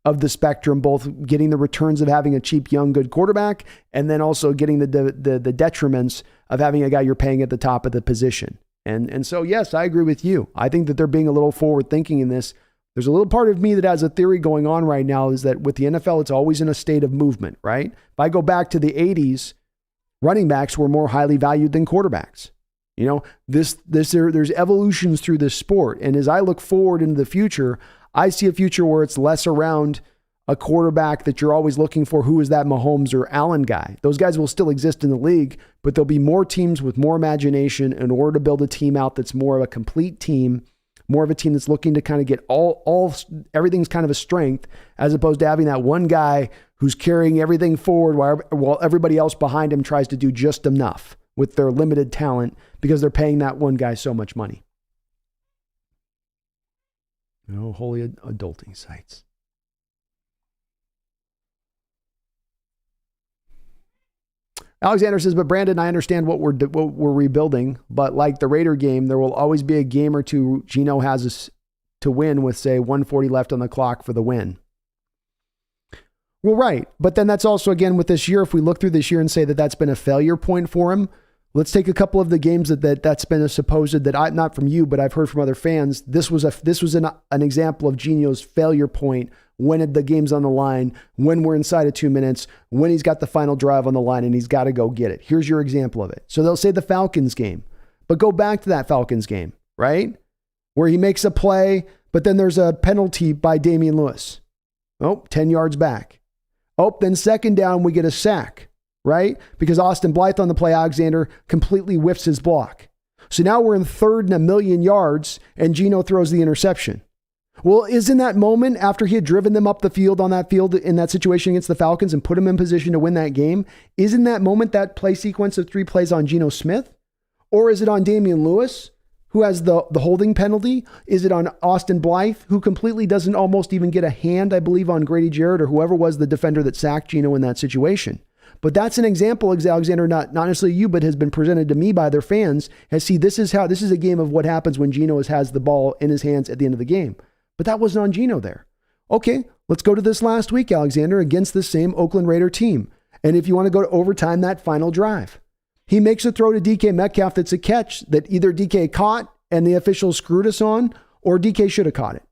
of the spectrum, both getting the returns of having a cheap, young, good quarterback, and then also getting the detriments of having a guy you're paying at the top of the position. And so, yes, I agree with you. I think that they're being a little forward thinking in this. There's a little part of me that has a theory going on right now, is that with the NFL, it's always in a state of movement, right? If I go back to the 80s, running backs were more highly valued than quarterbacks. You know, there's evolutions through this sport. And as I look forward into the future, I see a future where it's less around a quarterback that you're always looking for, who is that Mahomes or Allen guy. Those guys will still exist in the league, but there'll be more teams with more imagination in order to build a team out that's more of a complete team, more of a team that's looking to kind of get everything's kind of a strength, as opposed to having that one guy who's carrying everything forward while everybody else behind him tries to do just enough with their limited talent because they're paying that one guy so much money. Oh, holy adulting sites. Alexander says, but Brandon, I understand what we're rebuilding, but like the Raider game, there will always be a game or two Geno has us to win with, say, 140 left on the clock for the win. Well, right. But then that's also, again, with this year, if we look through this year and say that that's been a failure point for him, let's take a couple of the games that's been a supposed, not from you, but I've heard from other fans. This was an example of Geno's failure point when the game's on the line, when we're inside of 2 minutes, when he's got the final drive on the line and he's got to go get it. Here's your example of it. So they'll say the Falcons game, but go back to that Falcons game, right? Where he makes a play, but then there's a penalty by Damian Lewis. 10 yards back. Then second down, we get a sack, right? Because Austin Blythe on the play, Alexander completely whiffs his block. So now we're in third and 1,000,000 yards and Geno throws the interception. Well, isn't that moment after he had driven them up the field on that field in that situation against the Falcons and put them in position to win that game? Isn't that moment that play sequence of 3 plays on Geno Smith? Or is it on Damian Lewis, who has the holding penalty? Is it on Austin Blythe, who completely doesn't almost even get a hand, I believe, on Grady Jarrett or whoever was the defender that sacked Geno in that situation? But that's an example, Alexander, not necessarily you, but has been presented to me by their fans. This is a game of what happens when Geno has the ball in his hands at the end of the game. But that wasn't on Geno there. Okay, let's go to this last week, Alexander, against the same Oakland Raider team. And if you want to go to overtime, that final drive, he makes a throw to DK Metcalf that's a catch that either DK caught and the officials screwed us on, or DK should have caught it.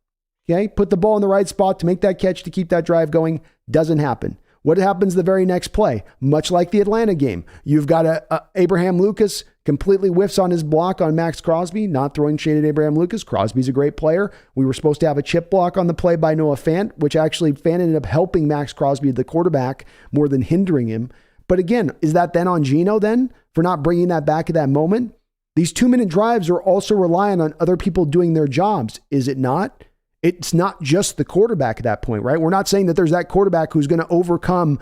Okay, put the ball in the right spot to make that catch to keep that drive going. Doesn't happen. What happens the very next play? Much like the Atlanta game, you've got Abraham Lucas completely whiffs on his block on Max Crosby, not throwing shade at Abraham Lucas. Crosby's a great player. We were supposed to have a chip block on the play by Noah Fant, which actually Fant ended up helping Max Crosby, the quarterback, more than hindering him. But again, is that then on Geno then for not bringing that back at that moment? These 2-minute drives are also relying on other people doing their jobs, is it not? It's not just the quarterback at that point, right? We're not saying that there's that quarterback who's going to overcome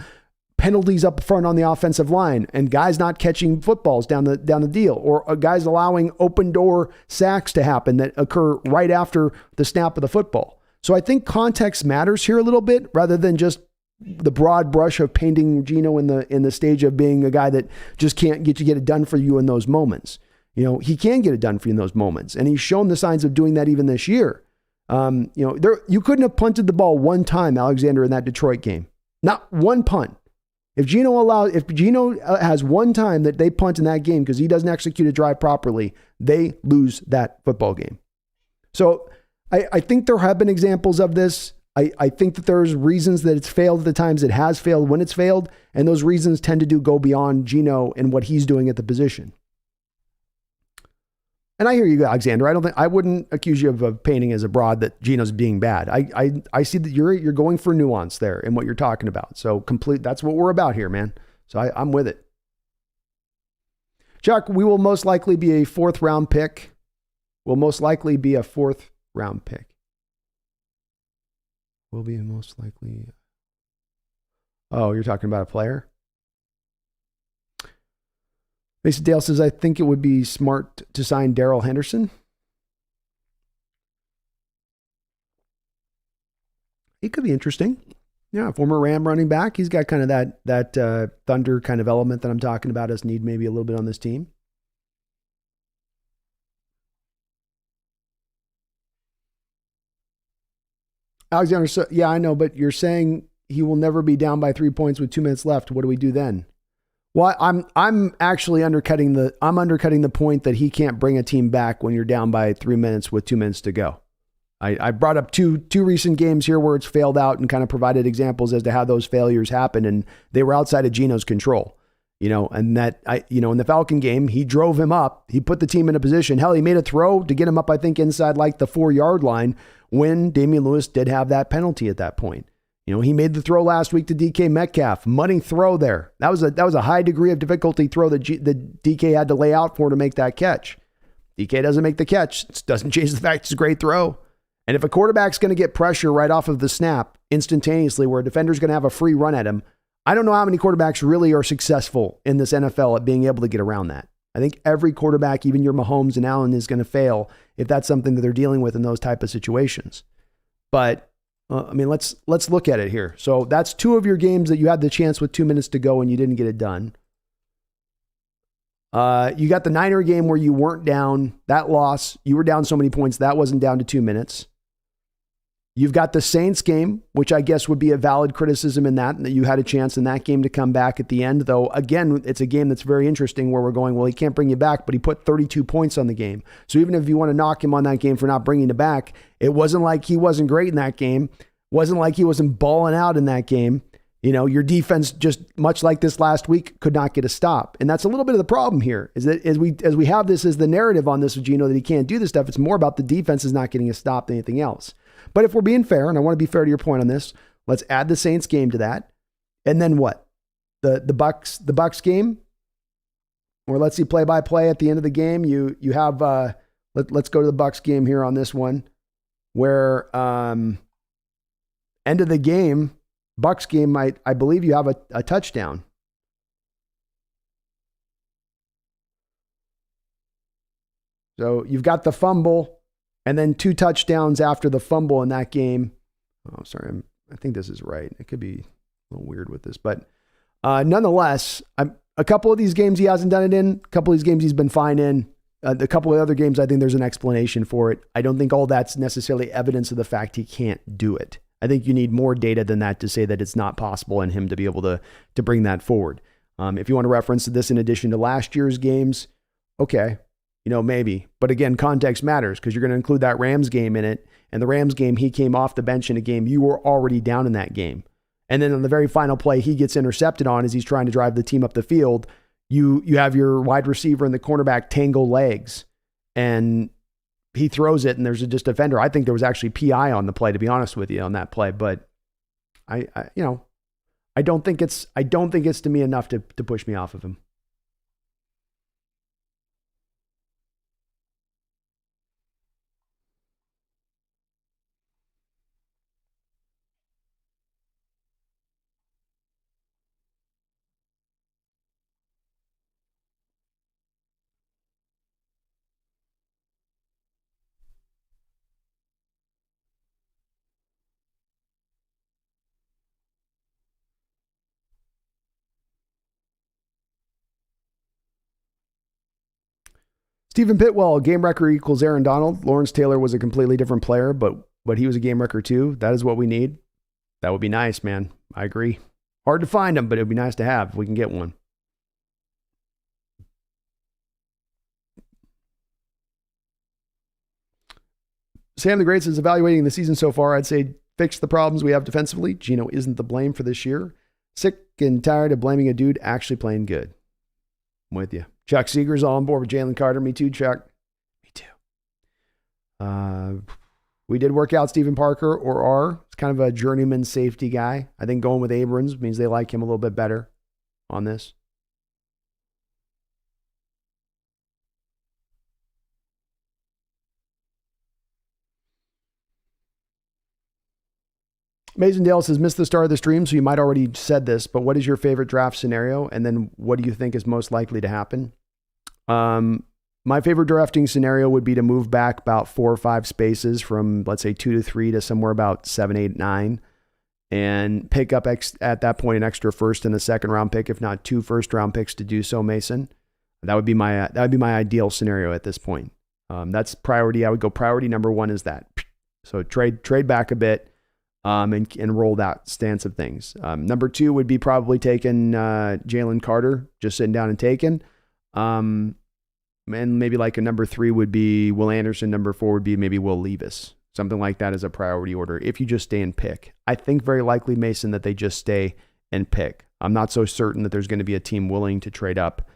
penalties up front on the offensive line and guys not catching footballs down the deal, or guys allowing open door sacks to happen that occur right after the snap of the football. So I think context matters here a little bit rather than just the broad brush of painting Geno in the stage of being a guy that just can't get it done for you in those moments. You know, he can get it done for you in those moments, and he's shown the signs of doing that even this year. You couldn't have punted the ball one time, Alexander, in that Detroit game. Not one punt. If Geno has one time that they punt in that game because he doesn't execute a drive properly, they lose that football game. So I think there have been examples of this. I think that there's reasons that it's failed at the times it has failed when it's failed, and those reasons tend to go beyond Geno and what he's doing at the position. And I hear you, Alexander. I wouldn't accuse you of painting as a broad that Geno's being bad. I see that you're going for nuance there in what you're talking about. So that's what we're about here, man. So I'm with it. Chuck, we will most likely be a 4th round pick. We'll most likely be a 4th round pick. We'll be most likely. Oh, you're talking about a player? Mason Dale says, I think it would be smart to sign Darrell Henderson. He could be interesting. Yeah, former Ram running back. He's got kind of that Thunder kind of element that I'm talking about us need maybe a little bit on this team. Alexander, so, yeah, I know, but you're saying he will never be down by 3 points with 2 minutes left. What do we do then? Well, I'm actually undercutting the point that he can't bring a team back when you're down by 3 minutes with 2 minutes to go. I brought up two recent games here where it's failed out and kind of provided examples as to how those failures happen, and they were outside of Geno's control. And that in the Falcon game, he drove him up. He put the team in a position. Hell, he made a throw to get him up, I think, inside like the 4-yard line when Damian Lewis did have that penalty at that point. He made the throw last week to DK Metcalf. Money throw there. That was a high degree of difficulty throw that DK had to lay out for to make that catch. DK doesn't make the catch. It doesn't change the fact it's a great throw. And if a quarterback's going to get pressure right off of the snap instantaneously where a defender's going to have a free run at him, I don't know how many quarterbacks really are successful in this NFL at being able to get around that. I think every quarterback, even your Mahomes and Allen, is going to fail if that's something that they're dealing with in those type of situations. But let's look at it here. So that's 2 of your games that you had the chance with 2 minutes to go and you didn't get it done. You got the Niner game where you weren't down. That loss, you were down so many points, that wasn't down to 2 minutes. You've got the Saints game, which I guess would be a valid criticism in that you had a chance in that game to come back at the end. Though, again, it's a game that's very interesting where we're going, well, he can't bring you back, but he put 32 points on the game. So even if you want to knock him on that game for not bringing you back, it wasn't like he wasn't great in that game. Wasn't like he wasn't balling out in that game. Your defense, just much like this last week, could not get a stop. And that's a little bit of the problem here, is that as we have this as the narrative on this with Geno that he can't do this stuff, it's more about the defense is not getting a stop than anything else. But if we're being fair, and I want to be fair to your point on this, let's add the Saints game to that. And then what? The Bucks game? Or let's see play-by-play at the end of the game. You have let's go to the Bucks game here on this one, where end of the game, Bucks game, I believe you have a touchdown. So you've got the fumble and then 2 touchdowns after the fumble in that game. Oh, sorry. I think this is right. It could be a little weird with this, but nonetheless, a couple of these games he hasn't done it in. A couple of these games he's been fine in. A couple of other games, I think there's an explanation for it. I don't think all that's necessarily evidence of the fact he can't do it. I think you need more data than that to say that it's not possible in him to be able to bring that forward. If you want to reference this in addition to last year's games, okay, maybe. But again, context matters because you're going to include that Rams game in it. And the Rams game, he came off the bench in a game. You were already down in that game. And then on the very final play, he gets intercepted on as he's trying to drive the team up the field. You have your wide receiver and the cornerback tangle legs. And he throws it and there's just a defender. I think there was actually PI on the play, to be honest with you, on that play. But I don't think it's to me enough to push me off of him. Stephen Pitwell, game wrecker equals Aaron Donald. Lawrence Taylor was a completely different player, but he was a game wrecker too. That is what we need. That would be nice, man. I agree. Hard to find them, but it would be nice to have if we can get one. Sam the Great says, evaluating the season so far, I'd say fix the problems we have defensively. Geno isn't the blame for this year. Sick and tired of blaming a dude actually playing good. I'm with you. Chuck Seeger's all on board with Jalen Carter. Me too, Chuck. Me too. We did work out Stephen Parker or R. It's kind of a journeyman safety guy. I think going with Abrams means they like him a little bit better on this. Mason Dale says, missed the start of the stream, so you might already said this, but what is your favorite draft scenario? And then what do you think is most likely to happen? My favorite drafting scenario would be to move back about 4 or 5 spaces from, let's say, 2 to 3 to somewhere about 7, 8, 9, and pick up at that point an extra first and a second round pick, if not 2 first round picks to do so, Mason. That would be my ideal scenario at this point. That's priority. I would go priority number 1 is that. So trade back a bit. and roll that stance of things. Number 2 would be probably taking Jalen Carter, just sitting down and taking. And maybe like a number 3 would be Will Anderson. Number 4 would be maybe Will Levis. Something like that as a priority order if you just stay and pick. I think very likely, Mason, that they just stay and pick. I'm not so certain that there's going to be a team willing to trade up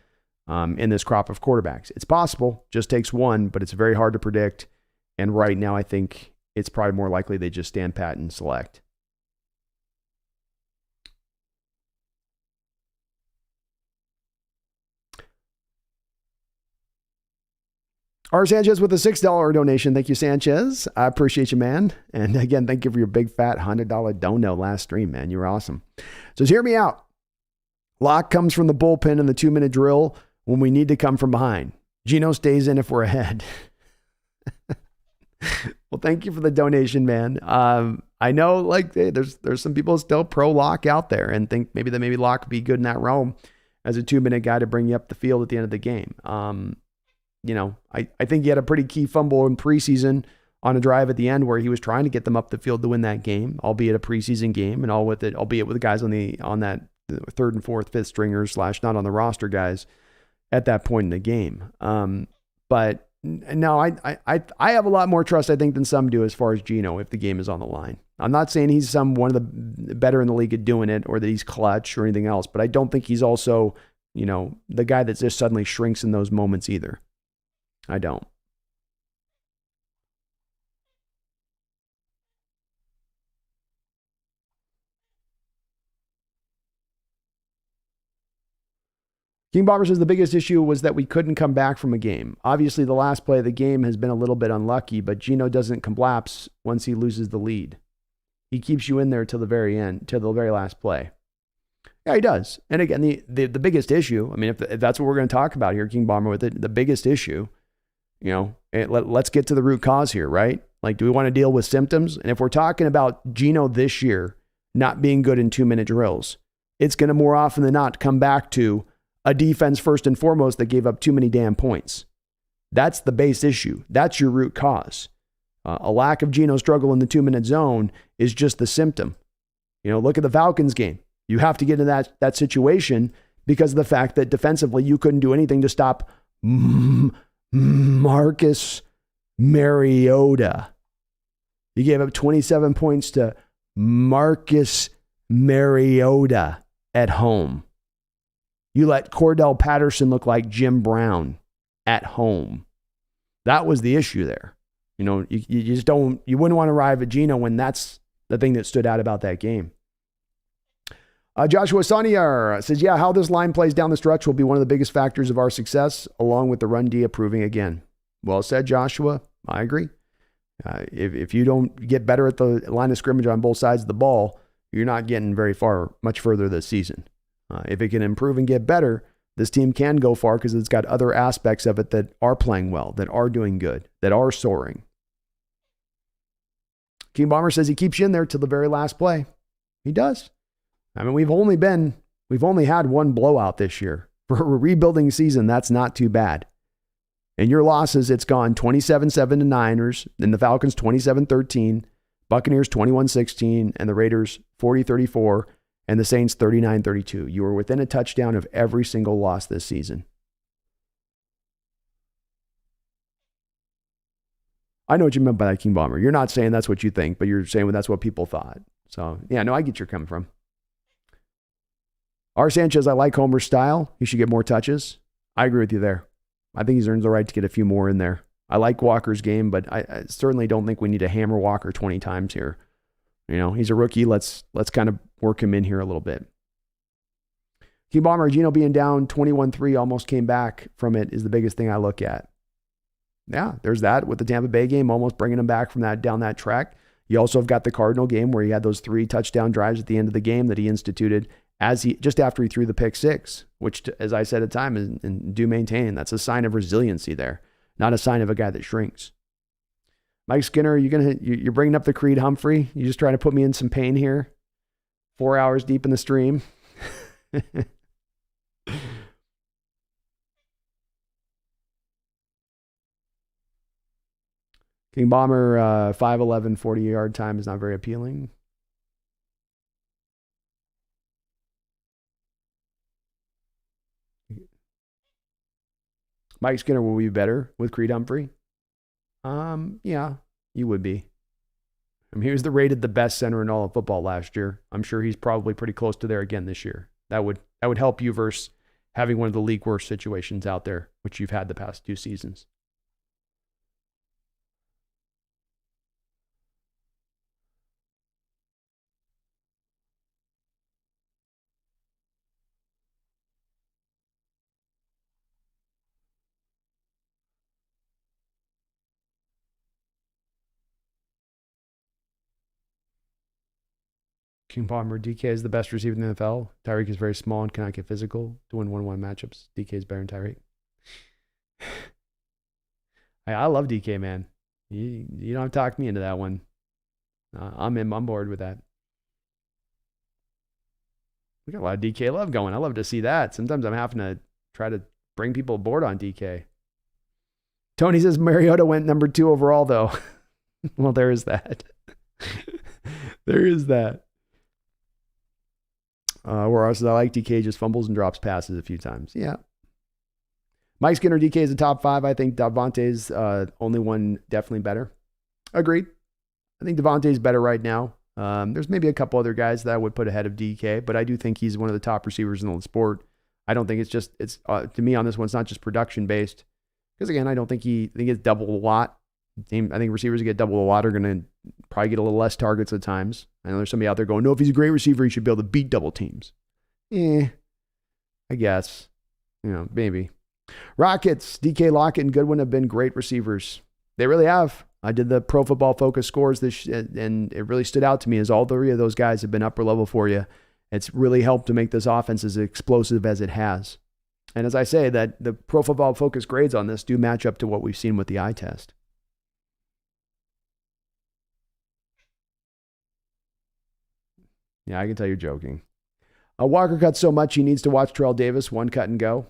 in this crop of quarterbacks. It's possible, just takes one, but it's very hard to predict. And right now, I think it's probably more likely they just stand pat and select. R. Sanchez with a $6 donation. Thank you, Sanchez. I appreciate you, man. And again, thank you for your big fat $100 dono last stream, man. You were awesome. So hear me out. Lock comes from the bullpen in the 2-minute drill when we need to come from behind. Geno stays in if we're ahead. Well, thank you for the donation, man. I know, like, hey, there's some people still pro Lock out there and think maybe Lock could be good in that realm as a 2-minute guy to bring you up the field at the end of the game. I think he had a pretty key fumble in preseason on a drive at the end where he was trying to get them up the field to win that game, albeit a preseason game, and albeit with the guys on that 3rd and 4th, 5th stringers / not on the roster guys at that point in the game. But no, I have a lot more trust, I think, than some do as far as Geno if the game is on the line. I'm not saying he's one of the better in the league at doing it or that he's clutch or anything else, but I don't think he's also, the guy that just suddenly shrinks in those moments either. I don't. King Bomber says the biggest issue was that we couldn't come back from a game. Obviously, the last play of the game has been a little bit unlucky, but Geno doesn't collapse once he loses the lead. He keeps you in there till the very end, till the very last play. Yeah, he does. And again, the biggest issue, I mean, if that's what we're going to talk about here, King Bomber, with it, the biggest issue, let's get to the root cause here, right? Like, do we want to deal with symptoms? And if we're talking about Geno this year not being good in 2-minute drills, it's going to more often than not come back to a defense first and foremost that gave up too many damn points. That's the base issue. That's your root cause. A lack of Geno struggle in the 2-minute zone is just the symptom. Look at the Falcons game. You have to get into that situation because of the fact that defensively you couldn't do anything to stop Marcus Mariota. You gave up 27 points to Marcus Mariota at home. You let Cordell Patterson look like Jim Brown at home. That was the issue there. You just you wouldn't want to arrive at Geno when that's the thing that stood out about that game. Joshua Saniar says, yeah, how this line plays down the stretch will be one of the biggest factors of our success, along with the run D improving again. Well said, Joshua. I agree. If you don't get better at the line of scrimmage on both sides of the ball, you're not getting much further this season. If it can improve and get better, this team can go far because it's got other aspects of it that are playing well, that are doing good, that are soaring. King Bomber says he keeps you in there till the very last play. He does. I mean, we've only had one blowout this year. For a rebuilding season, that's not too bad. In your losses, it's gone 27-7 to Niners, then the Falcons 27-13, Buccaneers 21-16, and the Raiders 40-34, and the Saints 39-32. You were within a touchdown of every single loss this season. I know what you meant by that, King Bomber. You're not saying that's what you think, but you're saying that's what people thought. So, yeah, no, I get where you're coming from. R. Sanchez, I like Homer's style. He should get more touches. I agree with you there. I think he's earned the right to get a few more in there. I like Walker's game, but I certainly don't think we need to hammer Walker 20 times here. He's a rookie. Let's kind of work him in here a little bit. King Bomber, Geno being down 21-3, almost came back from it, is the biggest thing I look at. Yeah, there's that with the Tampa Bay game, almost bringing him back from down that track. You also have got the Cardinal game where he had those 3 touchdown drives at the end of the game that he instituted just after he threw the pick 6, which, as I said at the time, and do maintain, that's a sign of resiliency there, not a sign of a guy that shrinks. Mike Skinner, you're bringing up the Creed Humphrey. You just trying to put me in some pain here. 4 hours deep in the stream. King Bomber, 5'11", 40-yard time is not very appealing. Mike Skinner will be better with Creed Humphrey. Yeah, you would be. I mean, he was rated the best center in all of football last year. I'm sure he's probably pretty close to there again this year. That would help you versus having one of the league worst situations out there, which you've had the past 2 seasons. King Palmer, DK is the best receiver in the NFL. Tyreek is very small and cannot get physical to win 1-1 matchups. DK is better than Tyreek. I love DK, man. You don't have to talk me into that one. I'm board with that. We got a lot of DK love going. I love to see that. Sometimes I'm having to try to bring people aboard on DK. Tony says Mariota went number 2 overall, though. Well, there is that. There is that. Whereas I like DK just fumbles and drops passes a few times. Yeah. Mike Skinner, DK is a top 5. I think Devontae's only one definitely better. Agreed. I think Devontae's better right now. There's maybe a couple other guys that I would put ahead of DK, but I do think he's one of the top receivers in the sport. I don't think it's to me on this one, it's not just production based. Because again, I don't think he gets doubled a lot. I think receivers who get doubled a lot are going to probably get a little less targets at times. I know there's somebody out there going, no, if he's a great receiver, he should be able to beat double teams. I guess. Maybe. Rockets, DK Lockett and Goodwin have been great receivers. They really have. I did the Pro Football Focus scores and it really stood out to me as all 3 of those guys have been upper level for you. It's really helped to make this offense as explosive as it has. And as I say, that the Pro Football Focus grades on this do match up to what we've seen with the eye test. Yeah, I can tell you're joking. Walker cuts so much he needs to watch Terrell Davis, one cut and go.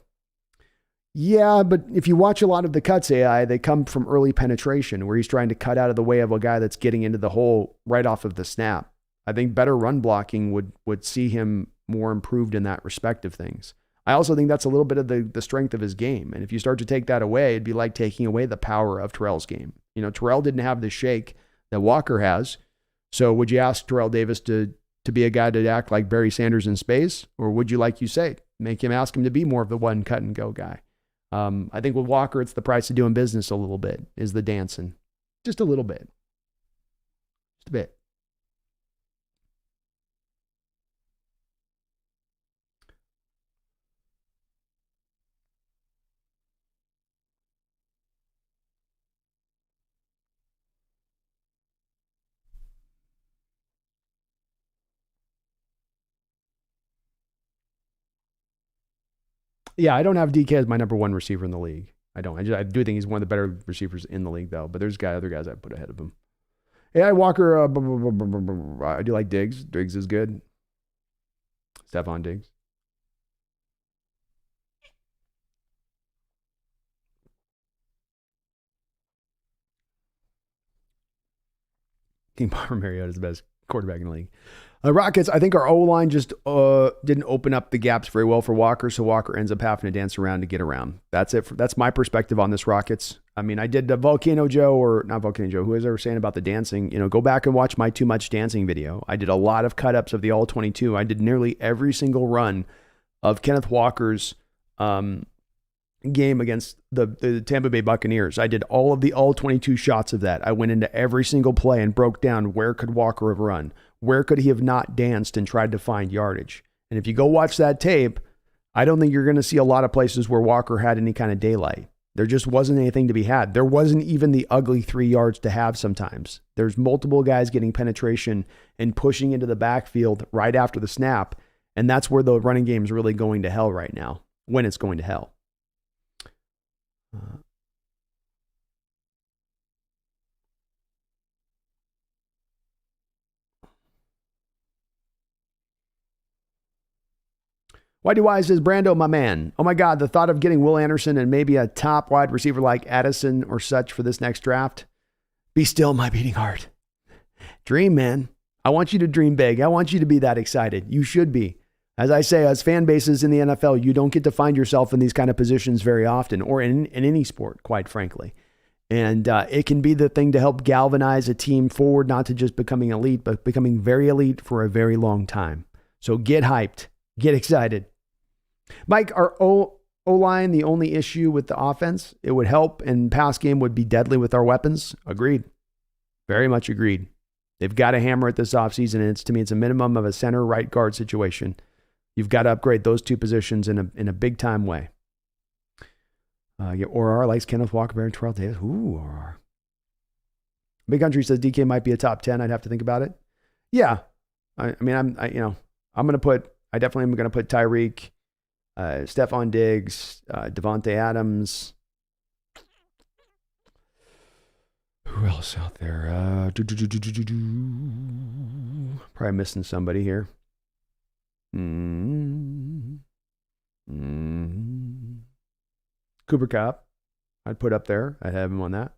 Yeah, but if you watch a lot of the cuts, AI, they come from early penetration where he's trying to cut out of the way of a guy that's getting into the hole right off of the snap. I think better run blocking would see him more improved in that respect of things. I also think that's a little bit of the strength of his game. And if you start to take that away, it'd be like taking away the power of Terrell's game. Terrell didn't have the shake that Walker has. So would you ask Terrell Davis to be a guy to act like Barry Sanders in space? Or would you, like you say, ask him to be more of the one cut and go guy? I think with Walker, it's the price of doing business a little bit, is the dancing. Just a little bit. Just a bit. Yeah, I don't have DK as my number 1 receiver in the league. I don't. I do think he's one of the better receivers in the league, though. But there's other guys I'd put ahead of him. Yeah, Walker, I do like Diggs. Diggs is good. Stephon Diggs. King Palmer Mariota is the best quarterback in the league. Rockets, I think our O-line just didn't open up the gaps very well for Walker, so Walker ends up having to dance around to get around. That's it. That's my perspective on this Rockets. I mean, I did Volcano Joe, or not Volcano Joe, who was ever saying about the dancing. Go back and watch my Too Much Dancing video. I did a lot of cut-ups of the All-22. I did nearly every single run of Kenneth Walker's game against the Tampa Bay Buccaneers. I did all of the All-22 shots of that. I went into every single play and broke down where could Walker have run. Where could he have not danced and tried to find yardage? And if you go watch that tape, I don't think you're going to see a lot of places where Walker had any kind of daylight. There just wasn't anything to be had. There wasn't even the ugly 3 yards to have sometimes. There's multiple guys getting penetration and pushing into the backfield right after the snap. And that's where the running game is really going to hell right now, when it's going to hell. Whitey Wise says, Brando, my man. Oh my God, the thought of getting Will Anderson and maybe a top wide receiver like Addison or such for this next draft. Be still my beating heart. Dream, man. I want you to dream big. I want you to be that excited. You should be. As I say, as fan bases in the NFL, you don't get to find yourself in these kind of positions very often, or in any sport, quite frankly. And it can be the thing to help galvanize a team forward, not to just becoming elite, but becoming very elite for a very long time. So get hyped, get excited. Mike, our O-line the only issue with the offense? It would help, and pass game would be deadly with our weapons. Agreed. Very much agreed. They've got to hammer it this offseason, and to me, it's a minimum of a center right guard situation. You've got to upgrade those two positions in a big time way. Orar likes Kenneth Walker, Barry Terrell Davis. Ooh, Orar. Big Country says DK might be a top 10. I'd have to think about it. Yeah. I definitely am going to put Tyreek, Stephon Diggs, Devontae Adams. Who else out there? Probably missing somebody here. Cooper Kupp, I'd put up there. I'd have him on that.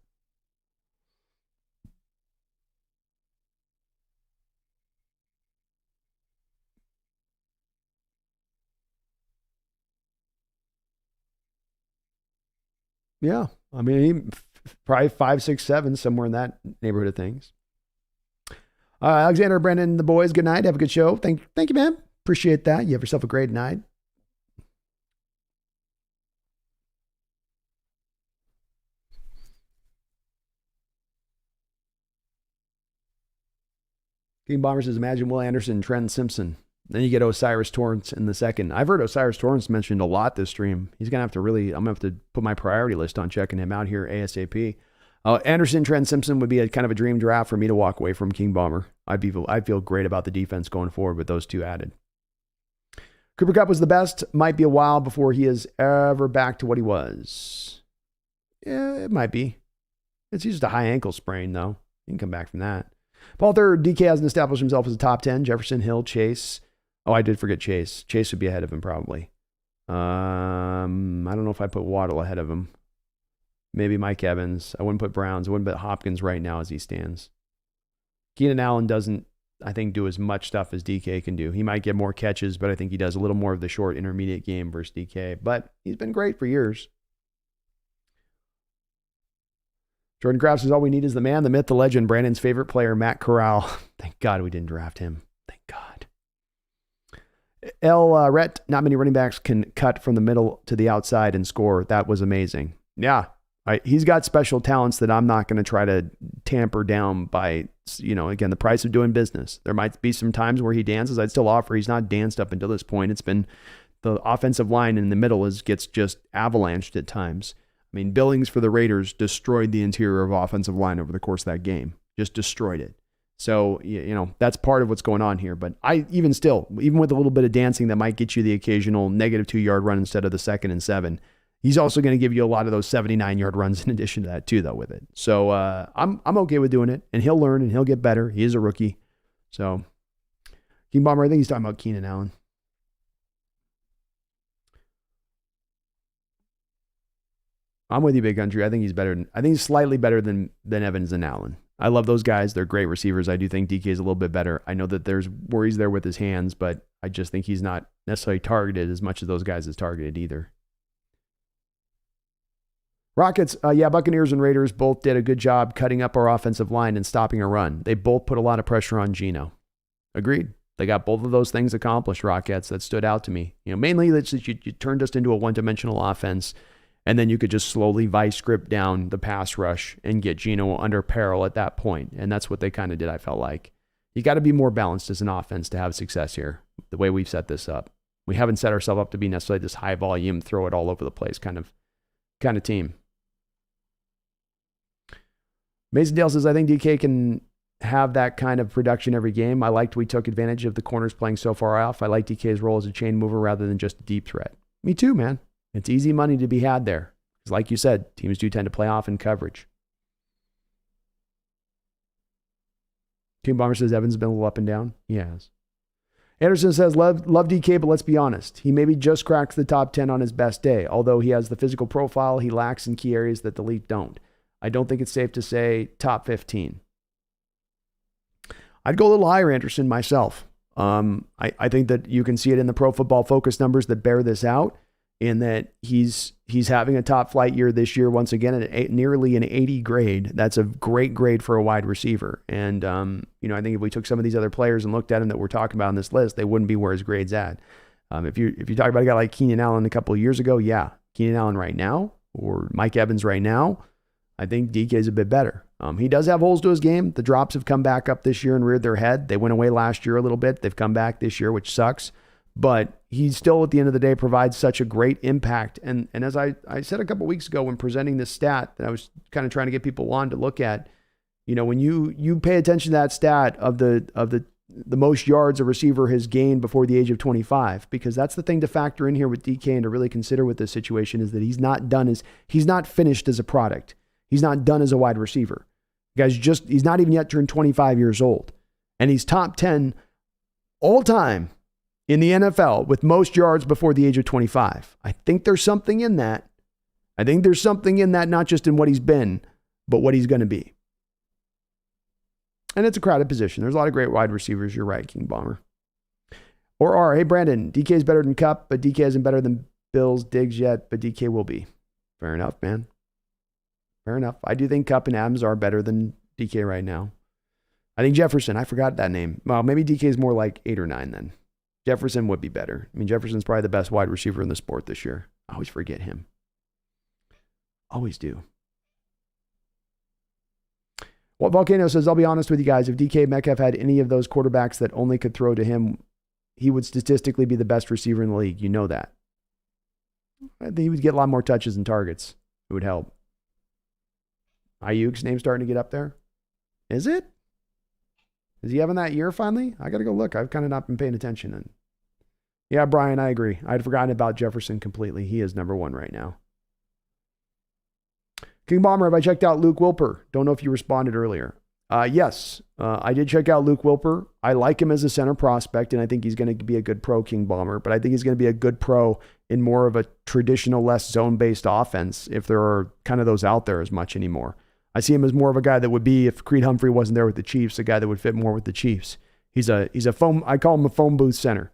Yeah, I mean, probably 5, 6, 7, somewhere in that neighborhood of things. Alexander, Brandon, the boys, good night. Have a good show. Thank you, man. Appreciate that. You have yourself a great night. King Bomber says, imagine Will Anderson, Trent Simpson. Then you get Osiris Torrance in the second. I've heard Osiris Torrance mentioned a lot this stream. He's going to have to I'm going to have to put my priority list on checking him out here ASAP. Anderson, Trent Simpson would be a kind of a dream draft for me to walk away from King Bomber. I'd feel great about the defense going forward with those two added. Cooper Kupp was the best. Might be a while before he is ever back to what he was. Yeah, it might be. It's just a high ankle sprain, though. He can come back from that. Paul Third, DK hasn't established himself as a top 10. Jefferson, Hill, Chase. Oh, I did forget Chase. Chase would be ahead of him probably. I don't know if I put Waddle ahead of him. Maybe Mike Evans. I wouldn't put Browns. I wouldn't put Hopkins right now as he stands. Keenan Allen doesn't, I think, do as much stuff as DK can do. He might get more catches, but I think he does a little more of the short intermediate game versus DK. But he's been great for years. Jordan Kraft says, all we need is the man, the myth, the legend, Brandon's favorite player, Matt Corral. Thank God we didn't draft him. Thank God. Rhett, not many running backs can cut from the middle to the outside and score. That was amazing. Yeah. He's got special talents that I'm not going to try to tamper down by, again, the price of doing business. There might be some times where he dances. I'd still offer. He's not danced up until this point. It's been the offensive line in the middle gets just avalanched at times. I mean, Billings for the Raiders destroyed the interior of offensive line over the course of that game. Just destroyed it. So, that's part of what's going on here. But even with a little bit of dancing that might get you the occasional negative 2-yard run instead of the 2nd and 7, he's also going to give you a lot of those 79-yard runs in addition to that too, though, with it. So I'm okay with doing it, and he'll learn and he'll get better. He is a rookie. So King Bomber, I think he's talking about Keenan Allen. I'm with you, Big Country. I think he's better. I think he's slightly better than Evans and Allen. I love those guys. They're great receivers. I do think DK is a little bit better. I know that there's worries there with his hands, but I just think he's not necessarily targeted as much as those guys is targeted either. Rockets, Buccaneers and Raiders both did a good job cutting up our offensive line and stopping a run. They both put a lot of pressure on Geno. Agreed. They got both of those things accomplished, Rockets. That stood out to me. Mainly that you turned us into a one-dimensional offense, and then you could just slowly vice grip down the pass rush and get Geno under peril at that point. And that's what they kind of did, I felt like. You got to be more balanced as an offense to have success here, the way we've set this up. We haven't set ourselves up to be necessarily this high volume, throw it all over the place kind of team. Mason Dale says, I think DK can have that kind of production every game. I liked we took advantage of the corners playing so far off. I like DK's role as a chain mover rather than just a deep threat. Me too, man. It's easy money to be had there. Because like you said, teams do tend to play off in coverage. King Bomber says Evans has been a little up and down. He has. Anderson says, love DK, but let's be honest. He maybe just cracks the top 10 on his best day, although he has the physical profile he lacks in key areas that the elite don't. I don't think it's safe to say top 15. I'd go a little higher, Anderson, myself. I think that you can see it in the Pro Football Focus numbers that bear this out, in that he's having a top flight year this year once again at nearly an 80 grade. That's a great grade for a wide receiver. And I think if we took some of these other players and looked at them that we're talking about on this list, they wouldn't be where his grade's at. If you talk about a guy like Keenan Allen a couple of years ago, yeah, Keenan Allen right now or Mike Evans right now, I think DK is a bit better. He does have holes to his game. The drops have come back up this year and reared their head. They went away last year a little bit. They've come back this year, which sucks. But he still, at the end of the day, provides such a great impact. And as I said a couple weeks ago when presenting this stat that I was kind of trying to get people on to look at, when you pay attention to that stat of the most yards a receiver has gained before the age of 25, because that's the thing to factor in here with DK and to really consider with this situation, is that he's not finished as a product. He's not done as a wide receiver. He's not even yet turned 25 years old. And he's top 10 all time in the NFL with most yards before the age of 25. I think there's something in that. Not just in what he's been, but what he's going to be. And it's a crowded position. There's a lot of great wide receivers. You're right, King Bomber. Or R, hey, Brandon, DK is better than Kupp, but DK isn't better than Bills, Diggs yet, but DK will be. Fair enough, man. Fair enough. I do think Kupp and Adams are better than DK right now. I think Jefferson, I forgot that name. Well, maybe DK is more like 8 or 9 then. Jefferson would be better. I mean, Jefferson's probably the best wide receiver in the sport this year. I always forget him. Always do. Well, Volcano says, I'll be honest with you guys. If DK Metcalf had any of those quarterbacks that only could throw to him, he would statistically be the best receiver in the league. You know that. I think he would get a lot more touches and targets. It would help. Ayuk's name starting to get up there. Is it? Is he having that year finally? I got to go look. I've kind of not been paying attention. And yeah, Brian, I agree. I'd forgotten about Jefferson completely. He is number 1 right now. King Bomber, have I checked out Luke Wilper? Don't know if you responded earlier. Yes, I did check out Luke Wilper. I like him as a center prospect, and I think he's going to be a good pro, King Bomber. But I think he's going to be a good pro in more of a traditional, less zone-based offense, if there are kind of those out there as much anymore. I see him as more of a guy that would be, if Creed Humphrey wasn't there with the Chiefs, a guy that would fit more with the Chiefs. He's a phone, I call him a phone booth center.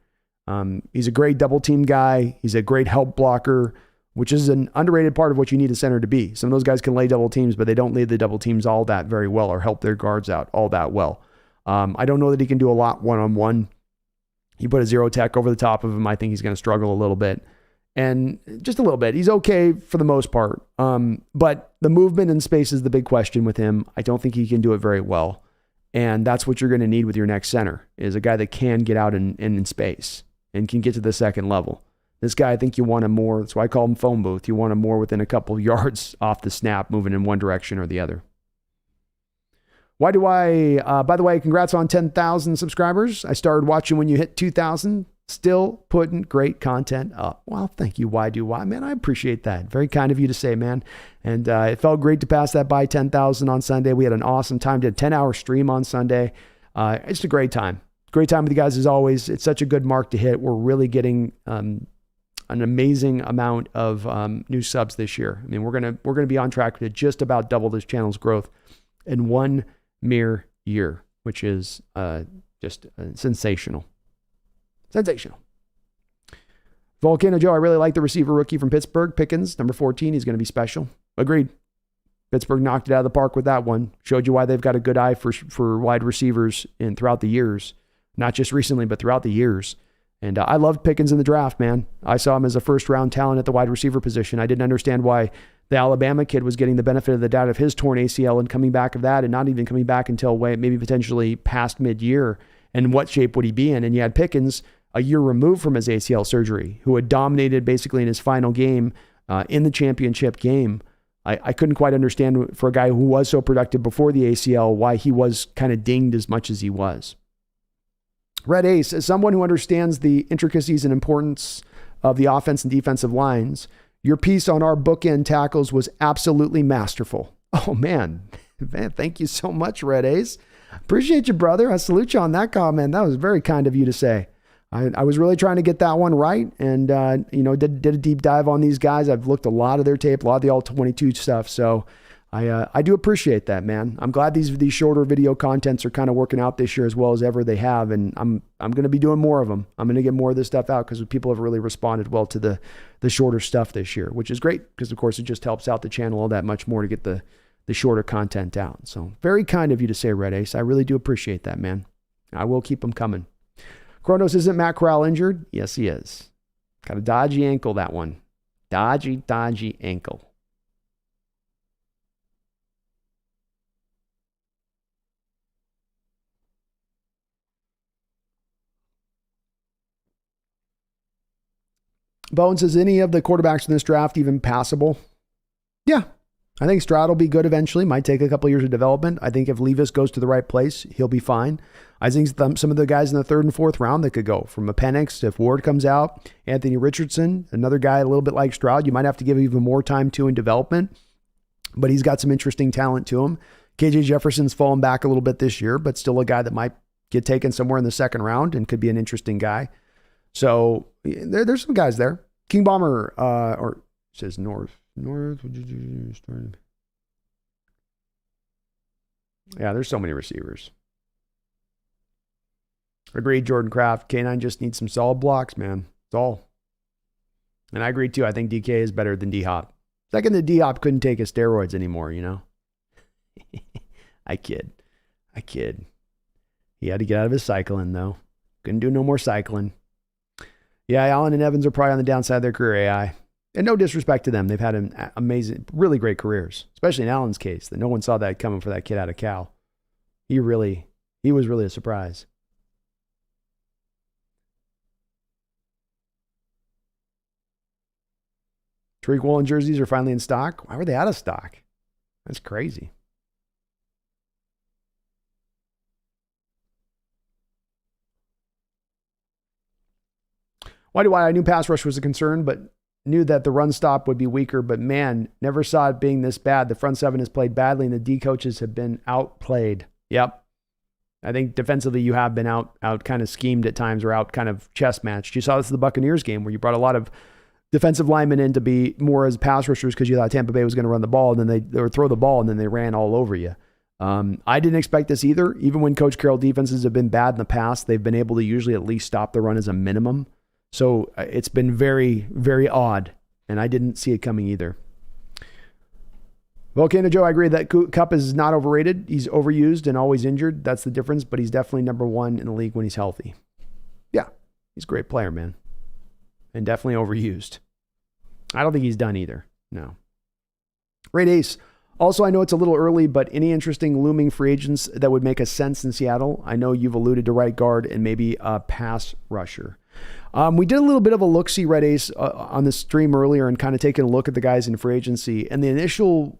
He's a great double team guy. He's a great help blocker, which is an underrated part of what you need a center to be. Some of those guys can lay double teams, but they don't lead the double teams all that very well or help their guards out all that well. I don't know that he can do a lot one-on-one. You put a zero tech over the top of him, I think he's going to struggle a little bit. And just a little bit. He's okay for the most part. But the movement in space is the big question with him. I don't think he can do it very well. And that's what you're going to need with your next center, is a guy that can get out in space and can get to the second level. This guy, I think you want him more. That's why I call him phone booth. You want him more within a couple yards off the snap, moving in one direction or the other. Why do I, by the way, congrats on 10,000 subscribers. I started watching when you hit 2,000. Still putting great content up. Well, thank you. Why do why, man? I appreciate that. Very kind of you to say, man. And it felt great to pass that by 10,000 on Sunday. We had an awesome time. Did a 10-hour stream on Sunday. It's a great time. Great time with you guys as always. It's such a good mark to hit. We're really getting an amazing amount of new subs this year. I mean, we're gonna be on track to just about double this channel's growth in one mere year, which is just sensational. Sensational. Volcano Joe, I really like the receiver rookie from Pittsburgh, Pickens, number 14. He's going to be special. Agreed. Pittsburgh knocked it out of the park with that one. Showed you why they've got a good eye for wide receivers throughout the years. Not just recently, but throughout the years. And I loved Pickens in the draft, man. I saw him as a first-round talent at the wide receiver position. I didn't understand why the Alabama kid was getting the benefit of the doubt of his torn ACL and coming back of that and not even coming back until maybe potentially past mid-year. And what shape would he be in? And you had Pickens, a year removed from his ACL surgery, who had dominated basically in his final game in the championship game. I couldn't quite understand, for a guy who was so productive before the ACL, why he was kind of dinged as much as he was. Red Ace, as someone who understands the intricacies and importance of the offense and defensive lines, your piece on our bookend tackles was absolutely masterful. Oh, man, thank you so much, Red Ace. Appreciate you, brother. I salute you on that comment. That was very kind of you to say. I was really trying to get that one right, and did a deep dive on these guys. I've looked a lot of their tape, a lot of the all-22 stuff. So I do appreciate that, man. I'm glad these shorter video contents are kind of working out this year as well as ever they have, and I'm going to be doing more of them. I'm going to get more of this stuff out because people have really responded well to the shorter stuff this year, which is great because of course it just helps out the channel all that much more to get the shorter content out. So very kind of you to say, Red Ace. I really do appreciate that, man. I will keep them coming. Kronos, isn't Matt Corral injured? Yes, he is. Got a dodgy ankle, that one. Dodgy ankle. Bones, is any of the quarterbacks in this draft even passable? Yeah. I think Stroud will be good eventually. Might take a couple of years of development. I think if Levis goes to the right place, he'll be fine. I think some of the guys in the 3rd and 4th round that could go from a Penix, if Ward comes out, Anthony Richardson, another guy a little bit like Stroud, you might have to give even more time to in development, but he's got some interesting talent to him. KJ Jefferson's fallen back a little bit this year, but still a guy that might get taken somewhere in the 2nd round and could be an interesting guy. So there's some guys there. King Bomber, or it says North. Yeah, there's so many receivers. Agreed, Jordan Kraft. K9 just needs some solid blocks, man. That's all. And I agree too. I think DK is better than D-Hop. Second, the D-Hop couldn't take his steroids anymore, you know? I kid. He had to get out of his cycling, though. Couldn't do no more cycling. Yeah, Allen and Evans are probably on the downside of their career, AI. And no disrespect to them. They've had an amazing, really great careers, especially in Allen's case, that no one saw that coming for that kid out of Cal. He was really a surprise. Tariq Woolen jerseys are finally in stock. Why were they out of stock? That's crazy. I knew pass rush was a concern, but knew that the run stop would be weaker, but man, never saw it being this bad. The front 7 has played badly and the D coaches have been outplayed. Yep. I think defensively you have been out kind of schemed at times or out kind of chess matched. You saw this in the Buccaneers game where you brought a lot of defensive linemen in to be more as pass rushers because you thought Tampa Bay was going to run the ball and then they would throw the ball and then they ran all over you. I didn't expect this either. Even when Coach Carroll defenses have been bad in the past, they've been able to usually at least stop the run as a minimum. So it's been very, very odd, and I didn't see it coming either. Volcano Joe, I agree that Kupp is not overrated. He's overused and always injured. That's the difference, but he's definitely number 1 in the league when he's healthy. Yeah, he's a great player, man, and definitely overused. I don't think he's done either. No. Raid Ace. Also, I know it's a little early, but any interesting looming free agents that would make a sense in Seattle? I know you've alluded to right guard and maybe a pass rusher. We did a little bit of a look-see, Red Ace, on the stream earlier and kind of taking a look at the guys in free agency. And the initial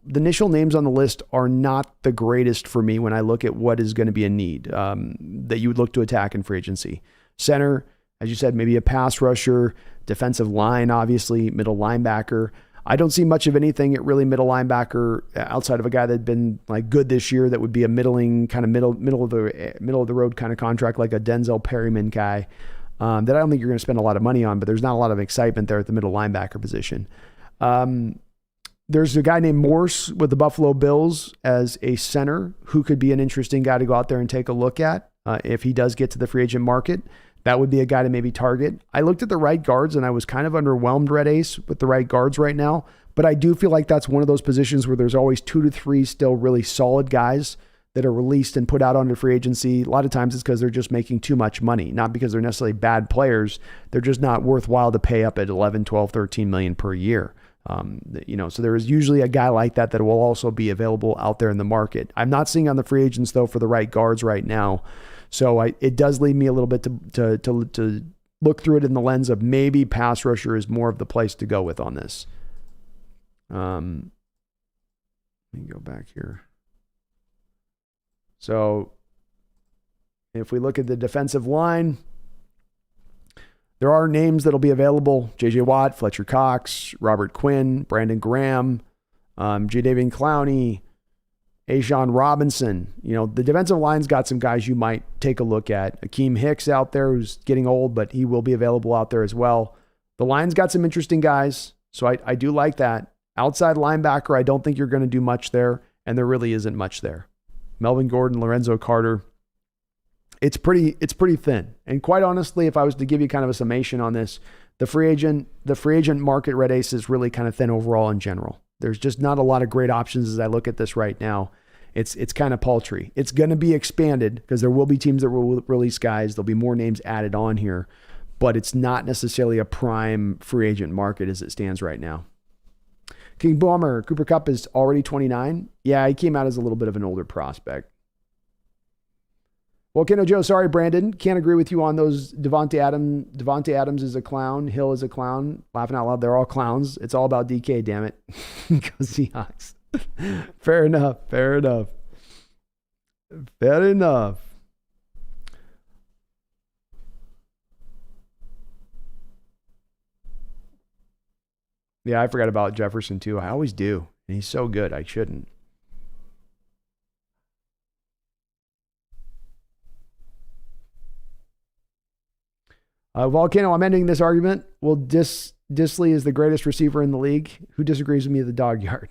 names on the list are not the greatest for me when I look at what is going to be a need that you would look to attack in free agency. Center, as you said, maybe a pass rusher, defensive line, obviously, middle linebacker. I don't see much of anything at really middle linebacker outside of a guy that had been like good this year that would be a middling kind of middle of the road kind of contract like a Denzel Perryman guy. That I don't think you're going to spend a lot of money on, but there's not a lot of excitement there at the middle linebacker position. There's a guy named Morse with the Buffalo Bills as a center who could be an interesting guy to go out there and take a look at if he does get to the free agent market. That would be a guy to maybe target. I looked at the right guards and I was kind of underwhelmed, Red Ace, with the right guards right now, but I do feel like that's one of those positions where there's always 2 to 3 still really solid guys that are released and put out onto free agency. A lot of times it's because they're just making too much money, not because they're necessarily bad players. They're just not worthwhile to pay up at 11, 12, 13 million per year. So there is usually a guy like that will also be available out there in the market. I'm not seeing on the free agents though for the right guards right now. So it does lead me a little bit to look through it in the lens of maybe pass rusher is more of the place to go with on this. Let me go back here. So if we look at the defensive line, there are names that'll be available. J.J. Watt, Fletcher Cox, Robert Quinn, Brandon Graham, Jadeveon Clowney, A'Shawn Robinson. The defensive line's got some guys you might take a look at. Akeem Hicks out there who's getting old, but he will be available out there as well. The line's got some interesting guys, so I do like that. Outside linebacker, I don't think you're going to do much there, and there really isn't much there. Melvin Gordon, Lorenzo Carter, it's pretty thin. And quite honestly, if I was to give you kind of a summation on this, the free agent market, Red Ace, is really kind of thin overall in general. There's just not a lot of great options as I look at this right now. It's kind of paltry. It's going to be expanded because there will be teams that will release guys. There'll be more names added on here, but it's not necessarily a prime free agent market as it stands right now. King Bomber, Cooper Kupp is already 29. Yeah, he came out as a little bit of an older prospect. Volcano Joe, sorry, Brandon. Can't agree with you on those. Devontae Adams is a clown. Hill is a clown. Laughing out loud, they're all clowns. It's all about DK, damn it. Go Seahawks. Fair enough. Yeah, I forgot about Jefferson too. I always do. And he's so good. I shouldn't. Volcano, I'm ending this argument. Well, Disley is the greatest receiver in the league. Who disagrees with me at the dog yard?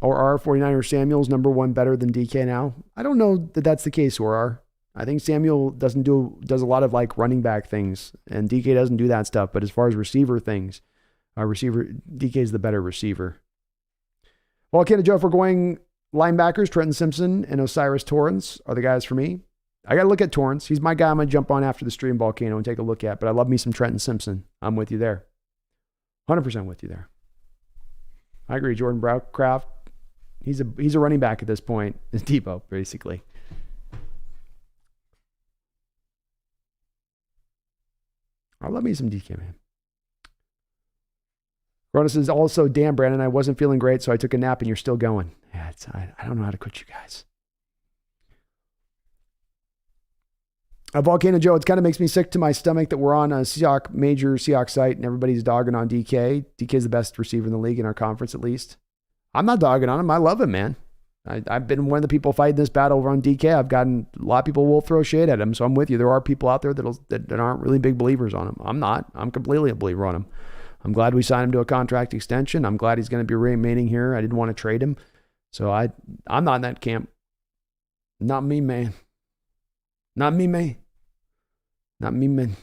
Or are 49ers Samuel's number one better than DK now? I don't know that that's the case, or I think Samuel does a lot of like running back things, and DK doesn't do that stuff. But as far as receiver things, DK is the better receiver. Volcano Joe, if we're going linebackers, Trenton Simpson and Osiris Torrance are the guys for me. I got to look at Torrance. He's my guy I'm going to jump on after the stream, Volcano, and take a look at. But I love me some Trenton Simpson. I'm with you there. 100% with you there. I agree. Jordan Browcraft, he's a running back at this point. It's Debo, basically. I love me some DK, man. Cronus is also, damn, Brandon, I wasn't feeling great, so I took a nap, and you're still going. Yeah, I don't know how to quit you guys. Volcano Joe, it kind of makes me sick to my stomach that we're on a major Seahawks site and everybody's dogging on DK. DK is the best receiver in the league in our conference, at least. I'm not dogging on him. I love him, man. I've been one of the people fighting this battle over on DK. I've gotten a lot of people will throw shade at him, so I'm with you. There are people out there that aren't really big believers on him. I'm not. I'm completely a believer on him. I'm glad we signed him to a contract extension. I'm glad he's going to be remaining here. I didn't want to trade him. So I'm not in that camp. Not me, man. Not me, man. Not me, man.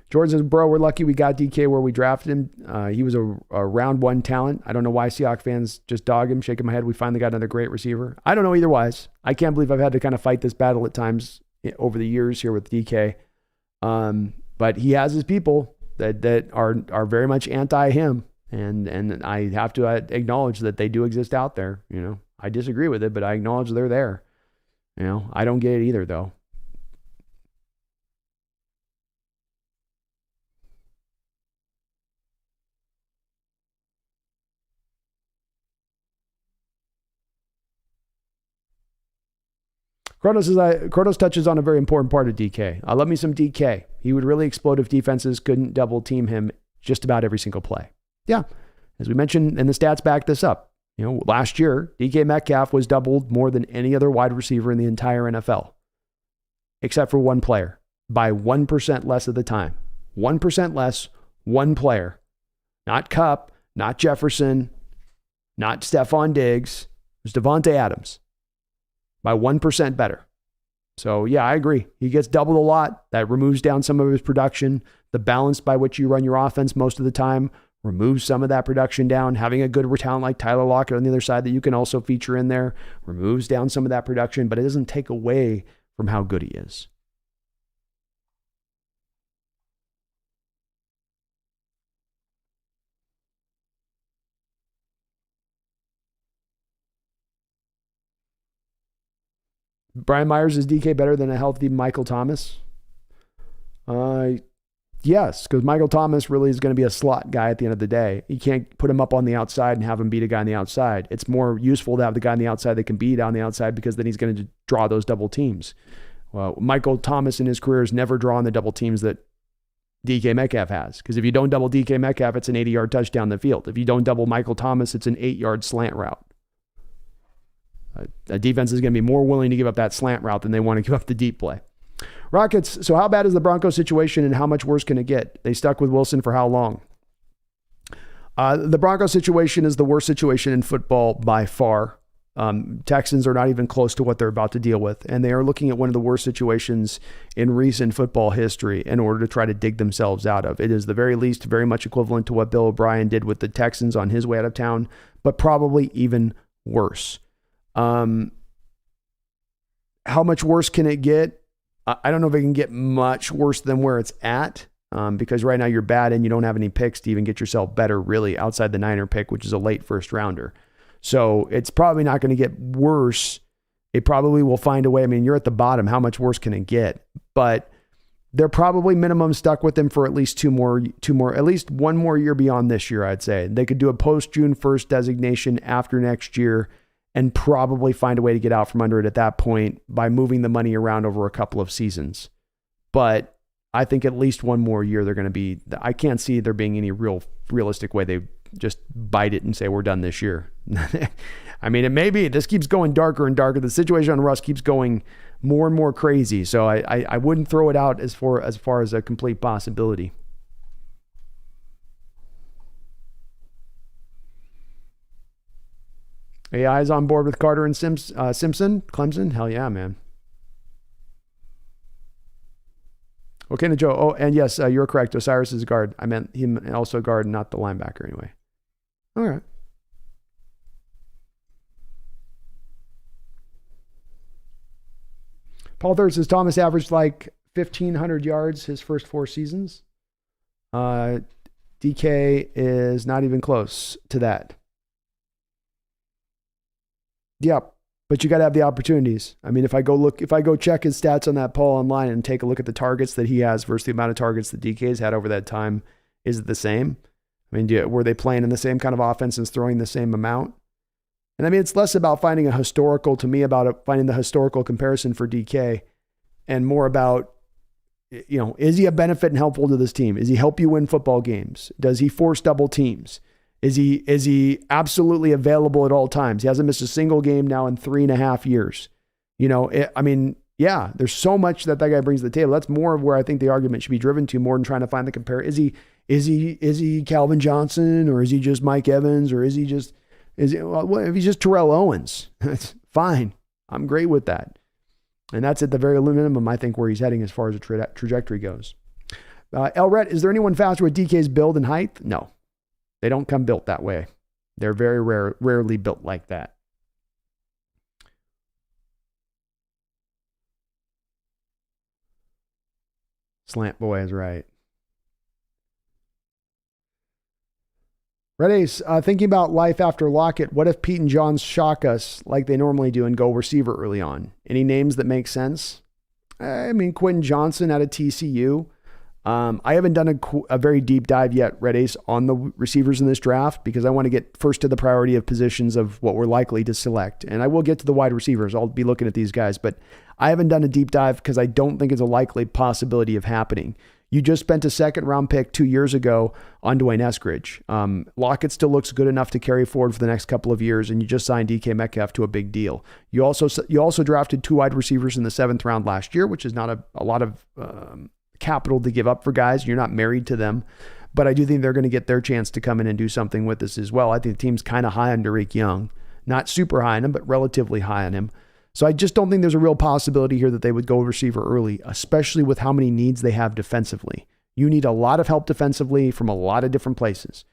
Jordan says, bro, we're lucky we got DK where we drafted him. He was a round one talent. I don't know why Seahawks fans just dog him, shaking my head. We finally got another great receiver. I don't know either wise. I can't believe I've had to kind of fight this battle at times over the years here with DK. But he has his people that are very much anti him. And I have to acknowledge that they do exist out there. You know, I disagree with it, but I acknowledge they're there. You know, I don't get it either, though. Kronos touches on a very important part of DK. I love me some DK. He would really explode if defenses couldn't double team him just about every single play. Yeah, as we mentioned, and the stats back this up. You know, last year, DK Metcalf was doubled more than any other wide receiver in the entire NFL, except for one player, by 1% less of the time. 1% less, one player. Not Kupp, not Jefferson, not Stephon Diggs. It was Devontae Adams, by 1% better. So, yeah, I agree. He gets doubled a lot. That removes down some of his production. The balance by which you run your offense most of the time removes some of that production down. Having a good talent like Tyler Lockett on the other side that you can also feature in there removes down some of that production, but it doesn't take away from how good he is. Brian Myers, is DK better than a healthy Michael Thomas? Yes, because Michael Thomas really is going to be a slot guy at the end of the day. You can't put him up on the outside and have him beat a guy on the outside. It's more useful to have the guy on the outside that can beat on the outside because then he's going to draw those double teams. Well, Michael Thomas in his career has never drawn the double teams that DK Metcalf has. Because if you don't double DK Metcalf, it's an 80-yard touchdown the field. If you don't double Michael Thomas, it's an 8-yard slant route. A defense is going to be more willing to give up that slant route than they want to give up the deep play. Rockets, so how bad is the Broncos situation and how much worse can it get? They stuck with Wilson for how long? The Broncos situation is the worst situation in football by far. Texans are not even close to what they're about to deal with, and they are looking at one of the worst situations in recent football history in order to try to dig themselves out of. It is the very least very much equivalent to what Bill O'Brien did with the Texans on his way out of town, but probably even worse. How much worse can it get? I don't know if it can get much worse than where it's at, because right now you're bad and you don't have any picks to even get yourself better, really, outside the Niner pick, which is a late first rounder. So it's probably not going to get worse. It probably will find a way. I mean, you're at the bottom. How much worse can it get? But they're probably minimum stuck with him for at least at least one more year beyond this year, I'd say. They could do a post June 1st designation after next year and probably find a way to get out from under it at that point by moving the money around over a couple of seasons. But I think at least one more year they're going to be, I can't see there being any realistic way they just bite it and say we're done this year. I mean, it may be, this keeps going darker and darker. The situation on Russ keeps going more and more crazy. So I wouldn't throw it out as far as a complete possibility. AI is on board with Carter and Simpson. Clemson? Hell yeah, man. Okay, now Joe. Oh, and yes, you're correct. Osiris is guard. I meant him also guard, not the linebacker anyway. All right. Paul Third says Thomas averaged like 1,500 yards his first 4 seasons. DK is not even close to that. Yep. But you got to have the opportunities. I mean, if I go check his stats on that poll online and take a look at the targets that he has versus the amount of targets that DK's had over that time, is it the same? I mean, were they playing in the same kind of offense and throwing the same amount? And I mean, it's less about finding a historical, to me, about finding the historical comparison for DK and more about, is he a benefit and helpful to this team? Is he help you win football games? Does he force double teams? Is he absolutely available at all times? He hasn't missed a single game now in 3.5 years. There's so much that guy brings to the table. That's more of where I think the argument should be driven to, more than trying to find the compare. Is he Calvin Johnson, or is he just Mike Evans, or if he's just Terrell Owens? That's fine. I'm great with that. And that's at the very minimum, I think, where he's heading as far as the trajectory goes. Elret, is there anyone faster with DK's build and height? No. They don't come built that way. They're very rarely built like that. Slant boy is right. Red Ace, thinking about life after Lockett, what if Pete and John shock us like they normally do and go receiver early on? Any names that make sense? I mean, Quentin Johnson out of TCU. I haven't done a very deep dive yet, Red Ace, on the receivers in this draft, because I want to get first to the priority of positions of what we're likely to select. And I will get to the wide receivers. I'll be looking at these guys, but I haven't done a deep dive because I don't think it's a likely possibility of happening. You just spent a 2nd-round pick 2 years ago on Dwayne Eskridge. Lockett still looks good enough to carry forward for the next couple of years, and you just signed DK Metcalf to a big deal. You also drafted 2 wide receivers in the 7th round last year, which is not a lot of capital to give up for guys. You're not married to them, but I do think they're going to get their chance to come in and do something with this as well. I think the team's kind of high on Derek Young, not super high on him, but relatively high on him. So I just don't think there's a real possibility here that they would go receiver early, especially with how many needs they have defensively. You need a lot of help defensively from a lot of different places.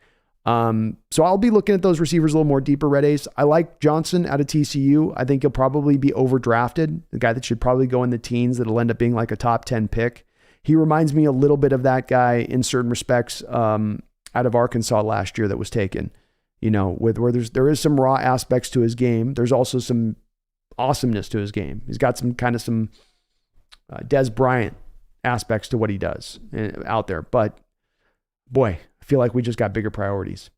So I'll be looking at those receivers a little more deeper, Red Ace. I like Johnson out of TCU. I think he'll probably be overdrafted, the guy that should probably go in the teens that'll end up being like a top 10 pick. He reminds me a little bit of that guy in certain respects out of Arkansas last year that was taken, with where there is some raw aspects to his game. There's also some awesomeness to his game. He's got some Des Bryant aspects to what he does out there. But boy, I feel like we just got bigger priorities.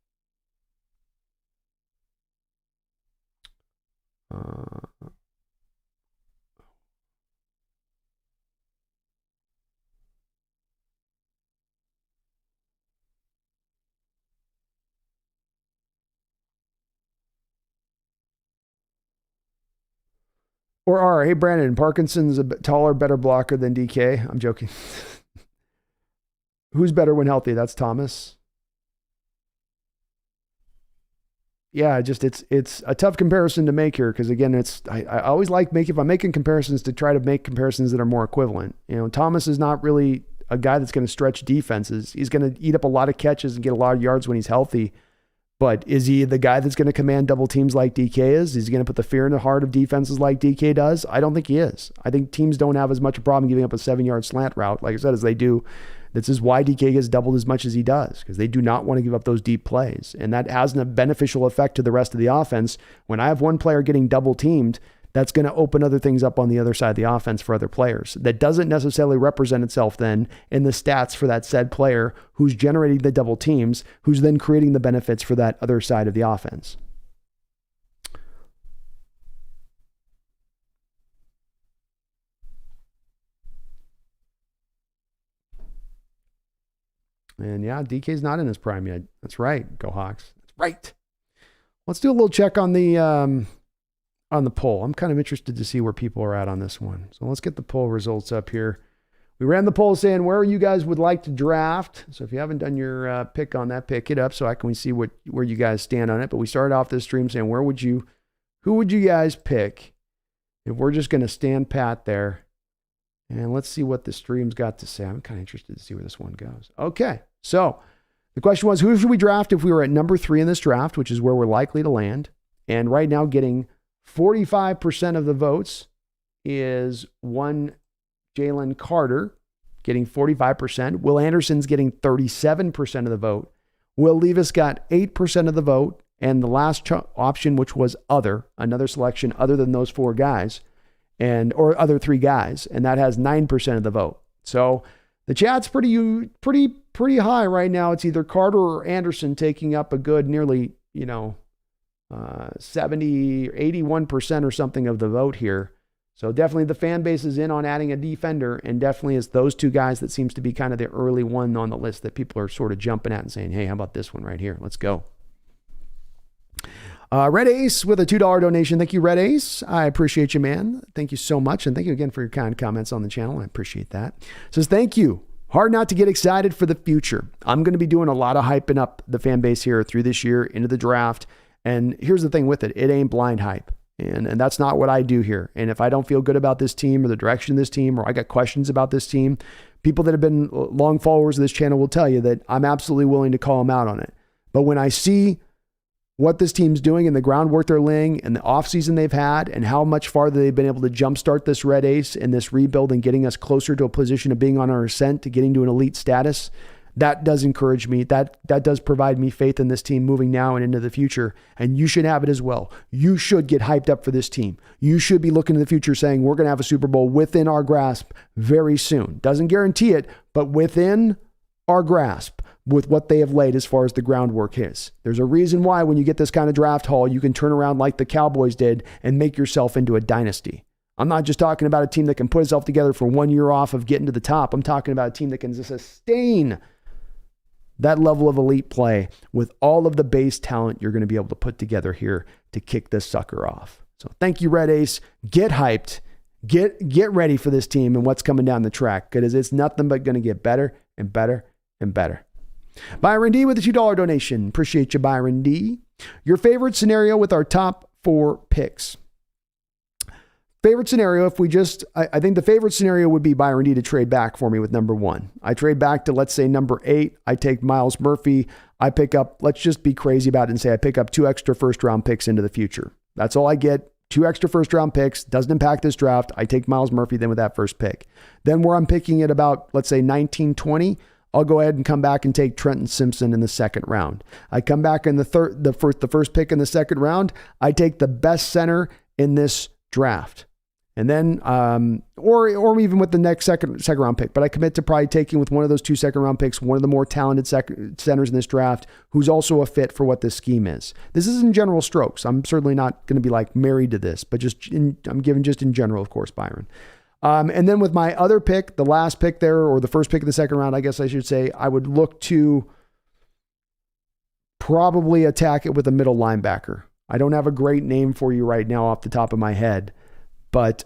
Hey, Brandon, Parkinson's a bit taller, better blocker than DK. I'm joking. Who's better when healthy? That's Thomas. Yeah, just it's a tough comparison to make here because again, I always like if I'm making comparisons to try to make comparisons that are more equivalent. Thomas is not really a guy that's going to stretch defenses. He's going to eat up a lot of catches and get a lot of yards when he's healthy. But is he the guy that's going to command double teams like DK is? Is he going to put the fear in the heart of defenses like DK does? I don't think he is. I think teams don't have as much a problem giving up a 7-yard slant route, like I said, as they do. This is why DK gets doubled as much as he does, because they do not want to give up those deep plays. And that has a beneficial effect to the rest of the offense. When I have one player getting double teamed, that's going to open other things up on the other side of the offense for other players. That doesn't necessarily represent itself then in the stats for that said player who's generating the double teams, who's then creating the benefits for that other side of the offense. And yeah, DK's not in his prime yet. That's right. Go Hawks. That's right. Let's do a little check on the poll. I'm kind of interested to see where people are at on this one. So let's get the poll results up here. We ran the poll saying where you guys would like to draft. So if you haven't done your pick on that, pick it up so I can see where you guys stand on it. But we started off this stream saying who would you guys pick if we're just going to stand pat there. And let's see what the stream's got to say. I'm kind of interested to see where this one goes. Okay. So the question was, who should we draft if we were at number 3 in this draft, which is where we're likely to land? And right now getting 45% of the votes is one Jalen Carter getting 45%. Will Anderson's getting 37% of the vote. Will Levis got 8% of the vote. And the last option, which was another selection other than those 4 guys, or other 3 guys, and that has 9% of the vote. So the chat's pretty high right now. It's either Carter or Anderson taking up a good nearly 70, 81% or something of the vote here. So definitely the fan base is in on adding a defender, and definitely it's those 2 guys that seems to be kind of the early one on the list that people are sort of jumping at and saying, hey, how about this one right here? Let's go. Red Ace with a $2 donation. Thank you, Red Ace. I appreciate you, man. Thank you so much. And thank you again for your kind comments on the channel. I appreciate that. Says, thank you. Hard not to get excited for the future. I'm going to be doing a lot of hyping up the fan base here through this year into the draft. And here's the thing with it. It ain't blind hype. And that's not what I do here. And if I don't feel good about this team or the direction of this team, or I got questions about this team, people that have been long followers of this channel will tell you that I'm absolutely willing to call them out on it. But when I see what this team's doing and the groundwork they're laying and the offseason they've had and how much farther they've been able to jumpstart this Red Ace and this rebuild and getting us closer to a position of being on our ascent to getting to an elite status, that does encourage me. That does provide me faith in this team moving now and into the future. And you should have it as well. You should get hyped up for this team. You should be looking to the future saying we're going to have a Super Bowl within our grasp very soon. Doesn't guarantee it, but within our grasp with what they have laid as far as the groundwork is. There's a reason why when you get this kind of draft haul, you can turn around like the Cowboys did and make yourself into a dynasty. I'm not just talking about a team that can put itself together for 1 year off of getting to the top. I'm talking about a team that can sustain that level of elite play with all of the base talent you're going to be able to put together here to kick this sucker off. So thank you, Red Ace. Get hyped. Get ready for this team and what's coming down the track, because it's nothing but going to get better and better and better. Byron D with a $2 donation. Appreciate you, Byron D. Your favorite scenario with our top 4 picks. Favorite scenario, I think the favorite scenario would be Byron D to trade back for me with number 1. I trade back to, let's say, number 8. I take Myles Murphy. I pick up, let's just be crazy about it and say I pick up 2 extra first-round picks into the future. That's all I get. 2 extra first-round picks. Doesn't impact this draft. I take Myles Murphy then with that first pick. Then where I'm picking at about, let's say, 19-20, I'll go ahead and come back and take Trenton Simpson in the second round. I come back in the first pick in the second round. I take the best center in this draft. And then, or even with the next second round pick, but I commit to probably taking with one of those 2 second round picks, one of the more talented centers in this draft, who's also a fit for what this scheme is. This is in general strokes. I'm certainly not going to be like married to this, but I'm giving just in general, of course, Byron. And then with my other pick, the last pick there, or the first pick of the second round, I guess I should say, I would look to probably attack it with a middle linebacker. I don't have a great name for you right now off the top of my head, But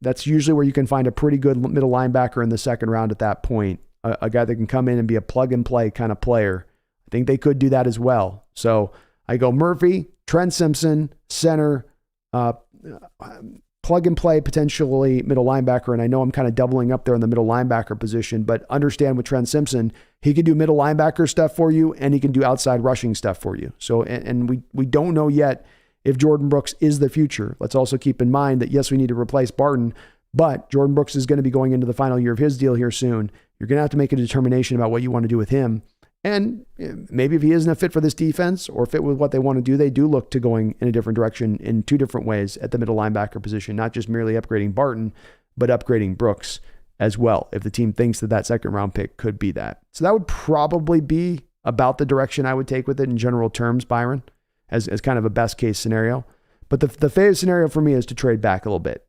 that's usually where you can find a pretty good middle linebacker in the second round at that point, a guy that can come in and be a plug and play kind of player. I think they could do that as well. So I go Murphy, Trent Simpson, center, plug and play, potentially middle linebacker. And I know I'm kind of doubling up there in the middle linebacker position, but understand with Trent Simpson, he can do middle linebacker stuff for you and he can do outside rushing stuff for you. So, and we don't know yet if Jordan Brooks is the future. Let's also keep in mind that yes, we need to replace Barton, but Jordan Brooks is going to be going into the final year of his deal here soon. You're going to have to make a determination about what you want to do with him. And maybe if he isn't a fit for this defense or fit with what they want to do, they do look to going in a different direction in two different ways at the middle linebacker position, not just merely upgrading Barton, but upgrading Brooks as well, if the team thinks that that second round pick could be that. So that would probably be about the direction I would take with it in general terms, Byron, as kind of a best case scenario. But the favorite scenario for me is to trade back a little bit.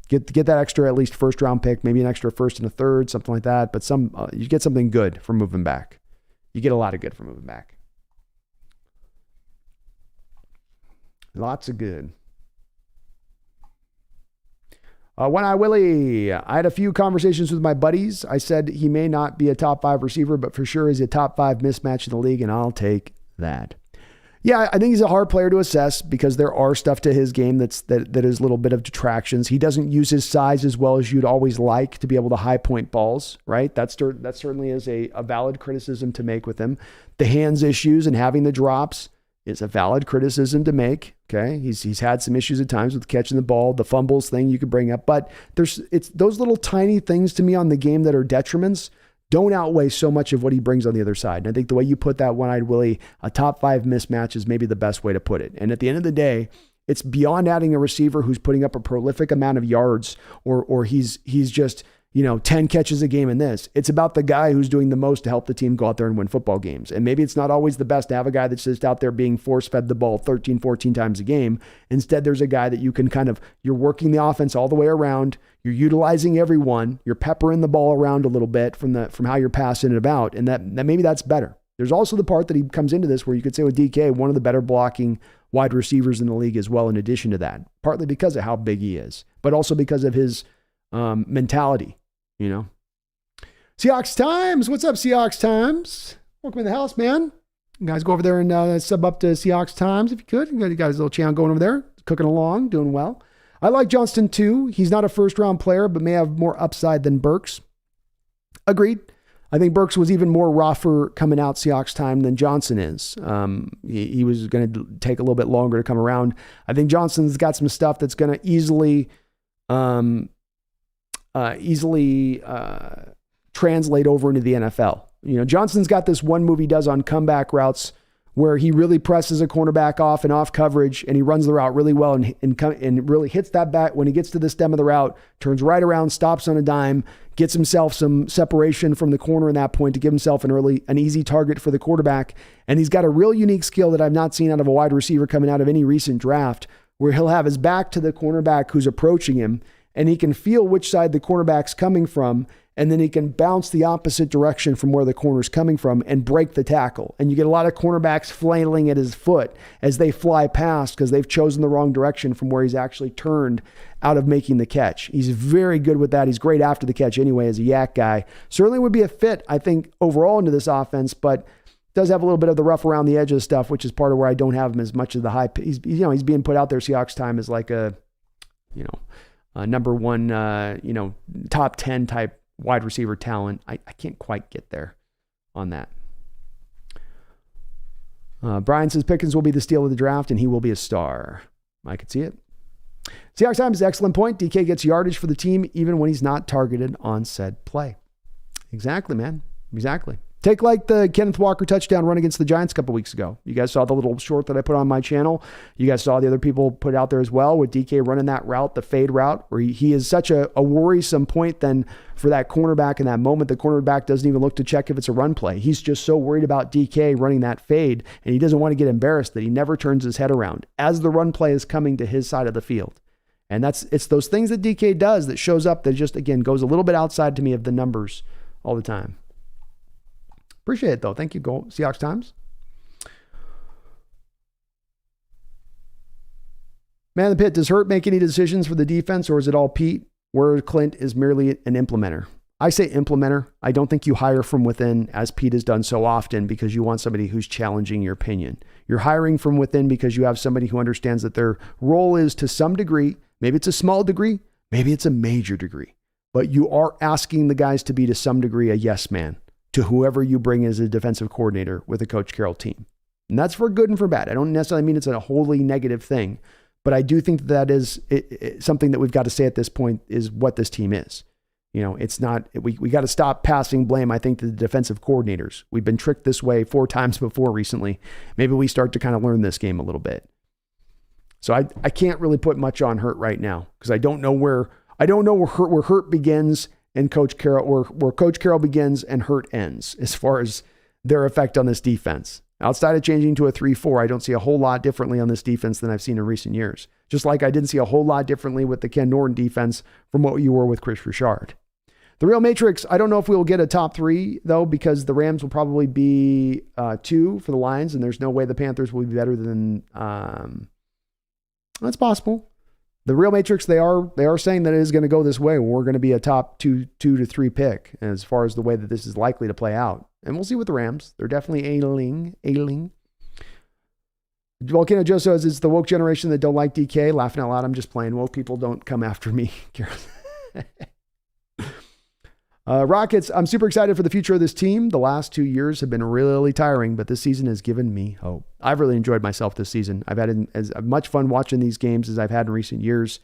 Get that extra, at least first round pick, maybe an extra first and a third, something like that. But you get something good from moving back. You get a lot of good from moving back. Lots of good. One Eye Willie, I had a few conversations with my buddies. I said he may not be a top 5 receiver, but for sure is a top 5 mismatch in the league, and I'll take that. Yeah, I think he's a hard player to assess because there are stuff to his game that is a little bit of detractions. He doesn't use his size as well as you'd always like to be able to high point balls, right? That certainly is a valid criticism to make with him. The hands issues and having the drops is a valid criticism to make. Okay, he's had some issues at times with catching the ball, the fumbles thing you could bring up, but it's those little tiny things to me on the game that are detriments don't outweigh so much of what he brings on the other side. And I think the way you put that One-Eyed Willie, a top 5 mismatch is maybe the best way to put it. And at the end of the day, it's beyond adding a receiver who's putting up a prolific amount of yards or he's just, 10 catches a game in this. It's about the guy who's doing the most to help the team go out there and win football games. And maybe it's not always the best to have a guy that's just out there being force-fed the ball 13, 14 times a game. Instead, there's a guy that you can you're working the offense all the way around. You're utilizing everyone. You're peppering the ball around a little bit from how you're passing it about. And that maybe that's better. There's also the part that he comes into this where you could say with DK, one of the better blocking wide receivers in the league as well, in addition to that, partly because of how big he is, but also because of his mentality. Seahawks Times. What's up, Seahawks Times? Welcome in the house, man. You guys go over there and sub up to Seahawks Times if you could. You got his little channel going over there, cooking along, doing well. I like Johnston too. He's not a first-round player, but may have more upside than Burks. Agreed. I think Burks was even more rougher coming out Seahawks time than Johnson is. He was going to take a little bit longer to come around. I think Johnson's got some stuff that's going to easily translate over into the NFL. Johnson's got this one move he does on comeback routes where he really presses a cornerback off and off coverage, and he runs the route really well and really hits that back when he gets to the stem of the route, turns right around, stops on a dime, gets himself some separation from the corner in that point to give himself an easy target for the quarterback. And he's got a real unique skill that I've not seen out of a wide receiver coming out of any recent draft, where he'll have his back to the cornerback who's approaching him, and he can feel which side the cornerback's coming from, and then he can bounce the opposite direction from where the corner's coming from and break the tackle. And you get a lot of cornerbacks flailing at his foot as they fly past because they've chosen the wrong direction from where he's actually turned out of making the catch. He's very good with that. He's great after the catch anyway as a yak guy. Certainly would be a fit, I think, overall into this offense, but does have a little bit of the rough around the edges stuff, which is part of where I don't have him as much of the high. He's being put out there Seahawks time as like a number one, top 10 type wide receiver talent. I can't quite get there on that. Brian says Pickens will be the steal of the draft and he will be a star. I could see it. Seahawks time is an excellent point. DK gets yardage for the team even when he's not targeted on said play. Exactly, man. Exactly. Take like the Kenneth Walker touchdown run against the Giants a couple weeks ago. You guys saw the little short that I put on my channel. You guys saw the other people put out there as well with DK running that route, the fade route, where he is such a worrisome point then for that cornerback in that moment. The cornerback doesn't even look to check if it's a run play. He's just so worried about DK running that fade, and he doesn't want to get embarrassed that he never turns his head around as the run play is coming to his side of the field. And it's those things that DK does that shows up that just, again, goes a little bit outside to me of the numbers all the time. Appreciate it, though. Thank you, Seahawks Times. 1 Eye Willie, I had a few conversations with my buddies. I said he may not be a top 5 receiver, but for sure is a top 5 mismatch in the league, and I'll take that. Yeah, I think he's a hard player to assess because there are stuff to his game that Man in the Pit, does Hurt make any decisions for the defense, or is it all Pete, where Clint is merely an implementer? I say implementer. I don't think you hire from within, as Pete has done so often, because you want somebody who's challenging your opinion. You're hiring from within because you have somebody who understands that their role is, to some degree, maybe it's a small degree, maybe it's a major degree, but you are asking the guys to be, to some degree, a yes man to whoever you bring as a defensive coordinator with a Coach Carroll team. And that's for good and for bad. I don't necessarily mean it's a wholly negative thing, but I do think that is something that we've got to say at this point is what this team is. You know, it's not, we got to stop passing blame, I think, to the defensive coordinators. We've been tricked this way 4 times before recently. Maybe we start to kind of learn this game a little bit. So I can't really put much on Hurt right now because I don't know where Hurt begins and Coach Carroll, or where Coach Carroll begins and Hurt ends as far as their effect on this defense. Outside of changing to a 3-4, I don't see a whole lot differently on this defense than I've seen in recent years. Just like I didn't see a whole lot differently with the Ken Norton defense from what you were with Chris Richard. The Real Matrix, I don't know if we'll get a top 3, though, because the Rams will probably be 2 for the Lions, and there's no way the Panthers will be better than... that's possible. The Real Matrix, they are saying that it is going to go this way. We're going to be a top 2 to 3 pick as far as the way that this is likely to play out. And we'll see with the Rams. They're definitely ailing. Volcano Joe says, it's the woke generation that don't like DK. Laughing out loud, I'm just playing. Woke people don't come after me. Rockets, I'm super excited for the future of this team. The last 2 years have been really tiring, but this season has given me hope. I've really enjoyed myself this season. I've had as much fun watching these games as I've had in recent years.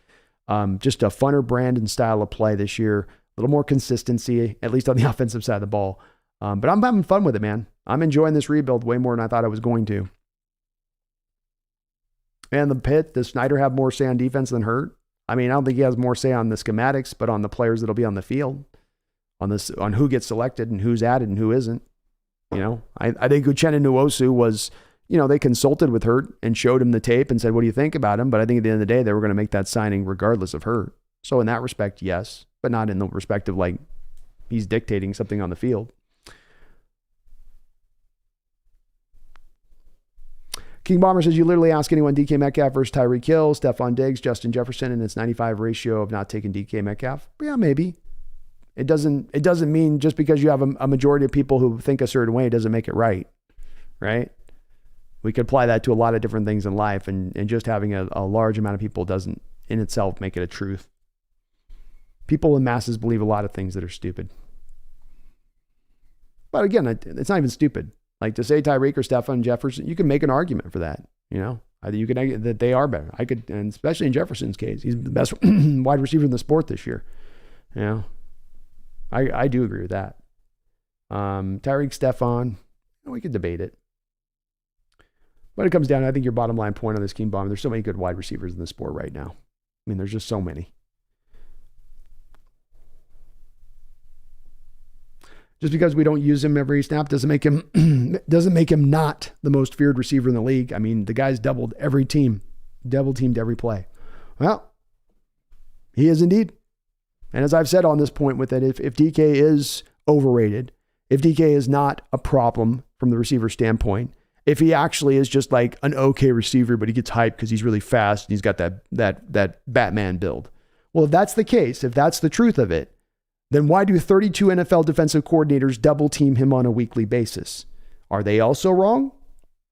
Just a funner brand and style of play this year. A little more consistency, at least on the offensive side of the ball. But I'm having fun with it, man. I'm enjoying this rebuild way more than I thought I was going to. And the Pit, does Snyder have more say on defense than Hurt? I mean, I don't think he has more say on the schematics, but on the players that'll be on the field. On who gets selected and who's added and who isn't. You know, I think Uchenna Nwosu was, you know, they consulted with Hurt and showed him the tape and said, what do you think about him? But I think at the end of the day, they were going to make that signing regardless of Hurt. So in that respect, yes, but not in the respect of like he's dictating something on the field. King Bomber says, you literally ask anyone DK Metcalf versus Tyreek Hill, Stephon Diggs, Justin Jefferson, and it's 95 ratio of not taking DK Metcalf. Yeah, maybe. It doesn't mean just because you have a majority of people who think a certain way, it doesn't make it right. We could apply that to a lot of different things in life, and just having a large amount of people doesn't in itself make it a truth. People in masses believe a lot of things that are stupid. But again, it's not even stupid. Like to say Tyreek or Stephon Jefferson, you can make an argument for that. You know, either you could argue that they are better. I could, and especially in Jefferson's case, he's the best wide receiver in the sport this year. You know, I do agree with that. Tyreek, Stephon, we could debate it. When it comes down, I think your bottom line point on this King Bomb, there's so many good wide receivers in the sport right now. I mean, there's just so many. Just because we don't use him every snap doesn't make him not the most feared receiver in the league. I mean, the guy's doubled every team, double teamed every play. Well, he is indeed. And as I've said on this point with it, if DK is overrated, if DK is not a problem from the receiver standpoint, if he actually is just like an okay receiver, but he gets hyped because he's really fast and he's got that Batman build. Well, if that's the case, if that's the truth of it, then why do 32 NFL defensive coordinators double team him on a weekly basis? Are they also wrong?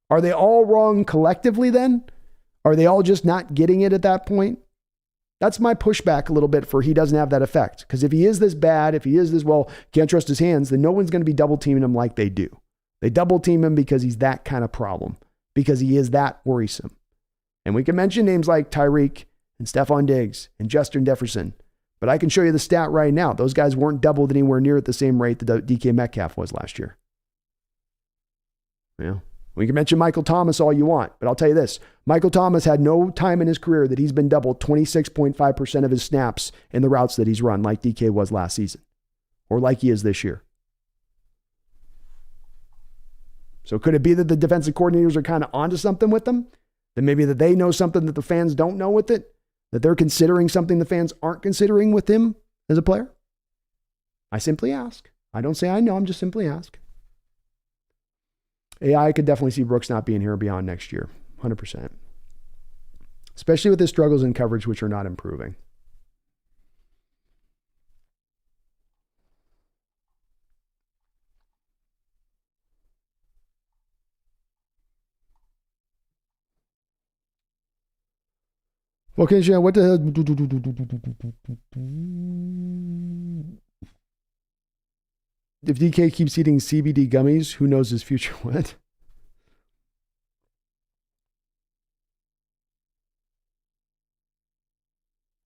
Are they all wrong collectively then? Are they all just not getting it at that point? That's my pushback a little bit for he doesn't have that effect. Because if he is this bad, if he is this, well, can't trust his hands, then no one's going to be double teaming him like they do. They double team him because he's that kind of problem, because he is that worrisome. And we can mention names like Tyreek and Stephon Diggs and Justin Jefferson. But I can show you the stat right now. Those guys weren't doubled anywhere near at the same rate that DK Metcalf was last year. Yeah. We can mention Michael Thomas all you want, but I'll tell you this. Michael Thomas had no time in his career that he's been doubled 26.5% of his snaps in the routes that he's run like DK was last season or like he is this year. So could it be that the defensive coordinators are kind of onto something with them? Then maybe that they know something that the fans don't know with it? That they're considering something the fans aren't considering with him as a player? I simply ask. I don't say I know, I'm just simply ask. I could definitely see Brooks not being here beyond next year, 100%. especially with his struggles in coverage, which are not improving. Okay, Jen, what the... If DK keeps eating CBD gummies, who knows his future? What?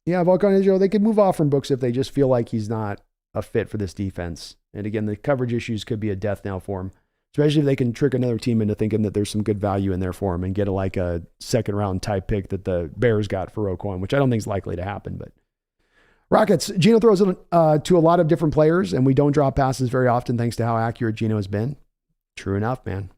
Yeah, Volcano Joe, they could move off from Brooks if they just feel like he's not a fit for this defense. And again, the coverage issues could be a death knell for him, especially if they can trick another team into thinking that there's some good value in there for him and get a second round type pick that the Bears got for Roquan, which I don't think is likely to happen. But Rockets, Geno throws it to a lot of different players, and we don't drop passes very often thanks to how accurate Geno has been. True enough, man.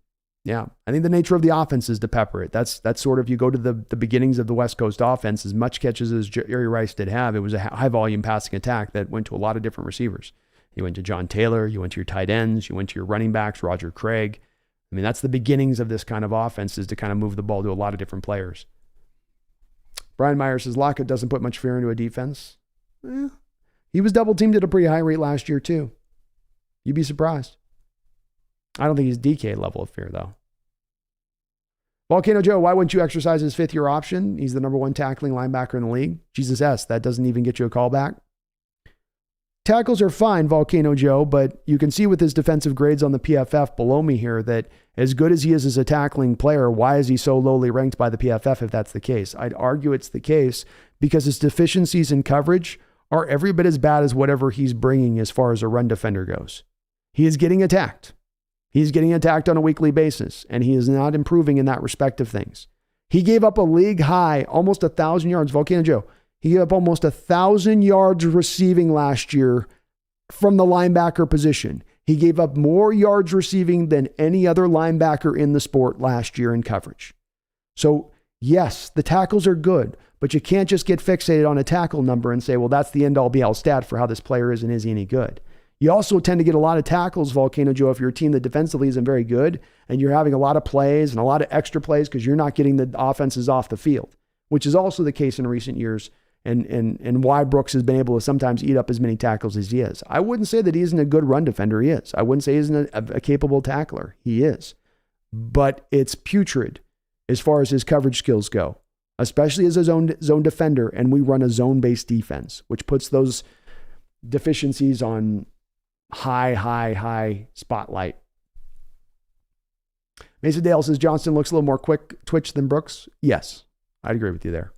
Yeah, I think the nature of the offense is to pepper it. That's sort of, you go to the beginnings of the West Coast offense, as much catches as Jerry Rice did have, it was a high volume passing attack that went to a lot of different receivers. You went to John Taylor, you went to your tight ends, you went to your running backs, Roger Craig. I mean, that's the beginnings of this kind of offense, is to kind of move the ball to a lot of different players. Brian Meyer says Lockett doesn't put much fear into a defense. He was double teamed at a pretty high rate last year too. You'd be surprised. I don't think he's DK level of fear, though. Volcano Joe, why wouldn't you exercise his fifth-year option? He's the number one tackling linebacker in the league. Jesus S., that doesn't even get you a call back. Tackles are fine, Volcano Joe, but you can see with his defensive grades on the PFF below me here that as good as he is as a tackling player, why is he so lowly ranked by the PFF if that's the case? I'd argue it's the case because his deficiencies in coverage are every bit as bad as whatever he's bringing as far as a run defender goes. He is getting attacked. He's getting attacked on a weekly basis, and he is not improving in that respect of things. He gave up a league high, almost 1,000 yards. Volcano Joe, he gave up almost 1,000 yards receiving last year from the linebacker position. He gave up more yards receiving than any other linebacker in the sport last year in coverage. So yes, the tackles are good, but you can't just get fixated on a tackle number and say, well, that's the end-all be-all stat for how this player is and is he any good. You also tend to get a lot of tackles, Volcano Joe, if you're a team that defensively isn't very good and you're having a lot of plays and a lot of extra plays because you're not getting the offenses off the field, which is also the case in recent years and why Brooks has been able to sometimes eat up as many tackles as he is. I wouldn't say that he isn't a good run defender. He is. I wouldn't say he isn't a capable tackler. He is. But it's putrid as far as his coverage skills go, especially as a zone defender, and we run a zone-based defense, which puts those deficiencies on high spotlight. Mason Dale says Johnston looks a little more quick twitch than Brooks. Yes, I'd agree with you there.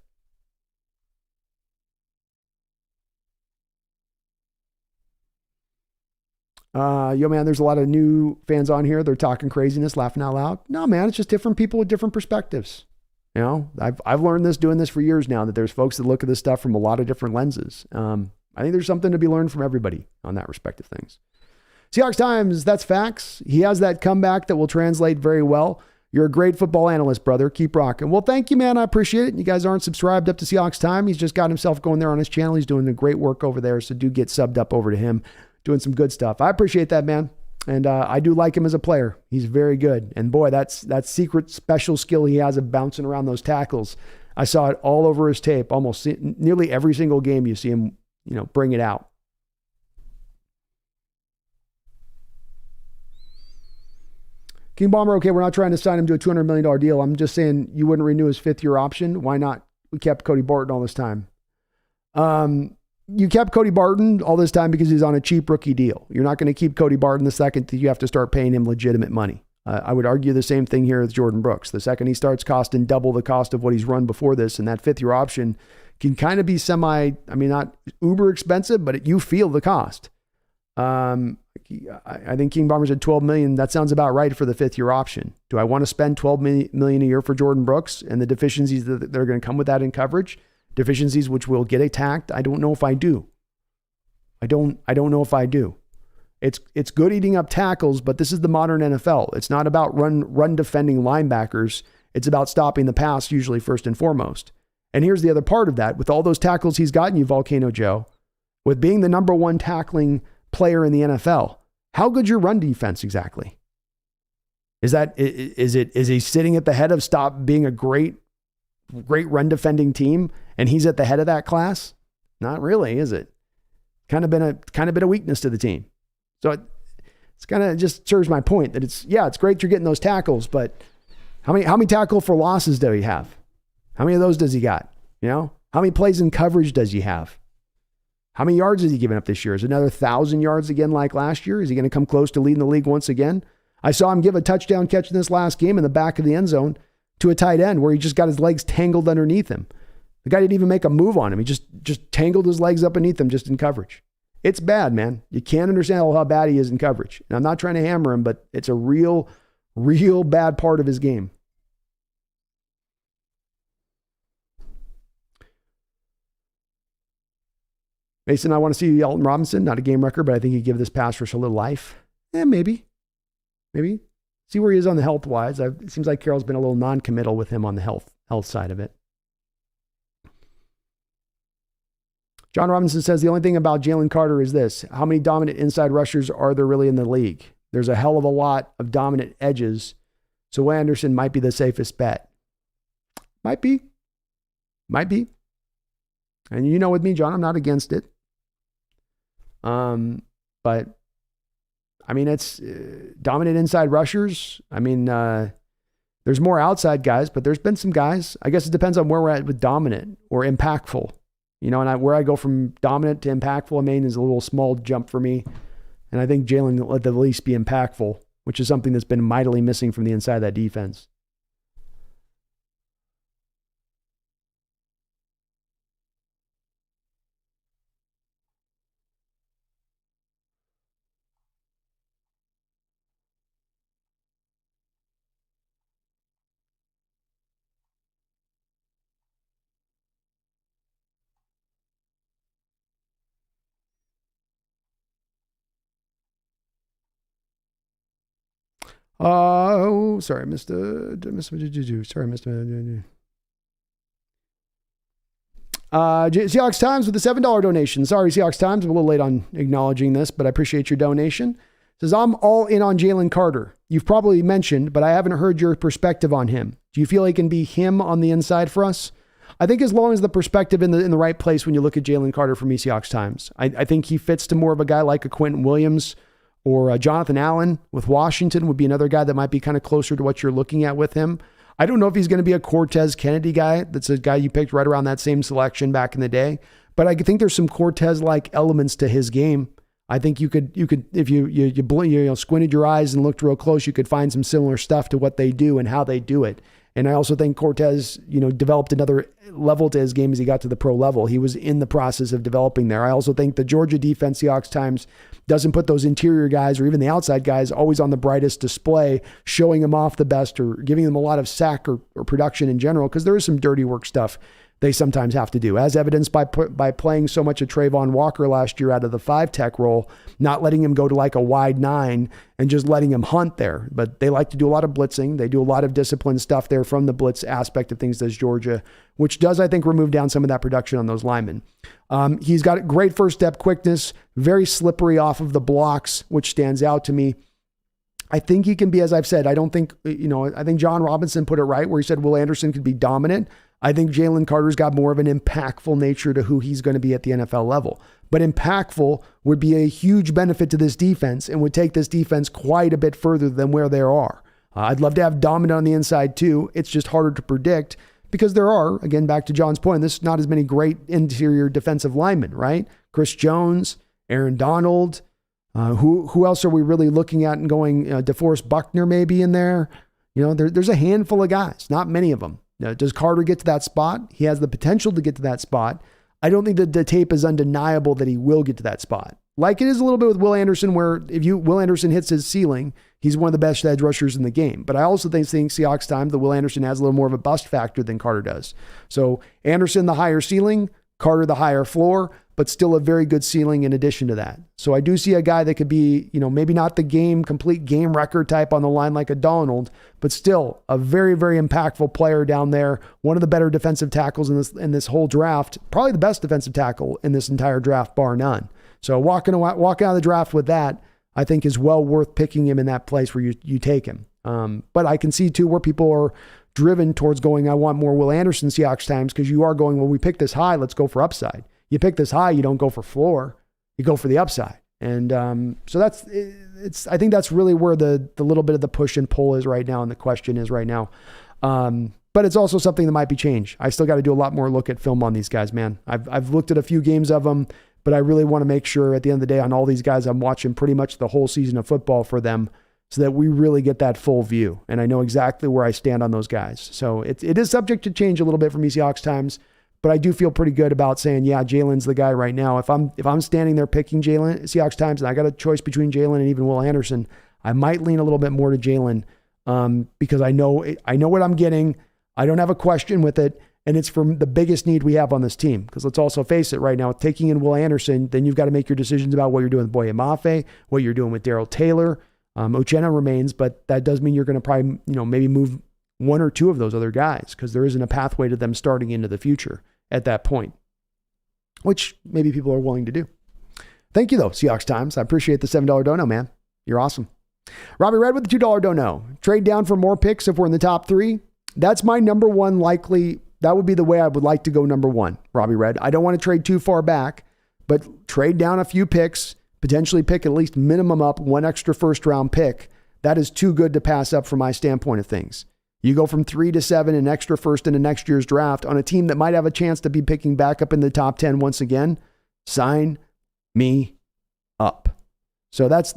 Yo, man, there's a lot of new fans on here. They're talking craziness, laughing out loud. No, man, it's just different people with different perspectives. You know, I've learned this doing this for years now, that there's folks that look at this stuff from a lot of different lenses. I think there's something to be learned from everybody on that respect of things. Seahawks Times, that's facts. He has that comeback that will translate very well. You're a great football analyst, brother. Keep rocking. Well, thank you, man. I appreciate it. You guys aren't subscribed up to Seahawks Time. He's just got himself going there on his channel. He's doing the great work over there, so do get subbed up over to him, doing some good stuff. I appreciate that, man. And I do like him as a player. He's very good. And boy, that secret special skill he has of bouncing around those tackles. I saw it all over his tape. Almost nearly every single game you see him, bring it out. King Bomber, okay, we're not trying to sign him to a $200 million deal. I'm just saying you wouldn't renew his fifth-year option. Why not? We kept Cody Barton all this time. You kept Cody Barton all this time because he's on a cheap rookie deal. You're not going to keep Cody Barton the second that you have to start paying him legitimate money. I would argue the same thing here with Jordan Brooks. The second he starts costing double the cost of what he's run before this, and that fifth-year option can kind of be not uber expensive, but you feel the cost. I think King Bomber said $12 million. That sounds about right for the fifth-year option. Do I want to spend $12 million a year for Jordan Brooks and the deficiencies that are going to come with that in coverage? Deficiencies which will get attacked? I don't know if I do. I don't know if I do. It's good eating up tackles, but this is the modern NFL. It's not about run defending linebackers. It's about stopping the pass, usually first and foremost. And here's the other part of that. With all those tackles he's gotten you, Volcano Joe, with being the number one tackling player in the NFL, how good's your run defense exactly? Is he sitting at the head of stop being a great great run defending team, and he's at the head of that class? Not really, is it? Kind of been a weakness to the team. So it's kind of just serves my point that it's great you're getting those tackles, but how many tackle for losses do he have? How many of those does he got? How many plays in coverage does he have? How many yards has he given up this year? Is it another 1,000 yards again like last year? Is he going to come close to leading the league once again? I saw him give a touchdown catch in this last game in the back of the end zone to a tight end where he just got his legs tangled underneath him. The guy didn't even make a move on him. He just tangled his legs up beneath him just in coverage. It's bad, man. You can't understand how bad he is in coverage. And I'm not trying to hammer him, but it's a real bad part of his game. Mason, I want to see Alton Robinson, not a game record, but I think he'd give this pass rush a little life. Maybe. See where he is on the health-wise. It seems like Carroll's been a little non-committal with him on the health side of it. John Robinson says, the only thing about Jalen Carter is this. How many dominant inside rushers are there really in the league? There's a hell of a lot of dominant edges, so Will Anderson might be the safest bet. Might be. And with me, John, I'm not against it. But it's dominant inside rushers. There's more outside guys, but there's been some guys. I guess it depends on where we're at with dominant or impactful. Where I go from dominant to impactful, is a little small jump for me. And I think Jalen will at the least be impactful, which is something that's been mightily missing from the inside of that defense. Sorry, Mr. Sorry, Mr. Seahawks Times with the $7 donation. Sorry, Seahawks Times, I'm a little late on acknowledging this, but I appreciate your donation. Says, I'm all in on Jalen Carter. You've probably mentioned, but I haven't heard your perspective on him. Do you feel he can be him on the inside for us? I think as long as the perspective in the right place when you look at Jalen Carter for me, Seahawks Times, I think he fits to more of a guy like a Quentin Williams or Jonathan Allen with Washington would be another guy that might be kind of closer to what you're looking at with him. I don't know if he's going to be a Cortez Kennedy guy. That's a guy you picked right around that same selection back in the day. But I think there's some Cortez-like elements to his game. I think you could if you squinted your eyes and looked real close, you could find some similar stuff to what they do and how they do it. And I also think Cortez, developed another level to his game as he got to the pro level. He was in the process of developing there. I also think the Georgia defense, Seahawks Times, doesn't put those interior guys or even the outside guys always on the brightest display, showing them off the best or giving them a lot of sack or production in general, because there is some dirty work stuff they sometimes have to do, as evidenced by playing so much of Trayvon Walker last year out of the 5-tech role, not letting him go to like a wide 9 and just letting him hunt there. But they like to do a lot of blitzing. They do a lot of discipline stuff there from the blitz aspect of things, does Georgia, which does, I think, remove down some of that production on those linemen. He's got great first step quickness, very slippery off of the blocks, which stands out to me. I think he can be, as I've said, I think John Robinson put it right where he said Will Anderson could be dominant. I think Jalen Carter's got more of an impactful nature to who he's going to be at the NFL level. But impactful would be a huge benefit to this defense and would take this defense quite a bit further than where they are. I'd love to have dominant on the inside too. It's just harder to predict because there are, again, back to John's point, there's not as many great interior defensive linemen, right? Chris Jones, Aaron Donald. Who else are we really looking at and going, DeForest Buckner maybe in there? There's a handful of guys, not many of them. Does Carter get to that spot? He has the potential to get to that spot. I don't think that the tape is undeniable that he will get to that spot. Like it is a little bit with Will Anderson, where Will Anderson hits his ceiling, he's one of the best edge rushers in the game. But I also think Seahawks time that Will Anderson has a little more of a bust factor than Carter does. So Anderson, the higher ceiling, Carter, the higher floor, but still a very good ceiling in addition to that. So I do see a guy that could be, maybe not the complete game record type on the line like a Donald, but still a very, very impactful player down there. One of the better defensive tackles in this whole draft, probably the best defensive tackle in this entire draft, bar none. So walking out of the draft with that, I think is well worth picking him in that place where you take him. But I can see too where people are driven towards going, I want more Will Anderson Seahawks times, because you are going, well, we picked this high, let's go for upside. You pick this high, you don't go for floor, you go for the upside. And so I think that's really where the little bit of the push and pull is right now, and the question is right now. But it's also something that might be changed. I still got to do a lot more look at film on these guys, man. I've looked at a few games of them, but I really want to make sure at the end of the day on all these guys, I'm watching pretty much the whole season of football for them, so that we really get that full view. And I know exactly where I stand on those guys. So it is subject to change a little bit for me Seahawks times, but I do feel pretty good about saying, yeah, Jalen's the guy right now. If I'm standing there picking Jalen Seahawks times, and I got a choice between Jalen and even Will Anderson, I might lean a little bit more to Jalen, because I know what I'm getting. I don't have a question with it. And it's from the biggest need we have on this team. Because let's also face it right now, taking in Will Anderson, then you've got to make your decisions about what you're doing with Boye Mafe, what you're doing with Darrell Taylor. Uchenna remains, but that does mean you're going to probably, maybe move one or two of those other guys, because there isn't a pathway to them starting into the future at that point, which maybe people are willing to do. Thank you, though, Seahawks Times. I appreciate the $7 dono, man. You're awesome. Robbie Red with the $2 dono. Trade down for more picks if we're in the top 3. That's my number one likely. That would be the way I would like to go number 1, Robbie Red. I don't want to trade too far back, but trade down a few picks, potentially pick at least minimum up one extra first round pick. That is too good to pass up from my standpoint of things. You go from 3 to 7, an extra first in the next year's draft on a team that might have a chance to be picking back up in the top 10 once again. Sign me up. So that's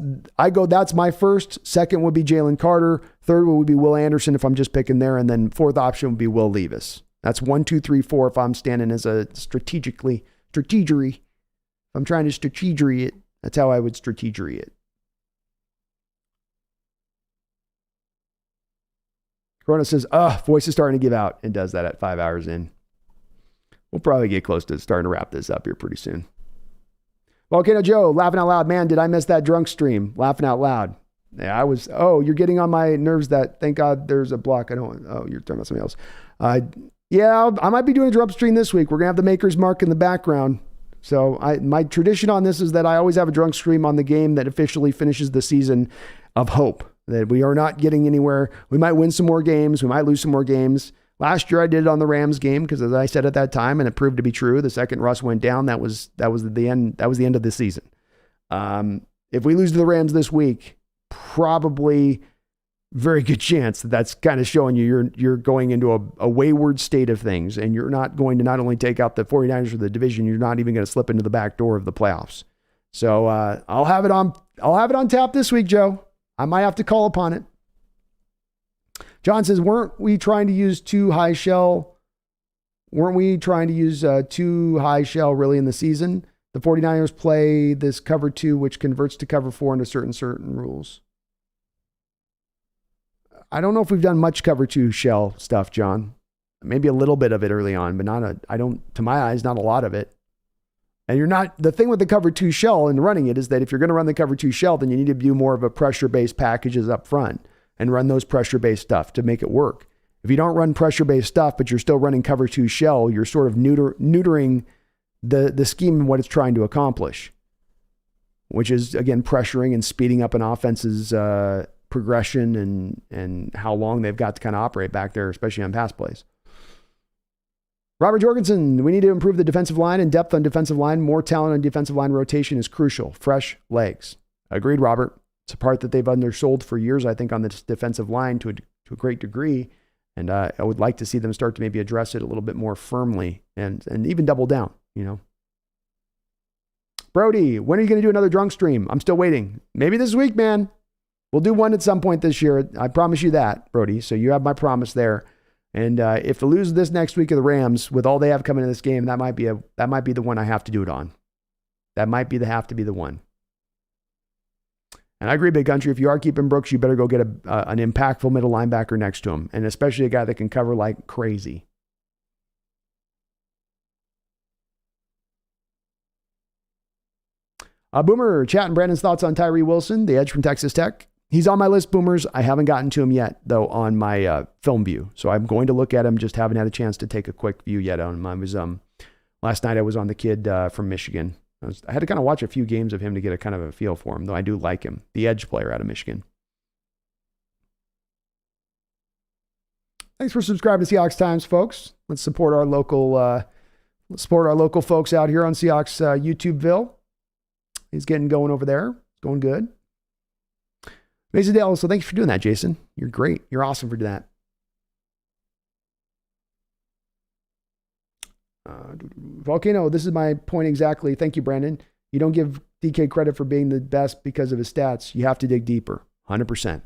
my first. Second would be Jalen Carter. Third would be Will Anderson if I'm just picking there. And then fourth option would be Will Levis. That's 1, 2, 3, 4 if I'm standing as a strategery. If I'm trying to strategery it, that's how I would strategery it. Corona says, voice is starting to give out, and does that at 5 hours in. We'll probably get close to starting to wrap this up here pretty soon. Volcano Joe, laughing out loud. Man, did I miss that drunk stream? Laughing out loud. Yeah, you're getting on my nerves that, thank God there's a block. You're talking about something else. Yeah, I might be doing a drunk stream this week. We're going to have the Maker's Mark in the background. So my tradition on this is that I always have a drunk stream on the game that officially finishes the season of hope, that we are not getting anywhere. We might win some more games. We might lose some more games. Last year I did it on the Rams game because, as I said at that time, and it proved to be true, the second Russ went down, that was the end. That was the end of the season. If we lose to the Rams this week, probably very good chance that that's kind of showing you're going into a wayward state of things, and you're not going to not only take out the 49ers for the division, you're not even going to slip into the back door of the playoffs. So I'll have it on tap this week, Joe. I might have to call upon it. John says, weren't we trying to use too high shell really in the season? The 49ers play this cover 2, which converts to cover 4 under certain rules. I don't know if we've done much cover 2 shell stuff, John. Maybe a little bit of it early on, but to my eyes, not a lot of it. And the thing with the cover 2 shell and running it is that if you're going to run the cover 2 shell, then you need to do more of a pressure-based packages up front and run those pressure-based stuff to make it work. If you don't run pressure-based stuff, but you're still running cover 2 shell, you're sort of neutering the scheme and what it's trying to accomplish, which is, again, pressuring and speeding up an offense's progression and how long they've got to kind of operate back there, especially on pass plays. Robert Jorgensen, we need to improve the defensive line and depth on defensive line. More talent on defensive line rotation is crucial. Fresh legs. Agreed, Robert. It's a part that they've undersold for years, I think, on the defensive line to a great degree. And I would like to see them start to maybe address it a little bit more firmly and even double down, Brody, when are you going to do another drunk stream? I'm still waiting. Maybe this week, man. We'll do one at some point this year. I promise you that, Brody. So you have my promise there. And if they lose this next week of the Rams, with all they have coming in this game, that might be the one I have to do it on. That might have to be the one. And I agree, Big Country. If you are keeping Brooks, you better go get an impactful middle linebacker next to him, and especially a guy that can cover like crazy. Boomer, chatting Brandon's thoughts on Tyree Wilson, the edge from Texas Tech. He's on my list, Boomers. I haven't gotten to him yet, though, on my film view. So I'm going to look at him. Just haven't had a chance to take a quick view yet on him. Last night I was on the kid from Michigan. I had to kind of watch a few games of him to get a kind of a feel for him, though I do like him. The edge player out of Michigan. Thanks for subscribing to Seahawks Times, folks. Let's support our local folks out here on Seahawks YouTubeville. He's getting going over there. It's going good. Mason Dale, so thanks for doing that, Jason. You're great. You're awesome for doing that. Volcano, this is my point exactly. Thank you, Brandon. You don't give DK credit for being the best because of his stats. You have to dig deeper. 100%.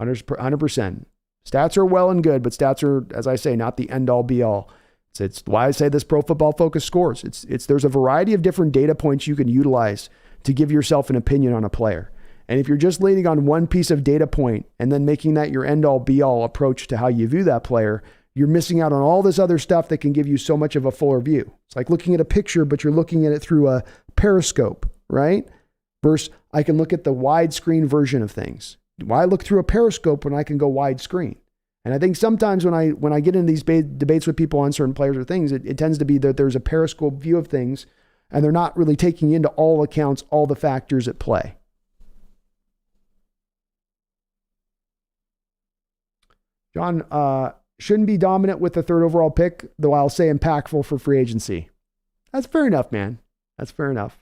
100%. Stats are well and good, but stats are, as I say, not the end all be all. It's why I say this Pro Football Focus scores. There's a variety of different data points you can utilize to give yourself an opinion on a player. And if you're just leaning on one piece of data point and then making that your end all be all approach to how you view that player, you're missing out on all this other stuff that can give you so much of a fuller view. It's like looking at a picture, but you're looking at it through a periscope, right? Versus I can look at the widescreen version of things. Why look through a periscope when I can go widescreen? And I think sometimes when I get into these debates with people on certain players or things, it tends to be that there's a periscope view of things and they're not really taking into all accounts all the factors at play. John, shouldn't be dominant with the third overall pick, though I'll say impactful for free agency. That's fair enough, man. That's fair enough.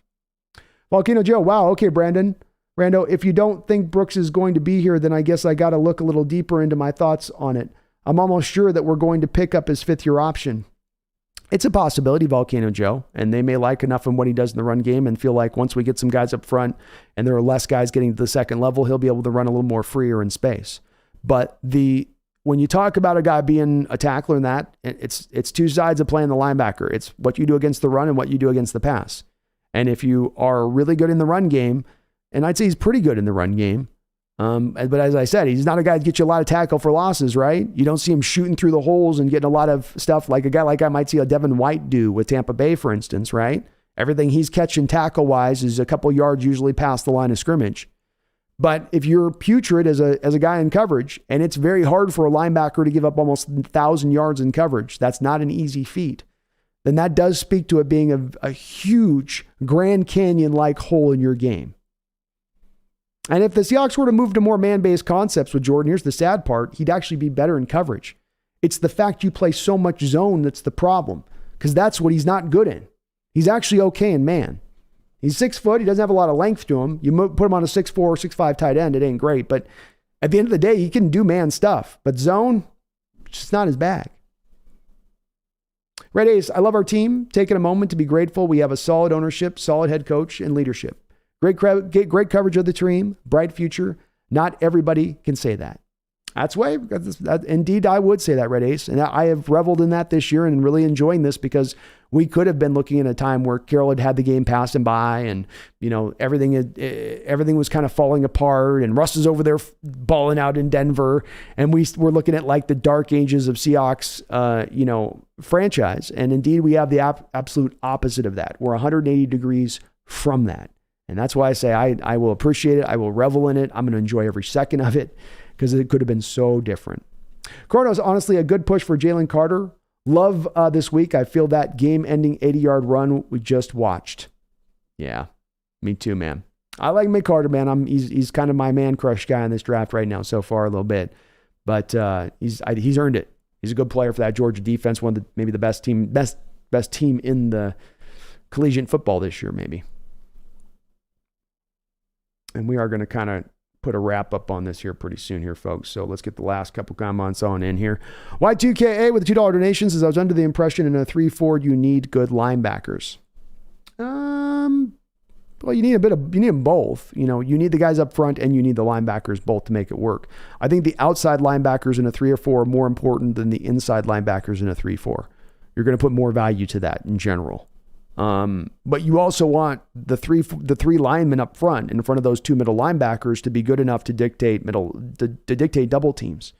Volcano Joe, wow, okay, Brandon. Rando, if you don't think Brooks is going to be here, then I guess I got to look a little deeper into my thoughts on it. I'm almost sure that we're going to pick up his fifth-year option. It's a possibility, Volcano Joe, and they may like enough in what he does in the run game and feel like once we get some guys up front and there are less guys getting to the second level, he'll be able to run a little more freer in space. But when you talk about a guy being a tackler in that, it's two sides of playing the linebacker. It's what you do against the run and what you do against the pass. And if you are really good in the run game, and I'd say he's pretty good in the run game, but as I said, he's not a guy that gets you a lot of tackle for losses, right? You don't see him shooting through the holes and getting a lot of stuff like a guy like I might see a Devin White do with Tampa Bay, for instance, right? Everything he's catching tackle-wise is a couple yards usually past the line of scrimmage. But if you're putrid as a guy in coverage, and it's very hard for a linebacker to give up almost 1,000 yards in coverage, that's not an easy feat, then that does speak to it being a huge Grand Canyon-like hole in your game. And if the Seahawks were to move to more man-based concepts with Jordan, here's the sad part, he'd actually be better in coverage. It's the fact you play so much zone that's the problem, because that's what he's not good in. He's actually okay in man. He's 6 foot. He doesn't have a lot of length to him. You put him on a 6'4", 6'5" tight end, it ain't great. But at the end of the day, he can do man stuff. But zone, it's just not his bag. Red Ace, I love our team. Taking a moment to be grateful. We have a solid ownership, solid head coach, and leadership. Great coverage of the team, bright future. Not everybody can say that. That's why, indeed, I would say that, Red Ace. And I have reveled in that this year and really enjoying this because we could have been looking at a time where Carroll had the game passed him by and, everything was kind of falling apart and Russ is over there balling out in Denver. And we're looking at like the dark ages of Seahawks, franchise. And indeed, we have the absolute opposite of that. We're 180 degrees from that. And that's why I say I will appreciate it. I will revel in it. I'm going to enjoy every second of it because it could have been so different. Chronos, honestly, a good push for Jalen Carter. Love this week. I feel that game-ending 80-yard run we just watched. Yeah, me too, man. I like Mick Carter, man. He's kind of my man crush guy in this draft right now so far a little bit. But he's earned it. He's a good player for that Georgia defense, one of maybe the best team in the collegiate football this year, maybe. And we are going to kind of put a wrap up on this here pretty soon here, folks. So let's get the last couple comments on in here. Y2KA with the $2 donation says, I was under the impression in a 3-4 you need good linebackers. Well, you need them both. You need the guys up front and you need the linebackers both to make it work. I think the outside linebackers in a 3 or 4 are more important than the inside linebackers in a 3-4. You're going to put more value to that in general. But you also want the three linemen up front in front of those 2 middle linebackers to be good enough to dictate double teams.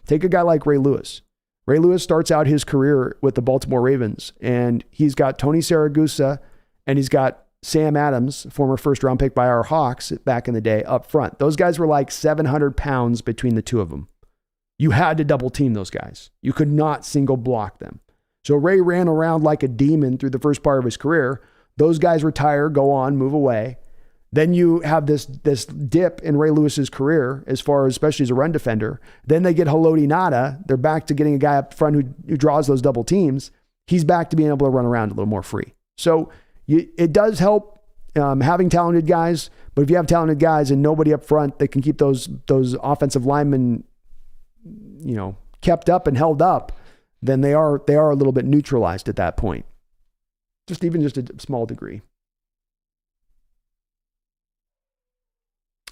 Take a guy like Ray Lewis. Ray Lewis starts out his career with the Baltimore Ravens, and he's got Tony Saragusa and he's got Sam Adams, former first-round pick by our Hawks back in the day, up front. Those guys were like 700 pounds between the two of them. You had to double team those guys. You could not single block them. So Ray ran around like a demon through the first part of his career. Those guys retire, go on, move away. Then you have this dip in Ray Lewis's career as far as, especially as a run defender. Then they get Haloti Ngata. They're back to getting a guy up front who draws those double teams. He's back to being able to run around a little more free. So it does help having talented guys, but if you have talented guys and nobody up front that can keep those offensive linemen, kept up and held up, then they are a little bit neutralized at that point. Just a small degree.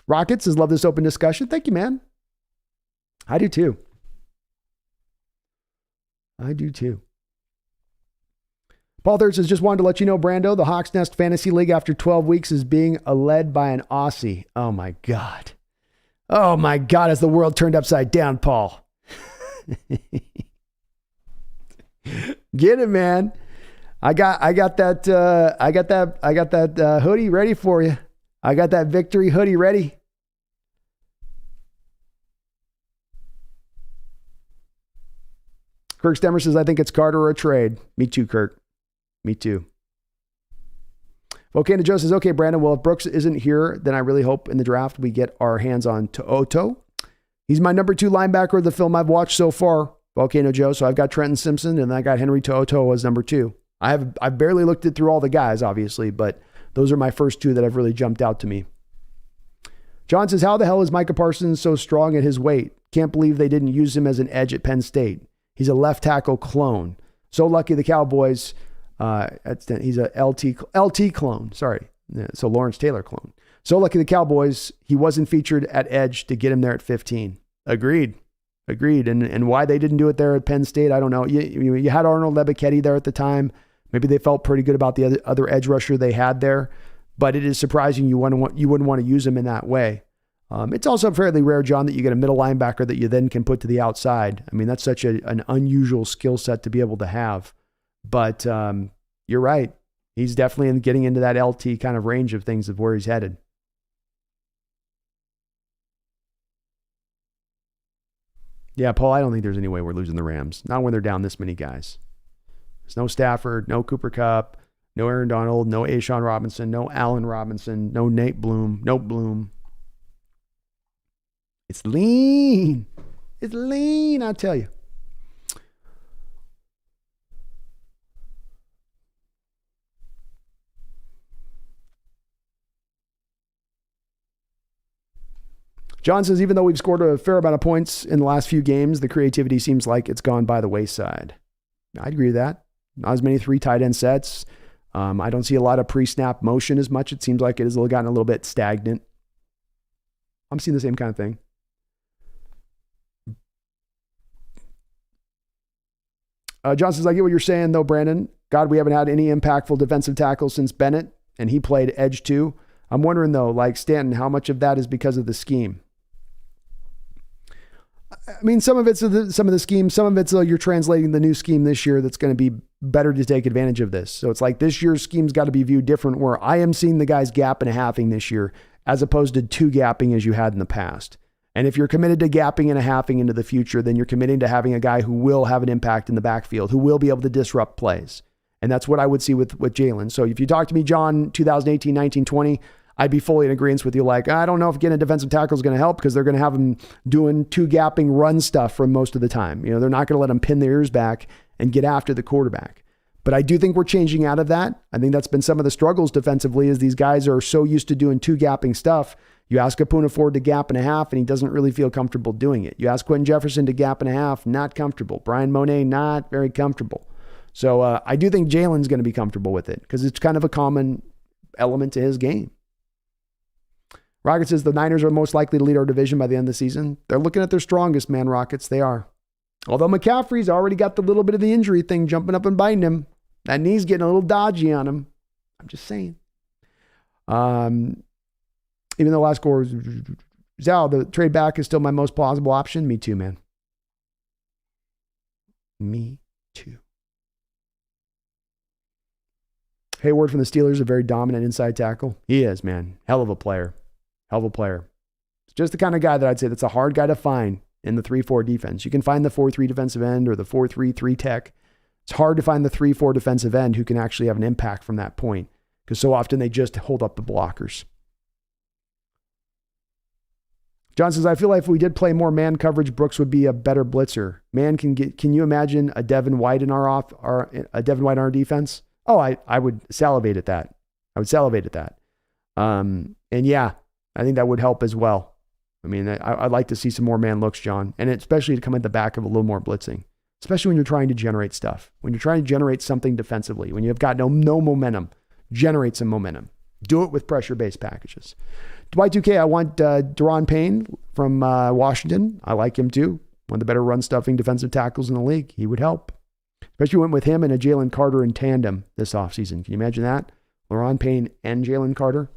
Rockets has loved this open discussion. Thank you, man. I do too. Paul Third says, just wanted to let you know, Brando, the Hawks Nest Fantasy League after 12 weeks is being led by an Aussie. Oh my God. Has the world turned upside down, Paul? Get it, man. I got that hoodie ready for you. I got that victory hoodie ready. Kirk Stemmer says, I think it's Carter or a trade. Me too, Kirk. Me too. Volcano Joe says, okay, Brandon, well, if Brooks isn't here, then I really hope in the draft we get our hands on To'oto. He's my number 2 linebacker of the film I've watched so far, Volcano Joe. So I've got Trenton Simpson and I got Henry To'oto as number 2. I've barely looked through all the guys, obviously, but those are my first 2 that have really jumped out to me. John says, how the hell is Micah Parsons so strong at his weight? Can't believe they didn't use him as an edge at Penn State. He's a left tackle clone. So lucky the Cowboys. He's a LT clone. Sorry. So Lawrence Taylor clone. So lucky the Cowboys, he wasn't featured at edge to get him there at 15. Agreed. And why they didn't do it there at Penn State, I don't know. You had Arnold Lebekete there at the time. Maybe they felt pretty good about the other edge rusher they had there, but it is surprising you wouldn't want to use him in that way. It's also fairly rare, John, that you get a middle linebacker that you then can put to the outside. I mean, that's such an unusual skill set to be able to have. But you're right. He's definitely getting into that LT kind of range of things of where he's headed. Yeah, Paul, I don't think there's any way we're losing the Rams. Not when they're down this many guys. There's no Stafford, no Cooper Kupp, no Aaron Donald, no A'Shawn Robinson, no Allen Robinson, no Nate Bloom, no Bloom. It's lean. It's lean, I tell you. John says, even though we've scored a fair amount of points in the last few games, the creativity seems like it's gone by the wayside. I'd agree with that. Not as many 3 tight end sets. I don't see a lot of pre-snap motion as much. It seems like it has gotten a little bit stagnant. I'm seeing the same kind of thing. John says, I get what you're saying, though, Brandon. God, we haven't had any impactful defensive tackles since Bennett, and he played edge too. I'm wondering, though, like Stanton, how much of that is because of the scheme? I mean, some of it's some of the scheme, some of it's you're translating the new scheme this year that's going to be better to take advantage of this. So it's like this year's scheme's got to be viewed different, where I am seeing the guys gap and a halving this year as opposed to 2 gapping as you had in the past. And if you're committed to gapping and a halving into the future, then you're committing to having a guy who will have an impact in the backfield, who will be able to disrupt plays. And that's what I would see with Jalen. So if you talk to me, John, 2018, 19, 20, I'd be fully in agreement with you. Like, I don't know if getting a defensive tackle is going to help because they're going to have him doing 2 gapping run stuff for most of the time. They're not going to let him pin their ears back and get after the quarterback. But I do think we're changing out of that. I think that's been some of the struggles defensively, is these guys are so used to doing 2 gapping stuff. You ask Apuna Ford to gap and a half, and he doesn't really feel comfortable doing it. You ask Quentin Jefferson to gap and a half, not comfortable. Brian Monet, not very comfortable. So I do think Jalen's going to be comfortable with it because it's kind of a common element to his game. Rocket says the Niners are most likely to lead our division by the end of the season. They're looking at their strongest, man, Rockets. They are. Although McCaffrey's already got the little bit of the injury thing jumping up and biting him. That knee's getting a little dodgy on him. I'm just saying. Even though last score was Zal, the trade back is still my most plausible option. Me too, man. Me too. Hayward from the Steelers, a very dominant inside tackle. He is, man. Hell of a player. It's just the kind of guy that I'd say that's a hard guy to find in the 3-4 defense. You can find the 4-3 defensive end or the 4-3-3 tech. It's hard to find the 3-4 defensive end who can actually have an impact from that point because so often they just hold up the blockers. John says, I feel like if we did play more man coverage, Brooks would be a better blitzer. Man, can you imagine a Devin White in a Devin White in our defense? Oh, I would salivate at that. And yeah, I think that would help as well. I mean, I'd like to see some more man looks, John, and especially to come at the back of a little more blitzing, especially when you're trying to generate stuff, when you're trying to generate something defensively, when you've got no momentum, generate some momentum. Do it with pressure-based packages. Dwight 2K, I want Daron Payne from Washington. I like him too. One of the better run-stuffing defensive tackles in the league. He would help. Especially went with him and a Jalen Carter in tandem this offseason. Can you imagine that? Daron Payne and Jalen Carter.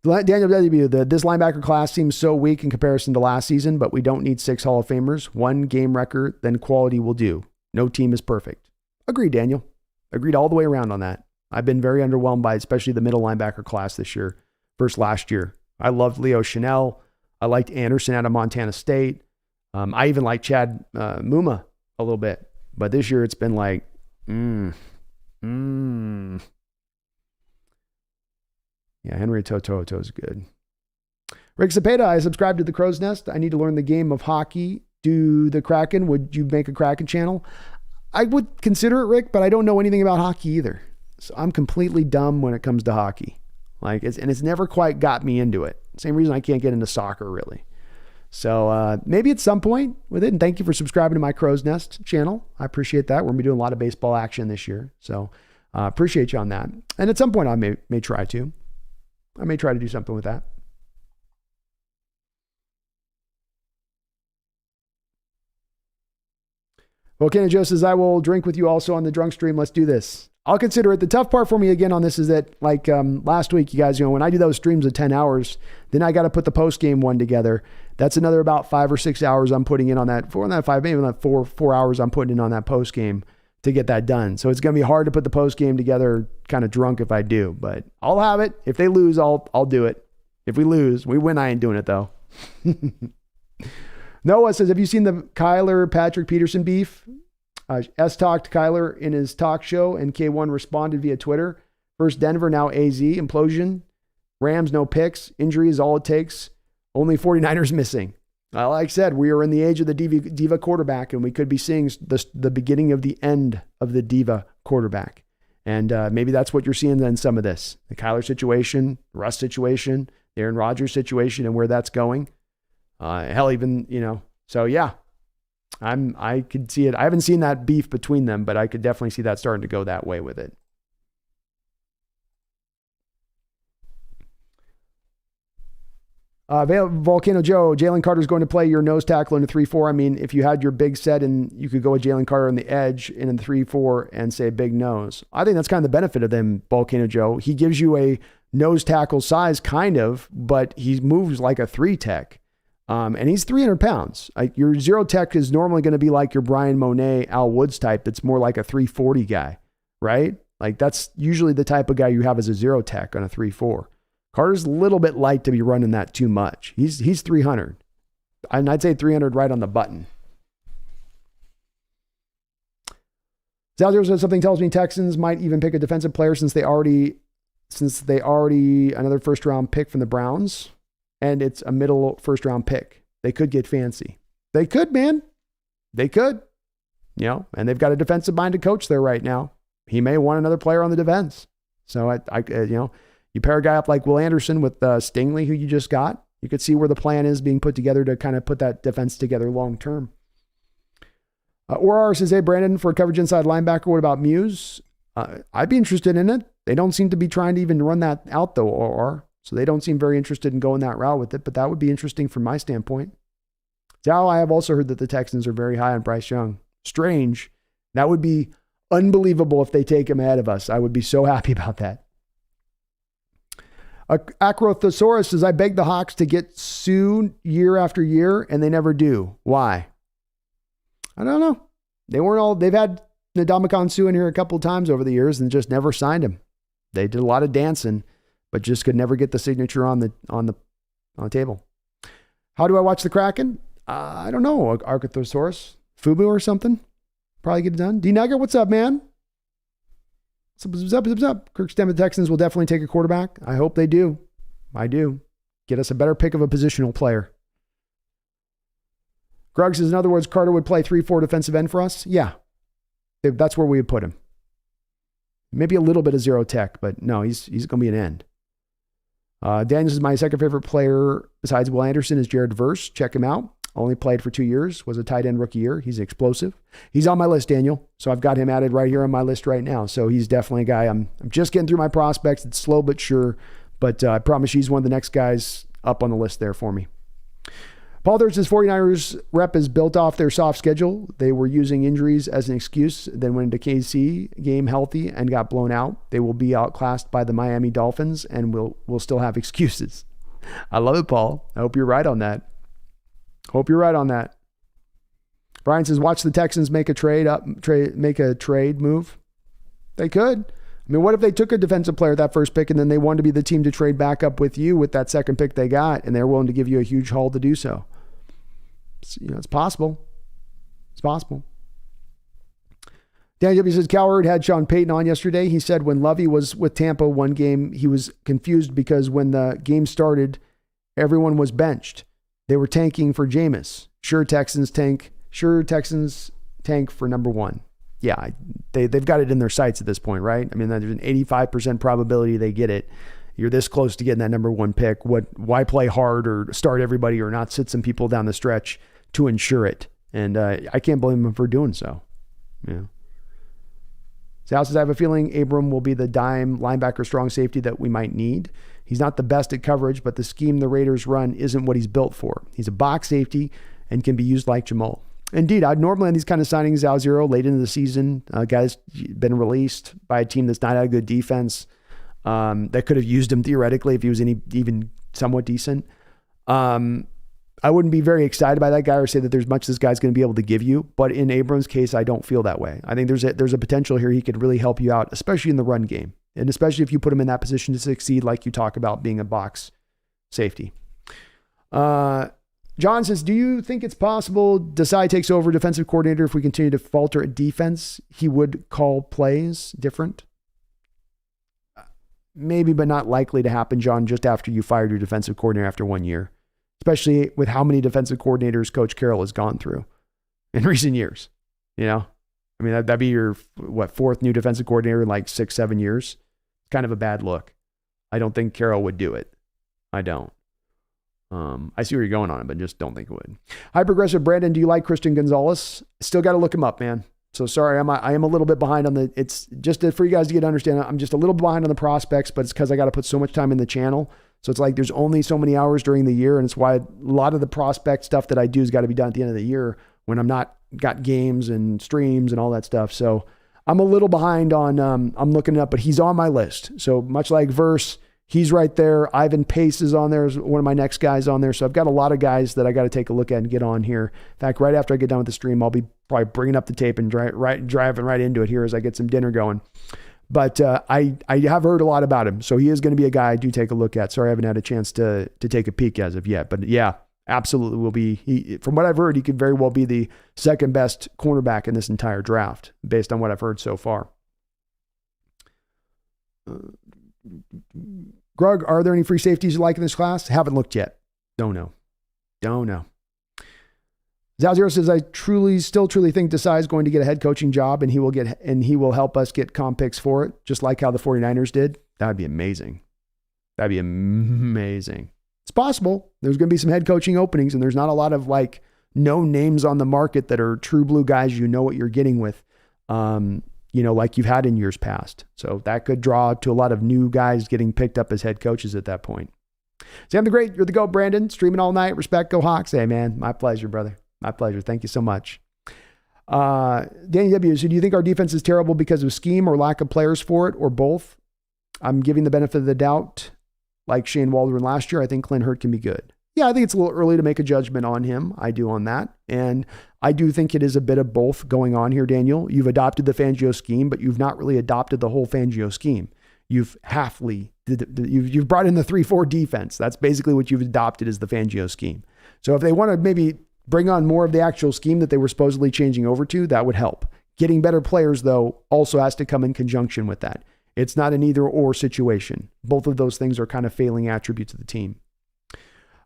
Daniel W., this linebacker class seems so weak in comparison to last season, but we don't need 6 Hall of Famers. 1 game record, then quality will do. No team is perfect. Agreed, Daniel. Agreed all the way around on that. I've been very underwhelmed by especially the middle linebacker class this year versus last year. I loved Leo Chanel. I liked Anderson out of Montana State. I even liked Chad Muma a little bit. But this year it's been like, Yeah, Henry Toto is good. Rick Cepeda, I subscribe to the Crow's Nest. I need to learn the game of hockey. Do the Kraken. Would you make a Kraken channel? I would consider it, Rick, but I don't know anything about hockey either. So I'm completely dumb when it comes to hockey. It's never quite got me into it. Same reason I can't get into soccer, really. So maybe at some point with it. And thank you for subscribing to my Crow's Nest channel. I appreciate that. We're going to be doing a lot of baseball action this year. So appreciate you on that. And at some point I may try to. I may try to do something with that. Volcano Joe says, I will drink with you also on the drunk stream. Let's do this. I'll consider it. The tough part for me again on this is that last week, you guys, when I do those streams of 10 hours, then I got to put the post game one together. That's another about 5 or 6 hours I'm putting in on that. Maybe like 4 hours I'm putting in on that post game to get that done. So it's going to be hard to put the post game together kind of drunk if I do, but I'll have it. If they lose, I'll do it. If we lose, we win. I ain't doing it though. Noah says, have you seen the Kyler Patrick Peterson beef? S talked Kyler in his talk show and K1 responded via Twitter. First Denver, now AZ. Implosion. Rams, no picks. Injury is all it takes. Only 49ers missing. Like I said, we are in the age of the diva quarterback, and we could be seeing the beginning of the end of the diva quarterback. And maybe that's what you're seeing in some of this. The Kyler situation, Russ situation, the Aaron Rodgers situation, and where that's going. Hell, even, so yeah. I could see it. I haven't seen that beef between them, but I could definitely see that starting to go that way with it. Volcano Joe, Jalen Carter's going to play your nose tackle in a 3-4. I mean, if you had your big set and you could go with Jalen Carter on the edge in a 3-4 and say big nose. I think that's kind of the benefit of them, Volcano Joe. He gives you a nose tackle size kind of, but he moves like a 3 tech. And he's 300 pounds. Your 0 tech is normally going to be like your Brian Monet, Al Woods type. That's more like a 340 guy, right? Like that's usually the type of guy you have as a 0 tech on a 3-4. Carter's a little bit light to be running that too much. He's 300. And I'd say 300 right on the button. Zalzio says something tells me Texans might even pick a defensive player since they already another first round pick from the Browns. And it's a middle first round pick. They could get fancy. They could, man. They could. And they've got a defensive minded coach there right now. He may want another player on the defense. So you pair a guy up like Will Anderson with Stingley, who you just got. You could see where the plan is being put together to kind of put that defense together long term. Or says, hey, Brandon, for a coverage inside linebacker, what about Muse? I'd be interested in it. They don't seem to be trying to even run that out, though, or. So they don't seem very interested in going that route with it, but that would be interesting from my standpoint. Now, I have also heard that the Texans are very high on Bryce Young. Strange. That would be unbelievable if they take him ahead of us. I would be so happy about that. Acrothosaurus says, I beg the Hawks to get sued year after year, and they never do. Why? I don't know. They've had Ndamukong Suh in here a couple of times over the years and just never signed him. They did a lot of dancing, but just could never get the signature on the table. How do I watch the Kraken? I don't know. Arcthosaurus, Fubu or something. Probably get it done. D-Nugget, what's up, man? What's up? Kirk Stem, the Texans will definitely take a quarterback. I hope they do. I do. Get us a better pick of a positional player. Grug says, in other words, Carter would play 3-4 defensive end for us? Yeah. That's where we would put him. Maybe a little bit of zero tech, but no, he's going to be an end. Daniel says, my second favorite player besides Will Anderson is Jared Verse. Check him out. Only played for 2 years, was a tight end rookie year. He's explosive. He's on my list, Daniel. So I've got him added right here on my list right now. So he's definitely a guy. I'm just getting through my prospects. It's slow but sure. But I promise you he's one of the next guys up on the list there for me. Paul Thurston's 49ers rep is built off their soft schedule. They were using injuries as an excuse, then went into KC game healthy and got blown out. They will be outclassed by the Miami Dolphins and will still have excuses. I love it, Paul. I hope you're right on that. Hope you're right on that. Brian says, watch the Texans make a trade move. They could. I mean, what if they took a defensive player at that first pick and then they wanted to be the team to trade back up with you with that second pick they got, and they're willing to give you a huge haul to do so? It's possible. It's possible. Dan W says, Cowherd had Sean Payton on yesterday. He said when Lovey was with Tampa one game, he was confused because when the game started, everyone was benched. They were tanking for Jameis. Sure, Texans tank for number one. Yeah, they've got it in their sights at this point, right? I mean, there's an 85% probability they get it. You're this close to getting that number one pick. Why play hard or start everybody or not sit some people down the stretch to ensure it? And I can't blame them for doing so. Yeah. Sal says, I have a feeling Abram will be the dime linebacker strong safety that we might need. He's not the best at coverage, but the scheme the Raiders run isn't what he's built for. He's a box safety and can be used like Jamal. Indeed, I'd normally on these kind of signings, Al Zero, late into the season, guys been released by a team that's not had a good defense that could have used him theoretically if he was even somewhat decent. I wouldn't be very excited by that guy or say that there's much this guy's going to be able to give you. But in Abram's case, I don't feel that way. I think there's a potential here he could really help you out, especially in the run game. And especially if you put him in that position to succeed, like you talk about being a box safety. John says, do you think it's possible Desai takes over defensive coordinator if we continue to falter at defense? He would call plays different? Maybe, but not likely to happen, John, just after you fired your defensive coordinator after 1 year, especially with how many defensive coordinators Coach Carroll has gone through in recent years. You know, I mean, that'd be your, fourth new defensive coordinator in like 6-7 years. Kind of a bad look. I don't think Carroll would do it. I don't. I see where you're going on it, but just don't think it would. High Progressive Brandon, do you like Christian Gonzalez? Still got to look him up, man. So sorry, I am a little bit behind on it's just for you guys to get to understand. I'm just a little behind on the prospects, but it's because I got to put so much time in the channel. So it's like there's only so many hours during the year, and it's why a lot of the prospect stuff that I do has got to be done at the end of the year when I'm not got games and streams and all that stuff. So I'm a little behind on, I'm looking it up, but he's on my list. So much like Verse, he's right there. Ivan Pace is on there as one of my next guys on there. So I've got a lot of guys that I got to take a look at and get on here. In fact, right after I get done with the stream, I'll be probably bringing up the tape and driving right into it here as I get some dinner going. But I have heard a lot about him. So he is going to be a guy I do take a look at. Sorry, I haven't had a chance to take a peek as of yet. But yeah, absolutely will be. From what I've heard, he could very well be the second best cornerback in this entire draft based on what I've heard so far. Grug, are there any free safeties you like in this class? Haven't looked yet. Don't know. Zalzero says, I still truly think Desai is going to get a head coaching job and he will help us get comp picks for it, just like how the 49ers did. That'd be amazing. It's possible. There's going to be some head coaching openings and there's not a lot of like no names on the market that are true blue guys. You know what you're getting with, like you've had in years past. So that could draw to a lot of new guys getting picked up as head coaches at that point. Sam the Great, you're the GOAT, Brandon. Streaming all night. Respect, go Hawks. Hey, man, my pleasure, brother. My pleasure. Thank you so much. Danny W. So do you think our defense is terrible because of scheme or lack of players for it or both? I'm giving the benefit of the doubt. Like Shane Waldron last year, I think Clint Hurt can be good. Yeah, I think it's a little early to make a judgment on him. I do on that. And I do think it is a bit of both going on here, Daniel. You've adopted the Fangio scheme, but you've not really adopted the whole Fangio scheme. You've you've brought in the 3-4 defense. That's basically what you've adopted is the Fangio scheme. So if they want to maybe bring on more of the actual scheme that they were supposedly changing over to, that would help. Getting better players, though, also has to come in conjunction with that. It's not an either or situation. Both of those things are kind of failing attributes of the team.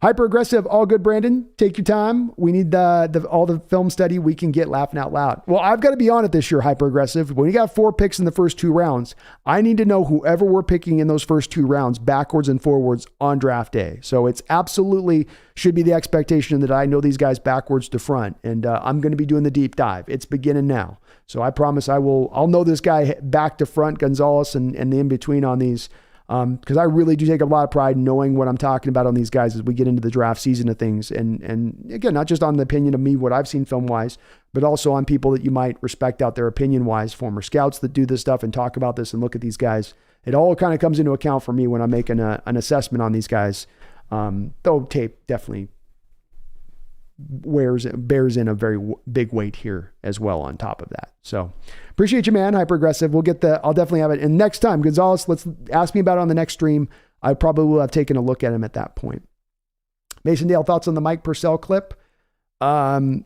Hyper aggressive, all good, Brandon. Take your time. We need all the film study we can get laughing out loud. Well, I've got to be on it this year, hyper aggressive. When you got 4 picks in the first 2 rounds, I need to know whoever we're picking in those first 2 rounds, backwards and forwards on draft day. So it's absolutely should be the expectation that I know these guys backwards to front. And I'm going to be doing the deep dive. It's beginning now. So I promise I'll know this guy back to front, Gonzalez, and the in-between on these. Because I really do take a lot of pride in knowing what I'm talking about on these guys as we get into the draft season of things. And again, not just on the opinion of me, what I've seen film-wise, but also on people that you might respect out there opinion-wise, former scouts that do this stuff and talk about this and look at these guys. It all kind of comes into account for me when I'm making an assessment on these guys. Though tape definitely bears in a very big weight here as well on top of that. So appreciate you, man. Hyper aggressive. I'll definitely have it. And next time, Gonzalez, let's ask me about it on the next stream. I probably will have taken a look at him at that point. Mason Dale, thoughts on the Mike Purcell clip? The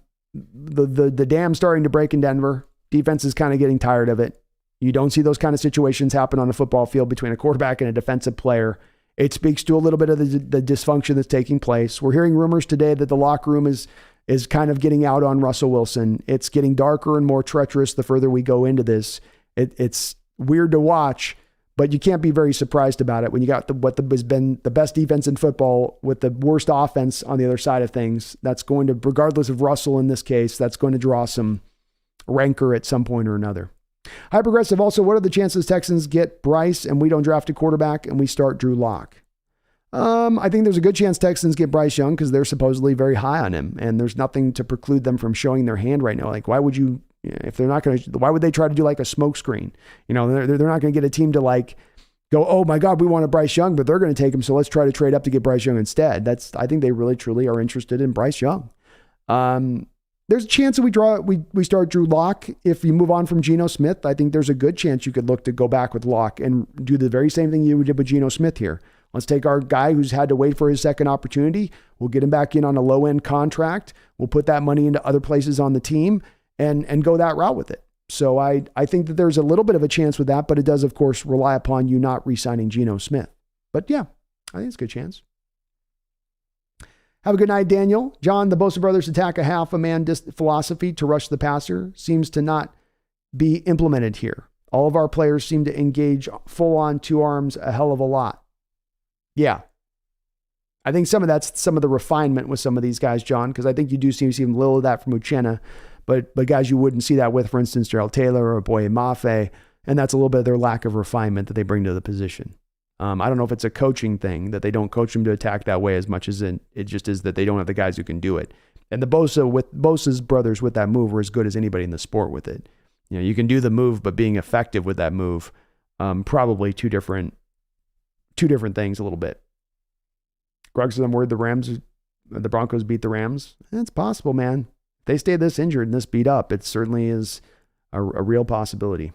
dam starting to break in Denver. Defense is kind of getting tired of it. You don't see those kind of situations happen on a football field between a quarterback and a defensive player. It speaks to a little bit of the dysfunction that's taking place. We're hearing rumors today that the locker room is kind of getting out on Russell Wilson. It's getting darker and more treacherous the further we go into this. It's weird to watch, but you can't be very surprised about it when you got what has been the best defense in football with the worst offense on the other side of things. That's going to, regardless of Russell in this case, that's going to draw some rancor at some point or another. Hyperaggressive. Also, what are the chances Texans get Bryce and we don't draft a quarterback and we start Drew Lock? I think there's a good chance Texans get Bryce Young because they're supposedly very high on him, and there's nothing to preclude them from showing their hand right now. Like, why would you, if they're not going to, why would they try to do like a smoke screen? They're not going to get a team to like go, oh my God, we want a Bryce Young, but they're going to take him. So let's try to trade up to get Bryce Young instead. I think they really truly are interested in Bryce Young. There's a chance that we start Drew Lock. If you move on from Geno Smith, I think there's a good chance you could look to go back with Lock and do the very same thing you did with Geno Smith here. Let's take our guy who's had to wait for his second opportunity. We'll get him back in on a low-end contract. We'll put that money into other places on the team and go that route with it. So I think that there's a little bit of a chance with that, but it does, of course, rely upon you not re-signing Geno Smith. But yeah, I think it's a good chance. Have a good night, Daniel. John, the Bosa brothers attack a half a man philosophy to rush the passer seems to not be implemented here. All of our players seem to engage full on 2 arms a hell of a lot. Yeah. I think some of that's some of the refinement with some of these guys, John, because I think you do see a little of that from Uchenna, but guys you wouldn't see that with, for instance, Gerald Taylor or Boye Mafe, and that's a little bit of their lack of refinement that they bring to the position. I don't know if it's a coaching thing that they don't coach them to attack that way as much as it just is that they don't have the guys who can do it. And Bosa's brothers with that move were as good as anybody in the sport with it. You can do the move, but being effective with that move, probably two different things a little bit. Grug says, I'm worried the Broncos beat the Rams. It's possible, man. If they stay this injured and this beat up, it certainly is a real possibility.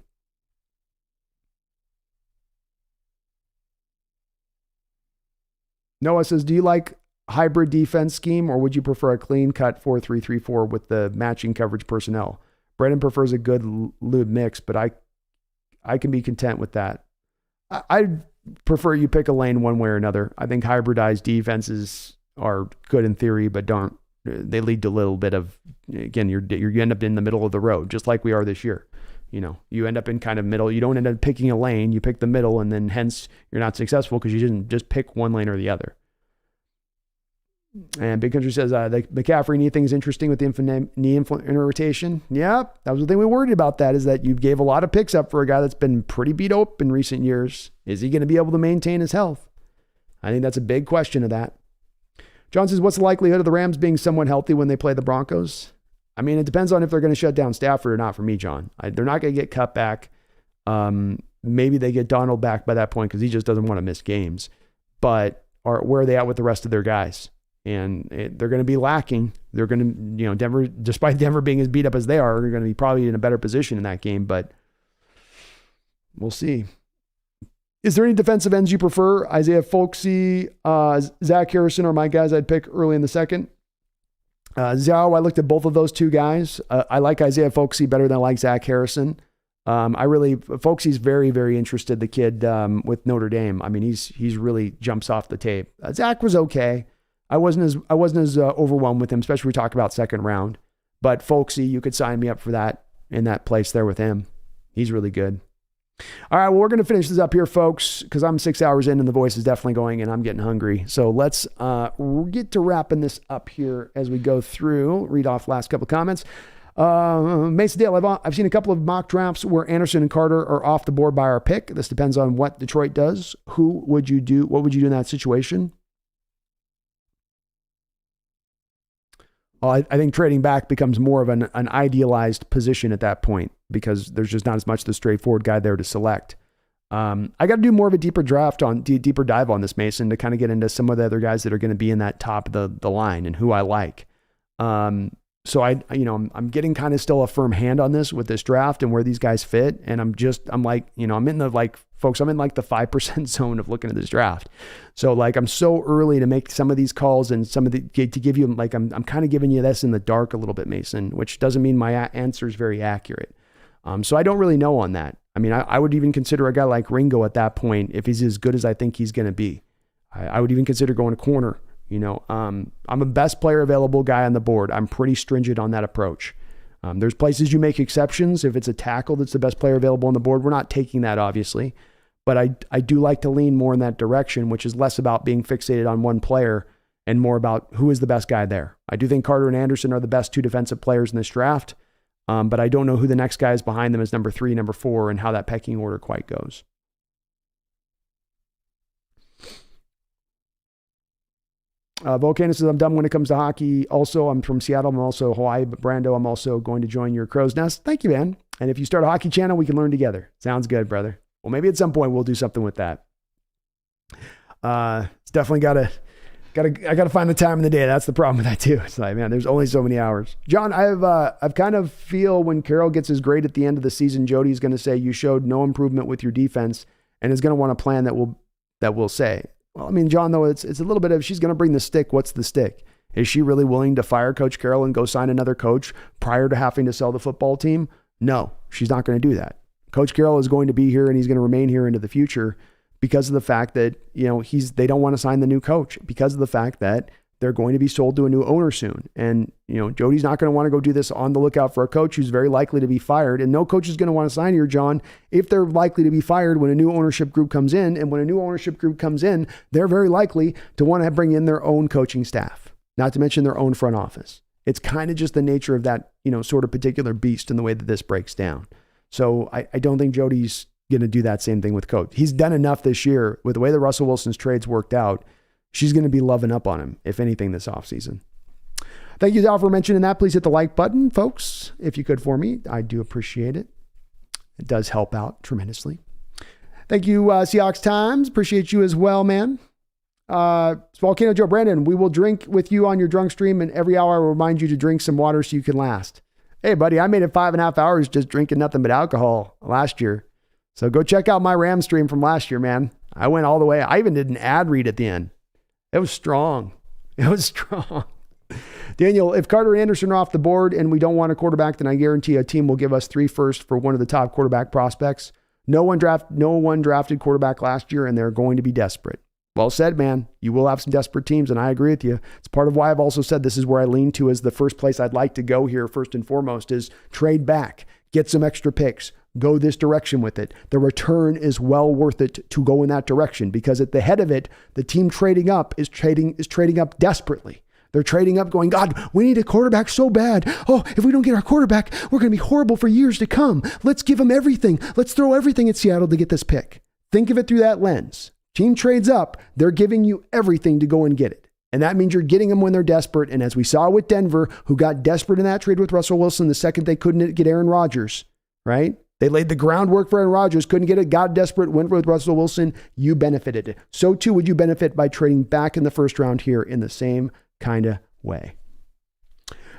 Noah says, do you like hybrid defense scheme or would you prefer a clean cut 4-3-3-4 with the matching coverage personnel? Brendan prefers a good lube mix, but I can be content with that. I prefer you pick a lane one way or another. I think hybridized defenses are good in theory, but they lead to a little bit of, again, you end up in the middle of the road, just like we are this year. You end up in kind of middle. You don't end up picking a lane. You pick the middle, and then hence you're not successful because you didn't just pick one lane or the other. And Big Country says, the McCaffrey knee thing is interesting with the knee rotation. Yeah, that was the thing we worried about that, is that you gave a lot of picks up for a guy that's been pretty beat up in recent years. Is he going to be able to maintain his health? I think that's a big question of that. John says, what's the likelihood of the Rams being somewhat healthy when they play the Broncos? I mean, it depends on if they're going to shut down Stafford or not for me, John. They're not going to get cut back. Maybe they get Donald back by that point because he just doesn't want to miss games. But where are they at with the rest of their guys? And they're going to be lacking. They're going to, Denver, despite Denver being as beat up as they are, they're going to be probably in a better position in that game. But we'll see. Is there any defensive ends you prefer? Isaiah Folksy, Zach Harrison, or my guys I'd pick early in the second? Zhao, I looked at both of those two guys. I like Isaiah Folksy better than I like Zach Harrison. Folksy's very, very interested, the kid with Notre Dame. I mean, he's really jumps off the tape. Zach was okay. I wasn't as overwhelmed with him, especially when we talk about second round. But Folksy, you could sign me up for that in that place there with him. He's really good. All right, well, we're going to finish this up here, folks, because I'm 6 hours in and the voice is definitely going and I'm getting hungry. So let's get to wrapping this up here as we go through. Read off last couple of comments. Mason Dale, I've seen a couple of mock drafts where Anderson and Carter are off the board by our pick. This depends on what Detroit does. What would you do in that situation? Well, I think trading back becomes more of an idealized position at that point because there's just not as much the straightforward guy there to select. I got to do more of a deeper dive on this, Mason, to kind of get into some of the other guys that are going to be in that top of the line and who I like. So I'm getting kind of still a firm hand on this with this draft and where these guys fit. And I'm in the 5% zone of looking at this draft. So I'm so early to make some of these calls and to give you, I'm kind of giving you this in the dark a little bit, Mason, which doesn't mean my answer is very accurate. So I don't really know on that. I mean, I would even consider a guy like Ringo at that point, if he's as good as I think he's going to be. I would even consider going a corner. I'm a best player available guy on the board. I'm pretty stringent on that approach. There's places you make exceptions. If it's a tackle that's the best player available on the board, we're not taking that, obviously. But I do like to lean more in that direction, which is less about being fixated on one player and more about who is the best guy there. I do think Carter and Anderson are the best two defensive players in this draft, but I don't know who the next guy is behind them as number 3, number 4, and how that pecking order quite goes. Volcano says, I'm dumb when it comes to hockey. Also, I'm from Seattle. I'm also Hawaii, but Brando, I'm also going to join your Crow's Nest. Thank you, man. And if you start a hockey channel, we can learn together. Sounds good, brother. Well, maybe at some point we'll do something with that. It's definitely I gotta find the time in the day. That's the problem with that too. It's like, man, there's only so many hours. John, I've kind of feel when Carroll gets his grade at the end of the season, Jody's going to say you showed no improvement with your defense and is going to want a plan that will say, well, I mean, John, though, it's a little bit of, she's going to bring the stick. What's the stick? Is she really willing to fire Coach Carroll and go sign another coach prior to having to sell the football team? No, she's not going to do that. Coach Carroll is going to be here and he's going to remain here into the future because of the fact that, they don't want to sign the new coach, because of the fact that they're going to be sold to a new owner soon. And, Jody's not going to want to go do this on the lookout for a coach who's very likely to be fired. And no coach is going to want to sign here, John, if they're likely to be fired when a new ownership group comes in. And when a new ownership group comes in, they're very likely to want to bring in their own coaching staff, not to mention their own front office. It's kind of just the nature of that, sort of particular beast in the way that this breaks down. So I don't think Jody's going to do that same thing with coach. He's done enough this year with the way that Russell Wilson's trades worked out. She's going to be loving up on him, if anything, this offseason. Thank you, Dal, for mentioning that. Please hit the like button, folks, if you could for me. I do appreciate it. It does help out tremendously. Thank you, Seahawks Times. Appreciate you as well, man. Volcano Joe Brandon, we will drink with you on your drunk stream, and every hour I will remind you to drink some water so you can last. Hey, buddy, I made it 5.5 hours just drinking nothing but alcohol last year. So go check out my Ram stream from last year, man. I went all the way. I even did an ad read at the end. It was strong. It was strong. Daniel, if Carter and Anderson are off the board and we don't want a quarterback, then I guarantee a team will give us 3 firsts for one of the top quarterback prospects. No one drafted quarterback last year, and they're going to be desperate. Well said, man. You will have some desperate teams, and I agree with you. It's part of why I've also said this is where I lean to as the first place I'd like to go here, first and foremost, is trade back, get some extra picks, go this direction with it. The return is well worth it to go in that direction because at the head of it, the team trading up is trading up desperately. They're trading up going, God, we need a quarterback so bad. Oh, if we don't get our quarterback, we're going to be horrible for years to come. Let's give them everything. Let's throw everything at Seattle to get this pick. Think of it through that lens. Team trades up. They're giving you everything to go and get it. And that means you're getting them when they're desperate. And as we saw with Denver, who got desperate in that trade with Russell Wilson the second they couldn't get Aaron Rodgers, right? They laid the groundwork for Aaron Rodgers, couldn't get it, got desperate, went with Russell Wilson. You benefited. So too would you benefit by trading back in the first round here in the same kind of way.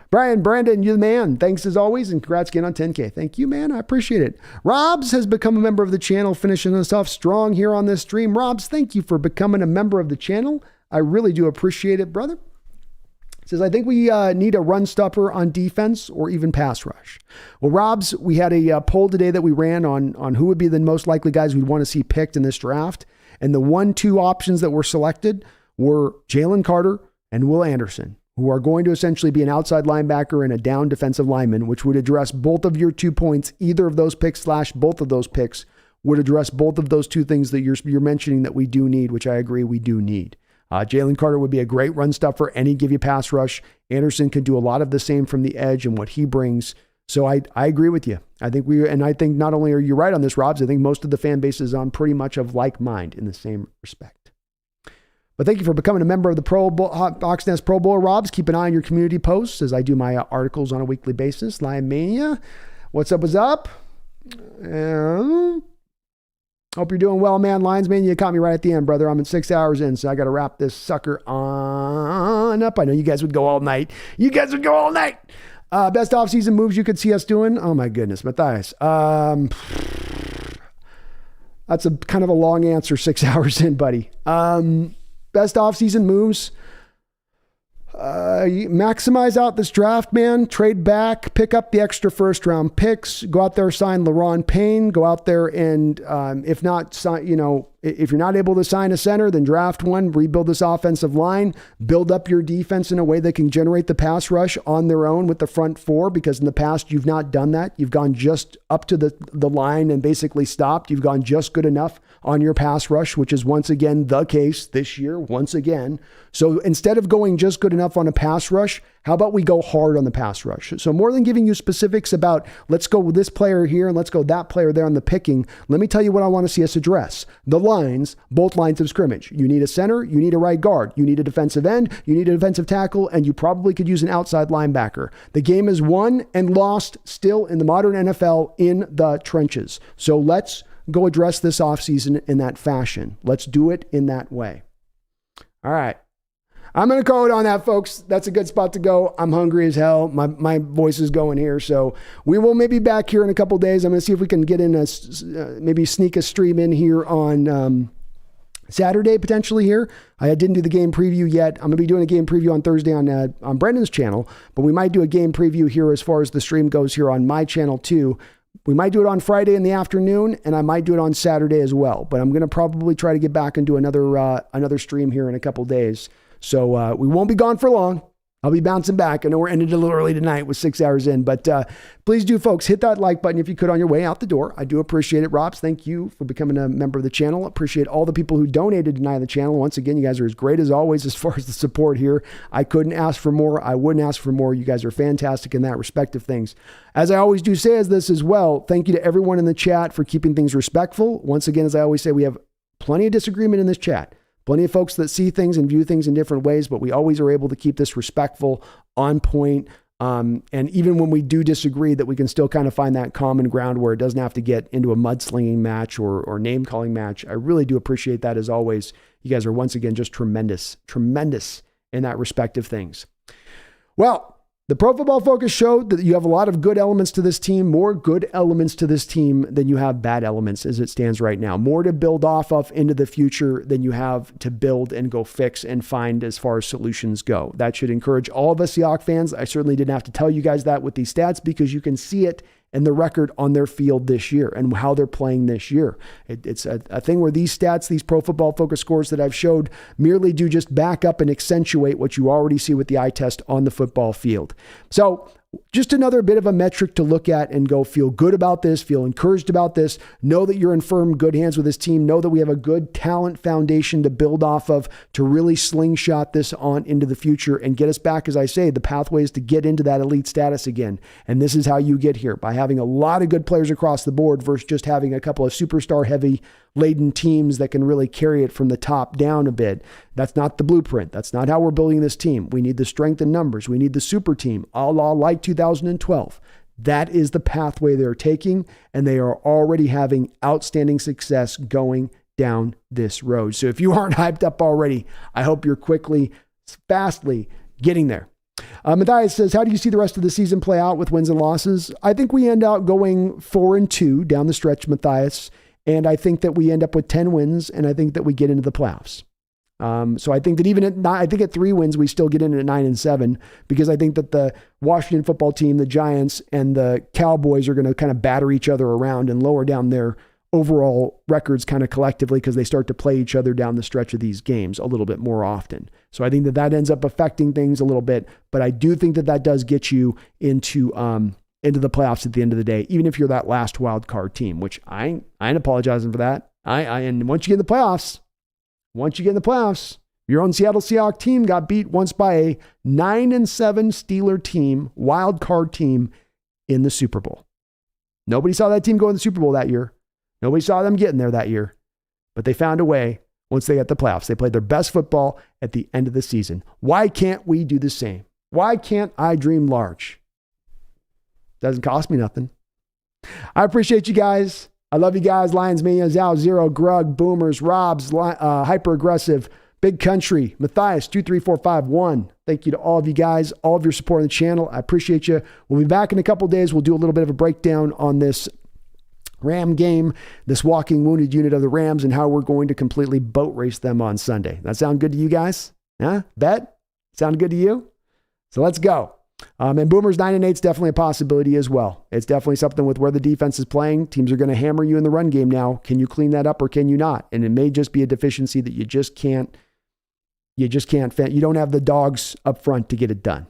Brandon, you're the man. Thanks as always, and congrats again on 10K. Thank you, man. I appreciate it. Robs has become a member of the channel, finishing us off strong here on this stream. Robs, thank you for becoming a member of the channel. I really do appreciate it, brother. Says, I think we need a run stopper on defense or even pass rush. Well, Robs, we had a poll today that we ran on who would be the most likely guys we'd want to see picked in this draft. And the 1-2 options that were selected were Jalen Carter, and Will Anderson, who are going to essentially be an outside linebacker and a down defensive lineman, which would address both of your 2 points. Either of those picks / both of those picks would address both of those two things that you're mentioning that we do need, which I agree we do need. Jalen Carter would be a great run stuffer, and he'd give you pass rush. Anderson could do a lot of the same from the edge and what he brings. So I agree with you. I think not only are you right on this, Robs, I think most of the fan base is on pretty much of like mind in the same respect. But thank you for becoming a member of the TheSeahawksNest Pro Bowl, Robs. Keep an eye on your community posts as I do my articles on a weekly basis. Lion Mania, what's up? Hope you're doing well, man. Lions Mania, you caught me right at the end, brother. I'm at 6 hours in, so I got to wrap this sucker on up. I know you guys would go all night. Best offseason moves you could see us doing? Oh, my goodness, Matthias. That's a kind of a long answer, 6 hours in, buddy. Best offseason moves. Maximize out this draft, man. Trade back, pick up the extra first round picks, go out there, sign LaRon Payne, go out there and, if you're not able to sign a center, then draft one, rebuild this offensive line, build up your defense in a way that can generate the pass rush on their own with the front four, because in the past, you've not done that. You've gone just up to the line and basically stopped. You've gone just good enough on your pass rush, which is once again the case this year, once again. So instead of going just good enough on a pass rush, how about we go hard on the pass rush? So more than giving you specifics about let's go with this player here and let's go that player there on the picking, let me tell you what I want to see us address. The lines, both lines of scrimmage. You need a center, you need a right guard, you need a defensive end, you need a defensive tackle, and you probably could use an outside linebacker. The game is won and lost still in the modern NFL in the trenches. So let's go address this offseason in that fashion. Let's do it in that way. All right. I'm going to call it on that, folks. That's a good spot to go. I'm hungry as hell. My voice is going here. So we will maybe back here in a couple days. I'm going to see if we can get in maybe sneak a stream in here on Saturday, potentially here. I didn't do the game preview yet. I'm going to be doing a game preview on Thursday on Brendan's channel, but we might do a game preview here as far as the stream goes here on my channel too. We might do it on Friday in the afternoon, and I might do it on Saturday as well. But I'm going to probably try to get back and do another stream here in a couple days. So we won't be gone for long. I'll be bouncing back. I know we're ended a little early tonight with 6 hours in, but please do, folks, hit that like button if you could on your way out the door. I do appreciate it. Robs, thank you for becoming a member of the channel. Appreciate all the people who donated tonight to the channel. Once again, you guys are as great as always as far as the support here. I couldn't ask for more. I wouldn't ask for more. You guys are fantastic in that respect of things. As I always do say as this as well, thank you to everyone in the chat for keeping things respectful. Once again, as I always say, we have plenty of disagreement in this chat. Plenty of folks that see things and view things in different ways, but we always are able to keep this respectful, on point, and even when we do disagree, that we can still kind of find that common ground where it doesn't have to get into a mudslinging match or name-calling match. I really do appreciate that as always. You guys are once again just tremendous in that respect of things. Well, the Pro Football Focus showed that you have a lot of good elements to this team, more good elements to this team than you have bad elements as it stands right now. More to build off of into the future than you have to build and go fix and find as far as solutions go. That should encourage all of us Seahawks fans. I certainly didn't have to tell you guys that with these stats because you can see it and the record on their field this year and how they're playing this year. It's a thing where these stats, these Pro Football Focus scores that I've showed merely do just back up and accentuate what you already see with the eye test on the football field. So just another bit of a metric to look at and go feel good about this, feel encouraged about this, know that you're in firm, good hands with this team, know that we have a good talent foundation to build off of to really slingshot this on into the future and get us back, as I say, the pathways to get into that elite status again. And this is how you get here, by having a lot of good players across the board versus just having a couple of superstar heavy laden teams that can really carry it from the top down a bit. That's not the blueprint. That's not how we're building this team. We need the strength in numbers. We need the super team, a la like 2012. That is the pathway they're taking, and they are already having outstanding success going down this road. So if you aren't hyped up already, I hope you're fastly getting there. Matthias says, how do you see the rest of the season play out with wins and losses? I think we end out going 4-2 down the stretch, Matthias. And I think that we end up with 10 wins, and I think that we get into the playoffs. So I think that even at 3 wins, we still get in at 9-7, because I think that the Washington football team, the Giants, and the Cowboys are going to kind of batter each other around and lower down their overall records kind of collectively because they start to play each other down the stretch of these games a little bit more often. So I think that ends up affecting things a little bit, but I do think that does get you into the playoffs at the end of the day, even if you're that last wild card team, which I ain't apologizing for that. And once you get in the playoffs, your own Seattle Seahawks team got beat once by a 9-7 Steeler team, wild card team in the Super Bowl. Nobody saw that team go in the Super Bowl that year. Nobody saw them getting there that year, but they found a way once they got the playoffs. They played their best football at the end of the season. Why can't we do the same? Why can't I dream large? Doesn't cost me nothing. I appreciate you guys. I love you guys. Lions Mania, Zao, Zero, Grug, Boomers, Robs, Hyper Aggressive, Big Country, Matthias, 23451. Thank you to all of you guys, all of your support on the channel. I appreciate you. We'll be back in a couple days. We'll do a little bit of a breakdown on this Ram game, this walking wounded unit of the Rams, and how we're going to completely boat race them on Sunday. That sound good to you guys? Huh? Bet? Sound good to you? So let's go. And Boomers 9-8 is definitely a possibility as well. It's definitely something with where the defense is playing. Teams are going to hammer you in the run game now. Can you clean that up or can you not? And it may just be a deficiency that you just can't. You don't have the dogs up front to get it done.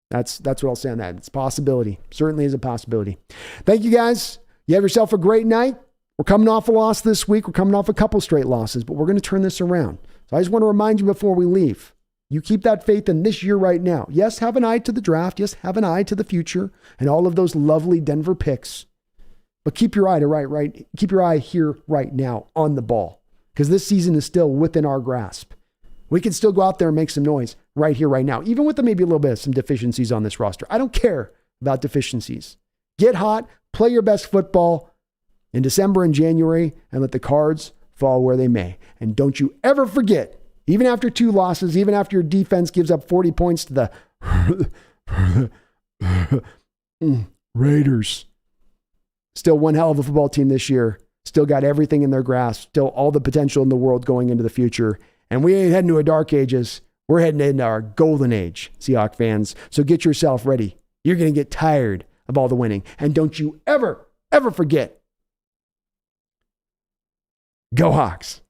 That's what I'll say on that. It's a possibility. Certainly is a possibility. Thank you guys. You have yourself a great night. We're coming off a loss this week. We're coming off a couple straight losses, but we're going to turn this around. So I just want to remind you before we leave, you keep that faith in this year right now. Yes, have an eye to the draft. Yes, have an eye to the future and all of those lovely Denver picks. But keep your eye keep your eye here right now on the ball, because this season is still within our grasp. We can still go out there and make some noise right here, right now, even with maybe a little bit of some deficiencies on this roster. I don't care about deficiencies. Get hot, play your best football in December and January, and let the cards fall where they may. And don't you ever forget, even after 2 losses, even after your defense gives up 40 points to the Raiders, still one hell of a football team this year, still got everything in their grasp, still all the potential in the world going into the future. And we ain't heading to a dark ages. We're heading into our golden age, Seahawks fans. So get yourself ready. You're going to get tired of all the winning. And don't you ever, ever forget, go Hawks.